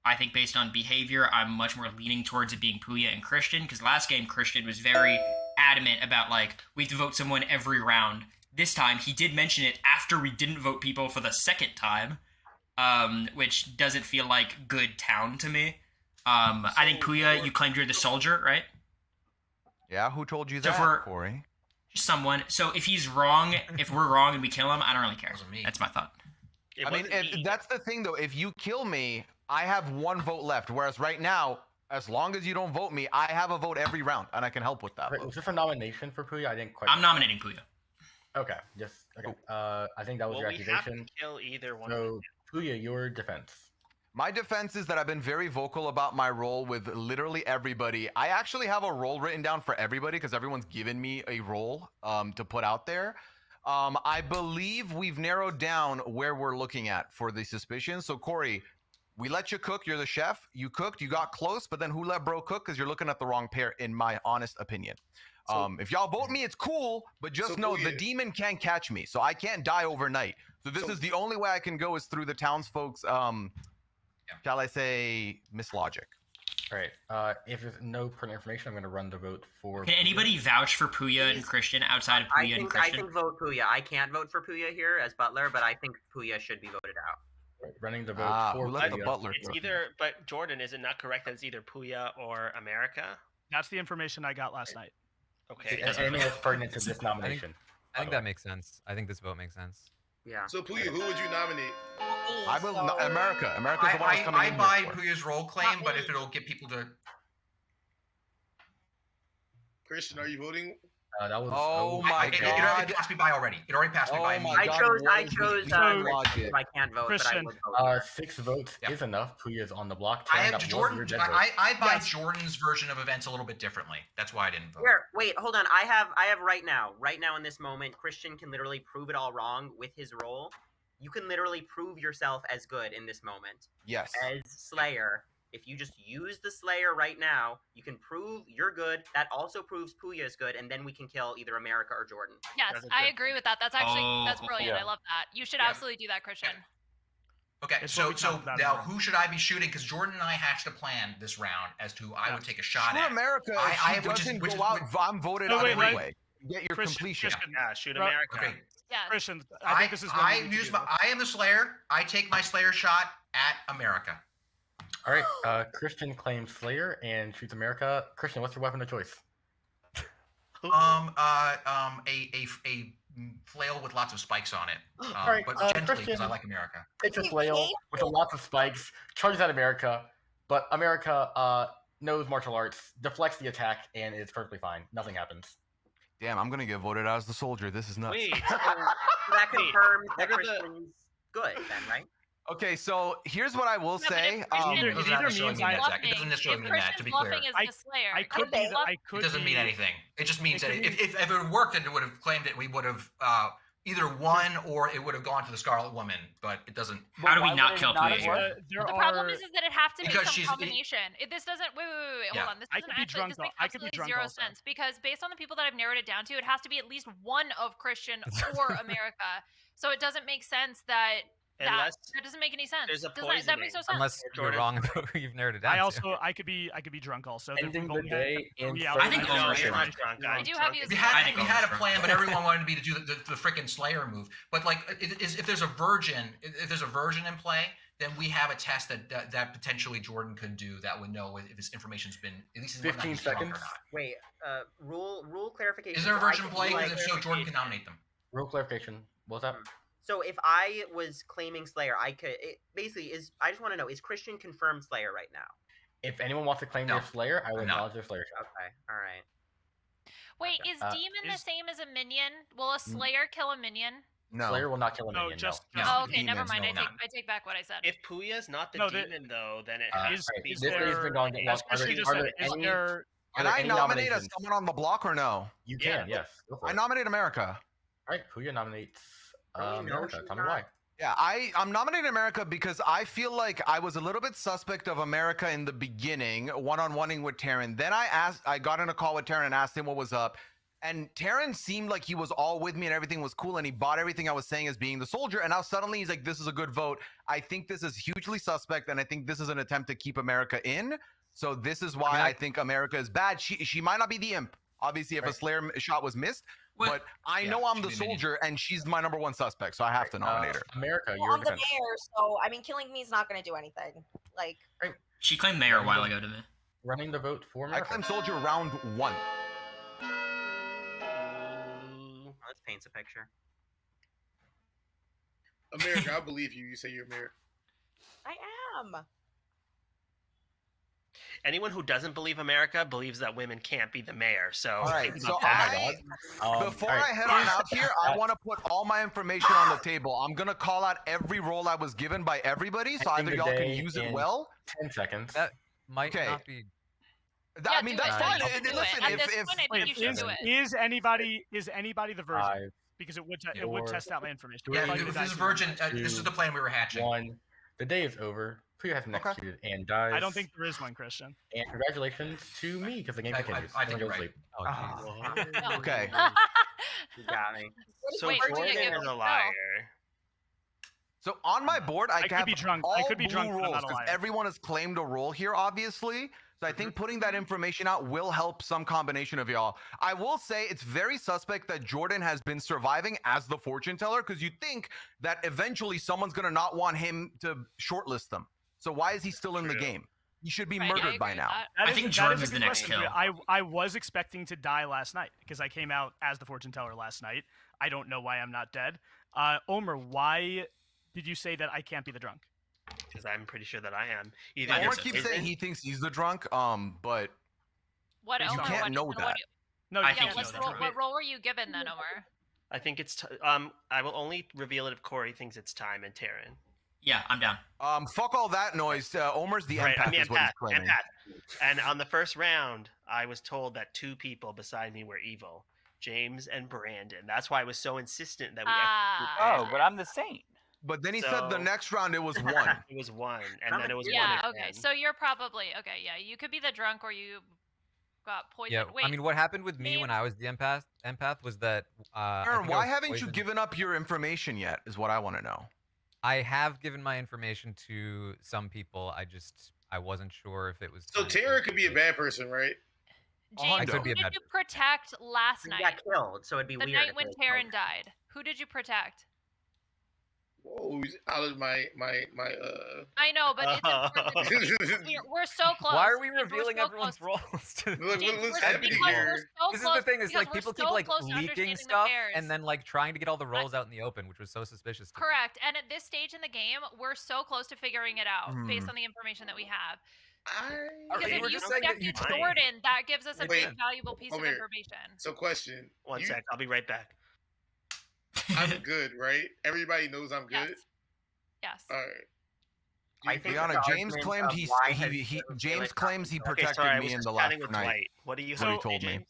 Speaker 1: I think based on behavior, I'm much more leaning towards it being Puya and Christian, because last game Christian was very adamant about, like, we have to vote someone every round. This time he did mention it after we didn't vote people for the second time, which doesn't feel like good town to me. I think Puya, you claimed you're the soldier, right?
Speaker 7: Yeah, who told you
Speaker 1: So
Speaker 7: that, Corey?
Speaker 1: Just someone. So if he's wrong, if we're wrong and we kill him, I don't really care.
Speaker 4: Wasn't me.
Speaker 1: That's my thought.
Speaker 7: I mean, that's the thing, though. If you kill me, I have 1 vote left. Whereas right now, as long as you don't vote me, I have a vote every round, and I can help with that.
Speaker 2: Wait, was this a nomination for Puya? I didn't quite.
Speaker 1: I'm nominating Puya.
Speaker 2: Okay, just okay. I think that was
Speaker 11: Well,
Speaker 2: your
Speaker 11: we have to
Speaker 2: accusation.
Speaker 11: kill either one.
Speaker 2: So Puya, your defense.
Speaker 7: My defense is that I've been very vocal about my role with literally everybody. I actually have a role written down for everybody because everyone's given me a role to put out there. I believe we've narrowed down where we're looking at for the suspicions. So Cory, we let you cook. You're the chef. You cooked. You got close, but then who let bro cook? Because you're looking at the wrong pair, in my honest opinion. If y'all vote me, it's cool, but just know the demon can't catch me, so I can't die overnight. So this is the only way I can go is through the townsfolk's, shall I say, mislogic.
Speaker 2: All right. If there's no pertinent information, I'm going to run the vote for.
Speaker 1: Can anybody vouch for Puya and Christian outside of Puya and
Speaker 12: I
Speaker 1: Christian?
Speaker 12: think vote Puya. I can't vote for Puya here as butler, but I think Puya should be voted out.
Speaker 2: Right, running the vote for
Speaker 7: let the
Speaker 2: Puya.
Speaker 7: butler.
Speaker 11: It's either, but Jordan, is it not correct that it's either Puya or America?
Speaker 10: That's the information I got last night.
Speaker 11: Okay.
Speaker 2: Anything else pertinent to this nomination?
Speaker 13: I think that makes sense. I think this vote makes sense.
Speaker 12: Yeah.
Speaker 3: So Puya, who would you nominate?
Speaker 7: I will America. America's the one that's coming
Speaker 4: I
Speaker 7: in
Speaker 4: buy
Speaker 7: here for.
Speaker 4: Puya's role claim, but if it'll get people to.
Speaker 3: Christian, are you voting?
Speaker 2: That was.
Speaker 7: Oh my
Speaker 4: It
Speaker 7: god!
Speaker 4: already passed me by already. It already passed me by.
Speaker 7: Oh my
Speaker 12: I
Speaker 7: god!
Speaker 12: chose.
Speaker 7: what
Speaker 12: I
Speaker 7: is
Speaker 12: chose.
Speaker 7: this
Speaker 12: Christian,
Speaker 7: logic?
Speaker 12: I can't vote,
Speaker 10: Christian.
Speaker 12: but I would vote.
Speaker 2: 6 votes
Speaker 4: Yep.
Speaker 2: is enough. Puya's on the block.
Speaker 4: I
Speaker 2: Tearing
Speaker 4: have
Speaker 2: up
Speaker 4: Jordan.
Speaker 2: your dead vote.
Speaker 4: I buy
Speaker 10: Yes.
Speaker 4: Jordan's version of events a little bit differently. That's why I didn't vote.
Speaker 12: Here, wait, hold on. I have right now in this moment, Christian can literally prove it all wrong with his role. You can literally prove yourself as good in this moment.
Speaker 7: Yes.
Speaker 12: As Slayer, if you just use the Slayer right now, you can prove you're good. That also proves Puya is good, and then we can kill either America or Jordan.
Speaker 9: Yes,
Speaker 11: That's a
Speaker 9: I
Speaker 11: good-
Speaker 9: agree with that. That's actually that's
Speaker 1: Oh,
Speaker 9: brilliant.
Speaker 2: yeah.
Speaker 9: I love that. You should
Speaker 4: Yeah.
Speaker 9: absolutely do that, Christian.
Speaker 4: Okay,
Speaker 10: It's what
Speaker 4: so
Speaker 10: we talked about
Speaker 4: now
Speaker 10: earlier.
Speaker 4: who should I be shooting? Because Jordan and I hatched a plan this round as to who I would take a shot
Speaker 7: Shoot
Speaker 4: at.
Speaker 7: America.
Speaker 4: I-
Speaker 7: If
Speaker 4: I-
Speaker 7: she
Speaker 4: which is-
Speaker 7: doesn't
Speaker 4: which
Speaker 7: go
Speaker 4: is-
Speaker 7: out, I'm voted
Speaker 10: Oh,
Speaker 7: out
Speaker 10: wait, wait.
Speaker 7: anyway. Get your completion.
Speaker 11: Yeah, shoot
Speaker 10: Right.
Speaker 11: America.
Speaker 4: Okay.
Speaker 9: Yes.
Speaker 10: Christian, I think this is what
Speaker 4: I
Speaker 10: we need to
Speaker 4: use
Speaker 10: do.
Speaker 4: my. I am the Slayer. I take my Slayer shot at America.
Speaker 2: All right. Christian claims Slayer and shoots America. Christian, what's your weapon of choice?
Speaker 4: A flail with lots of spikes on it.
Speaker 2: Alright,
Speaker 4: but gently because
Speaker 2: Christian.
Speaker 4: I like America.
Speaker 2: It's a flail with lots of spikes. Charges at America, but America knows martial arts, deflects the attack, and is perfectly fine. Nothing happens.
Speaker 7: Damn, I'm gonna get voted out as the soldier. This is nuts.
Speaker 11: Wait,
Speaker 12: So that confirms that
Speaker 11: what are the-
Speaker 12: Christian's good, then, right?
Speaker 7: Okay, so here's what I will
Speaker 9: Yeah, but
Speaker 7: say.
Speaker 9: if Christian-
Speaker 10: Either-
Speaker 4: It doesn't
Speaker 10: either
Speaker 4: necessarily
Speaker 10: means
Speaker 4: mean
Speaker 10: I-
Speaker 4: that, Zach. It doesn't necessarily
Speaker 9: If
Speaker 4: mean that, to
Speaker 9: Christian's
Speaker 4: be clear.
Speaker 9: bluffing is
Speaker 10: I-
Speaker 9: the Slayer.
Speaker 10: I could be. I
Speaker 4: It
Speaker 10: could
Speaker 4: doesn't
Speaker 10: be,
Speaker 4: mean anything. It just means
Speaker 10: It
Speaker 4: that
Speaker 10: could
Speaker 4: if it had worked, then it would have claimed it. We would have either won or it would have gone to the Scarlet Woman. But it doesn't.
Speaker 1: How do we not kill Puya
Speaker 10: have
Speaker 1: here?
Speaker 10: worked? There
Speaker 9: The problem
Speaker 10: are-
Speaker 9: is that it have to be
Speaker 4: Because
Speaker 9: some
Speaker 4: she's-
Speaker 9: combination. This doesn't. Wait.
Speaker 4: Yeah.
Speaker 9: Hold on. This
Speaker 10: I
Speaker 9: doesn't
Speaker 10: could be
Speaker 9: actually.
Speaker 10: drunk
Speaker 9: This
Speaker 10: al-
Speaker 9: makes
Speaker 10: I could be
Speaker 9: absolutely
Speaker 10: drunk
Speaker 9: zero
Speaker 10: also.
Speaker 9: sense because based on the people that I've narrowed it down to, it has to be at least one of Christian or America. So it doesn't make sense that.
Speaker 11: Unless
Speaker 9: That doesn't make any sense.
Speaker 11: there's a
Speaker 9: That makes no sense.
Speaker 13: Unless you're
Speaker 11: Jordan.
Speaker 13: wrong about who you've narrowed it down
Speaker 10: I could be drunk also.
Speaker 2: Ending
Speaker 10: We've
Speaker 2: the
Speaker 10: only had
Speaker 2: day in
Speaker 10: 3
Speaker 2: front
Speaker 10: hours.
Speaker 1: I think
Speaker 2: of
Speaker 1: Omer's
Speaker 2: Christian.
Speaker 1: drunk.
Speaker 9: I do have you as
Speaker 4: We
Speaker 9: a
Speaker 4: had,
Speaker 1: I think
Speaker 4: we had a
Speaker 1: Omer's
Speaker 4: plan, but everyone wanted me to do the freaking Slayer move. But like, if there's a virgin in play, then we have a test that potentially Jordan could do that would know if his information's been at least
Speaker 2: 15 seconds.
Speaker 4: or not.
Speaker 12: Wait, rule clarification.
Speaker 4: Is there a
Speaker 12: So I
Speaker 4: version
Speaker 12: could
Speaker 4: play?
Speaker 12: do, like,
Speaker 4: Because if so, Jordan can nominate them.
Speaker 2: Rule clarification. What's up?
Speaker 12: So if I was claiming Slayer, I could. I just want to know: is Christian confirmed Slayer right now?
Speaker 2: If anyone wants to claim their Slayer, I will acknowledge their Slayer shot.
Speaker 12: Okay, all right.
Speaker 9: Wait, is Demon the same as a minion? Will a Slayer kill a minion?
Speaker 2: No. Slayer will not kill a minion.
Speaker 9: Oh, okay, never mind. I take back what I said.
Speaker 11: If Puya's not the demon, though, then it has to be.
Speaker 2: This has been going long.
Speaker 7: Can I nominate someone on the block or no?
Speaker 2: You can, yes.
Speaker 7: I nominate America.
Speaker 2: All right, Puya nominates America. Tell me why.
Speaker 7: Yeah, I'm nominating America because I feel like I was a little bit suspect of America in the beginning, one-on-oneing with Taryn. Then I got in a call with Taryn and asked him what was up. And Taryn seemed like he was all with me and everything was cool and he bought everything I was saying as being the soldier. And now suddenly he's like, this is a good vote. I think this is hugely suspect and I think this is an attempt to keep America in. So this is why I think America is bad. She might not be the imp. Obviously, if a Slayer shot was missed. But I know I'm the soldier and she's my #1 suspect. So I have to nominate her.
Speaker 2: America,
Speaker 14: Well, I'm the mayor, so I mean, killing me is not going to do anything. Like,
Speaker 1: She claimed mayor a while ago to me.
Speaker 2: Running the vote for America.
Speaker 7: I claim soldier round 1.
Speaker 12: Let's paint a picture.
Speaker 3: America, I believe you. You say you're mayor.
Speaker 14: I am.
Speaker 11: Anyone who doesn't believe America believes that women can't be the mayor. So,
Speaker 7: All right. So before
Speaker 2: all right.
Speaker 7: I head on out here, I want to put all my information on the table. I'm gonna call out every role I was given by everybody, so either y'all can use it well.
Speaker 2: 10 seconds.
Speaker 13: That might not be.
Speaker 7: I mean, that's fine.
Speaker 10: Is anybody the virgin? Because it would test out my information.
Speaker 7: Yeah,
Speaker 4: this is virgin. This is the plan we were hatching.
Speaker 2: 1. The day is over. Puya has been executed and dies.
Speaker 10: I don't think there is one, Christian.
Speaker 2: And congratulations to me because the game continues.
Speaker 4: I think you're right.
Speaker 2: Sleep.
Speaker 7: Okay.
Speaker 12: You got me.
Speaker 11: So
Speaker 9: Wait,
Speaker 11: Jordan is a liar.
Speaker 7: So on my board, I
Speaker 10: could be drunk.
Speaker 7: all
Speaker 10: I could be
Speaker 7: blue
Speaker 10: drunk, but I'm
Speaker 7: roles
Speaker 10: not a
Speaker 7: because
Speaker 10: liar.
Speaker 7: everyone has claimed a role here, obviously. So I think putting that information out will help some combination of y'all. I will say it's very suspect that Jordan has been surviving as the fortune teller because you think that eventually someone's going to not want him to shortlist them. So why is he still in the game? He should be murdered by now.
Speaker 1: I think Jordan is the next kill.
Speaker 10: I was expecting to die last night because I came out as the fortune teller last night. I don't know why I'm not dead. Omer, why did you say that I can't be the drunk?
Speaker 11: Because I'm pretty sure that I am.
Speaker 7: Omer keeps saying he thinks he's the drunk, but
Speaker 9: What?
Speaker 7: you
Speaker 9: Omer,
Speaker 7: can't know that.
Speaker 10: No,
Speaker 1: I think you know that.
Speaker 9: What role were you given then, Omer?
Speaker 11: I think it's. I will only reveal it if Cory thinks it's time and Taryn.
Speaker 1: Yeah, I'm down.
Speaker 7: Fuck all that noise. Omer's the
Speaker 11: Right,
Speaker 7: empath,
Speaker 11: I'm the
Speaker 7: is what he's
Speaker 11: empath.
Speaker 7: claiming.
Speaker 11: And on the first round, I was told that 2 people beside me were evil, James and Brandon. That's why I was so insistent that we.
Speaker 15: Oh, but I'm the saint.
Speaker 7: But then he said the next round it was 1.
Speaker 11: It was 1, and then it was 1
Speaker 9: Yeah.
Speaker 11: again.
Speaker 9: Okay. So you're probably okay. Yeah, you could be the drunk or you got poisoned.
Speaker 13: Yeah,
Speaker 9: Wait.
Speaker 13: I mean, what happened with me when I was the empath was that.
Speaker 7: Aaron, why haven't you given up your information yet? Is what I want to know.
Speaker 13: I have given my information to some people. I wasn't sure if it was.
Speaker 3: So Tara could be a bad person, right?
Speaker 9: James,
Speaker 13: could
Speaker 9: who
Speaker 13: be a
Speaker 9: did
Speaker 13: bad
Speaker 9: you protect last
Speaker 12: He
Speaker 9: night?
Speaker 12: got killed, so it'd be
Speaker 9: The
Speaker 12: weird.
Speaker 9: night
Speaker 12: if
Speaker 9: when
Speaker 12: it was
Speaker 9: Taryn died. Who did you protect?
Speaker 3: Whoa, he's out of my
Speaker 9: I know, but it's important. We're so close.
Speaker 15: Why are we
Speaker 9: We're
Speaker 15: revealing
Speaker 9: so
Speaker 15: everyone's
Speaker 9: close.
Speaker 15: roles? To
Speaker 3: Look,
Speaker 9: James,
Speaker 3: what's
Speaker 9: we're-
Speaker 3: happening
Speaker 9: because
Speaker 3: here?
Speaker 9: we're so
Speaker 13: This is
Speaker 9: close-
Speaker 13: the thing. Is
Speaker 9: because
Speaker 13: like
Speaker 9: we're
Speaker 13: people
Speaker 9: so
Speaker 13: keep like
Speaker 9: close to
Speaker 13: leaking
Speaker 9: understanding the
Speaker 13: stuff
Speaker 9: pairs.
Speaker 13: and then like trying to get all the roles out in the open, which was so suspicious. To me.
Speaker 9: Correct. And at this stage in the game, we're so close to figuring it out based on the information that we have. Because
Speaker 11: Okay,
Speaker 9: if
Speaker 11: we're
Speaker 9: you
Speaker 11: just saying that
Speaker 9: protected
Speaker 11: you-
Speaker 9: Jordan, that gives us a
Speaker 3: Wait,
Speaker 9: very valuable piece of
Speaker 3: Omer.
Speaker 9: information.
Speaker 3: So question.
Speaker 11: One sec, I'll be right back.
Speaker 3: I'm good, right? Everybody knows I'm good.
Speaker 9: Yes.
Speaker 3: All right.
Speaker 12: I think
Speaker 7: Brianna,
Speaker 12: the
Speaker 7: James
Speaker 12: argument
Speaker 7: claimed
Speaker 12: of
Speaker 7: he
Speaker 12: why has
Speaker 7: James claims he
Speaker 11: Okay,
Speaker 7: protected
Speaker 11: sorry, I
Speaker 7: me
Speaker 11: was
Speaker 7: in
Speaker 11: just
Speaker 7: the last
Speaker 11: chatting with
Speaker 7: night.
Speaker 11: Dwight. What do you
Speaker 7: That's what he
Speaker 11: say,
Speaker 7: told me.
Speaker 11: James?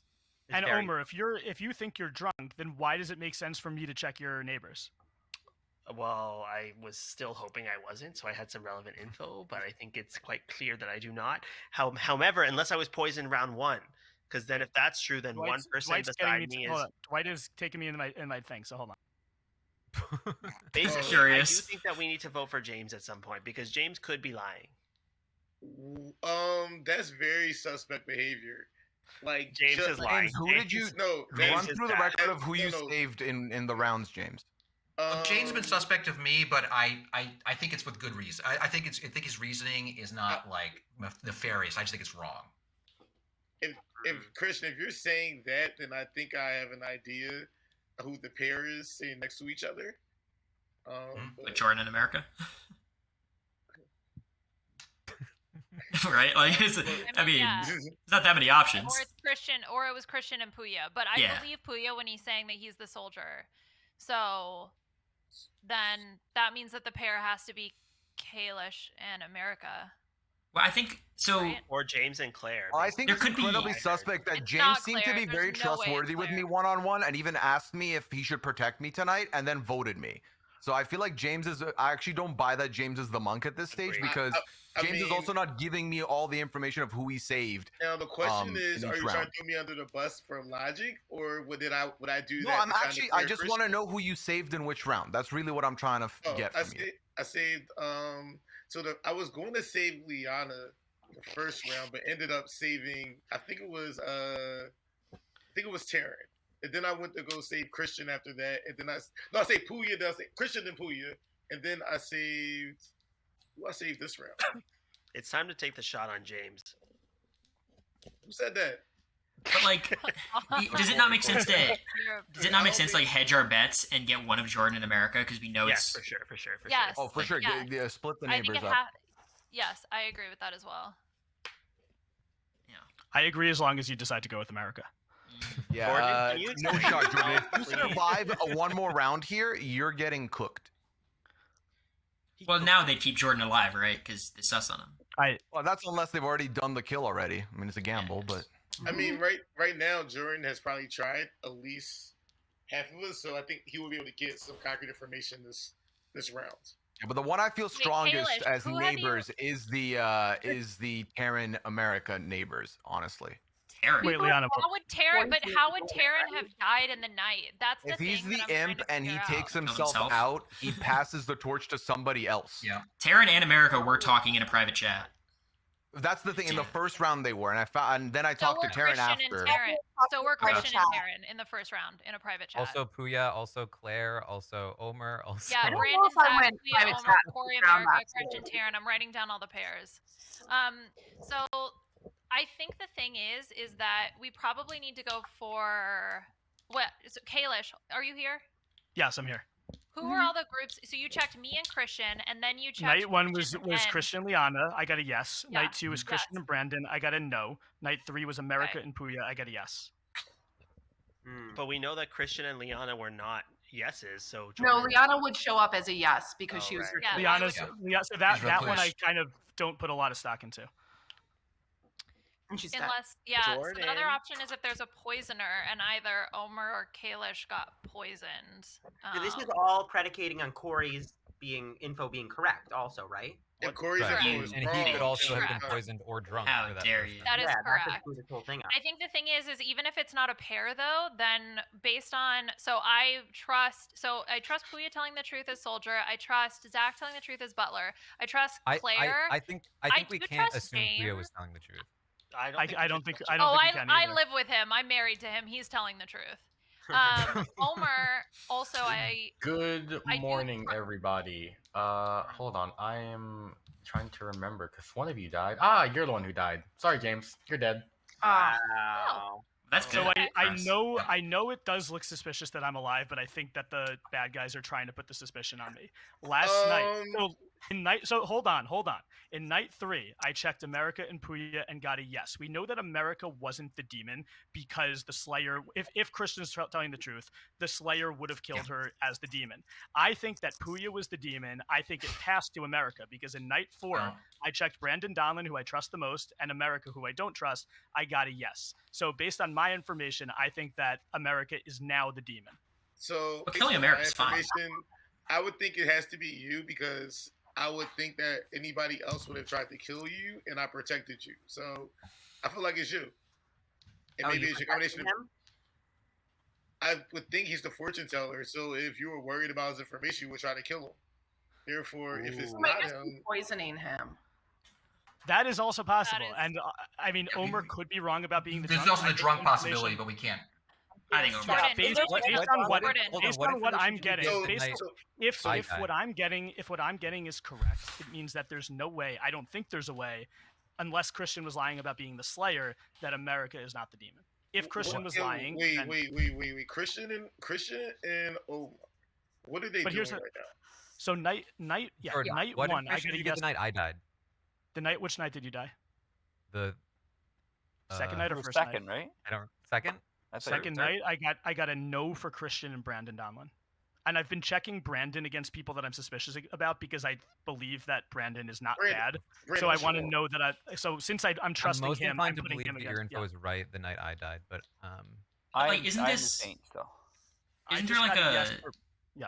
Speaker 11: It's
Speaker 10: And
Speaker 11: very-
Speaker 10: Omer, if you think you're drunk, then why does it make sense for me to check your neighbors?
Speaker 11: Well, I was still hoping I wasn't, so I had some relevant info, but I think it's quite clear that I do not. However, unless I was poisoned round 1, because then if that's true, then one person
Speaker 10: Dwight's getting
Speaker 11: beside me
Speaker 10: hold
Speaker 11: is.
Speaker 10: on. Dwight is taking me in my thing. So hold on.
Speaker 11: Basically,
Speaker 1: Curious.
Speaker 11: I do think that we need to vote for James at some point because James could be lying.
Speaker 3: That's very suspect behavior. Like
Speaker 11: James is lying.
Speaker 7: James, who did you
Speaker 3: No,
Speaker 7: run
Speaker 11: is
Speaker 7: through the
Speaker 11: bad.
Speaker 7: record of who you
Speaker 3: No.
Speaker 7: saved in the rounds, James?
Speaker 4: Look, Jane's been suspect of me, but I think it's with good reason. I think his reasoning is not like nefarious. I just think it's wrong.
Speaker 3: If Christian, if you're saying that, then I think I have an idea of who the pair is sitting next to each other.
Speaker 1: Like Jordan in America. Right? Like, I mean,
Speaker 9: yeah.
Speaker 1: there's not that many options.
Speaker 9: Or it's Christian, or it was Christian and Puya. But I
Speaker 1: Yeah.
Speaker 9: believe Puya when he's saying that he's the soldier. So then that means that the pair has to be Kalish and America.
Speaker 1: Well, I think so.
Speaker 9: Right?
Speaker 11: Or James and Claire.
Speaker 7: I think
Speaker 1: There
Speaker 7: it's
Speaker 1: could be-
Speaker 7: incredibly suspect that
Speaker 9: It's
Speaker 7: James
Speaker 9: not
Speaker 7: seemed to
Speaker 9: Claire.
Speaker 7: be
Speaker 9: There's
Speaker 7: very
Speaker 9: no way it's
Speaker 7: trustworthy with me
Speaker 9: Claire.
Speaker 7: one-on-one and even asked me if he should protect me tonight and then voted me. So I feel like James is. I actually don't buy that James is the monk at this stage
Speaker 11: Agreed.
Speaker 7: because
Speaker 3: I
Speaker 7: James is
Speaker 3: mean-
Speaker 7: also not giving me all the information of who he saved.
Speaker 3: Now the question is,
Speaker 7: in
Speaker 3: are
Speaker 7: each
Speaker 3: you trying
Speaker 7: round.
Speaker 3: to throw me under the bus for logic, or would I do
Speaker 7: No,
Speaker 3: that?
Speaker 7: I'm
Speaker 3: to kind of
Speaker 7: actually. I
Speaker 3: clear
Speaker 7: just want to
Speaker 3: Christian?
Speaker 7: know who you saved in which round. That's really what I'm trying to get from you.
Speaker 3: I saved. I was going to save Liana the first round, but ended up saving. I think it was Taryn. And then I went to go save Christian after that, and then I saved Puya. Then I saved Christian and Puya, and then I saved. Who I saved this round?
Speaker 11: It's time to take the shot on James.
Speaker 3: Who said that?
Speaker 1: But like, does it not make sense to? Does it not make sense to like hedge our bets and get one of Jordan in America because we know
Speaker 11: Yes,
Speaker 1: it's
Speaker 11: for sure.
Speaker 9: Yes.
Speaker 7: Oh, for sure.
Speaker 9: Yes.
Speaker 7: Yeah, split the
Speaker 9: I think
Speaker 7: neighbors
Speaker 9: it
Speaker 7: up.
Speaker 9: Yes, I agree with that as well.
Speaker 10: I agree as long as you decide to go with America.
Speaker 7: Yeah,
Speaker 11: Gordon, can you
Speaker 7: no
Speaker 11: explain
Speaker 7: shot, Jordan.
Speaker 11: yourself,
Speaker 7: If you
Speaker 11: please?
Speaker 7: survive one more round here, you're getting cooked.
Speaker 1: well now they'd keep Jordan alive, right? Because they sus on him.
Speaker 7: Well, that's unless they've already done the kill already. I mean, it's a gamble, but
Speaker 3: I mean, right now, Jordan has probably tried at least half of us, so I think he will be able to get some concrete information this round.
Speaker 7: yeah, but the one I feel strongest
Speaker 9: Kalish,
Speaker 7: as
Speaker 9: who have you-
Speaker 7: neighbors is the Terran America neighbors. Honestly,
Speaker 1: Taryn.
Speaker 10: Wait, Liana.
Speaker 9: How would Taryn? But how would Taryn have died in the night? That's the
Speaker 7: if
Speaker 9: thing.
Speaker 7: he's the
Speaker 9: that I'm trying
Speaker 7: imp
Speaker 9: to
Speaker 7: and he
Speaker 9: figure
Speaker 7: takes
Speaker 9: out.
Speaker 7: himself
Speaker 1: Himself?
Speaker 7: out, he passes the torch to somebody else.
Speaker 4: Yeah.
Speaker 1: Taryn and America were talking in a private chat.
Speaker 7: That's the thing. In the first round, they were, and then I
Speaker 9: So
Speaker 7: talked
Speaker 9: were
Speaker 7: to Taryn
Speaker 9: Christian
Speaker 7: after.
Speaker 9: and Taryn. So we're
Speaker 14: Private
Speaker 9: Christian and
Speaker 14: chat.
Speaker 9: Taryn in the first round in a private chat.
Speaker 13: Also Puya, also Claire, also Omer, also.
Speaker 9: Yeah,
Speaker 8: I don't
Speaker 9: Brandon,
Speaker 8: know if I
Speaker 9: Zach,
Speaker 8: went
Speaker 9: Puya,
Speaker 8: private
Speaker 9: Omer,
Speaker 8: chat in the
Speaker 9: Cory,
Speaker 8: first round,
Speaker 9: America,
Speaker 8: that's
Speaker 9: Christian, Taryn. I'm writing down all the pairs. So I think the thing is that we probably need to go for what? So Kalish, are you here?
Speaker 10: Yes, I'm here.
Speaker 9: Who were all the groups? So you checked me and Christian, and then you checked.
Speaker 10: Night one was
Speaker 9: Christian and-
Speaker 10: Christian Liana. I got a yes.
Speaker 9: Yeah,
Speaker 10: Night two was Christian and Brandon. I got a no. Night three was America and Puya. I got a yes.
Speaker 11: But we know that Christian and Liana were not yeses, so
Speaker 8: No,
Speaker 11: Jordan-
Speaker 8: Liana would show up as a yes because
Speaker 11: Oh,
Speaker 8: she was.
Speaker 11: right.
Speaker 8: her
Speaker 9: Yeah,
Speaker 10: Liana's, so that
Speaker 7: She's real
Speaker 10: that one I
Speaker 7: close.
Speaker 10: kind of don't put a lot of stock into.
Speaker 8: And she's dead.
Speaker 9: Unless, yeah. So the other
Speaker 11: Jordan.
Speaker 9: option is if there's a poisoner, and either Omer or Kalish got poisoned.
Speaker 12: So this is all predicating on Corey's info being correct, also, right?
Speaker 3: If Corey's
Speaker 13: Right.
Speaker 3: info is
Speaker 13: And
Speaker 3: wrong,
Speaker 13: he could also have
Speaker 9: Correct.
Speaker 13: been poisoned or drunk.
Speaker 1: How
Speaker 13: for that
Speaker 1: dare
Speaker 13: person.
Speaker 1: you.
Speaker 9: That is
Speaker 12: yeah,
Speaker 9: correct.
Speaker 12: that screws this whole thing up.
Speaker 9: I think the thing is even if it's not a pair though, then based on I trust Puya telling the truth as soldier. I trust Zach telling the truth as butler. I trust Claire.
Speaker 13: I think we
Speaker 9: do
Speaker 13: can't
Speaker 9: trust
Speaker 13: assume Puya was
Speaker 9: James.
Speaker 13: telling the truth.
Speaker 11: I
Speaker 10: don't think we can
Speaker 9: I
Speaker 10: either.
Speaker 9: live with him. I'm married to him. He's telling the truth. Omer also
Speaker 2: Good
Speaker 9: I do-
Speaker 2: morning, everybody. Hold on. I am trying to remember because one of you died. Ah, you're the one who died. Sorry, James. You're dead.
Speaker 12: Wow.
Speaker 1: That's good.
Speaker 10: So I
Speaker 1: Nice.
Speaker 10: know it does look suspicious that I'm alive, but I think that the bad guys are trying to put the suspicion on me. Last night, so hold on. In night 3, I checked America and Puya and got a yes. We know that America wasn't the demon because the Slayer, if Christian's telling the truth, the Slayer would have killed her as the demon. I think that Puya was the demon. I think it passed to America because in night 4, I checked Brandon Donlin, who I trust the most, and America, who I don't trust. I got a yes. So based on my information, I think that America is now the demon.
Speaker 3: So
Speaker 1: But
Speaker 3: based
Speaker 1: killing
Speaker 3: on my
Speaker 1: America's fine.
Speaker 3: information, I would think it has to be you because I would think that anybody else would have tried to kill you, and I protected you. So I feel like it's you. And maybe it's a combination of. I would think he's the fortune teller. So if you were worried about his information, you would try to kill him. Therefore, if it's
Speaker 8: You might
Speaker 3: not
Speaker 8: just be
Speaker 3: him,
Speaker 8: poisoning him.
Speaker 10: That is also possible.
Speaker 9: is-
Speaker 10: And I mean, Omer could be wrong about being the
Speaker 4: There's
Speaker 10: drunk.
Speaker 4: also
Speaker 10: I
Speaker 4: the
Speaker 10: think
Speaker 4: drunk
Speaker 10: information-
Speaker 4: possibility, but we can't.
Speaker 1: I think
Speaker 14: Jordan.
Speaker 1: Omar.
Speaker 10: Based on what I'm getting, if what I'm getting is correct, it means that there's no way. I don't think there's a way, unless Christian was lying about being the Slayer, that America is not the demon. If Christian was lying,
Speaker 3: wait. Christian and oh, what are they doing right now?
Speaker 10: So night
Speaker 13: Jordan,
Speaker 10: night
Speaker 13: what
Speaker 10: one. I
Speaker 13: information
Speaker 10: get
Speaker 13: did
Speaker 10: a
Speaker 13: you get
Speaker 10: yes.
Speaker 13: the night I died.
Speaker 10: Which night did you die?
Speaker 13: The
Speaker 10: second night or first
Speaker 15: second,
Speaker 10: night?
Speaker 15: right?
Speaker 13: I don't. Second.
Speaker 10: Second night, I got a no for Christian and Brandon Donlin. And I've been checking Brandon against people that I'm suspicious about because I believe that Brandon is not bad. So I want to know that so since I'm trusting
Speaker 13: I'm most
Speaker 10: him,
Speaker 13: inclined
Speaker 10: I'm
Speaker 13: to
Speaker 10: putting
Speaker 13: believe
Speaker 10: him
Speaker 13: that
Speaker 10: against.
Speaker 13: your info is right the night I died, but
Speaker 1: Like, isn't
Speaker 15: I'm
Speaker 1: this?
Speaker 15: the saint still.
Speaker 1: Isn't there like a?
Speaker 10: Yeah.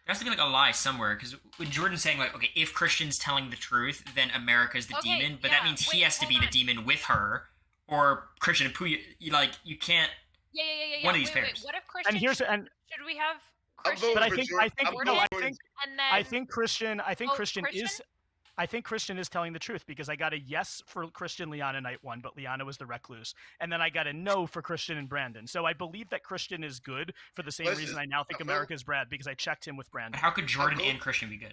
Speaker 1: There has to be like a lie somewhere because when Jordan's saying like, okay, if Christian's telling the truth, then America's the
Speaker 9: Okay,
Speaker 1: demon, but that
Speaker 9: yeah,
Speaker 1: means he
Speaker 9: wait,
Speaker 1: has to be
Speaker 9: hold
Speaker 1: the demon with her, or Christian and Puya. You can't.
Speaker 9: Yeah.
Speaker 1: One of these
Speaker 9: Wait,
Speaker 1: pairs.
Speaker 9: what if Christian?
Speaker 10: And here's
Speaker 9: should we have Christian?
Speaker 10: But I think Christian
Speaker 9: Christian?
Speaker 10: is telling the truth because I got a yes for Christian Liana night one, but Liana was the recluse, and then I got a no for Christian and Brandon. So I believe that Christian is good for the same reason I now think America is bad because I checked him with Brandon.
Speaker 1: But how could Jordan and Christian be good?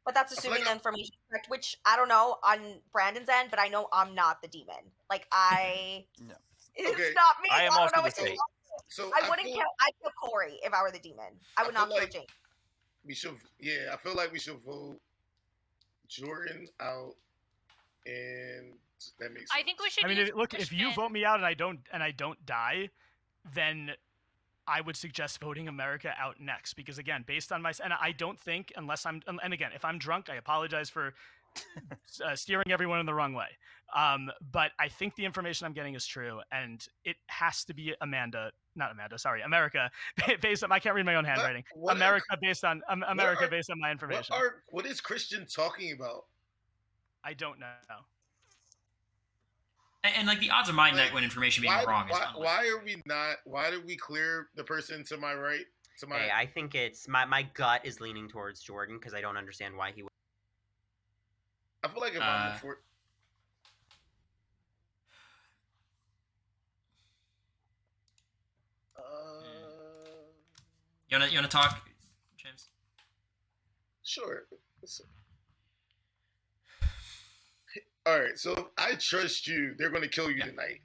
Speaker 14: But that's assuming the information is correct, which I don't know on Brandon's end, but I know I'm not the demon. Like
Speaker 15: No.
Speaker 14: It's not me.
Speaker 15: I am
Speaker 14: don't
Speaker 15: also
Speaker 14: know
Speaker 15: the
Speaker 14: what
Speaker 15: saint.
Speaker 14: So I wouldn't kill. I'd kill Cory if I were the demon. I would not kill James.
Speaker 3: We should, I feel like we should vote Jordan out, and that makes sense.
Speaker 9: I think we should.
Speaker 10: I mean, if you vote me out and I don't die, then I would suggest voting America out next because again, based on and I don't think unless I'm and again, if I'm drunk, I apologize for steering everyone in the wrong way. But I think the information I'm getting is true, and it has to be America, based on I can't read my own handwriting. Based on my information.
Speaker 3: What is Christian talking about?
Speaker 10: I don't know.
Speaker 1: And like the odds of my night one information being wrong is
Speaker 3: why are we not? Why did we clear the person to my right?
Speaker 12: Hey, I think it's my gut is leaning towards Jordan because I don't understand why he would.
Speaker 3: I feel like if I'm before.
Speaker 1: You wanna talk, James?
Speaker 3: Sure. All right. So if I trust you, they're going to kill you tonight.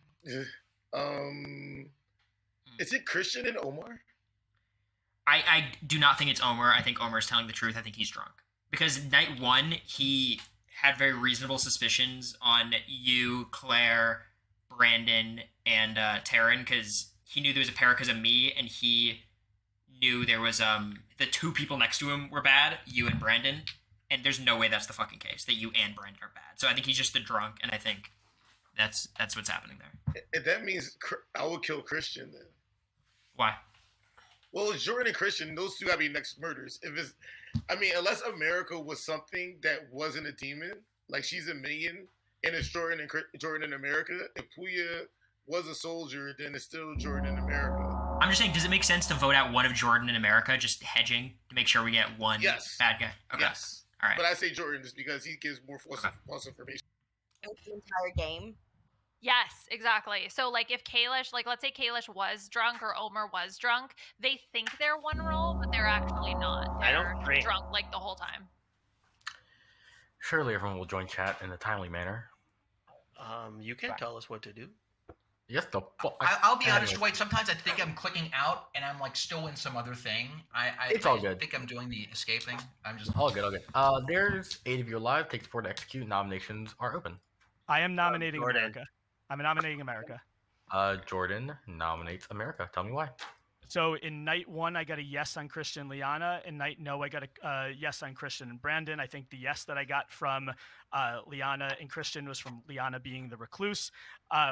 Speaker 3: Is it Christian and Omar?
Speaker 1: I do not think it's Omar. I think Omar's telling the truth. I think he's drunk because night one he had very reasonable suspicions on you, Claire, Brandon, and Taryn because he knew there was a pair because of me, and he knew there was the two people next to him were bad, you and Brandon, and there's no way that's the fucking case that you and Brandon are bad. So I think he's just the drunk, and I think that's what's happening there.
Speaker 3: And that means I would kill Christian then.
Speaker 1: Why?
Speaker 3: Well, it's Jordan and Christian. Those two gotta be next murders. Unless America was something that wasn't a demon, like she's a minion, and it's Jordan and America. If Puya was a soldier, then it's still Jordan and America.
Speaker 1: I'm just saying, does it make sense to vote out one of Jordan and America, just hedging to make sure we get one bad guy? Okay.
Speaker 3: Yes.
Speaker 1: All right.
Speaker 3: But I say Jordan just because he gives more false information.
Speaker 14: The entire game.
Speaker 9: Yes, exactly. So, like, if Kalish, let's say Kalish was drunk or Omer was drunk, they think they're one role, but they're actually not. They're drunk, the whole time.
Speaker 2: Surely everyone will join chat in a timely manner.
Speaker 11: You can tell us what to do.
Speaker 2: Yes,
Speaker 4: I'll be honest, Dwight. Sometimes I think I'm clicking out and I'm still in some other thing.
Speaker 2: It's all good.
Speaker 4: I think I'm doing the escape thing. I'm just
Speaker 2: all good. There's 8 of you alive. Takes 4 to execute. Nominations are open.
Speaker 10: I am nominating America. I'm nominating America.
Speaker 2: Jordan nominates America. Tell me why.
Speaker 10: So in night one, I got a yes on Christian Liana. In night no, I got a yes on Christian and Brandon. I think the yes that I got from Liana and Christian was from Liana being the recluse,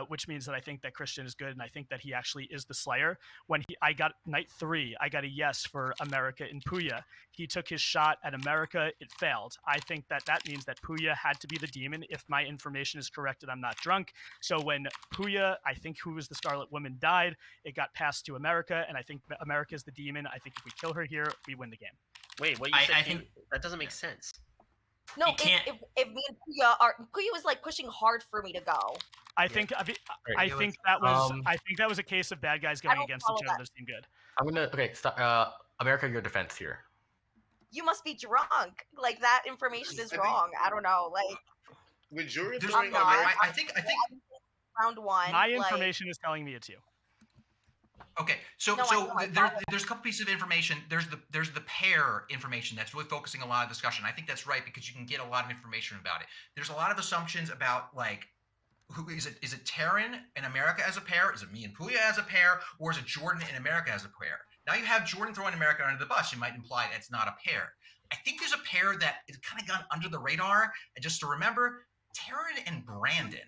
Speaker 10: which means that I think that Christian is good, and I think that he actually is the Slayer. I got night 3, I got a yes for America and Puya. He took his shot at America, it failed. I think that means that Puya had to be the demon if my information is correct and I'm not drunk. So when Puya, I think who was the Scarlet Woman, died, it got passed to America, and I think America is the demon. I think if we kill her here, we win the game.
Speaker 11: Wait, what you said? I think that doesn't make sense.
Speaker 14: No, if me and Puya was pushing hard for me to go.
Speaker 10: I think I think that was a case of bad guys going against each other that seemed good.
Speaker 2: I'm gonna stop. America, your defense here.
Speaker 14: You must be drunk. Like that information is wrong. I don't know. Like
Speaker 3: with Jordan
Speaker 14: I'm not.
Speaker 4: I think
Speaker 14: round one.
Speaker 10: My information is telling me it's you.
Speaker 4: Okay, so there's a couple pieces of information. There's the pair information that's really focusing a lot of discussion. I think that's right because you can get a lot of information about it. There's a lot of assumptions about like who is it? Is it Terran and America as a pair? Is it me and Puya as a pair? Or is it Jordan and America as a pair? Now you have Jordan throwing America under the bus. You might imply that's not a pair. I think there's a pair that is kind of gone under the radar. And just to remember, Terran and Brandon.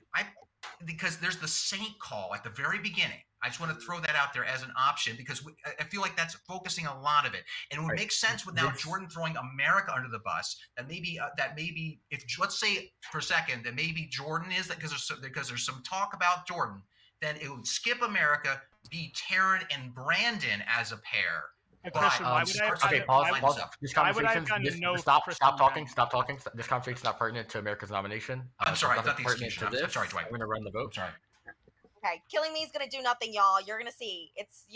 Speaker 4: Because there's the Saint call at the very beginning. I just want to throw that out there as an option because I feel like that's focusing a lot of it, and it would make sense with now Jordan throwing America under the bus. That maybe if let's say for a second that maybe Jordan is that because there's some talk about Jordan, then it would skip America, be Terran and Brandon as a pair.
Speaker 10: Christian, why would I
Speaker 2: pause. This conversation. Stop talking. This conversation is not pertinent to America's nomination.
Speaker 4: I'm sorry, I thought the execution. I'm sorry, Dwight.
Speaker 2: I'm going to run the vote.
Speaker 4: Sorry.
Speaker 14: Okay, killing me is gonna do nothing, y'all. You're gonna see. It's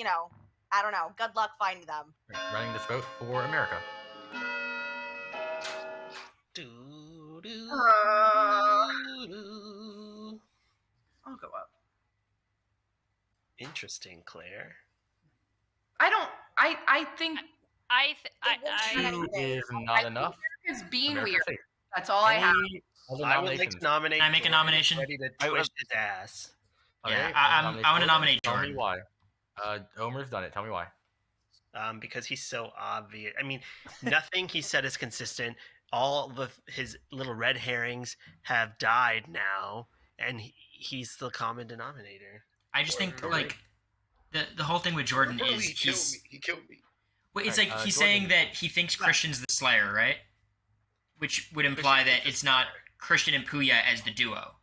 Speaker 14: I don't know. Good luck finding them.
Speaker 2: Running this vote for America.
Speaker 8: I'll go up.
Speaker 11: Interesting, Claire.
Speaker 8: I think
Speaker 2: two is not enough.
Speaker 8: It's being
Speaker 2: America's
Speaker 8: weird.
Speaker 2: safe.
Speaker 8: That's all I have.
Speaker 11: I would like to nominate.
Speaker 1: Can I make a nomination?
Speaker 11: Ready to twist his ass.
Speaker 1: Yeah, I want to nominate Jordan.
Speaker 2: Tell me why. Omer's done it. Tell me why.
Speaker 11: Because he's so obvious. I mean, nothing he said is consistent. All his little red herrings have died now, and he's the common denominator.
Speaker 1: I just think like the whole thing with Jordan is
Speaker 3: he killed me.
Speaker 1: Wait, it's like he's saying that he thinks Christian's the Slayer, right? Which would imply that it's not Christian and Puya as the duo.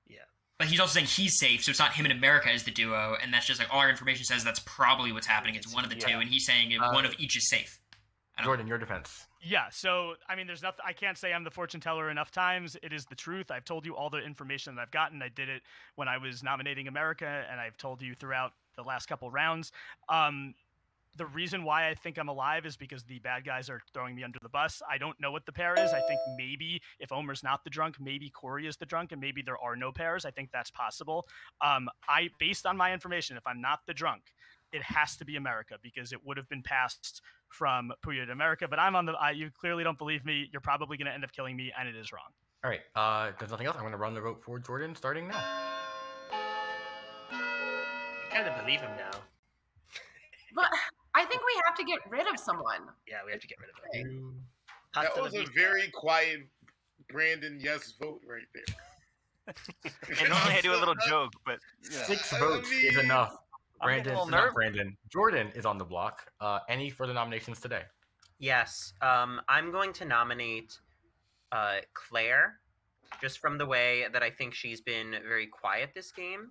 Speaker 11: Yeah.
Speaker 1: But he's also saying he's safe, so it's not him and America as the duo, and that's just like all our information says that's probably what's happening. It's one of the two, and he's saying one of each is safe.
Speaker 2: Jordan, your defense.
Speaker 10: Yeah, so I mean, there's nothing. I can't say I'm the fortune teller enough times. It is the truth. I've told you all the information that I've gotten. I did it when I was nominating America, and I've told you throughout the last couple rounds. The reason why I think I'm alive is because the bad guys are throwing me under the bus. I don't know what the pair is. I think maybe if Omer's not the drunk, maybe Cory is the drunk, and maybe there are no pairs. I think that's possible. Based on my information, if I'm not the drunk, it has to be America because it would have been passed from Puya to America. But I'm on the. You clearly don't believe me. You're probably going to end up killing me, and it is wrong.
Speaker 2: All right. There's nothing else. I'm going to run the vote for Jordan starting now.
Speaker 11: I kind of believe him now.
Speaker 8: But I think we have to get rid of someone.
Speaker 11: Yeah, we have to get rid of him.
Speaker 3: That was a very quiet Brandon yes vote right there.
Speaker 15: And normally I do a little joke, but
Speaker 2: 6 votes is enough. Brandon. Jordan is on the block. Any further nominations today?
Speaker 12: Yes. I'm going to nominate Claire, just from the way that I think she's been very quiet this game,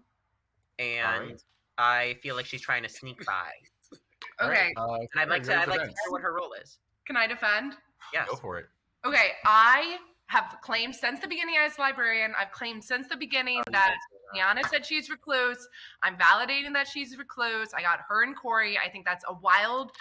Speaker 12: and I feel like she's trying to sneak by.
Speaker 8: Okay.
Speaker 12: And I'd like to hear what her role is.
Speaker 8: Can I defend?
Speaker 12: Yes.
Speaker 2: Go for it.
Speaker 8: Okay, I have claimed since the beginning as librarian. I've claimed since the beginning that Liana said she's recluse. I'm validating that she's recluse. I got her and Cory. I think that's a wild,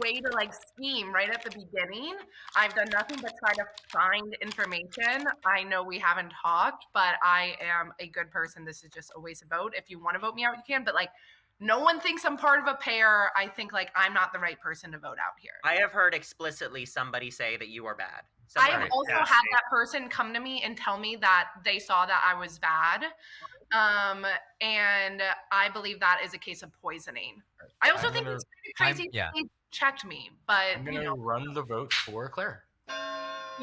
Speaker 8: way to scheme right at the beginning. I've done nothing but try to find information. I know we haven't talked, but I am a good person. This is just a waste of vote. If you want to vote me out, you can, but no one thinks I'm part of a pair. I think I'm not the right person to vote out here.
Speaker 12: I have heard explicitly somebody say that you are bad.
Speaker 8: I have also had that person come to me and tell me that they saw that I was bad. And I believe that is a case of poisoning. I also think it's crazy they checked me, but
Speaker 2: I'm going to run the vote for Claire.
Speaker 8: I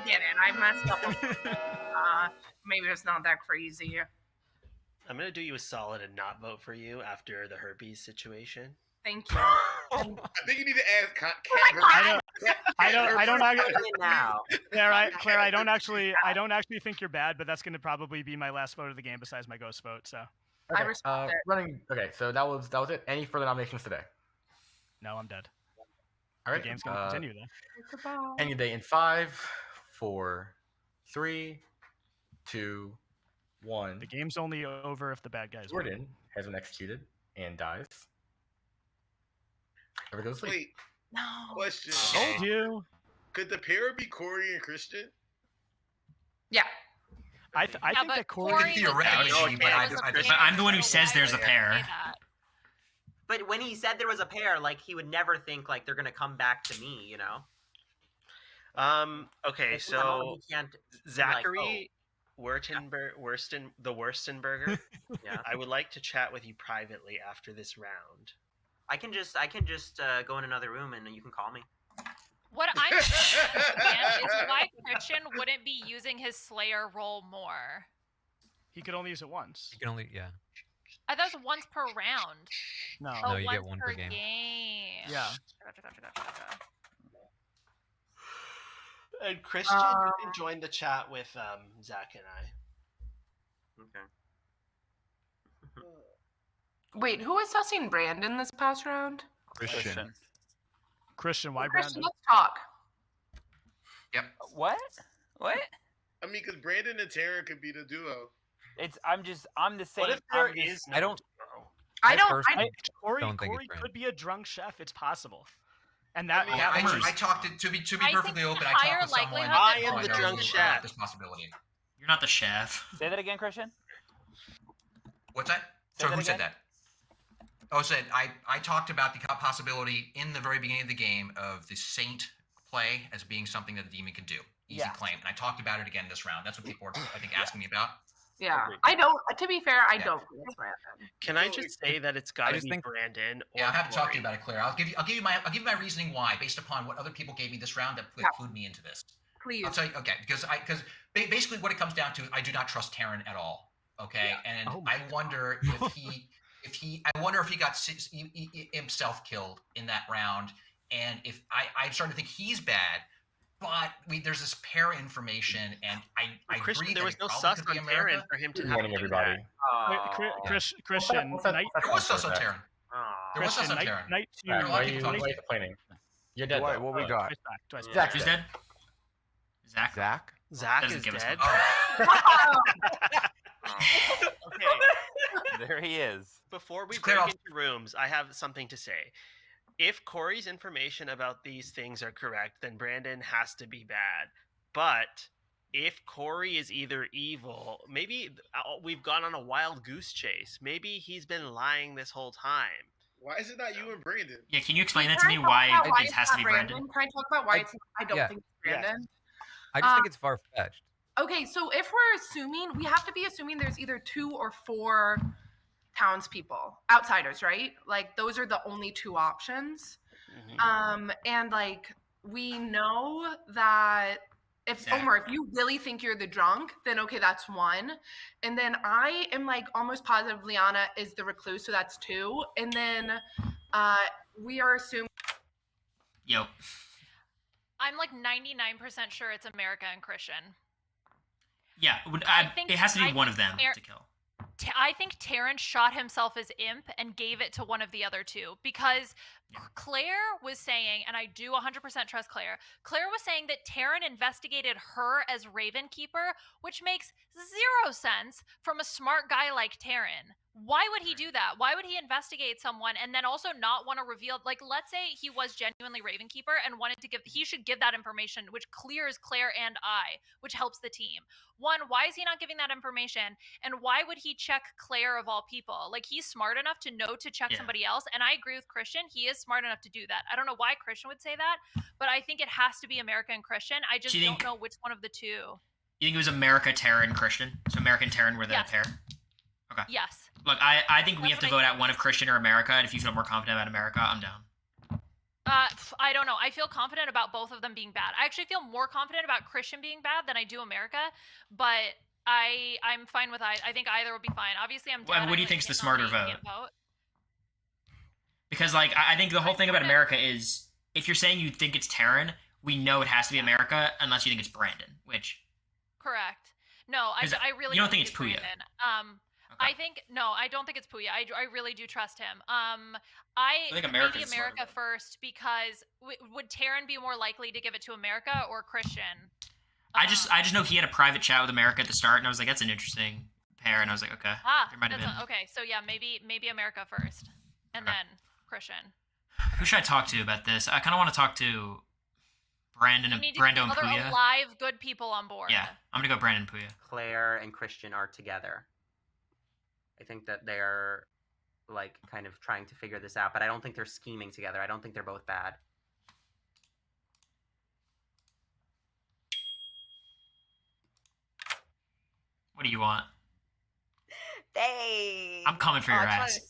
Speaker 8: get it. I messed up. Maybe it's not that crazy.
Speaker 11: I'm going to do you a solid and not vote for you after the herpes situation.
Speaker 8: Thank you.
Speaker 3: I think you need to ask.
Speaker 10: I don't actually.
Speaker 12: Now.
Speaker 10: Claire, I don't actually think you're bad, but that's going to probably be my last vote of the game besides my ghost vote. So.
Speaker 2: Okay,
Speaker 8: I respect it.
Speaker 2: Okay, so that was it. Any further nominations today?
Speaker 10: No, I'm dead.
Speaker 2: All right.
Speaker 10: The game's going to continue then.
Speaker 2: Any day in 5, 4, 3, 2, 1.
Speaker 10: The game's only over if the bad guys win.
Speaker 2: Jordan has been executed and dies. Ever goes to sleep.
Speaker 3: Wait.
Speaker 14: No.
Speaker 3: Question.
Speaker 10: Told you.
Speaker 3: Could the pair be Cory and Christian?
Speaker 8: Yeah.
Speaker 10: I think that Cory.
Speaker 9: Cory
Speaker 4: Theoretically, but
Speaker 1: I'm the one who says there's a pair.
Speaker 12: But when he said there was a pair, like he would never think like they're gonna come back to me, you know?
Speaker 11: Okay,
Speaker 12: Like,
Speaker 11: so
Speaker 12: he can't
Speaker 11: Zachary the Wurstenberger.
Speaker 12: Yeah.
Speaker 11: I would like to chat with you privately after this round.
Speaker 12: I can just go in another room and you can call me.
Speaker 9: What I'm understand is why Christian wouldn't be using his Slayer role more.
Speaker 10: He could only use it once.
Speaker 13: You can only
Speaker 9: I thought it was once per round.
Speaker 10: No.
Speaker 9: Oh,
Speaker 13: No, you get
Speaker 9: once
Speaker 13: one per game.
Speaker 10: Yeah.
Speaker 9: Gotcha.
Speaker 11: And Christian, you can join the chat with Zach and I.
Speaker 12: Okay.
Speaker 8: Wait, who was sussing Brandon this past round?
Speaker 10: Christian, why
Speaker 8: Christian,
Speaker 10: Brandon?
Speaker 8: let's talk.
Speaker 4: Yep.
Speaker 15: What?
Speaker 3: I mean, because Brandon and Taryn could be the duo.
Speaker 15: I'm the same.
Speaker 11: What if there is no
Speaker 13: I don't.
Speaker 10: Corey
Speaker 13: don't think it's
Speaker 10: could
Speaker 13: Brandon.
Speaker 10: be a drunk chef. It's possible. And that
Speaker 4: Yeah,
Speaker 10: numbers.
Speaker 4: I talked to be
Speaker 9: I
Speaker 4: perfectly
Speaker 9: think
Speaker 4: open.
Speaker 9: the
Speaker 4: I
Speaker 9: higher
Speaker 4: talked to someone.
Speaker 9: likelihood
Speaker 11: I
Speaker 9: that
Speaker 11: am
Speaker 9: Cory
Speaker 11: the
Speaker 9: knows
Speaker 11: drunk
Speaker 9: is
Speaker 11: chef.
Speaker 4: This possibility.
Speaker 1: You're not the chef.
Speaker 15: Say that again, Christian.
Speaker 4: What's that?
Speaker 15: Say
Speaker 4: So
Speaker 15: that
Speaker 4: who said
Speaker 15: again?
Speaker 4: that? Oh, said I talked about the possibility in the very beginning of the game of the Saint play as being something that the demon can do. Easy
Speaker 15: Yeah.
Speaker 4: claim. And I talked about it again this round. That's what people are, I think, asking me about.
Speaker 8: Yeah, I don't. To be fair, I
Speaker 4: Yeah.
Speaker 8: don't think it's Brandon.
Speaker 11: Can I just say that it's got to
Speaker 13: just
Speaker 11: be
Speaker 13: think-
Speaker 11: Brandon? Or
Speaker 4: Yeah, I have to talk to you
Speaker 11: Cory?
Speaker 4: about it, Claire. I'll give you my reasoning why, based upon what other people gave me this round that
Speaker 8: Yeah.
Speaker 4: clued me into this.
Speaker 8: Please.
Speaker 4: I'll tell you, okay, because basically what it comes down to, I do not trust Taryn at all. Okay, and
Speaker 10: Oh my
Speaker 4: I wonder if he got himself killed in that round, and if I'm starting to think he's bad. But there's this pair information, and I
Speaker 11: Christian,
Speaker 4: agree
Speaker 11: there
Speaker 4: that
Speaker 11: was
Speaker 4: it
Speaker 11: no
Speaker 4: probably
Speaker 11: sus
Speaker 4: could be
Speaker 11: on
Speaker 4: America.
Speaker 11: Taryn for him to
Speaker 2: Good
Speaker 11: have
Speaker 2: morning,
Speaker 11: to do
Speaker 2: everybody.
Speaker 10: Christian, night.
Speaker 4: There was sus on Taryn. There was sus
Speaker 10: Christian,
Speaker 4: on Taryn.
Speaker 10: night two.
Speaker 4: There are a lot
Speaker 2: Why
Speaker 4: of
Speaker 2: are you
Speaker 4: people talking.
Speaker 2: complaining? You're dead.
Speaker 7: Dwight,
Speaker 2: though.
Speaker 7: what we got?
Speaker 10: Twice back.
Speaker 2: Zach's
Speaker 1: Who's
Speaker 2: dead.
Speaker 1: dead? Zach.
Speaker 7: Zach?
Speaker 11: Zach
Speaker 1: Doesn't
Speaker 11: is
Speaker 1: give us
Speaker 11: dead. Okay.
Speaker 15: There he is.
Speaker 11: Before we
Speaker 4: It's clear
Speaker 11: break
Speaker 4: off-
Speaker 11: into rooms, I have something to say. If Cory's information about these things are correct, then Brandon has to be bad. But if Cory is either evil, maybe we've gone on a wild goose chase. Maybe he's been lying this whole time.
Speaker 3: Why is it not you and Brandon?
Speaker 1: Yeah, can you explain that
Speaker 8: Can
Speaker 1: to
Speaker 8: I
Speaker 1: me?
Speaker 8: talk
Speaker 1: Why
Speaker 8: about
Speaker 1: it
Speaker 8: it's
Speaker 1: has to
Speaker 8: not
Speaker 1: be Brandon?
Speaker 8: Can I talk about why I don't
Speaker 13: yeah.
Speaker 8: think it's Brandon?
Speaker 13: I just think it's far fetched.
Speaker 8: Okay, so if we're assuming, we have to be assuming there's either 2 or 4 townspeople, outsiders, right? Like those are the only 2 options. And like we know that if Omar, if you really think you're the drunk, then okay, that's 1. And then I am like almost positive Liana is the recluse, so that's 2. And then we are assuming.
Speaker 1: Yo.
Speaker 9: I'm like 99% sure it's America and Christian.
Speaker 1: Yeah, it has to be one of them to kill.
Speaker 9: I think Taryn shot himself as imp and gave it to one of the other 2 because Claire was saying, and I do 100% trust Claire. Claire was saying that Taryn investigated her as Ravenkeeper, which makes 0 sense from a smart guy like Taryn. Why would he do that? Why would he investigate someone and then also not want to reveal? Like, let's say he was genuinely Ravenkeeper and wanted to give. He should give that information, which clears Claire and I, which helps the team. 1, why is he not giving that information? And why would he check Claire of all people? Like, he's smart enough to know to check somebody else. And I agree with Christian. He is smart enough to do that. I don't know why Christian would say that, but I think it has to be America and Christian. I just don't know which one of the 2.
Speaker 1: You think it was America, Taryn, Christian? So America and Taryn were the pair? Okay.
Speaker 9: Yes.
Speaker 1: Look, I think we have to vote out one of Christian or America, and if you feel more confident about America, I'm down.
Speaker 9: I don't know. I feel confident about both of them being bad. I actually feel more confident about Christian being bad than I do America, but I'm fine with I think either will be fine. Obviously, I'm dead.
Speaker 1: What do you think's the smarter vote? Because, like, I think the whole thing about America is, if you're saying you think it's Taryn, we know it has to be America, unless you think it's Brandon, which...
Speaker 9: Correct. No, I really
Speaker 1: you don't think it's Puya.
Speaker 9: Brandon. I think I don't think it's Puya. I really do trust him. I
Speaker 1: think
Speaker 9: maybe
Speaker 1: America's the
Speaker 9: America
Speaker 1: smarter
Speaker 9: first because would Taryn be more likely to give it to America or Christian?
Speaker 1: I just know he had a private chat with America at the start, and I was like, that's an interesting pair, and I was like, okay,
Speaker 9: Ah,
Speaker 1: there might have been.
Speaker 9: okay. So yeah, maybe America first, and
Speaker 1: Okay.
Speaker 9: then Christian.
Speaker 1: Who should I talk to about this? I kind of want to talk to Brandon
Speaker 9: You
Speaker 1: and
Speaker 9: need to
Speaker 1: Brando
Speaker 9: get
Speaker 1: and
Speaker 9: other
Speaker 1: Puya.
Speaker 9: alive good people on board.
Speaker 1: Yeah, I'm gonna go Brandon and Puya.
Speaker 12: Claire and Christian are together. I think that they're like kind of trying to figure this out, but I don't think they're scheming together. I don't think they're both bad.
Speaker 1: What do you want?
Speaker 14: Hey.
Speaker 1: I'm coming for your ass.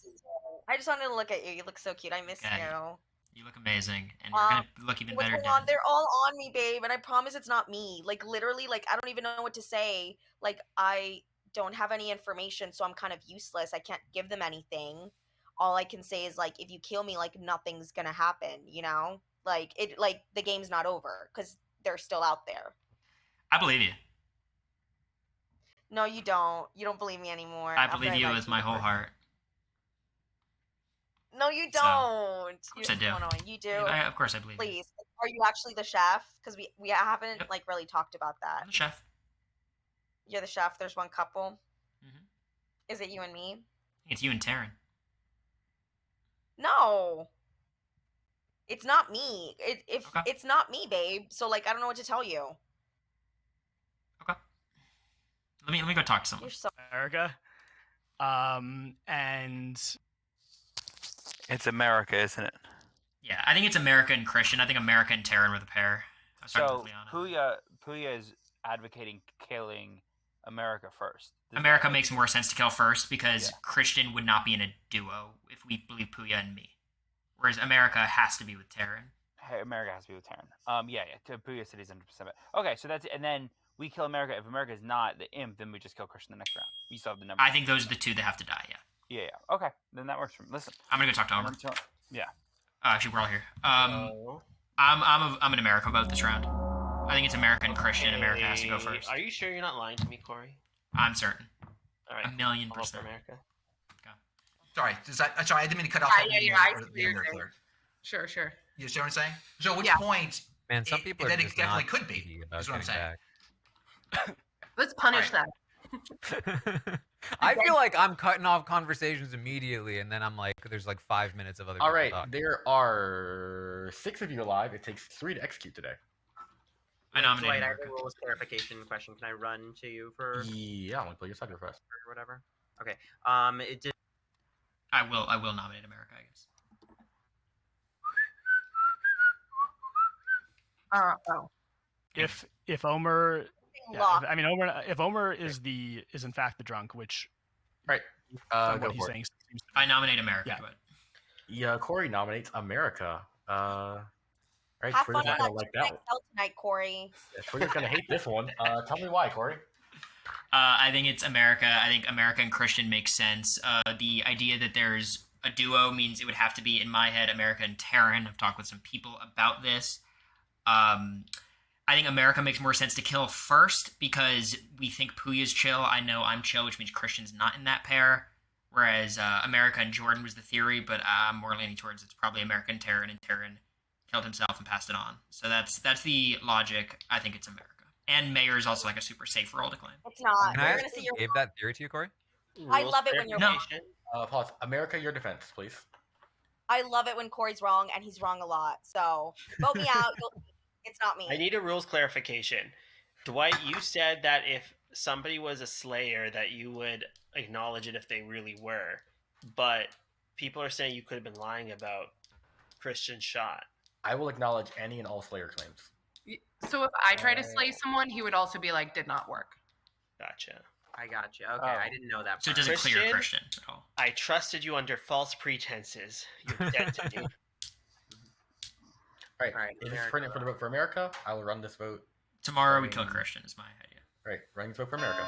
Speaker 14: I just wanted to look at you. You look so cute. I miss
Speaker 1: Okay.
Speaker 14: you.
Speaker 1: You look amazing, and you're gonna look even
Speaker 14: What's
Speaker 1: better.
Speaker 14: going on? They're all on me, babe, and I promise it's not me. Like literally, like I don't even know what to say. Like I don't have any information, so I'm kind of useless. I can't give them anything. All I can say is like, if you kill me, like nothing's gonna happen. You know, like the game's not over because they're still out there.
Speaker 1: I believe you.
Speaker 14: No, you don't. You don't believe me anymore.
Speaker 1: I believe you with my whole heart.
Speaker 14: No, you
Speaker 1: So,
Speaker 14: don't.
Speaker 1: of course I do.
Speaker 14: You do.
Speaker 1: Of course I believe you.
Speaker 14: Please, are you actually the chef? Because we haven't like really talked about that.
Speaker 1: I'm the chef.
Speaker 14: You're the chef. There's one couple.
Speaker 1: Mhm.
Speaker 14: Is it you and me?
Speaker 1: I think it's you and Taryn.
Speaker 14: No. It's not me. It's not me, babe. So like I don't know what to tell you.
Speaker 1: Let me go talk to someone.
Speaker 14: You're so
Speaker 10: America. And
Speaker 6: It's America, isn't it?
Speaker 1: Yeah, I think it's America and Christian. I think America and Taryn were the pair. I was talking to
Speaker 6: So
Speaker 1: Liana.
Speaker 6: Puya is advocating killing America first.
Speaker 1: America makes more sense to kill first because Christian would not be in a duo if we believe Puya and me. Whereas America has to be with Taryn.
Speaker 6: Hey, America has to be with Taryn. Yeah. Puya said he's 100%. Okay, so that's it. And then we kill America. If America is not the imp, then we just kill Christian the next round. We still have the number.
Speaker 1: I think those are the two that have to die. Yeah.
Speaker 6: Yeah. Okay, then that works for me. Listen,
Speaker 1: I'm gonna go talk to Omer.
Speaker 6: Yeah.
Speaker 1: Actually, we're all here. I'm an America vote this round. I think it's America and Christian. America has to go first.
Speaker 11: Are you sure you're not lying to me, Cory?
Speaker 1: I'm certain.
Speaker 11: All right.
Speaker 1: 1,000,000%.
Speaker 11: America.
Speaker 4: Sorry, sorry, I didn't mean to cut off.
Speaker 8: I see what you're saying.
Speaker 4: Clear.
Speaker 8: Sure.
Speaker 4: You see what I'm saying? So at which
Speaker 8: Yeah.
Speaker 4: point?
Speaker 13: Man, some people are
Speaker 4: that
Speaker 13: just
Speaker 4: definitely
Speaker 13: not
Speaker 4: could be.
Speaker 13: greedy about
Speaker 4: Is what I'm
Speaker 13: getting
Speaker 4: saying.
Speaker 13: back.
Speaker 8: Let's punish them.
Speaker 13: I feel like I'm cutting off conversations immediately, and then I'm like, there's like 5 minutes of other people
Speaker 2: All right,
Speaker 13: talking.
Speaker 2: there are 6 of you alive. It takes 3 to execute today.
Speaker 1: I nominate
Speaker 12: Dwight, I have
Speaker 1: America.
Speaker 12: a rules clarification question. Can I run to you for
Speaker 2: Yeah, I'm gonna play your side request.
Speaker 12: or whatever? Okay. It did.
Speaker 1: I will nominate America, I guess.
Speaker 10: if Omer,
Speaker 14: Lock.
Speaker 10: if Omer is in fact the drunk, which
Speaker 2: Right.
Speaker 10: from
Speaker 2: Go
Speaker 10: what he's
Speaker 2: for it.
Speaker 10: saying seems
Speaker 1: I nominate America.
Speaker 10: Yeah.
Speaker 1: Go ahead.
Speaker 2: Yeah, Cory nominates America. Right,
Speaker 14: Have
Speaker 2: Twitter's
Speaker 14: fun on
Speaker 2: not
Speaker 14: that
Speaker 2: gonna like
Speaker 14: tonight,
Speaker 2: that one.
Speaker 14: tonight, Cory.
Speaker 2: Yeah, Twitter's gonna hate this one. Tell me why, Cory.
Speaker 1: I think it's America. I think America and Christian makes sense. The idea that there's a duo means it would have to be, in my head, America and Taryn. I've talked with some people about this. I think America makes more sense to kill first because we think Puya's chill. I know I'm chill, which means Christian's not in that pair. Whereas America and Jordan was the theory, but I'm more leaning towards it's probably America and Taryn killed himself and passed it on. So that's the logic. I think it's America. And Mayor is also like a super safe role to claim.
Speaker 14: It's not.
Speaker 13: Can I
Speaker 14: We're
Speaker 13: ask
Speaker 14: gonna see
Speaker 13: who
Speaker 14: your.
Speaker 13: gave that theory to you, Cory?
Speaker 14: I love it when you're wrong.
Speaker 2: Pause. America, your defense, please.
Speaker 14: I love it when Cory's wrong, and he's wrong a lot. So vote me out. It's not me.
Speaker 11: I need a rules clarification. Dwight, you said that if somebody was a slayer, that you would acknowledge it if they really were. But people are saying you could have been lying about Christian's shot.
Speaker 2: I will acknowledge any and all Slayer claims.
Speaker 8: So if I try to slay someone, he would also be like, did not work.
Speaker 11: Gotcha.
Speaker 12: I got you. Okay, I didn't know that.
Speaker 1: So it
Speaker 12: part.
Speaker 1: doesn't clear Christian at all.
Speaker 11: I trusted you under false pretenses. You're dead to me.
Speaker 2: All right.
Speaker 12: All right,
Speaker 2: Is this
Speaker 12: America.
Speaker 2: for the vote for America? I will run this vote.
Speaker 1: Tomorrow we kill Christian is my idea.
Speaker 2: All right, running this vote for America.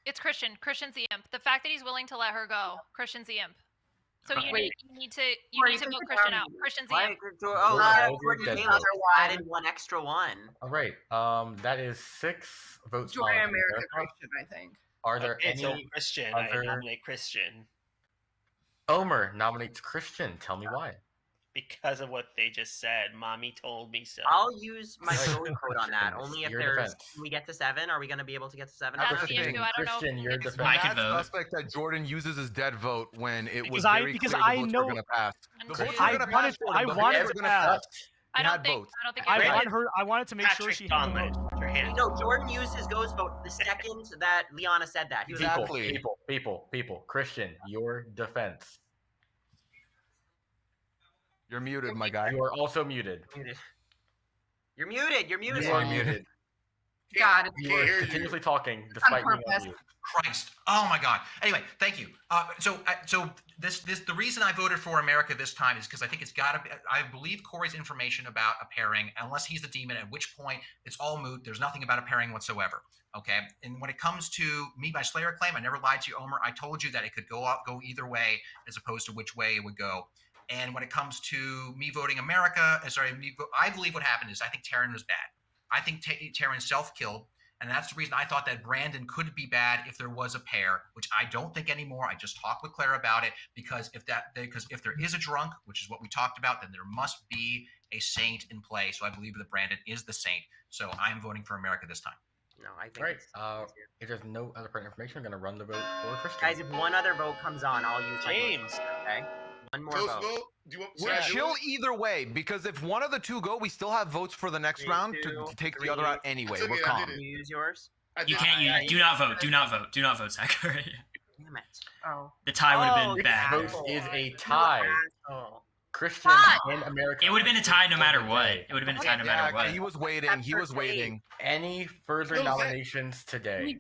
Speaker 9: It's Christian. Christian's the imp. The fact that he's willing to let her go, Christian's the imp. So you
Speaker 8: Wait.
Speaker 9: need to
Speaker 8: Cory,
Speaker 9: vote
Speaker 8: think
Speaker 9: Christian
Speaker 8: about
Speaker 9: out.
Speaker 8: it.
Speaker 9: Christian's the
Speaker 12: Why?
Speaker 9: imp.
Speaker 2: Jordan
Speaker 12: Jordan
Speaker 2: Taylor.
Speaker 12: Taylor added one extra one.
Speaker 2: All right. That is 6 votes.
Speaker 8: Jordan
Speaker 2: on
Speaker 8: America Christian, I think.
Speaker 2: Are there
Speaker 11: Okay,
Speaker 2: any?
Speaker 11: so Christian, I
Speaker 2: other-
Speaker 11: nominate Christian.
Speaker 2: Omer nominates Christian. Tell me why.
Speaker 11: because of what they just said. Mommy told me so.
Speaker 12: I'll use my
Speaker 2: Right.
Speaker 12: voting code on that. Only if
Speaker 2: Your
Speaker 12: there's.
Speaker 2: defense.
Speaker 12: Can we get to 7? Are we going to be able to get to 7?
Speaker 9: That's
Speaker 7: That's
Speaker 9: the
Speaker 7: the
Speaker 9: issue.
Speaker 7: thing.
Speaker 9: I don't know.
Speaker 2: Christian,
Speaker 9: If
Speaker 2: your
Speaker 9: it's
Speaker 2: defense.
Speaker 1: I could
Speaker 7: Mad
Speaker 1: vote.
Speaker 7: suspect that Jordan uses his dead vote when it was
Speaker 10: Because I-
Speaker 7: very
Speaker 10: because
Speaker 7: clear
Speaker 10: I
Speaker 7: the votes
Speaker 10: know-
Speaker 7: were going to pass.
Speaker 9: And
Speaker 7: The
Speaker 9: two-
Speaker 7: votes
Speaker 10: I
Speaker 7: were going to
Speaker 10: wanted
Speaker 7: pass.
Speaker 10: to-
Speaker 7: Jordan.
Speaker 10: I
Speaker 7: The
Speaker 10: wanted
Speaker 7: votes
Speaker 10: to
Speaker 7: were gonna
Speaker 10: pass.
Speaker 7: pass.
Speaker 9: I
Speaker 7: You
Speaker 9: don't
Speaker 7: had
Speaker 9: think.
Speaker 7: votes.
Speaker 9: I don't think.
Speaker 10: I
Speaker 9: you're
Speaker 10: wanted to make sure
Speaker 11: Patrick
Speaker 10: she had the
Speaker 11: Donlin,
Speaker 10: most.
Speaker 11: your hand.
Speaker 12: No, Jordan used his ghost vote the second that Liana said that. He was like,
Speaker 7: Exactly.
Speaker 2: People. Christian, your defense.
Speaker 7: You're muted, my guy.
Speaker 2: You are also muted.
Speaker 12: muted. You're muted. You're muted.
Speaker 2: You are muted.
Speaker 8: God, it's
Speaker 2: You are
Speaker 3: hear you.
Speaker 2: continuously talking despite being on
Speaker 8: purpose.
Speaker 2: mute.
Speaker 4: Christ. Oh my God. Anyway, thank you. So this the reason I voted for America this time is because I think it's got to be. I believe Corey's information about a pairing, unless he's the demon, at which point it's all moot. There's nothing about a pairing whatsoever. Okay. And when it comes to me, my Slayer claim, I never lied to you, Omer. I told you that it could go either way, as opposed to which way it would go. And when it comes to me voting America, I believe what happened is I think Taryn was bad. I think Taryn self-killed. And that's the reason I thought that Brandon could be bad if there was a pair, which I don't think anymore. I just talked with Claire about it because if there is a drunk, which is what we talked about, then there must be a saint in play. So I believe that Brandon is the saint. So I'm voting for America this time.
Speaker 12: No, I think.
Speaker 2: All right.
Speaker 12: It's
Speaker 2: If there's no other pertinent information, I'm going to run the vote for Christian.
Speaker 12: guys, if one other vote comes on, I'll use my
Speaker 11: James.
Speaker 12: vote, okay? One more
Speaker 3: Ghost
Speaker 12: vote.
Speaker 3: vote? Do you want? should
Speaker 7: We're
Speaker 3: I do
Speaker 7: chill
Speaker 3: it?
Speaker 7: either way because if one of the two go, we still have votes for the next
Speaker 12: 3,
Speaker 7: round
Speaker 12: 2,
Speaker 7: to take
Speaker 12: 3.
Speaker 7: the other out anyway.
Speaker 3: It's okay,
Speaker 7: We're
Speaker 3: I
Speaker 7: calm.
Speaker 3: did
Speaker 12: Can you use yours?
Speaker 3: I
Speaker 1: You
Speaker 3: did-
Speaker 1: can't.
Speaker 3: I-
Speaker 1: Do not vote. Do not vote. Do not vote, Zachary.
Speaker 12: Damn it.
Speaker 8: Oh.
Speaker 1: The tie would have
Speaker 12: Oh,
Speaker 1: been
Speaker 12: you
Speaker 1: bad.
Speaker 12: asshole.
Speaker 2: Vote is a
Speaker 12: You
Speaker 2: tie.
Speaker 12: asshole.
Speaker 2: Christian
Speaker 8: Fuck!
Speaker 2: and America.
Speaker 1: It would have been a tie no matter what. It would have been a tie no matter
Speaker 7: Yeah,
Speaker 1: what.
Speaker 7: he was waiting. He was waiting.
Speaker 2: Any further
Speaker 3: No, Zach-
Speaker 2: nominations today?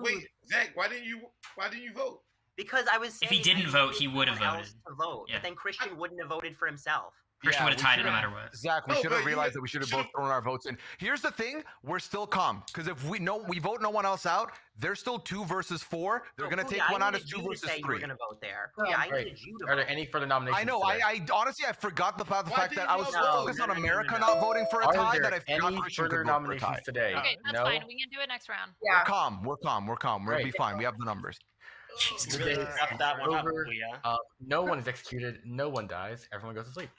Speaker 3: Wait, Zach, why didn't you vote?
Speaker 12: Because I was
Speaker 1: If
Speaker 12: saying
Speaker 1: he didn't
Speaker 12: I needed
Speaker 1: vote, he would have
Speaker 12: someone else
Speaker 1: voted.
Speaker 12: to vote,
Speaker 1: Yeah.
Speaker 12: but then Christian wouldn't have voted for himself.
Speaker 1: Christian would have
Speaker 7: we
Speaker 1: tied it no
Speaker 7: should've-
Speaker 1: matter what.
Speaker 7: Zach, we
Speaker 3: No,
Speaker 7: should
Speaker 3: but
Speaker 7: have
Speaker 3: you
Speaker 7: realized
Speaker 3: would-
Speaker 7: that we should have
Speaker 3: you
Speaker 7: both
Speaker 3: should've-
Speaker 7: thrown our votes in. Here's the thing: we're still calm because if we vote no one else out, there's still 2 versus 4. They're
Speaker 12: No,
Speaker 7: gonna
Speaker 12: Pooya,
Speaker 7: take one
Speaker 12: I
Speaker 7: out as
Speaker 12: needed
Speaker 7: 2
Speaker 12: you to
Speaker 7: versus
Speaker 12: say you were
Speaker 7: 3.
Speaker 12: going to vote there. Pooya, I
Speaker 2: Right.
Speaker 12: needed you to
Speaker 2: Are there
Speaker 12: vote.
Speaker 2: any further nominations?
Speaker 7: I know.
Speaker 2: today?
Speaker 7: I honestly I forgot about the
Speaker 3: Why
Speaker 7: fact
Speaker 3: didn't
Speaker 7: that I
Speaker 3: you
Speaker 7: was
Speaker 3: all
Speaker 7: so
Speaker 3: vote?
Speaker 7: focused on
Speaker 12: No, no, no,
Speaker 7: America
Speaker 12: no.
Speaker 7: not voting for a
Speaker 2: Are
Speaker 7: tie
Speaker 2: there
Speaker 7: that I forgot
Speaker 2: any
Speaker 7: Christian
Speaker 2: further
Speaker 7: could vote for a
Speaker 2: nominations
Speaker 7: tie.
Speaker 2: today?
Speaker 9: Okay, that's
Speaker 2: no.
Speaker 9: fine. We can do it next round.
Speaker 7: We're
Speaker 8: Yeah.
Speaker 7: calm. We're calm. We're calm. We're gonna be
Speaker 2: Right.
Speaker 7: fine. We have the numbers.
Speaker 1: Jesus
Speaker 11: You really
Speaker 2: Christ.
Speaker 11: stuffed that one up,
Speaker 2: Over.
Speaker 11: Pooya.
Speaker 2: No one is executed. No one dies. Everyone goes to sleep.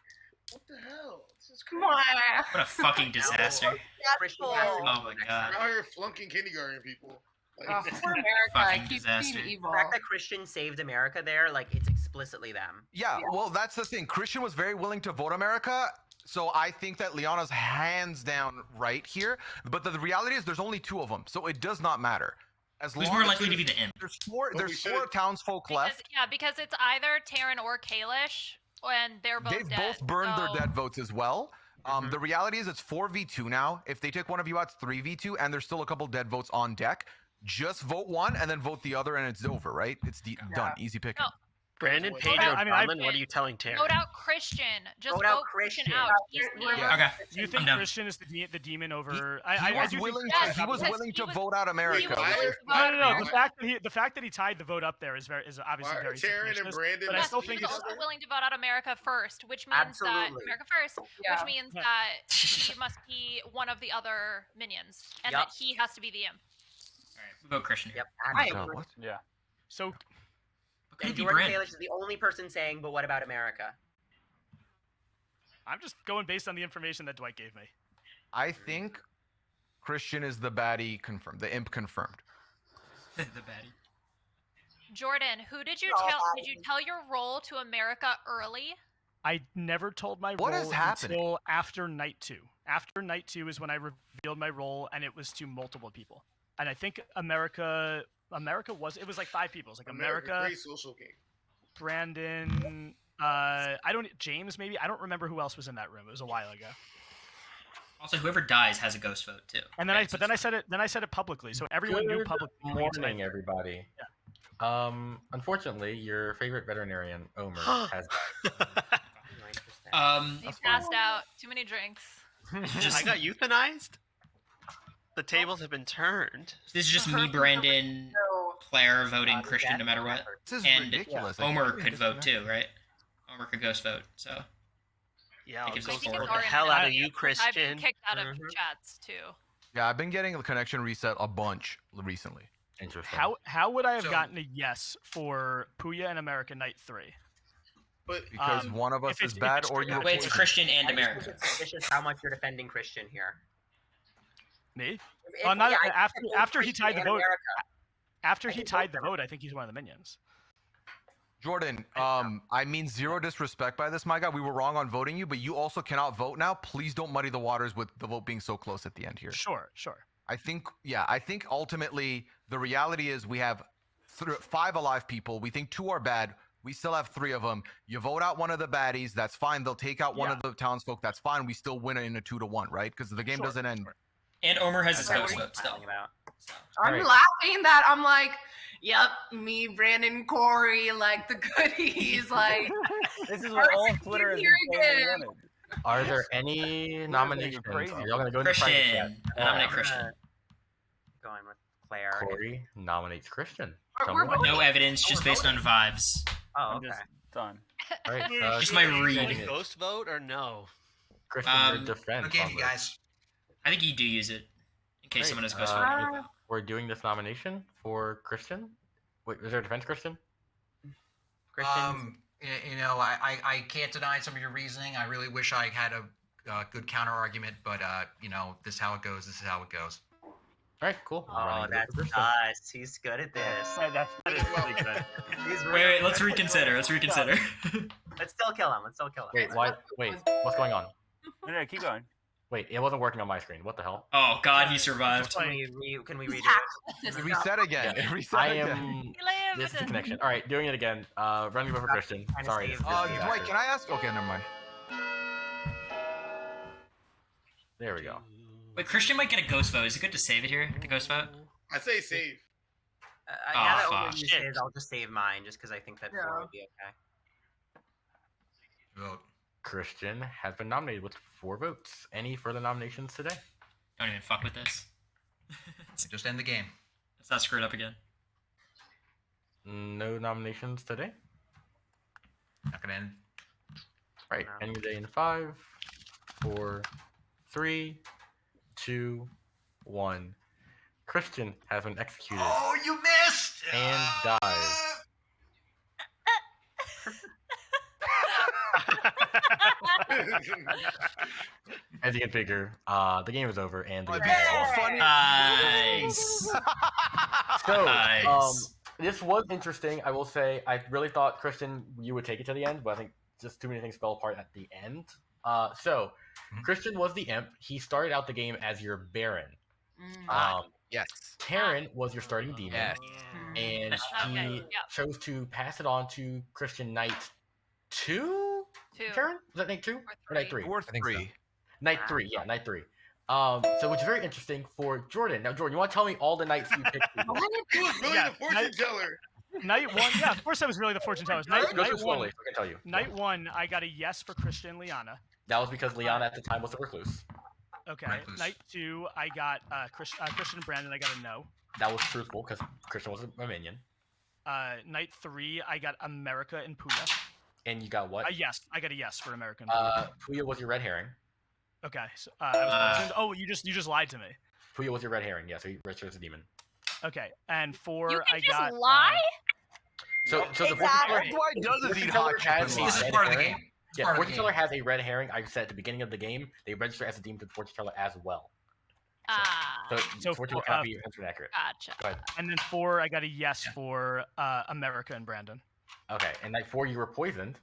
Speaker 3: What the hell? This is
Speaker 8: Come
Speaker 3: crazy.
Speaker 8: on.
Speaker 1: What a fucking disaster.
Speaker 12: Christian has to
Speaker 1: Oh
Speaker 12: vote
Speaker 1: my
Speaker 12: next
Speaker 1: God.
Speaker 3: I'm out here flunking kindergarten people. Like,
Speaker 8: Oh, poor America.
Speaker 1: Fucking
Speaker 8: I keep
Speaker 1: disaster.
Speaker 8: being evil.
Speaker 12: The fact that Christian saved America there, like, it's explicitly them.
Speaker 7: Yeah, well, that's the thing. Christian was very willing to vote America, so I think that Liana's hands down right here. But the reality is, there's only 2 of them, so it does not matter. As
Speaker 1: Who's
Speaker 7: long
Speaker 1: more
Speaker 7: as
Speaker 1: likely to be
Speaker 7: there's-
Speaker 1: the imp?
Speaker 7: There's 4.
Speaker 3: But we
Speaker 7: There's 4
Speaker 3: should've-
Speaker 7: townsfolk left.
Speaker 9: Because it's either Taryn or Kalish, and they're both
Speaker 7: They've
Speaker 9: dead.
Speaker 7: both burned
Speaker 9: so-
Speaker 7: their dead votes as well. The reality is, it's 4v2 now. If they take one of you out, it's 3v2, and there's still a couple dead votes on deck. Just vote one and then vote the other, and it's over, right? It's done. Easy picking.
Speaker 9: No.
Speaker 11: Brandon,
Speaker 3: Well,
Speaker 11: Pedro,
Speaker 10: I mean,
Speaker 11: Donlin, what are you telling Taryn?
Speaker 9: Vote out Christian. Just
Speaker 12: Vote
Speaker 9: vote,
Speaker 12: out
Speaker 9: Christian
Speaker 12: Christian.
Speaker 9: out. He's the
Speaker 8: Yeah.
Speaker 9: imp.
Speaker 1: Okay.
Speaker 10: You
Speaker 1: I'm
Speaker 10: think
Speaker 1: done.
Speaker 10: Christian is the demon over?
Speaker 7: He
Speaker 10: I
Speaker 7: was
Speaker 10: do think
Speaker 7: willing.
Speaker 9: Yes,
Speaker 7: He was
Speaker 9: because
Speaker 7: willing
Speaker 9: he
Speaker 7: to
Speaker 9: was-
Speaker 7: vote out
Speaker 9: He
Speaker 7: America.
Speaker 9: was
Speaker 3: Why-
Speaker 9: willing to vote
Speaker 10: No,
Speaker 9: out
Speaker 10: no, no.
Speaker 9: America.
Speaker 10: The fact that he tied the vote up there is obviously
Speaker 3: Why are
Speaker 10: very
Speaker 3: Taryn and
Speaker 10: suspicious.
Speaker 3: Brandon
Speaker 10: But I
Speaker 9: Yes,
Speaker 10: still
Speaker 9: he
Speaker 10: think
Speaker 9: was
Speaker 10: it's
Speaker 9: also willing to vote out America first, which means that
Speaker 12: Absolutely.
Speaker 9: America first,
Speaker 8: Yeah.
Speaker 9: which means that he must be one of the other minions, and
Speaker 12: Yup.
Speaker 9: that he has to be the imp.
Speaker 1: Alright, we vote Christian here.
Speaker 12: Yep.
Speaker 7: Oh,
Speaker 12: Absolutely.
Speaker 7: what?
Speaker 15: Yeah.
Speaker 10: so.
Speaker 1: Could
Speaker 12: And
Speaker 1: be
Speaker 12: Jordan
Speaker 1: Brand.
Speaker 12: Kalish is the only person saying, but what about America?
Speaker 10: I'm just going based on the information that Dwight gave me.
Speaker 7: I think Christian is the baddie confirmed. The imp confirmed.
Speaker 1: The baddie.
Speaker 9: Jordan, who did you
Speaker 14: No,
Speaker 9: tell?
Speaker 14: I
Speaker 9: Did you tell your role to America early?
Speaker 10: I never told my
Speaker 7: What
Speaker 10: role
Speaker 7: is happening?
Speaker 10: until after night 2. After night 2 is when I revealed my role, and it was to multiple people. And I think America was like 5 people. It was like America,
Speaker 3: great social game.
Speaker 10: Brandon, James maybe. I don't remember who else was in that room. It was a while ago.
Speaker 1: Also, whoever dies has a ghost vote too.
Speaker 10: And then
Speaker 1: Right, so
Speaker 10: I said it. Then I said it publicly, so everyone knew
Speaker 2: Good
Speaker 10: publicly.
Speaker 2: morning, everybody. Unfortunately, your favorite veterinarian, Omer, has died.
Speaker 9: He passed out. Too many drinks.
Speaker 11: I got euthanized? The tables have been turned.
Speaker 1: This is just me, Brandon, Claire voting Christian no matter what.
Speaker 7: This is
Speaker 1: And
Speaker 7: ridiculous. I
Speaker 1: Omer
Speaker 7: can't
Speaker 1: could vote
Speaker 7: disconnect.
Speaker 1: too, right? Omer could ghost vote, so.
Speaker 11: Yeah,
Speaker 1: It
Speaker 11: I'll
Speaker 1: gives
Speaker 11: go
Speaker 1: us
Speaker 11: for
Speaker 1: four.
Speaker 11: the hell out of you,
Speaker 9: I've
Speaker 11: Christian.
Speaker 9: been kicked out of
Speaker 12: Mhm.
Speaker 9: chats too.
Speaker 7: Yeah, I've been getting the connection reset a bunch recently.
Speaker 2: Interesting.
Speaker 10: How would I have
Speaker 3: So-
Speaker 10: gotten a yes for Puya and America Night 3?
Speaker 3: But
Speaker 7: Because one of us
Speaker 10: if it's-
Speaker 7: is
Speaker 10: if
Speaker 7: bad,
Speaker 10: it's
Speaker 7: or you.
Speaker 10: true-
Speaker 1: Wait, it's Christian and
Speaker 12: I just
Speaker 1: American.
Speaker 12: think it's suspicious how much you're defending Christian here.
Speaker 10: Me?
Speaker 12: If-
Speaker 10: Well, not
Speaker 12: yeah, I
Speaker 10: after
Speaker 12: think
Speaker 10: after he
Speaker 12: Christian
Speaker 10: tied the
Speaker 12: and
Speaker 10: vote.
Speaker 12: America.
Speaker 10: After
Speaker 12: I
Speaker 10: he
Speaker 12: think
Speaker 10: tied
Speaker 12: both
Speaker 10: the
Speaker 12: of
Speaker 10: vote, I think he's one of the minions.
Speaker 7: Jordan, I mean zero disrespect by this, my guy. We were wrong on voting you, but you also cannot vote now. Please don't muddy the waters with the vote being so close at the end here.
Speaker 10: Sure.
Speaker 7: I think ultimately the reality is we have 5 alive people. We think 2 are bad. We still have 3 of them. You vote out one of the baddies, that's fine. They'll take out one of the townsfolk, that's fine. We still win it in a 2-1, right? Because the game doesn't end.
Speaker 1: And Omer has his
Speaker 12: That's
Speaker 1: ghost
Speaker 12: what
Speaker 1: vote still.
Speaker 12: I'm about.
Speaker 8: I'm laughing that I'm like, yep, me, Brandon, Cory, like the goodies, like.
Speaker 15: This is what all of Twitter has been saying they wanted.
Speaker 2: Are there any nominations?
Speaker 15: crazy.
Speaker 2: Are y'all gonna go into private chat?
Speaker 1: Christian. I nominate Christian.
Speaker 12: Going with Claire.
Speaker 2: Corey nominates Christian. Tell
Speaker 8: We're
Speaker 2: me why.
Speaker 1: No evidence, just based on vibes.
Speaker 12: Oh,
Speaker 15: I'm
Speaker 12: okay.
Speaker 15: just done.
Speaker 2: All right,
Speaker 1: Just my
Speaker 11: Should we
Speaker 1: read.
Speaker 11: ghost vote or no?
Speaker 2: Christian, your defense.
Speaker 4: Good game,
Speaker 2: on
Speaker 4: you
Speaker 2: this.
Speaker 4: guys.
Speaker 1: I think you do use it in case
Speaker 2: Great.
Speaker 1: someone has ghost
Speaker 2: Uh,
Speaker 1: vote.
Speaker 2: We're doing this nomination for Christian. Wait, is there a defense, Christian?
Speaker 12: Christian.
Speaker 4: I can't deny some of your reasoning. I really wish I had a good counter argument, but this is how it goes. This is how it goes.
Speaker 2: All right, cool.
Speaker 12: Oh, that's us. He's good at this.
Speaker 15: That is really good.
Speaker 12: He's
Speaker 1: Wait, let's reconsider. Let's reconsider.
Speaker 12: Let's still kill him.
Speaker 2: Wait, why? Wait, what's going on?
Speaker 15: No, keep going.
Speaker 2: Wait, it wasn't working on my screen. What the hell?
Speaker 1: Oh God, he survived.
Speaker 12: Can we redo it?
Speaker 7: Reset again. Reset
Speaker 2: I
Speaker 7: again.
Speaker 2: am. This is the connection. All right, doing it again. Running over Christian. Sorry. this is
Speaker 7: Dwight, can I ask? Okay, never mind.
Speaker 2: There we go.
Speaker 1: Wait, Christian might get a ghost vote. Is it good to save it here? The ghost vote.
Speaker 3: I say save.
Speaker 1: Oh,
Speaker 12: Now that
Speaker 1: fuck.
Speaker 12: Omer used his, I'll just save mine, just because I think that 4 would be okay.
Speaker 4: Vote.
Speaker 2: Christian has been nominated with 4 votes. Any further nominations today?
Speaker 1: Don't even fuck with this.
Speaker 4: Just end the game.
Speaker 1: Let's not screw it up again.
Speaker 2: No nominations today.
Speaker 4: Not gonna end.
Speaker 2: Right, ending the day in 5, 4, 3, 2, 1. Christian has been executed
Speaker 4: Oh, you missed!
Speaker 2: and dies. As you can figure, the game is over and the game is
Speaker 7: so
Speaker 2: over.
Speaker 7: funny.
Speaker 1: Nice.
Speaker 2: So,
Speaker 1: Nice.
Speaker 2: this was interesting. I will say, I really thought Christian, you would take it to the end, but I think just too many things fell apart at the end. Christian was the imp. He started out the game as your Baron.
Speaker 7: Yes.
Speaker 2: Taryn was your starting demon,
Speaker 7: Yes.
Speaker 2: and he
Speaker 9: Okay, yep.
Speaker 2: chose to pass it on to Christian Knight 2?
Speaker 9: 2.
Speaker 2: Taryn? Was that Knight 2? Or Knight 3?
Speaker 7: Fourth
Speaker 13: think so.
Speaker 7: 3.
Speaker 2: Night 3, yeah, Night 3. So it's very interesting for Jordan. Now, Jordan, you want to tell me all the nights you picked?
Speaker 3: He was really
Speaker 10: Yeah,
Speaker 3: the fortune teller.
Speaker 10: Night 1, yeah, of course I was really the fortune teller.
Speaker 2: Go
Speaker 10: Night
Speaker 2: through
Speaker 10: 1,
Speaker 2: slowly, so I can tell you.
Speaker 10: Night 1, I got a yes for Christian and Liana.
Speaker 2: That was because Liana at the time was the recluse.
Speaker 10: Okay.
Speaker 4: Recluse.
Speaker 10: Night 2, I got Christian and Brandon. I got a no.
Speaker 2: That was truthful because Christian was a minion.
Speaker 10: Night 3, I got America and Puya.
Speaker 2: And you got what?
Speaker 10: Yes, I got a yes for America and Puya.
Speaker 2: Puya was your red herring.
Speaker 10: Okay, so I was poisoned. Oh, you just lied to me.
Speaker 2: Puya was your red herring. Yeah, so he registered as a demon.
Speaker 10: Okay, and 4,
Speaker 9: You can
Speaker 10: I
Speaker 9: just
Speaker 10: got
Speaker 9: lie?
Speaker 2: So the
Speaker 14: Exactly.
Speaker 7: Dwight does
Speaker 2: fortune
Speaker 7: eat
Speaker 2: teller
Speaker 7: hot
Speaker 2: has
Speaker 7: chicken.
Speaker 2: a
Speaker 4: This is
Speaker 2: red
Speaker 4: part of the
Speaker 2: herring.
Speaker 4: game. It's
Speaker 2: Yeah,
Speaker 4: part of the
Speaker 2: fortune
Speaker 4: game.
Speaker 2: teller has a red herring. I said at the beginning of the game, they register as a demon to the fortune teller as well. So
Speaker 10: So
Speaker 2: fortune
Speaker 10: for-
Speaker 2: teller cannot be answered accurate.
Speaker 9: Gotcha.
Speaker 2: Go ahead.
Speaker 10: and then 4, I got a yes for America and Brandon.
Speaker 2: Okay, and night 4 you were poisoned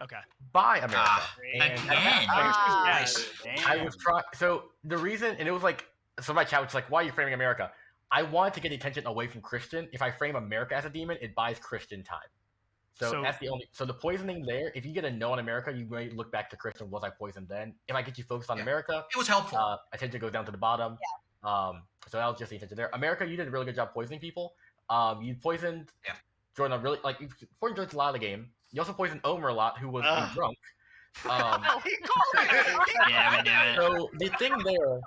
Speaker 10: Okay.
Speaker 2: by America. And
Speaker 1: Again.
Speaker 4: Nice.
Speaker 2: I was trying. So the reason, and it was like, so my chat was like, "Why are you framing America?" I wanted to get the attention away from Christian. If I frame America as a demon, it buys Christian time. So that's the only. So the poisoning there. If you get a no on America, you may look back to Christian. Was I poisoned then? If I get you focused on America,
Speaker 4: It was helpful.
Speaker 2: attention goes down to the bottom. So that was just the attention there. America, you did a really good job poisoning people. You poisoned Jordan really like you poisoned Jordan a lot of the game. You also poisoned Omer a lot, who was drunk.
Speaker 1: Yeah, we knew it.
Speaker 2: So the thing there,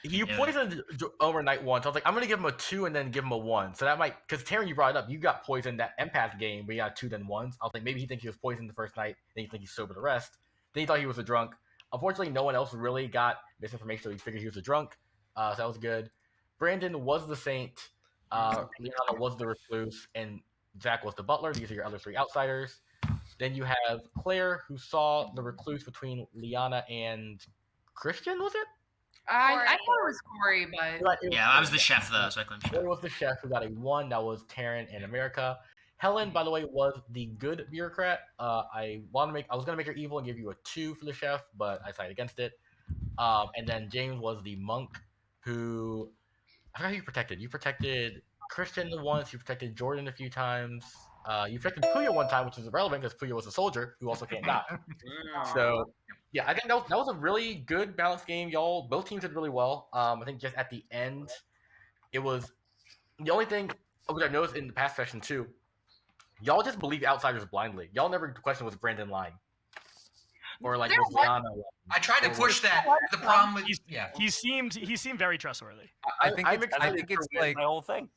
Speaker 2: you poisoned Omer night 1. So I was like, I'm gonna give him a 2 and then give him a 1. So that might, because Taryn, you brought it up, you got poisoned that empath game where you got 2 then 1s. I was like, maybe he thinks he was poisoned the first night, then you think he's sober the rest. Then he thought he was a drunk. Unfortunately, no one else really got misinformation, so he figured he was a drunk. So that was good. Brandon was the saint. Liana was the recluse, and Zach was the butler. These are your other 3 outsiders. Then you have Claire, who saw the recluse between Liana and Christian, was it?
Speaker 8: I thought it was Cory, but
Speaker 1: Yeah, I was the chef though, so I couldn't.
Speaker 2: Claire was the chef who got a 1. That was Taryn in America. Helen, by the way, was the good bureaucrat. I was gonna make her evil and give you a 2 for the chef, but I decided against it. And then James was the monk who I forgot who you protected. You protected Christian once. You protected Jordan a few times. You protected Puya one time, which is irrelevant because Puya was a soldier who also can't die. So yeah, I think that was a really good balanced game. Y'all, both teams did really well. I think just at the end, it was the only thing which I noticed in the past session too. Y'all just believe outsiders blindly. Y'all never question was Brandon lying, or like was Liana lying.
Speaker 4: I tried to push that. The problem with
Speaker 10: he seemed very trustworthy.
Speaker 13: I think it's like
Speaker 15: my whole thing.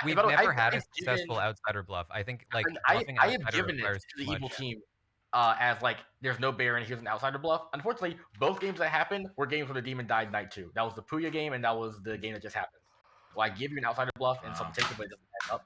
Speaker 13: We've never had a successful outsider bluff. I think like bluffing
Speaker 2: I have
Speaker 13: outsider
Speaker 2: given it
Speaker 13: requires
Speaker 2: to the
Speaker 13: too
Speaker 2: evil
Speaker 13: much.
Speaker 2: team as like there's no bear and here's an outsider bluff. Unfortunately, both games that happened were games where the demon died night 2. That was the Puya game and that was the game that just happened. So I give you an outsider bluff and some take it, but it doesn't add up.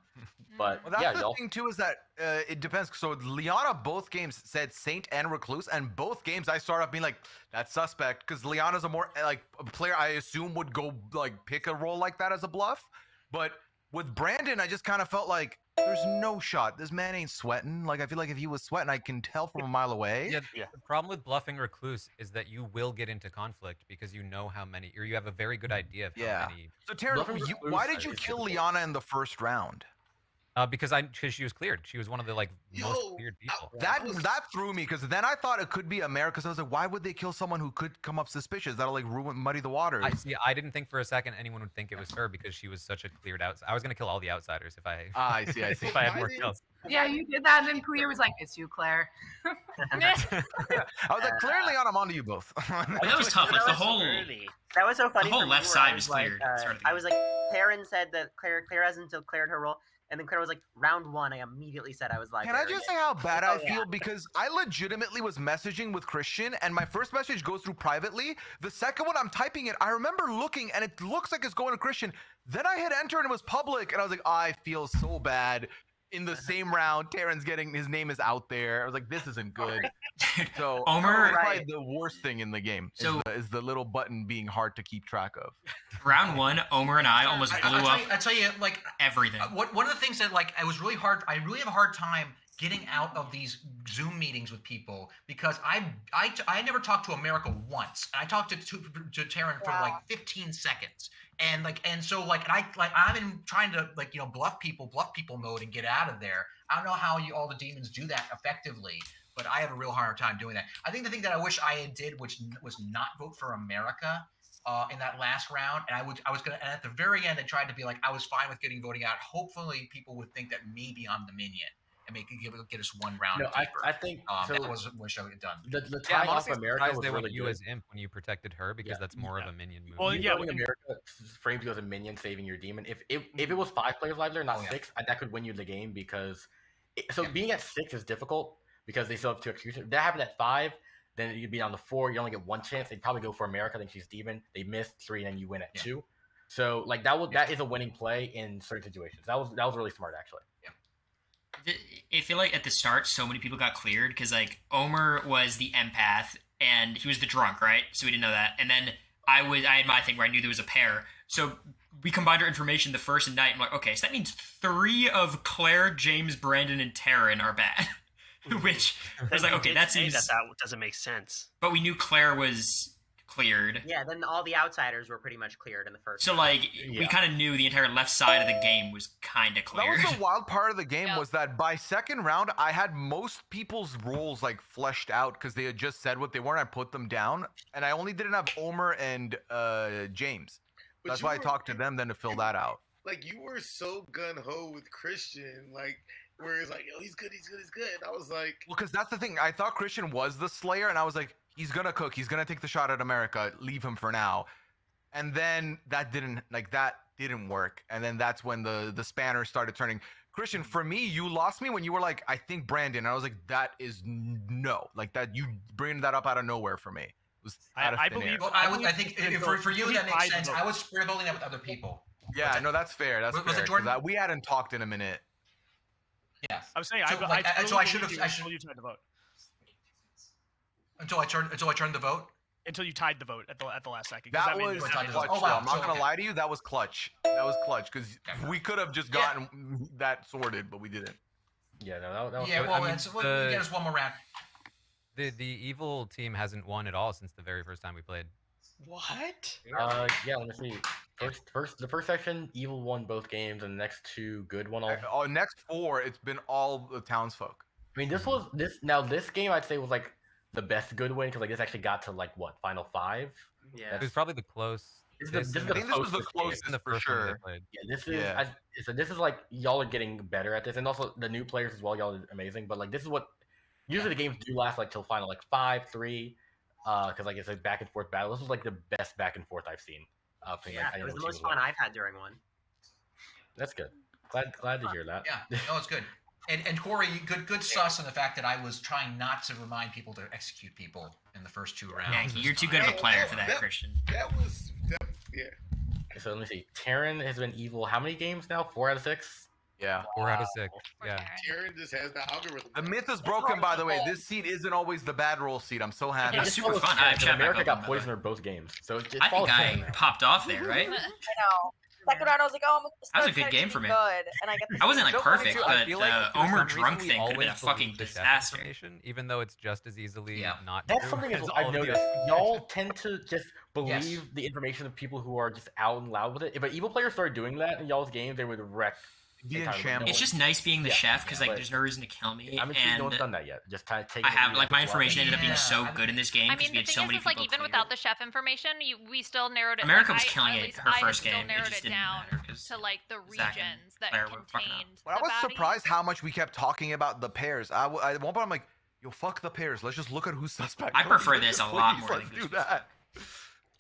Speaker 2: But
Speaker 7: Well, that's
Speaker 2: yeah,
Speaker 7: the
Speaker 2: y'all.
Speaker 7: thing too is that it depends. So Liana both games said Saint and Recluse, and both games I started off being like, that's suspect because Liana's a more like a player I assume would go like pick a role like that as a bluff. But with Brandon, I just kind of felt like there's no shot. This man ain't sweating. Like I feel like if he was sweating, I can tell from a mile away.
Speaker 13: Yeah, the problem with bluffing Recluse is that you will get into conflict because you know how many, or you have a very good idea of how many.
Speaker 7: So Taryn, why did you kill Liana in the first round?
Speaker 13: Because she was cleared. She was one of the most cleared people.
Speaker 7: That threw me because then I thought it could be America. Because I was like, why would they kill someone who could come up suspicious? That'll like muddy the waters.
Speaker 13: I didn't think for a second anyone would think it was her because she was such a cleared out. I was gonna kill all the outsiders if I.
Speaker 7: I see.
Speaker 13: If I had more kills.
Speaker 8: yeah, you did that, and then Puya was like, "It's you, Claire."
Speaker 7: I was like, clearly on. I'm onto you both.
Speaker 1: That was tough. Like the whole
Speaker 12: That was so funny.
Speaker 1: The whole
Speaker 12: for me
Speaker 1: left
Speaker 12: where
Speaker 1: side
Speaker 12: I
Speaker 1: was
Speaker 12: like,
Speaker 1: cleared. Started the
Speaker 12: I was like, Taryn said that Claire hasn't declared her role, and then Claire was like, round 1. I immediately said I was like.
Speaker 7: Can I just say how bad I
Speaker 12: yeah.
Speaker 7: feel? Because I legitimately was messaging with Christian, and my first message goes through privately. The second one, I'm typing it. I remember looking, and it looks like it's going to Christian. Then I hit enter, and it was public, and I was like, I feel so bad. In the same round, Taryn's getting his name is out there. I was like, this isn't good. So
Speaker 1: Omer-
Speaker 7: that's probably the worst thing in the game is the little button being hard to keep track of.
Speaker 1: Round 1, Omer and I almost blew up.
Speaker 4: I tell you, like
Speaker 1: everything.
Speaker 4: One of the things that like I was really hard. I really have a hard time getting out of these Zoom meetings with people because I never talked to America once. I talked to Taryn for like 15 seconds. And I'm in trying to bluff people mode and get out of there. I don't know how all the demons do that effectively, but I have a real hard time doing that. I think the thing that I wish I did, which was not vote for America in that last round, and and at the very end, I tried to be like, I was fine with getting voting out. Hopefully, people would think that maybe I'm the minion and get us one round deeper.
Speaker 2: I think so.
Speaker 4: That was what I had done.
Speaker 2: The tying off America was
Speaker 13: they
Speaker 2: really
Speaker 13: went you
Speaker 2: good.
Speaker 13: as imp when you protected her because that's more of a minion move.
Speaker 10: Well, yeah,
Speaker 2: when America frames you as a minion saving your demon. If it was 5 players live there, not 6, that could win you the game because. Being at 6 is difficult because they still have 2 executions. If that happened at 5, then you'd be down to 4. You only get 1 chance. They'd probably go for America. I think she's demon. They missed 3, and then you win at 2. So like that is a winning play in certain situations. That was really smart actually.
Speaker 1: I feel like at the start, so many people got cleared because like Omer was the empath and he was the drunk, right? So we didn't know that. And then I had my thing where I knew there was a pair. So we combined our information the first night. I'm like, okay, so that means 3 of Claire, James, Brandon, and Taryn are bad. Which I was like, okay, that seems
Speaker 11: that doesn't make sense.
Speaker 1: But we knew Claire was cleared.
Speaker 12: Yeah, then all the outsiders were pretty much cleared in the first.
Speaker 1: So like we kind of knew the entire left side of the game was kind of clear.
Speaker 7: That was the wild part of the game was that by second round, I had most people's roles like fleshed out because they had just said what they were and I put them down. And I only didn't have Omer and James. That's why I talked to them then to fill that out.
Speaker 3: Like you were so gun-ho with Christian, like where it's like, oh, he's good. I was like,
Speaker 7: well, because that's the thing. I thought Christian was the Slayer, and I was like, he's gonna cook. He's gonna take the shot at America. Leave him for now. And then that didn't work. And then that's when the spanners started turning. Christian, for me, you lost me when you were like, I think Brandon. And I was like, that is no. Like that, you bring that up out of nowhere for me. It was out of thin air.
Speaker 4: Well, I think for you that makes sense. I was spear building that with other people.
Speaker 7: Yeah, no, that's fair. That's fair.
Speaker 4: Was it Jordan?
Speaker 7: We hadn't talked in a minute.
Speaker 4: Yeah.
Speaker 10: I was saying,
Speaker 4: So, like,
Speaker 10: I
Speaker 4: so I
Speaker 10: should
Speaker 4: should've-
Speaker 10: have.
Speaker 4: I should-
Speaker 10: Until you tied the vote.
Speaker 4: Until I turned the vote.
Speaker 10: Until you tied the vote at the last second. 'cause
Speaker 7: That
Speaker 10: made
Speaker 7: was
Speaker 10: me
Speaker 7: clutch.
Speaker 10: look-
Speaker 7: Though. I'm not gonna lie to you. That was clutch. That was clutch because we could have just gotten that sorted, but we didn't.
Speaker 2: Yeah, no, that was.
Speaker 4: Yeah,
Speaker 2: good.
Speaker 4: well,
Speaker 2: I mean,
Speaker 4: we'll get us one more round.
Speaker 13: The evil team hasn't won at all since the very first time we played.
Speaker 11: What?
Speaker 2: yeah. Let me see. The first section, evil won both games, and the next two, good won all.
Speaker 7: Oh, next 4, it's been all the townsfolk.
Speaker 2: I mean, this game I'd say was like the best good win because like this actually got to like what final 5.
Speaker 12: Yeah.
Speaker 13: It was probably the close.
Speaker 2: I think this was the closest
Speaker 13: in the
Speaker 7: for
Speaker 13: first one they
Speaker 7: sure.
Speaker 13: played.
Speaker 2: Yeah, this is like y'all are getting better at this, and also the new players as well. Y'all are amazing, but like this is what usually the games do last like till final like 5-3, because like it's a back and forth battle. This was like the best back and forth I've seen.
Speaker 12: Yeah, it was the most fun I've had during one.
Speaker 2: That's good. Glad to hear that.
Speaker 4: Yeah, no, it's good. And Cory, good sus on the fact that I was trying not to remind people to execute people in the first 2 rounds.
Speaker 1: Yeah, you're too good of a player for that, Christian.
Speaker 3: That was yeah.
Speaker 2: So let me see. Taryn has been evil. How many games now? 4 out of 6.
Speaker 7: Yeah.
Speaker 13: 4 out of 6. Yeah.
Speaker 3: Taryn just has the algorithm.
Speaker 7: The myth is broken, by the way. This seed isn't always the bad roll seed. I'm so happy.
Speaker 1: It's super fun. I chat
Speaker 2: America
Speaker 1: back
Speaker 2: got
Speaker 1: open,
Speaker 2: poisoner both games, so it
Speaker 1: I think
Speaker 2: follows
Speaker 1: I
Speaker 2: Taryn now.
Speaker 1: popped off there, right?
Speaker 14: I know. Second round, I was like, oh,
Speaker 1: That was a good game for me.
Speaker 14: Good, and I get
Speaker 1: I wasn't like
Speaker 13: So funny,
Speaker 1: perfect,
Speaker 13: too, I
Speaker 1: but
Speaker 13: feel like for
Speaker 1: Omer
Speaker 13: some reason
Speaker 1: drunk
Speaker 13: we
Speaker 1: thing could have been a
Speaker 13: always
Speaker 1: fucking
Speaker 13: believe the chef
Speaker 1: disaster.
Speaker 13: information, even though it's just as easily not
Speaker 2: That's
Speaker 13: true
Speaker 2: something
Speaker 13: as all
Speaker 2: I've
Speaker 13: of the
Speaker 2: noticed.
Speaker 13: other
Speaker 2: Y'all
Speaker 13: information.
Speaker 2: tend to just believe the information of people who are just out and loud with it. If an evil player started doing that in y'all's games, they would wreck.
Speaker 1: It's just nice being the
Speaker 2: Yeah,
Speaker 1: chef because like
Speaker 2: but
Speaker 1: there's no reason to kill me.
Speaker 2: I'm
Speaker 1: and
Speaker 2: no one's done that yet. Just kind of take.
Speaker 1: I have like my information ended up being so good in this game
Speaker 9: I
Speaker 1: because
Speaker 9: mean,
Speaker 1: we
Speaker 9: the
Speaker 1: had so
Speaker 9: thing
Speaker 1: many
Speaker 9: is, like,
Speaker 1: people.
Speaker 9: even without the chef information, we still narrowed it.
Speaker 1: America
Speaker 9: like,
Speaker 1: was killing
Speaker 9: at
Speaker 1: it
Speaker 9: least
Speaker 1: her
Speaker 9: I had
Speaker 1: first
Speaker 9: still
Speaker 1: game. It
Speaker 9: narrowed
Speaker 1: just
Speaker 9: it
Speaker 1: didn't
Speaker 9: down
Speaker 1: matter 'cause
Speaker 9: to like the
Speaker 1: Zach and
Speaker 9: regions that
Speaker 1: Claire were fucking up.
Speaker 9: contained.
Speaker 7: But I was
Speaker 9: the baddies.
Speaker 7: surprised how much we kept talking about the pairs. At one point, I'm like, yo, fuck the pairs. Let's just look at who's suspect.
Speaker 1: I prefer this a lot
Speaker 7: Please,
Speaker 1: more
Speaker 7: let's
Speaker 1: than
Speaker 7: do that.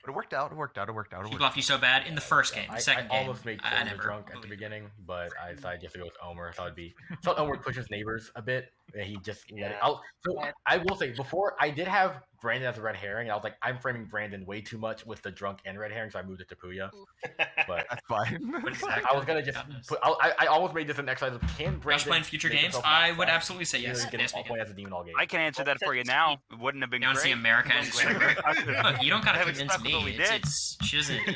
Speaker 7: But it worked out. It worked out. It worked out.
Speaker 1: He bluffed you so bad in the first game. The second
Speaker 2: I
Speaker 1: game,
Speaker 2: almost made
Speaker 1: I
Speaker 2: Coleman
Speaker 1: never.
Speaker 2: drunk at the beginning, but I decided just to go with Omer. I thought it'd be. I thought Omer would push his neighbors a bit, and he just let it. So I will say, before I did have Brandon as a red herring, and I was like, I'm framing Brandon way too much with the drunk and red herring, so I moved it to Puya. But
Speaker 7: that's fine.
Speaker 2: I was gonna just put. I almost made this an exercise of can Brandon.
Speaker 1: Josh playing future
Speaker 2: make
Speaker 1: games?
Speaker 2: himself
Speaker 1: I
Speaker 2: not
Speaker 1: would
Speaker 2: fast?
Speaker 1: absolutely say yes.
Speaker 2: Get
Speaker 1: Yes,
Speaker 2: all
Speaker 1: we
Speaker 2: point as a demon all game.
Speaker 15: I can answer that for you now. It wouldn't have been
Speaker 1: You want to
Speaker 15: great.
Speaker 1: see America as a stripper? Look, you don't gotta
Speaker 15: I
Speaker 1: convince
Speaker 15: respect what we
Speaker 1: me.
Speaker 15: did.
Speaker 1: It's she doesn't.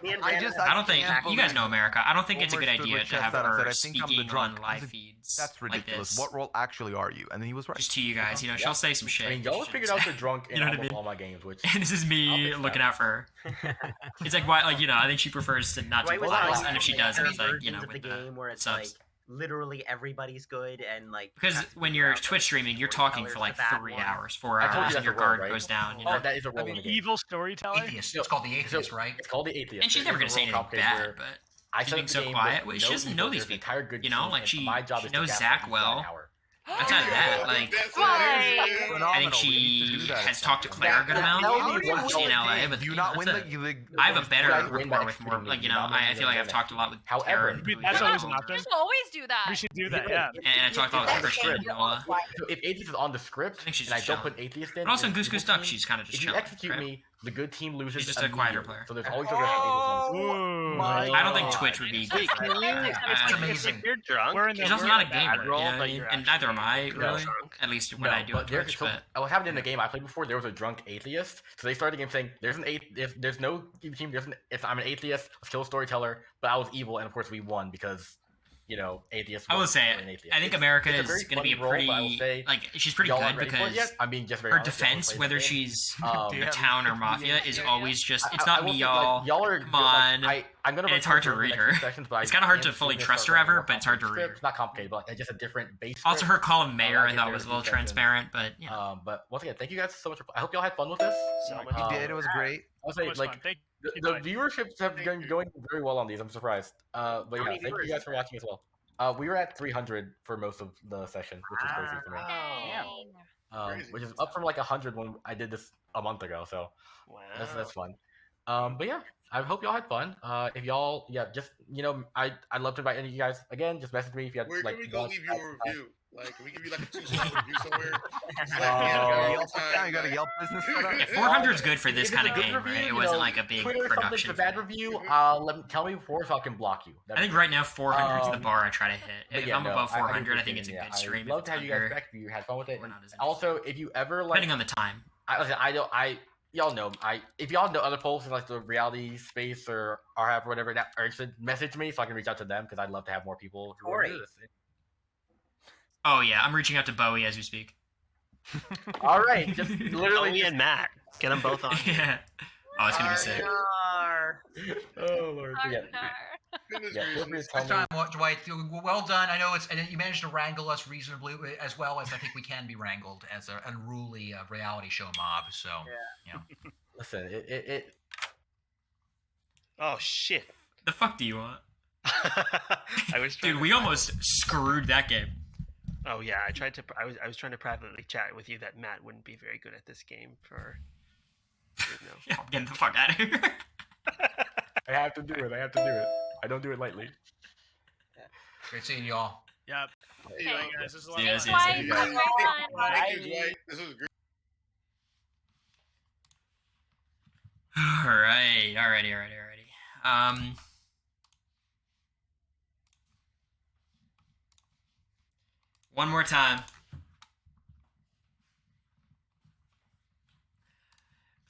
Speaker 1: You know.
Speaker 7: I
Speaker 1: I don't think
Speaker 7: can't
Speaker 1: you guys know
Speaker 7: believe
Speaker 1: America. I don't think it's a
Speaker 7: Omer
Speaker 1: good
Speaker 7: stood
Speaker 1: idea
Speaker 7: with
Speaker 1: to have
Speaker 7: chest out and said,
Speaker 1: her
Speaker 7: I think I'm the
Speaker 1: speaking
Speaker 7: drunk.
Speaker 1: on
Speaker 7: I was
Speaker 1: live
Speaker 7: like,
Speaker 1: feeds.
Speaker 7: That's
Speaker 1: like
Speaker 7: ridiculous.
Speaker 1: this.
Speaker 7: What role actually are you? And then he was right.
Speaker 1: Just to you guys, you know, she'll say some shit.
Speaker 2: I mean, y'all figured out the drunk in
Speaker 1: You know what I
Speaker 2: almost
Speaker 1: mean?
Speaker 2: all my games, which
Speaker 1: And this is me looking out for her. It's like why, like you know, I think she prefers to not
Speaker 12: Dwight
Speaker 1: do
Speaker 12: was
Speaker 1: lies,
Speaker 12: like,
Speaker 1: and if she does,
Speaker 12: every
Speaker 1: it's like you
Speaker 12: versions
Speaker 1: know
Speaker 12: of the
Speaker 1: with
Speaker 12: game where it's
Speaker 1: subs.
Speaker 12: like literally everybody's good and like
Speaker 1: Because when you're Twitch streaming, you're talking for like 3 hours, 4 hours, and your guard goes down. You know,
Speaker 2: that is a role in the game.
Speaker 10: Evil storyteller.
Speaker 4: Atheist. It's called the atheist, right?
Speaker 2: It's called the atheist.
Speaker 1: and she's never gonna say anything bad, but
Speaker 2: I
Speaker 1: she's being so quiet. Well, she doesn't know these people. You know, like she knows Zach well. Outside of that, like I think she has talked to Claire a good amount. Obviously in LA, but
Speaker 7: Do you not win
Speaker 1: that's
Speaker 7: the
Speaker 1: I have a better rapport with more, like you know, I feel like I've talked a lot with Tara.
Speaker 10: That's always an option.
Speaker 9: You should always do that.
Speaker 10: We should do that. Yeah.
Speaker 1: And I talked a lot with Christian and Noah.
Speaker 2: So if atheist is on the script,
Speaker 1: I think she's
Speaker 2: and I
Speaker 1: just
Speaker 2: don't
Speaker 1: chilling.
Speaker 2: put atheist in,
Speaker 1: But also in
Speaker 2: and
Speaker 1: Goose
Speaker 2: evil
Speaker 1: Goose Duck,
Speaker 2: team,
Speaker 1: she's kind of just
Speaker 2: if you
Speaker 1: chilling.
Speaker 2: execute
Speaker 1: right?
Speaker 2: me, the good team loses.
Speaker 1: She's just a quieter
Speaker 2: immediately.
Speaker 1: player.
Speaker 2: So there's always a risk of atheism.
Speaker 1: I don't think Twitch would be good for her.
Speaker 11: If you're drunk,
Speaker 1: She's also not a gamer, you know what I mean? And neither am I,
Speaker 2: No.
Speaker 1: really. At least when I do on
Speaker 2: there-
Speaker 1: Twitch,
Speaker 2: so,
Speaker 1: but
Speaker 2: what happened in the game I played before? There was a drunk atheist, so they started the game saying, "There's an there's no evil team. I'm an atheist, a skill storyteller, but I was evil, and of course we won because, you know, atheists."
Speaker 1: I will say,
Speaker 2: an atheist.
Speaker 1: I think
Speaker 2: It's-
Speaker 1: America
Speaker 2: it's a
Speaker 1: is
Speaker 2: very
Speaker 1: going to be a
Speaker 2: funny role,
Speaker 1: pretty,
Speaker 2: but I will say,
Speaker 1: like, she's pretty
Speaker 2: y'all
Speaker 1: good
Speaker 2: aren't ready for it
Speaker 1: because
Speaker 2: yet. I'm being just very
Speaker 1: her
Speaker 2: honest, y'all haven't
Speaker 1: defense,
Speaker 2: played
Speaker 1: whether
Speaker 2: the game.
Speaker 1: she's
Speaker 2: Damn.
Speaker 1: the town or mafia, is always just, it's
Speaker 2: I
Speaker 1: not
Speaker 2: will
Speaker 1: me,
Speaker 2: say, like,
Speaker 1: y'all.
Speaker 2: y'all are
Speaker 1: Come
Speaker 2: good, like,
Speaker 1: on.
Speaker 2: I'm gonna
Speaker 1: And it's hard to
Speaker 2: record
Speaker 1: read
Speaker 2: the
Speaker 1: her.
Speaker 2: next sections, but
Speaker 1: It's
Speaker 2: I
Speaker 1: kind of hard to
Speaker 2: am
Speaker 1: fully
Speaker 2: gonna
Speaker 1: trust her
Speaker 2: start writing
Speaker 1: ever,
Speaker 2: more
Speaker 1: but it's hard to
Speaker 2: complicated
Speaker 1: read her.
Speaker 2: scripts. Not complicated, but like, just a different base.
Speaker 1: Also,
Speaker 2: script.
Speaker 1: her column mayor,
Speaker 2: like
Speaker 1: I
Speaker 2: it
Speaker 1: thought
Speaker 2: there
Speaker 1: was a
Speaker 2: in
Speaker 1: little
Speaker 2: two sections.
Speaker 1: transparent, but, you know.
Speaker 2: But once again, thank you guys so much. I hope y'all had fun with this.
Speaker 7: You did. It was great.
Speaker 2: I'll say,
Speaker 10: Much
Speaker 2: like,
Speaker 10: fun. Thank
Speaker 2: the viewerships have been going very well on these. I'm surprised. But yeah,
Speaker 12: many
Speaker 2: thank you
Speaker 12: viewers?
Speaker 2: guys for watching as well. We were at 300 for most of the session, which is crazy for me.
Speaker 12: Wow.
Speaker 2: Which is up from like 100 when I did this a month ago. So that's fun. But yeah, I hope y'all had fun. If y'all, just I'd love to invite any of you guys again. Just message me if you had
Speaker 3: Where
Speaker 2: like.
Speaker 3: can we go leave you a review? Like, can we give you like a 2-star review somewhere?
Speaker 7: You got a Yelp business set up?
Speaker 1: 400 is good for this
Speaker 2: If it's
Speaker 1: kind
Speaker 2: a
Speaker 1: of
Speaker 2: good
Speaker 1: game,
Speaker 2: review,
Speaker 1: right? It
Speaker 2: you
Speaker 1: wasn't
Speaker 2: know,
Speaker 1: like a big
Speaker 2: Twitter
Speaker 1: production.
Speaker 2: Something's a bad review. Tell me before so I can block you.
Speaker 1: I think right now 400 is the bar I try to hit.
Speaker 2: But
Speaker 1: If I'm above 400, I think it's a good
Speaker 2: I'd
Speaker 1: stream.
Speaker 2: love
Speaker 1: If
Speaker 2: to have
Speaker 1: it's
Speaker 2: you guys
Speaker 1: under,
Speaker 2: back if you had fun with it.
Speaker 1: we're not as
Speaker 2: Also, if you ever like,
Speaker 1: depending on the time.
Speaker 2: Y'all know if y'all know other folks in like the reality space or have whatever that are interested, message me so I can reach out to them because I'd love to have more people who are into this.
Speaker 1: Oh yeah, I'm reaching out to Bowie as we speak.
Speaker 2: All right, just literally
Speaker 11: Bowie and Matt, get them both on.
Speaker 1: Yeah. Oh, it's gonna be sick.
Speaker 2: Oh Lord. Yeah.
Speaker 4: Good time, Dwight. Well done. I know you managed to wrangle us reasonably as well as I think we can be wrangled as an unruly reality show mob. So,
Speaker 2: Listen, it.
Speaker 11: Oh shit!
Speaker 1: The fuck do you want?
Speaker 11: I was
Speaker 1: Dude, we almost screwed that game.
Speaker 11: Oh yeah, I was trying to privately chat with you that Matt wouldn't be very good at this game for.
Speaker 1: Yeah, I'm getting the fuck out of here.
Speaker 2: I have to do it. I don't do it lightly.
Speaker 4: Great seeing y'all.
Speaker 10: Yep.
Speaker 3: Hey,
Speaker 10: guys. This is a lot
Speaker 1: See you
Speaker 10: of
Speaker 1: guys.
Speaker 10: fun.
Speaker 1: See you guys.
Speaker 3: Thank you, Dwight. This was great.
Speaker 1: Alrighty. One more time.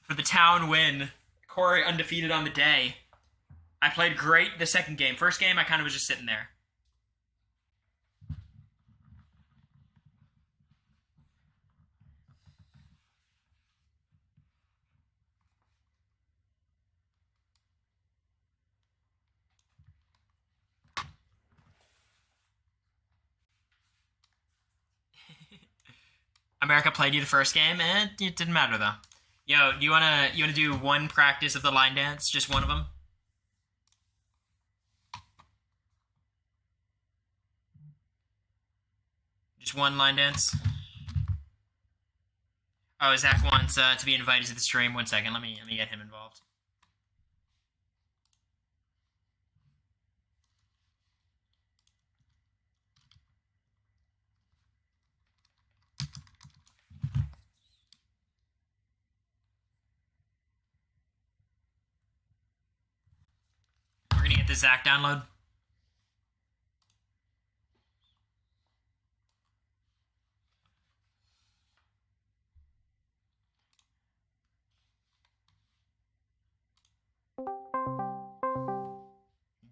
Speaker 1: For the town win. Cory undefeated on the day. I played great the second game. First game, I kind of was just sitting there. America played you the first game, and it didn't matter though. Yo, you wanna do one practice of the line dance? Just one of them? Just one line dance? Oh, Zach wants to be invited to the stream. 1 second, let me get him involved. We're gonna get the Zach download.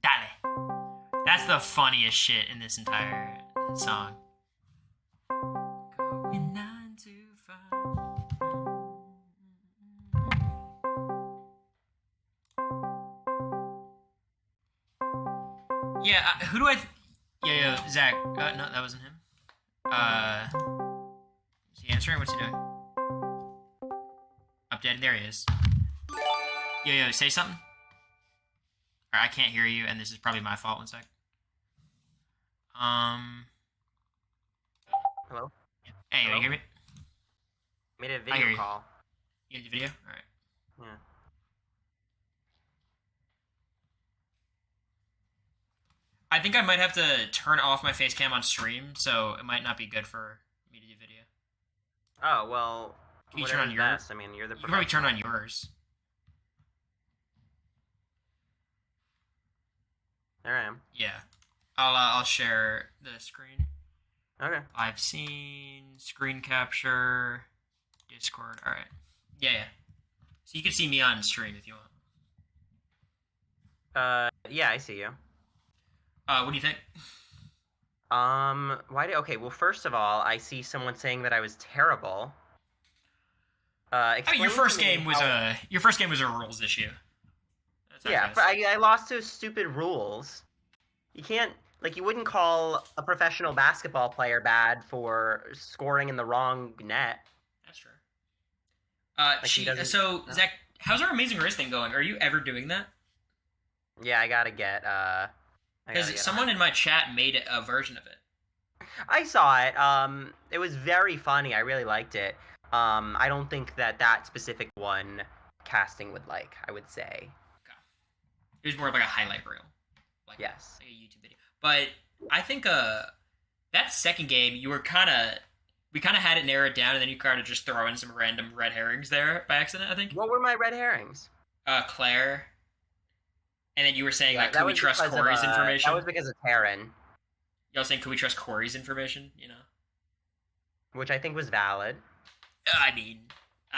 Speaker 1: Dale. That's the funniest shit in this entire song. Going 9 to 5. Yeah, who do I? Yo, Zach. No, that wasn't him. Is he answering? What's he doing? Updated. There he is. Yo, say something. I can't hear you, and this is probably my fault. 1 sec.
Speaker 12: Hello?
Speaker 1: Hey, you hear me?
Speaker 12: Made a
Speaker 1: I hear
Speaker 12: video
Speaker 1: you.
Speaker 12: call.
Speaker 1: You did the video? Alright.
Speaker 12: Yeah.
Speaker 1: I think I might have to turn off my face cam on stream, so it might not be good for me to do video.
Speaker 12: Oh, well,
Speaker 1: Can you turn on yours?
Speaker 12: best. I mean, you're the
Speaker 1: You can probably turn on yours.
Speaker 12: There I am.
Speaker 1: Yeah. I'll share the screen.
Speaker 12: Okay.
Speaker 1: I've seen screen capture, Discord. Alright. Yeah. So you can see me on stream if you want.
Speaker 12: Yeah, I see you.
Speaker 1: What do you think?
Speaker 12: Okay, well, first of all, I see someone saying that I was terrible.
Speaker 1: I mean, your
Speaker 12: explain
Speaker 1: first
Speaker 12: to me
Speaker 1: game was a rules issue. That's how
Speaker 12: Yeah,
Speaker 1: it is.
Speaker 12: I lost to stupid rules. You can't, you wouldn't call a professional basketball player bad for scoring in the wrong net.
Speaker 1: That's true. Zach, how's our Amazing Race thing going? Are you ever doing that?
Speaker 12: Yeah, I gotta get,
Speaker 1: Because someone in my chat made a version of it.
Speaker 12: I saw it. It was very funny. I really liked it. I don't think that specific one casting would like, I would say.
Speaker 1: It was more of like a highlight reel. Like,
Speaker 12: yes.
Speaker 1: Like a YouTube video. But I think that second game, we kind of had it narrowed down, and then you kind of just throw in some random red herrings there by accident, I think.
Speaker 12: What were my red herrings?
Speaker 1: Claire. And then you were saying, like, could we trust Cory's information?
Speaker 12: That was because of Taryn.
Speaker 1: Y'all saying, could we trust Cory's information,
Speaker 12: Which I think was valid.
Speaker 1: I mean...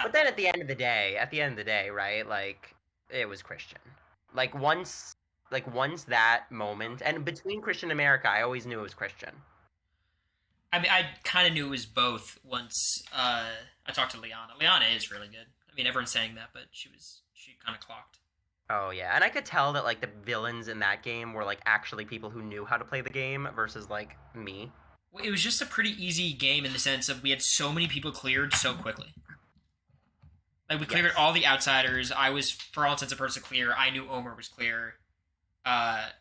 Speaker 12: But then at the end of the day, right, like, it was Christian. Like, once that moment, and between Christian and America, I always knew it was Christian.
Speaker 1: I mean, I kind of knew it was both once I talked to Liana. Liana is really good. I mean, everyone's saying that, but she kind of clocked.
Speaker 12: Oh, yeah. And I could tell that, like, the villains in that game were, like, actually people who knew how to play the game versus, like, me.
Speaker 1: It was just a pretty easy game in the sense of we had so many people cleared so quickly. Like, we cleared all the outsiders. I was, for all intents and purposes, clear. I knew Omer was clear.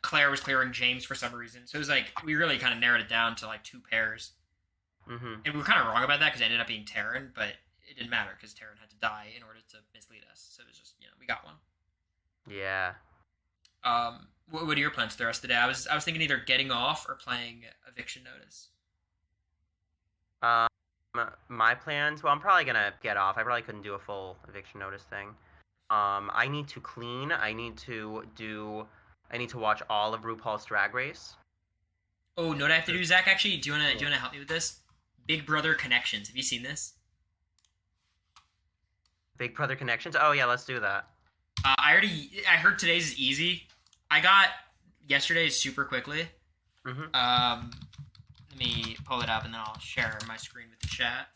Speaker 1: Claire was clearing James for some reason. So it was like, we really kind of narrowed it down to, like, 2 pairs.
Speaker 12: Mm-hmm.
Speaker 1: And we were kind of wrong about that because it ended up being Taryn, but it didn't matter because Taryn had to die in order to mislead us. So it was just, we got one.
Speaker 12: Yeah.
Speaker 1: What are your plans for the rest of the day? I was thinking either getting off or playing Eviction Notice.
Speaker 12: My plans. Well, I'm probably gonna get off. I probably couldn't do a full eviction notice thing. I need to clean. I need to watch all of RuPaul's Drag Race.
Speaker 1: Oh, know what I have to do, Zach? Actually, do you wanna help me with this? Big Brother Connections. Have you seen this?
Speaker 12: Big Brother Connections. Oh yeah, let's do that.
Speaker 1: I heard today's is easy. I got yesterday's super quickly.
Speaker 12: Mm-hmm.
Speaker 1: Let me pull it up and then I'll share my screen with the chat.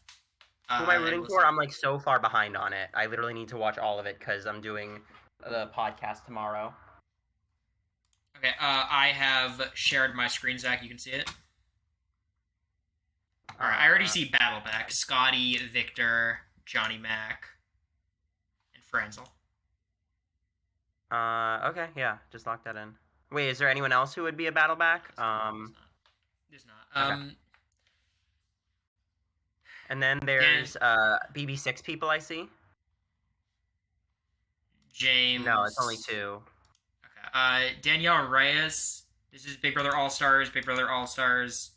Speaker 12: Who am I rooting for? I'm like so far behind on it. I literally need to watch all of it because I'm doing the podcast tomorrow.
Speaker 1: Okay, I have shared my screen, Zach. You can see it. All right, I already see Battleback. Scotty, Victor, Johnny Mac, and Franzel.
Speaker 12: Okay, yeah, just lock that in. Wait, is there anyone else who would be a Battleback?
Speaker 1: There's not.
Speaker 12: Okay. And then there's BB6 people I see.
Speaker 1: James.
Speaker 12: No, it's only 2.
Speaker 1: Okay. Danielle Reyes. This is Big Brother All Stars.
Speaker 12: Big Brother All-Stars,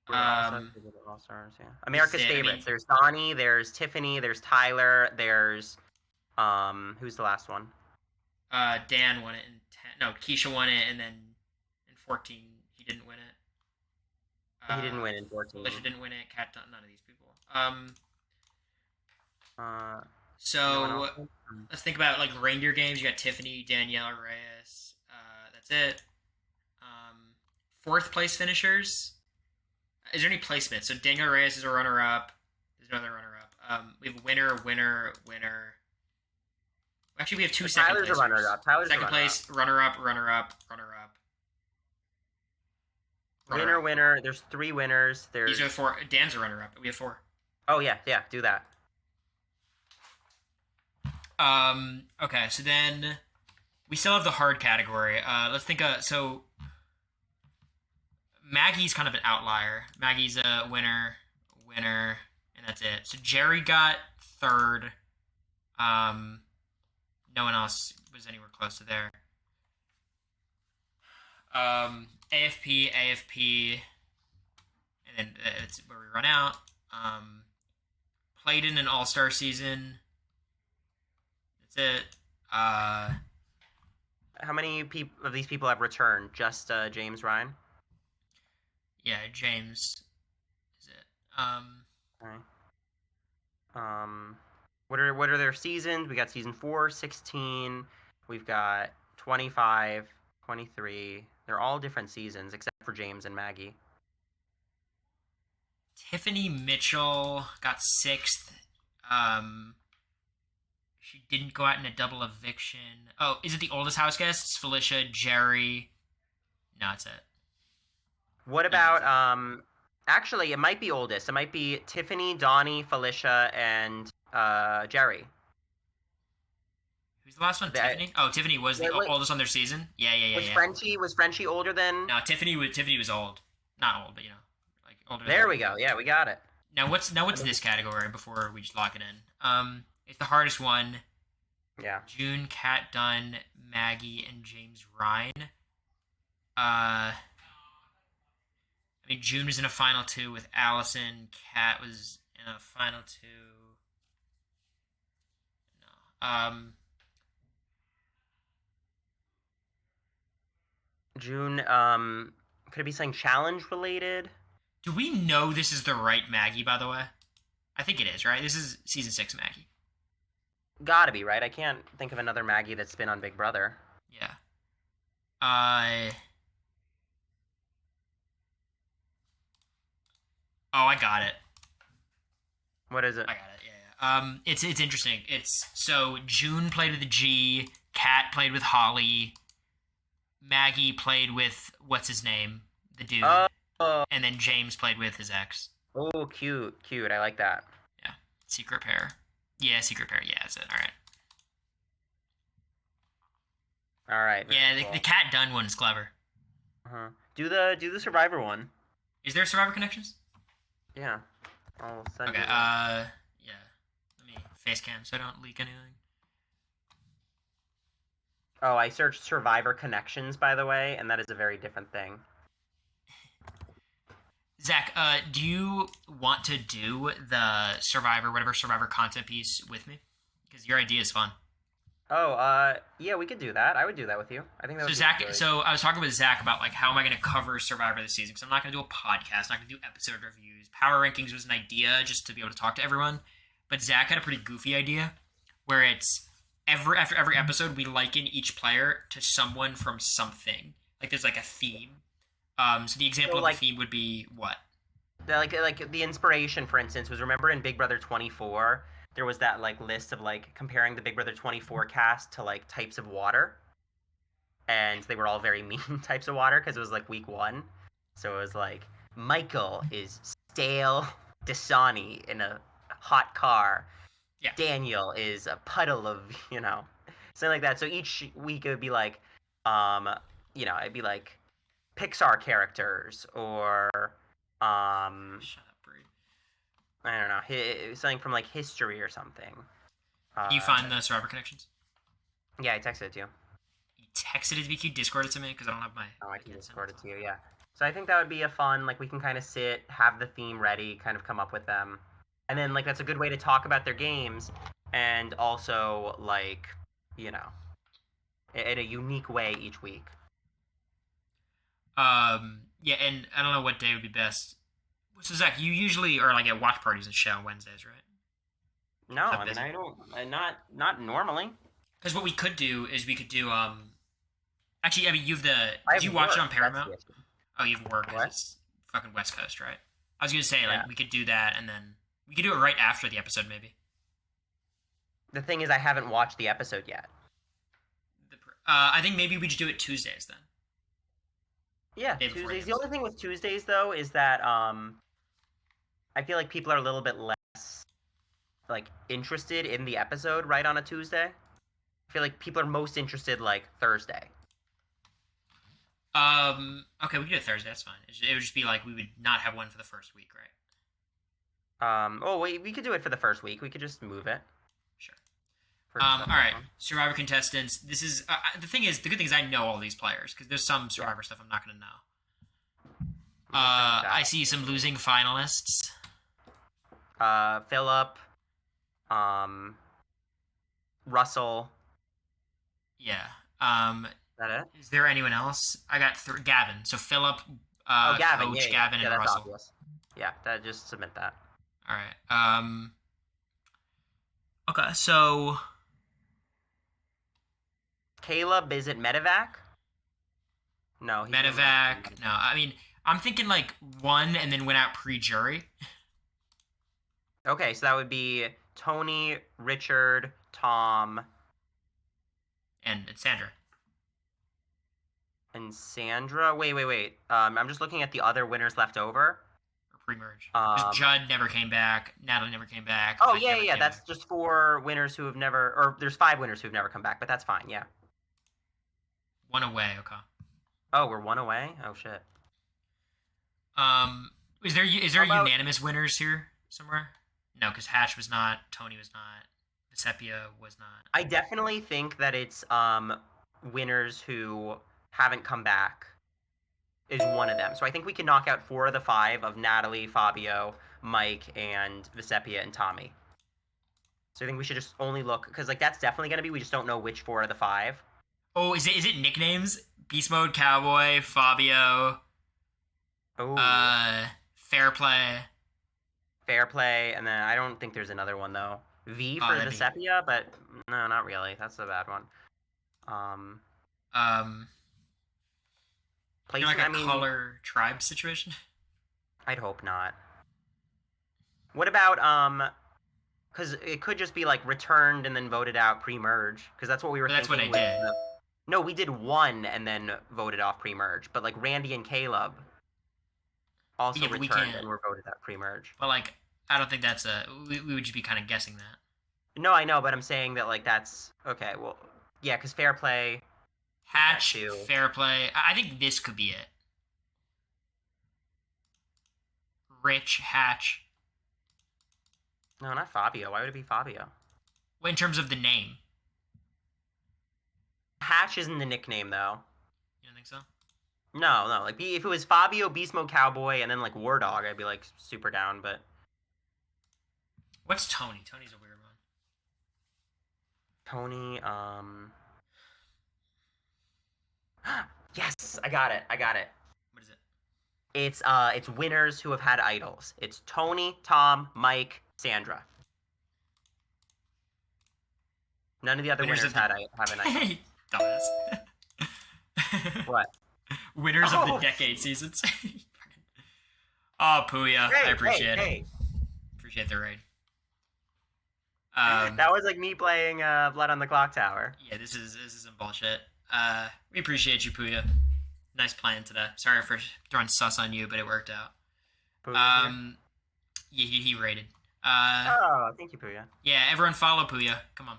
Speaker 12: yeah. America's favorites. There's Donnie, there's Tiffany, there's Tyler, there's who's the last one?
Speaker 1: Dan won it in 10. No, Keisha won it, and then in 14 he didn't win it.
Speaker 12: He didn't win in 14.
Speaker 1: Alicia didn't win it. Kat, none of these people. So let's think about like reindeer games. You got Tiffany, Danielle Reyes. That's it. 4th place finishers. Is there any placement? So Danielle Reyes is a runner-up. There's another runner-up. We have winner. Actually, we have 2 second
Speaker 12: Tyler's
Speaker 1: placers.
Speaker 12: a runner-up.
Speaker 1: Second place, runner-up.
Speaker 12: Winner. There's 3 winners.
Speaker 1: These are 4. Dan's a runner-up. We have 4.
Speaker 12: Oh yeah, do that.
Speaker 1: Okay, so then we still have the hard category. Let's think. So Maggie's kind of an outlier. Maggie's a winner, and that's it. So Jerry got 3rd. No one else was anywhere close to there. AFP, and then it's where we run out. Played in an all-star season. That's it.
Speaker 12: How many of these people have returned? Just James Ryan?
Speaker 1: Yeah, James is it.
Speaker 12: Okay. What are their seasons? We got season 4, 16. We've got 25, 23. They're all different seasons except for James and Maggie.
Speaker 1: Tiffany Mitchell got 6th. She didn't go out in a double eviction. Oh, is it the oldest house guests? Felicia, Jerry. No, that's it.
Speaker 12: What about actually it might be oldest. It might be Tiffany, Donnie, Felicia, and Jerry.
Speaker 1: Who's the last one? Tiffany? Oh, Tiffany was the oldest on their season? Yeah.
Speaker 12: Was Frenchie older than?
Speaker 1: No, Tiffany was old. Not old, but older.
Speaker 12: There we go. Yeah, we got it.
Speaker 1: Now what's this category before we just lock it in? It's the hardest one.
Speaker 12: Yeah.
Speaker 1: June, Kat Dunn, Maggie, and James Ryan. I mean, June was in a final 2 with Allison. Kat was in a final 2. No.
Speaker 12: June, could it be something challenge related?
Speaker 1: Do we know this is the right Maggie, by the way? I think it is, right? This is season 6 Maggie.
Speaker 12: Gotta be, right? I can't think of another Maggie that's been on Big Brother.
Speaker 1: Yeah. Oh, I got it.
Speaker 12: What is it?
Speaker 1: I got it. Yeah. It's interesting. It's so June played with the G, Kat played with Holly, Maggie played with what's his name, the dude, and then James played with his ex.
Speaker 12: Oh, cute. I like that.
Speaker 1: Yeah. Secret pair. Yeah, secret pair. Yeah, that's it. All right.
Speaker 12: All right.
Speaker 1: Yeah, the Kat Dunn one's clever.
Speaker 12: Do the Survivor one.
Speaker 1: Is there Survivor connections?
Speaker 12: Yeah. I'll send
Speaker 1: Okay.
Speaker 12: you
Speaker 1: Yeah. Let me face cam so I don't leak anything.
Speaker 12: Oh, I searched Survivor connections, by the way, and that is a very different thing.
Speaker 1: Zach, do you want to do the Survivor, whatever Survivor content piece with me? Because your idea is fun.
Speaker 12: Oh, yeah, we could do that. I would do that with you. I think that would
Speaker 1: So
Speaker 12: be
Speaker 1: Zach,
Speaker 12: good.
Speaker 1: so I was talking with Zach about like how am I going to cover Survivor this season? Because I'm not going to do a podcast, not going to do episode reviews. Power rankings was an idea just to be able to talk to everyone, but Zach had a pretty goofy idea where it's after every episode we liken each player to someone from something. Like there's like a theme. So the example of the theme would be what?
Speaker 12: Like the inspiration, for instance, was remember in Big Brother 24, there was that like list of like comparing the Big Brother 24 cast to like types of water, and they were all very mean types of water because it was like week 1. So it was like Michael is stale Dasani in a hot car.
Speaker 1: Yeah.
Speaker 12: Daniel is a puddle of something like that. So each week it would be like, it'd be like Pixar characters or
Speaker 1: Shut up, Bree.
Speaker 12: I don't know, something from like history or something.
Speaker 1: Can you find the Survivor connections?
Speaker 12: Yeah, I texted it to you.
Speaker 1: You texted it to me. Can you Discord it to me? Because I don't have my.
Speaker 12: Oh, I can Discord it to you. Yeah. So I think that would be a fun. Like we can kind of sit, have the theme ready, kind of come up with them, and then like that's a good way to talk about their games, and also like in a unique way each week.
Speaker 1: Yeah, and I don't know what day would be best. So Zach, you usually are like at watch parties and shit on Wednesdays, right?
Speaker 12: No, I mean I don't. Not normally.
Speaker 1: Because what we could do is we could do Actually, I mean, you've the.
Speaker 12: I
Speaker 1: Did you
Speaker 12: have
Speaker 1: watch it
Speaker 12: work,
Speaker 1: on Paramount?
Speaker 12: that's the issue.
Speaker 1: Oh, you have work. 'Cause
Speaker 12: What?
Speaker 1: It's fucking West Coast, right? I was gonna say like
Speaker 12: Yeah.
Speaker 1: we could do that, and then we could do it right after the episode, maybe.
Speaker 12: The thing is, I haven't watched the episode yet.
Speaker 1: I think maybe we just do it Tuesdays then.
Speaker 12: Yeah,
Speaker 1: Day before the
Speaker 12: Tuesdays. The only thing with Tuesdays though is that I feel like people are a little bit less like interested in the episode right on a Tuesday. I feel like people are most interested like Thursday.
Speaker 1: Okay, we could do it Thursday. That's fine. It would just be like we would not have one for the first week, right?
Speaker 12: We could do it for the first week. We could just move it.
Speaker 1: Sure.
Speaker 12: For
Speaker 1: All
Speaker 12: December.
Speaker 1: right, Survivor contestants. This is the thing is the good thing is I know all these players because there's some Survivor stuff I'm not going to know. I see some losing finalists.
Speaker 12: Philip, Russell.
Speaker 1: Yeah.
Speaker 12: Is that it?
Speaker 1: Is there anyone else? I got Gavin. So Philip,
Speaker 12: Gavin.
Speaker 1: Coach,
Speaker 12: Yeah,
Speaker 1: Gavin, and
Speaker 12: that's
Speaker 1: Russell.
Speaker 12: obvious. Yeah, just submit that.
Speaker 1: All right. Okay, so
Speaker 12: Caleb, is it Medevac? No.
Speaker 1: Medevac. No, I mean I'm thinking like one and then went out pre-jury.
Speaker 12: Okay, so that would be Tony, Richard, Tom,
Speaker 1: and Sandra.
Speaker 12: And Sandra. Wait. I'm just looking at the other winners left over.
Speaker 1: Or pre-merge. Because Judd never came back. Natalie never came back.
Speaker 12: Oh
Speaker 1: Mike
Speaker 12: yeah.
Speaker 1: never came
Speaker 12: That's
Speaker 1: back.
Speaker 12: just 4 winners who have never, or there's 5 winners who have never come back, but that's fine. Yeah.
Speaker 1: One away. Okay.
Speaker 12: Oh, we're 1 away. Oh shit.
Speaker 1: Is there
Speaker 12: How about-
Speaker 1: unanimous winners here somewhere? No, because Hatch was not. Tony was not. Sepia was not.
Speaker 12: I definitely think that it's winners who haven't come back is one of them. So I think we can knock out 4 of the 5 of Natalie, Fabio, Mike, and Vesepia and Tommy. So I think we should just only look because like that's definitely gonna be. We just don't know which 4 of the 5.
Speaker 1: Oh, is it nicknames? Beast Mode Cowboy, Fabio.
Speaker 12: Oh.
Speaker 1: Fair Play.
Speaker 12: Fair Play, and then I don't think there's another one though. V for Vesepia, but no, not really. That's a bad one.
Speaker 1: Like a color tribe situation?
Speaker 12: I'd hope not. What about because it could just be like returned and then voted out pre-merge because that's what we were thinking.
Speaker 1: That's what I did.
Speaker 12: No, we did 1 and then voted off pre-merge, but like Randy and Caleb also returned and were voted out pre-merge.
Speaker 1: But like, I don't think that's we would just be kind of guessing that.
Speaker 12: No, I know, but I'm saying that like that's okay. Well, yeah, because Fair Play.
Speaker 1: Hatch, Fair Play. I think this could be it. Rich, Hatch.
Speaker 12: No, not Fabio. Why would it be Fabio?
Speaker 1: Well, in terms of the name.
Speaker 12: Hatch isn't the nickname, though.
Speaker 1: You don't think so?
Speaker 12: No. Like, if it was Fabio, Beast Mode Cowboy, and then, like, War Dog, I'd be, like, super down, but...
Speaker 1: What's Tony? Tony's a weird one.
Speaker 12: Tony, Yes! I got it.
Speaker 1: What is it?
Speaker 12: It's winners who have had idols. It's Tony, Tom, Mike, Sandra. None of the other winners have an idol.
Speaker 1: Dumbass.
Speaker 12: What?
Speaker 1: Winners of the decade seasons. Oh, Puya. I appreciate it. Appreciate the raid.
Speaker 12: That was like me playing Blood on the Clocktower.
Speaker 1: Yeah, this is some bullshit. We appreciate you, Puya. Nice plan today. Sorry for throwing sus on you, but it worked out.
Speaker 12: Puya
Speaker 1: he raided.
Speaker 12: Thank you, Puya.
Speaker 1: Yeah, everyone follow Puya. Come on.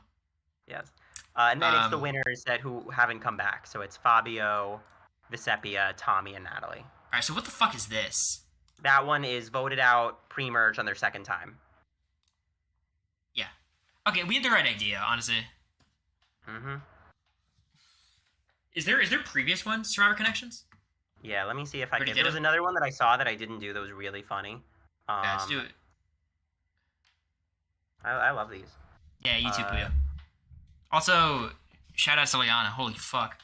Speaker 12: Yes. And then it's the winners who haven't come back. So it's Fabio, Vesepia, Tommy, and Natalie.
Speaker 1: All right, so what the fuck is this?
Speaker 12: That one is voted out pre-merge on their second time.
Speaker 1: Yeah. Okay, we had the right idea, honestly.
Speaker 12: Mm-hmm.
Speaker 1: Is there previous ones, Survivor Connections?
Speaker 12: Yeah, let me see if I can. There was another one that I saw that I didn't do that was really funny.
Speaker 1: Yeah, let's do it.
Speaker 12: I love these.
Speaker 1: Yeah, you too, Puya. Also, shout out to Liana. Holy fuck.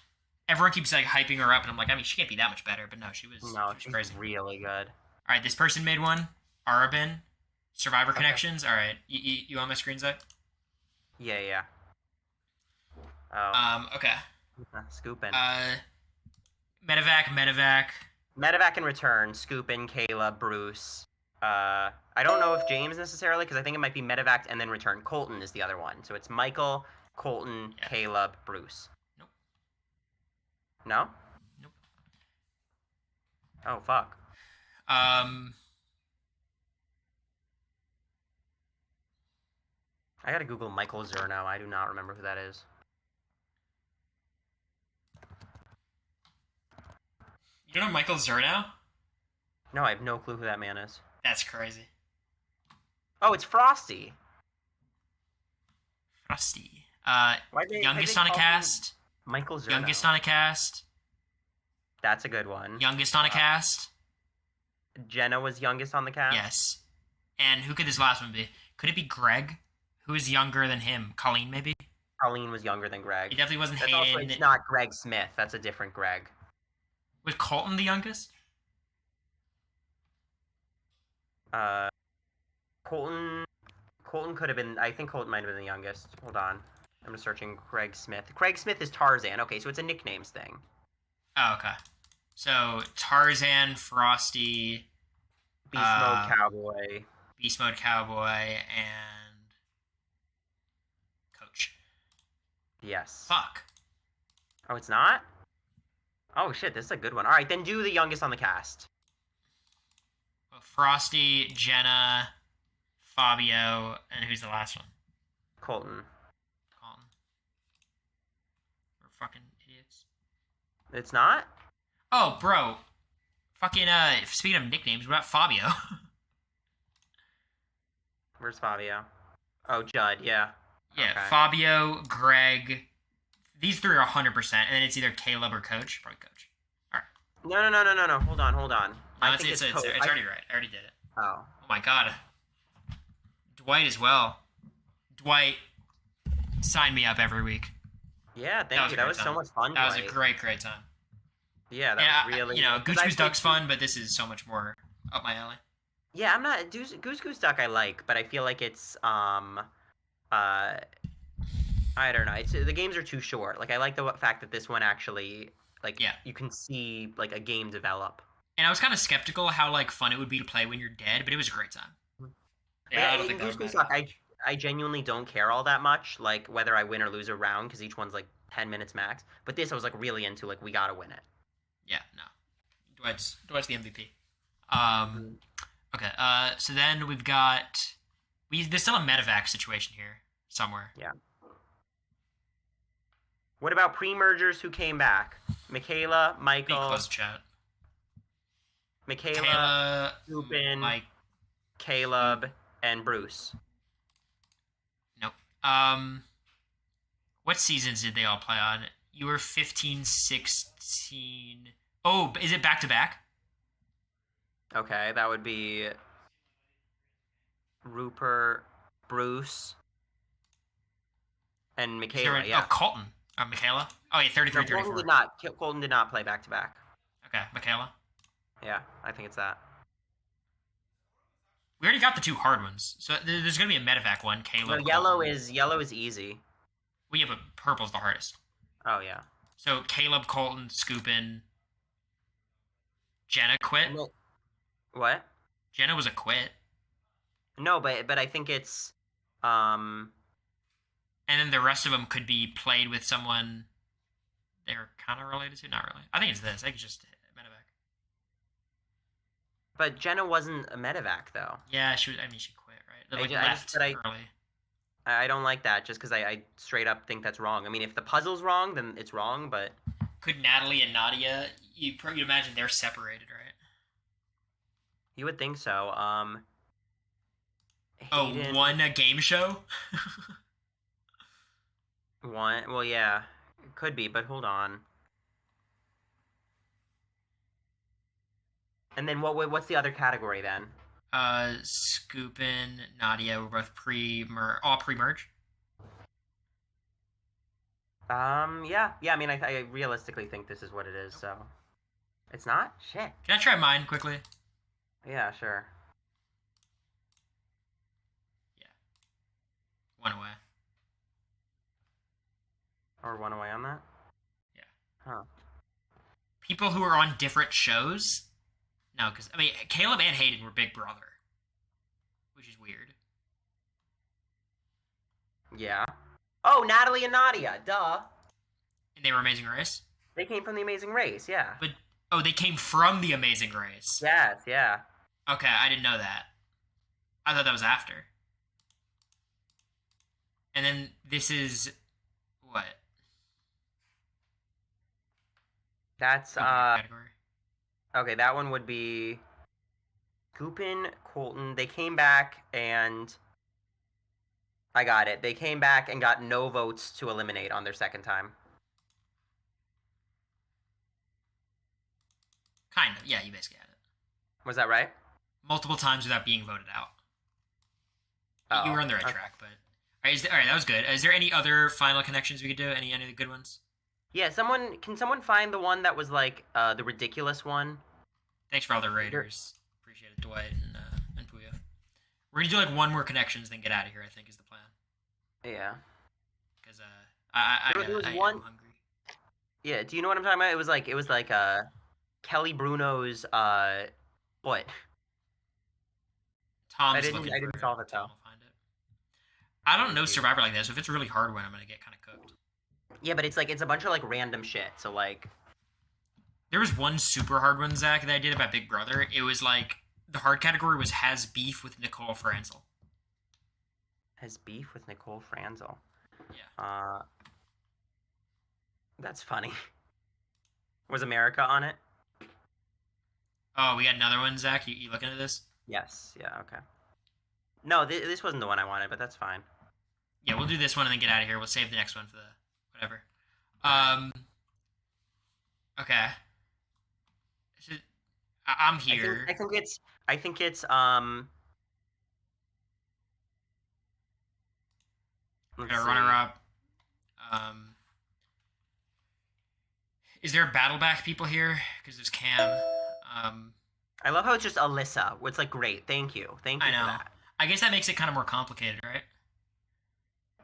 Speaker 1: Everyone keeps like hyping her up, and I'm like, I mean, she can't be that much better, but no, she was crazy.
Speaker 12: Really good.
Speaker 1: All right, this person made one. Arabin, Survivor Connections. All right, you on my screen, Zach?
Speaker 12: Yeah. Oh.
Speaker 1: Okay.
Speaker 12: Scoopin'.
Speaker 1: Medevac
Speaker 12: in return. Scoopin', Caleb, Bruce. I don't know if James necessarily, because I think it might be Medevac and then return. Colton is the other one. So it's Michael, Colton, Caleb, Bruce.
Speaker 1: Nope.
Speaker 12: No?
Speaker 1: Nope.
Speaker 12: Oh, fuck. I gotta Google Michael Zerno. I do not remember who that is.
Speaker 1: You don't know Michael Zerno?
Speaker 12: No, I have no clue who that man is.
Speaker 1: That's crazy.
Speaker 12: Oh, it's Frosty.
Speaker 1: Youngest on a cast.
Speaker 12: Michael Zerno.
Speaker 1: Youngest on a cast.
Speaker 12: That's a good one.
Speaker 1: Youngest on a cast.
Speaker 12: Jenna was youngest on the cast?
Speaker 1: Yes. And who could this last one be? Could it be Greg? Who is younger than him? Colleen, maybe?
Speaker 12: Colleen was younger than Greg.
Speaker 1: He definitely wasn't
Speaker 12: Hayden. Also, it's not Greg Smith. That's a different Greg.
Speaker 1: Was Colton the youngest?
Speaker 12: Colton could have been. I think Colton might have been the youngest. Hold on, I'm just searching Craig Smith. Craig Smith is Tarzan. Okay, so it's a nicknames thing.
Speaker 1: Oh, okay. So Tarzan, Frosty,
Speaker 12: Beast Mode Cowboy,
Speaker 1: and Coach.
Speaker 12: Yes.
Speaker 1: Fuck.
Speaker 12: Oh, it's not? Oh shit, this is a good one. All right, then do the youngest on the cast.
Speaker 1: Well, Frosty, Jenna, Fabio, and who's the last one?
Speaker 12: Colton.
Speaker 1: We're fucking idiots.
Speaker 12: It's not?
Speaker 1: Oh, bro. Fucking, speaking of nicknames, what about Fabio?
Speaker 12: Where's Fabio? Oh, Judd, yeah.
Speaker 1: Yeah,
Speaker 12: Okay.
Speaker 1: Fabio, Greg. These three are 100%, and then it's either Caleb or Coach. Probably Coach.
Speaker 12: No. Hold on.
Speaker 1: No,
Speaker 12: I
Speaker 1: it's
Speaker 12: think it's Coach.
Speaker 1: already right. I already did it.
Speaker 12: Oh.
Speaker 1: Oh my god. Dwight as well. Dwight, sign me up every week.
Speaker 12: Yeah, thank you. That was so much fun.
Speaker 1: That was a
Speaker 12: Dwight.
Speaker 1: great time.
Speaker 12: Yeah, that was really.
Speaker 1: You know,
Speaker 12: because
Speaker 1: Goose
Speaker 12: I
Speaker 1: Goose
Speaker 12: played
Speaker 1: Duck's fun, but this is so much more up my alley.
Speaker 12: Yeah, I'm not Goose Goose Duck. I like, but I feel like it's I don't know. It's the games are too short. Like I like the fact that this one actually you can see like a game develop.
Speaker 1: And I was kind of skeptical how like fun it would be to play when you're dead, but it was a great time.
Speaker 12: Yeah, I don't think Goose Goose Duck, I genuinely don't care all that much, like whether I win or lose a round, because each one's like 10 minutes max. But this I was like really into, like we gotta win it.
Speaker 1: Yeah, no. Dwight's the MVP. Okay, so then we've got there's still a medevac situation here somewhere.
Speaker 12: Yeah. What about pre-mergers who came back? Michaela, Michael.
Speaker 1: Close the chat.
Speaker 12: Michaela, Lupin,
Speaker 1: Mike,
Speaker 12: Caleb, and Bruce.
Speaker 1: Nope. What seasons did they all play on? You were 15, 16. Oh, is it back to back?
Speaker 12: Okay, that would be Rupert, Bruce, and Michaela. Yeah.
Speaker 1: Oh, Colton. Michaela. Oh yeah, 33,
Speaker 12: No,
Speaker 1: 34.
Speaker 12: Colton did not play back to back.
Speaker 1: Okay, Michaela.
Speaker 12: Yeah, I think it's that.
Speaker 1: We already got the two hard ones, so there's gonna be a medevac one. Caleb.
Speaker 12: No, yellow is easy.
Speaker 1: Well, yeah, but purple's the hardest.
Speaker 12: Oh yeah.
Speaker 1: So Caleb, Colton, Scoopin. Jenna quit.
Speaker 12: What?
Speaker 1: Jenna was a quit.
Speaker 12: No, but I think it's
Speaker 1: And then the rest of them could be played with someone they're kind of related to. Not really. I think it's this. I think it's just medevac.
Speaker 12: But Jenna wasn't a medevac though.
Speaker 1: Yeah, she was. I mean, she quit, right? Like
Speaker 12: I
Speaker 1: left early.
Speaker 12: I don't like that just because I straight up think that's wrong. I mean, if the puzzle's wrong, then it's wrong. But
Speaker 1: could Natalie and Nadia? You imagine they're separated, right?
Speaker 12: You would think so.
Speaker 1: Hayden... Oh, one a game show.
Speaker 12: One. Well, yeah, it could be, but hold on. And then what's the other category then?
Speaker 1: Scoopin, Nadia were both all pre-merge.
Speaker 12: Yeah. I mean, I realistically think this is what it is. So, it's not. Shit.
Speaker 1: Can I try mine quickly?
Speaker 12: Yeah, sure.
Speaker 1: Yeah. One away.
Speaker 12: Or one away on that?
Speaker 1: Yeah.
Speaker 12: Huh.
Speaker 1: People who are on different shows? No, because, I mean, Caleb and Hayden were Big Brother. Which is weird.
Speaker 12: Yeah. Oh, Natalie and Nadia, duh.
Speaker 1: And they were Amazing Race?
Speaker 12: They came from the Amazing Race, yeah.
Speaker 1: But, oh, they came from the Amazing Race?
Speaker 12: Yes, yeah.
Speaker 1: Okay, I didn't know that. I thought that was after. And then this is... what?
Speaker 12: That's,
Speaker 1: category.
Speaker 12: Okay, that one would be Goopin, Colton. They came back and I got it. They came back and got no votes to eliminate on their second time.
Speaker 1: Kind of. Yeah, you basically had it.
Speaker 12: Was that right?
Speaker 1: Multiple times without being voted out.
Speaker 12: Oh,
Speaker 1: you were on the right track, but... All right, that was good. Is there any other final connections we could do? Any of the good ones?
Speaker 12: Yeah, can someone find the one that was like the ridiculous one?
Speaker 1: Thanks for all the raiders. Appreciate it, Dwight and Puya. We're gonna do like one more connections, then get out of here. I think is the plan.
Speaker 12: Yeah.
Speaker 1: Because
Speaker 12: there was
Speaker 1: I'm
Speaker 12: one.
Speaker 1: hungry.
Speaker 12: Yeah. Do you know what I'm talking about? It was like Kelly Bruno's foot.
Speaker 1: Tom's
Speaker 12: I didn't solve it though.
Speaker 1: I don't know Survivor like that, so if it's a really hard one, I'm gonna get kind of cooked.
Speaker 12: Yeah, but it's a bunch of like random shit. So like,
Speaker 1: there was one super hard one, Zach, that I did about Big Brother. It was like the hard category was has beef with Nicole Franzel.
Speaker 12: Has beef with Nicole Franzel.
Speaker 1: Yeah.
Speaker 12: That's funny. Was America on it?
Speaker 1: Oh, we got another one, Zach. You looking at this?
Speaker 12: Yes. Yeah. Okay. No, this wasn't the one I wanted, but that's fine.
Speaker 1: Yeah, we'll do this one and then get out of here. We'll save the next one for the whatever. Okay. I'm here.
Speaker 12: I think it's let's see.
Speaker 1: Runner up. Is there battle back people here? Because there's Cam.
Speaker 12: I love how it's just Alyssa. It's like great. Thank you for that.
Speaker 1: I guess that makes it kind of more complicated, right?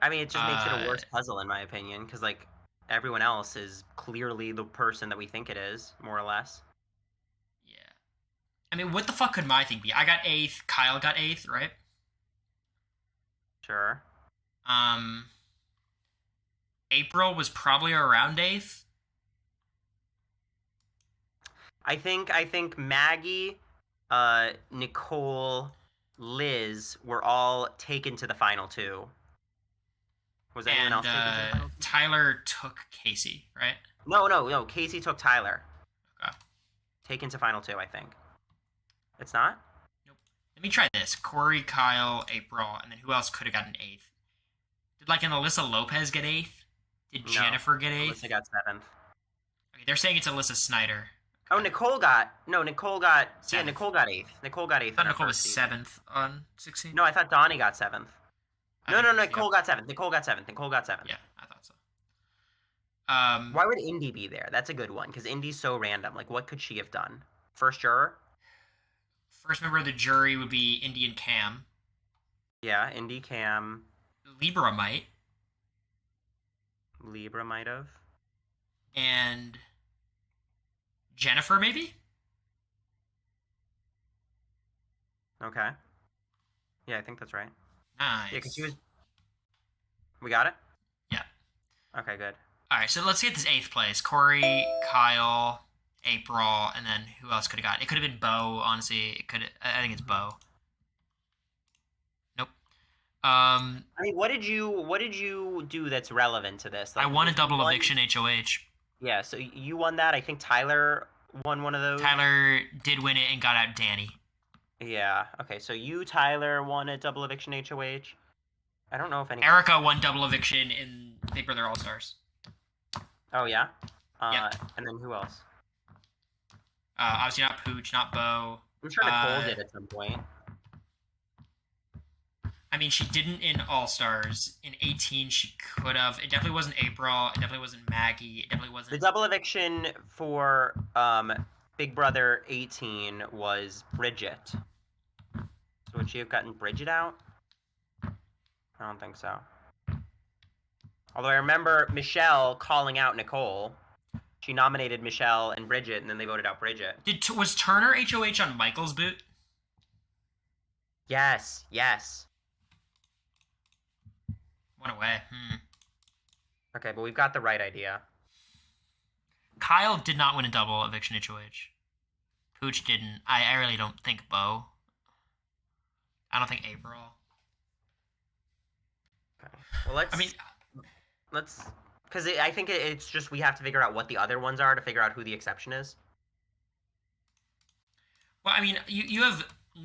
Speaker 12: I mean, it just makes it a worse puzzle in my opinion, because like everyone else is clearly the person that we think it is, more or less.
Speaker 1: Yeah. I mean, what the fuck could my thing be? I got 8th. Kyle got 8th, right?
Speaker 12: Sure.
Speaker 1: April was probably around 8th.
Speaker 12: I think Maggie, Nicole, Liz were all taken to the final 2. Was anyone else taken to the final 2?
Speaker 1: Tyler took Casey, right?
Speaker 12: No. Casey took Tyler.
Speaker 1: Okay.
Speaker 12: Taken to final 2, I think. It's not?
Speaker 1: Nope. Let me try this. Cory, Kyle, April, and then who else could have gotten 8th? Did like an Alyssa Lopez get 8th? Did Jennifer get 8th?
Speaker 12: Alyssa got 7th.
Speaker 1: Okay, they're saying it's Alyssa Snyder.
Speaker 12: Oh, Nicole got 8th. Nicole got 8th.
Speaker 1: I thought Nicole was 7th on 16.
Speaker 12: No, I thought Donnie got 7th. No, Nicole got 7th. Nicole got 7th.
Speaker 1: Yeah, I thought so.
Speaker 12: Why would Indy be there? That's a good one, because Indy's so random. Like, what could she have done? First juror?
Speaker 1: First member of the jury would be Indy and Cam.
Speaker 12: Yeah, Indy, Cam.
Speaker 1: Libra might
Speaker 12: have.
Speaker 1: And Jennifer, maybe?
Speaker 12: Okay. Yeah, I think that's right.
Speaker 1: Nice.
Speaker 12: Yeah, because she was... We got it?
Speaker 1: Yeah.
Speaker 12: Okay, good.
Speaker 1: Alright, so let's get this 8th place. Cory, Kyle, April, and then who else could have got it? It could have been Bo, honestly. I think it's Bo. Nope.
Speaker 12: I mean, what did you do that's relevant to this? Like,
Speaker 1: I won a double eviction HOH.
Speaker 12: Yeah, so you won that. I think Tyler won one of those.
Speaker 1: Tyler did win it and got out Danny.
Speaker 12: Yeah. Okay, so Tyler, won a double eviction HOH. I don't know if any.
Speaker 1: Erica won double eviction in Big Brother All Stars.
Speaker 12: Oh yeah.
Speaker 1: Yeah.
Speaker 12: And then who else?
Speaker 1: Obviously not Pooch, not Bo.
Speaker 12: I'm sure Nicole did at some point.
Speaker 1: I mean, she didn't in All Stars. In 18, she could have. It definitely wasn't April. It definitely wasn't Maggie. It definitely wasn't.
Speaker 12: The double eviction for Big Brother 18 was Bridget. So would she have gotten Bridget out? I don't think so. Although I remember Michelle calling out Nicole. She nominated Michelle and Bridget, and then they voted out Bridget.
Speaker 1: Was Turner HOH on Michael's boot?
Speaker 12: Yes.
Speaker 1: Went away.
Speaker 12: Okay, but we've got the right idea.
Speaker 1: Kyle did not win a double eviction HOH. Pooch didn't. I really don't think Bo. I don't think April.
Speaker 12: Okay. Well, let's because I think it's just we have to figure out what the other ones are to figure out who the exception is.
Speaker 1: Well, I mean, you have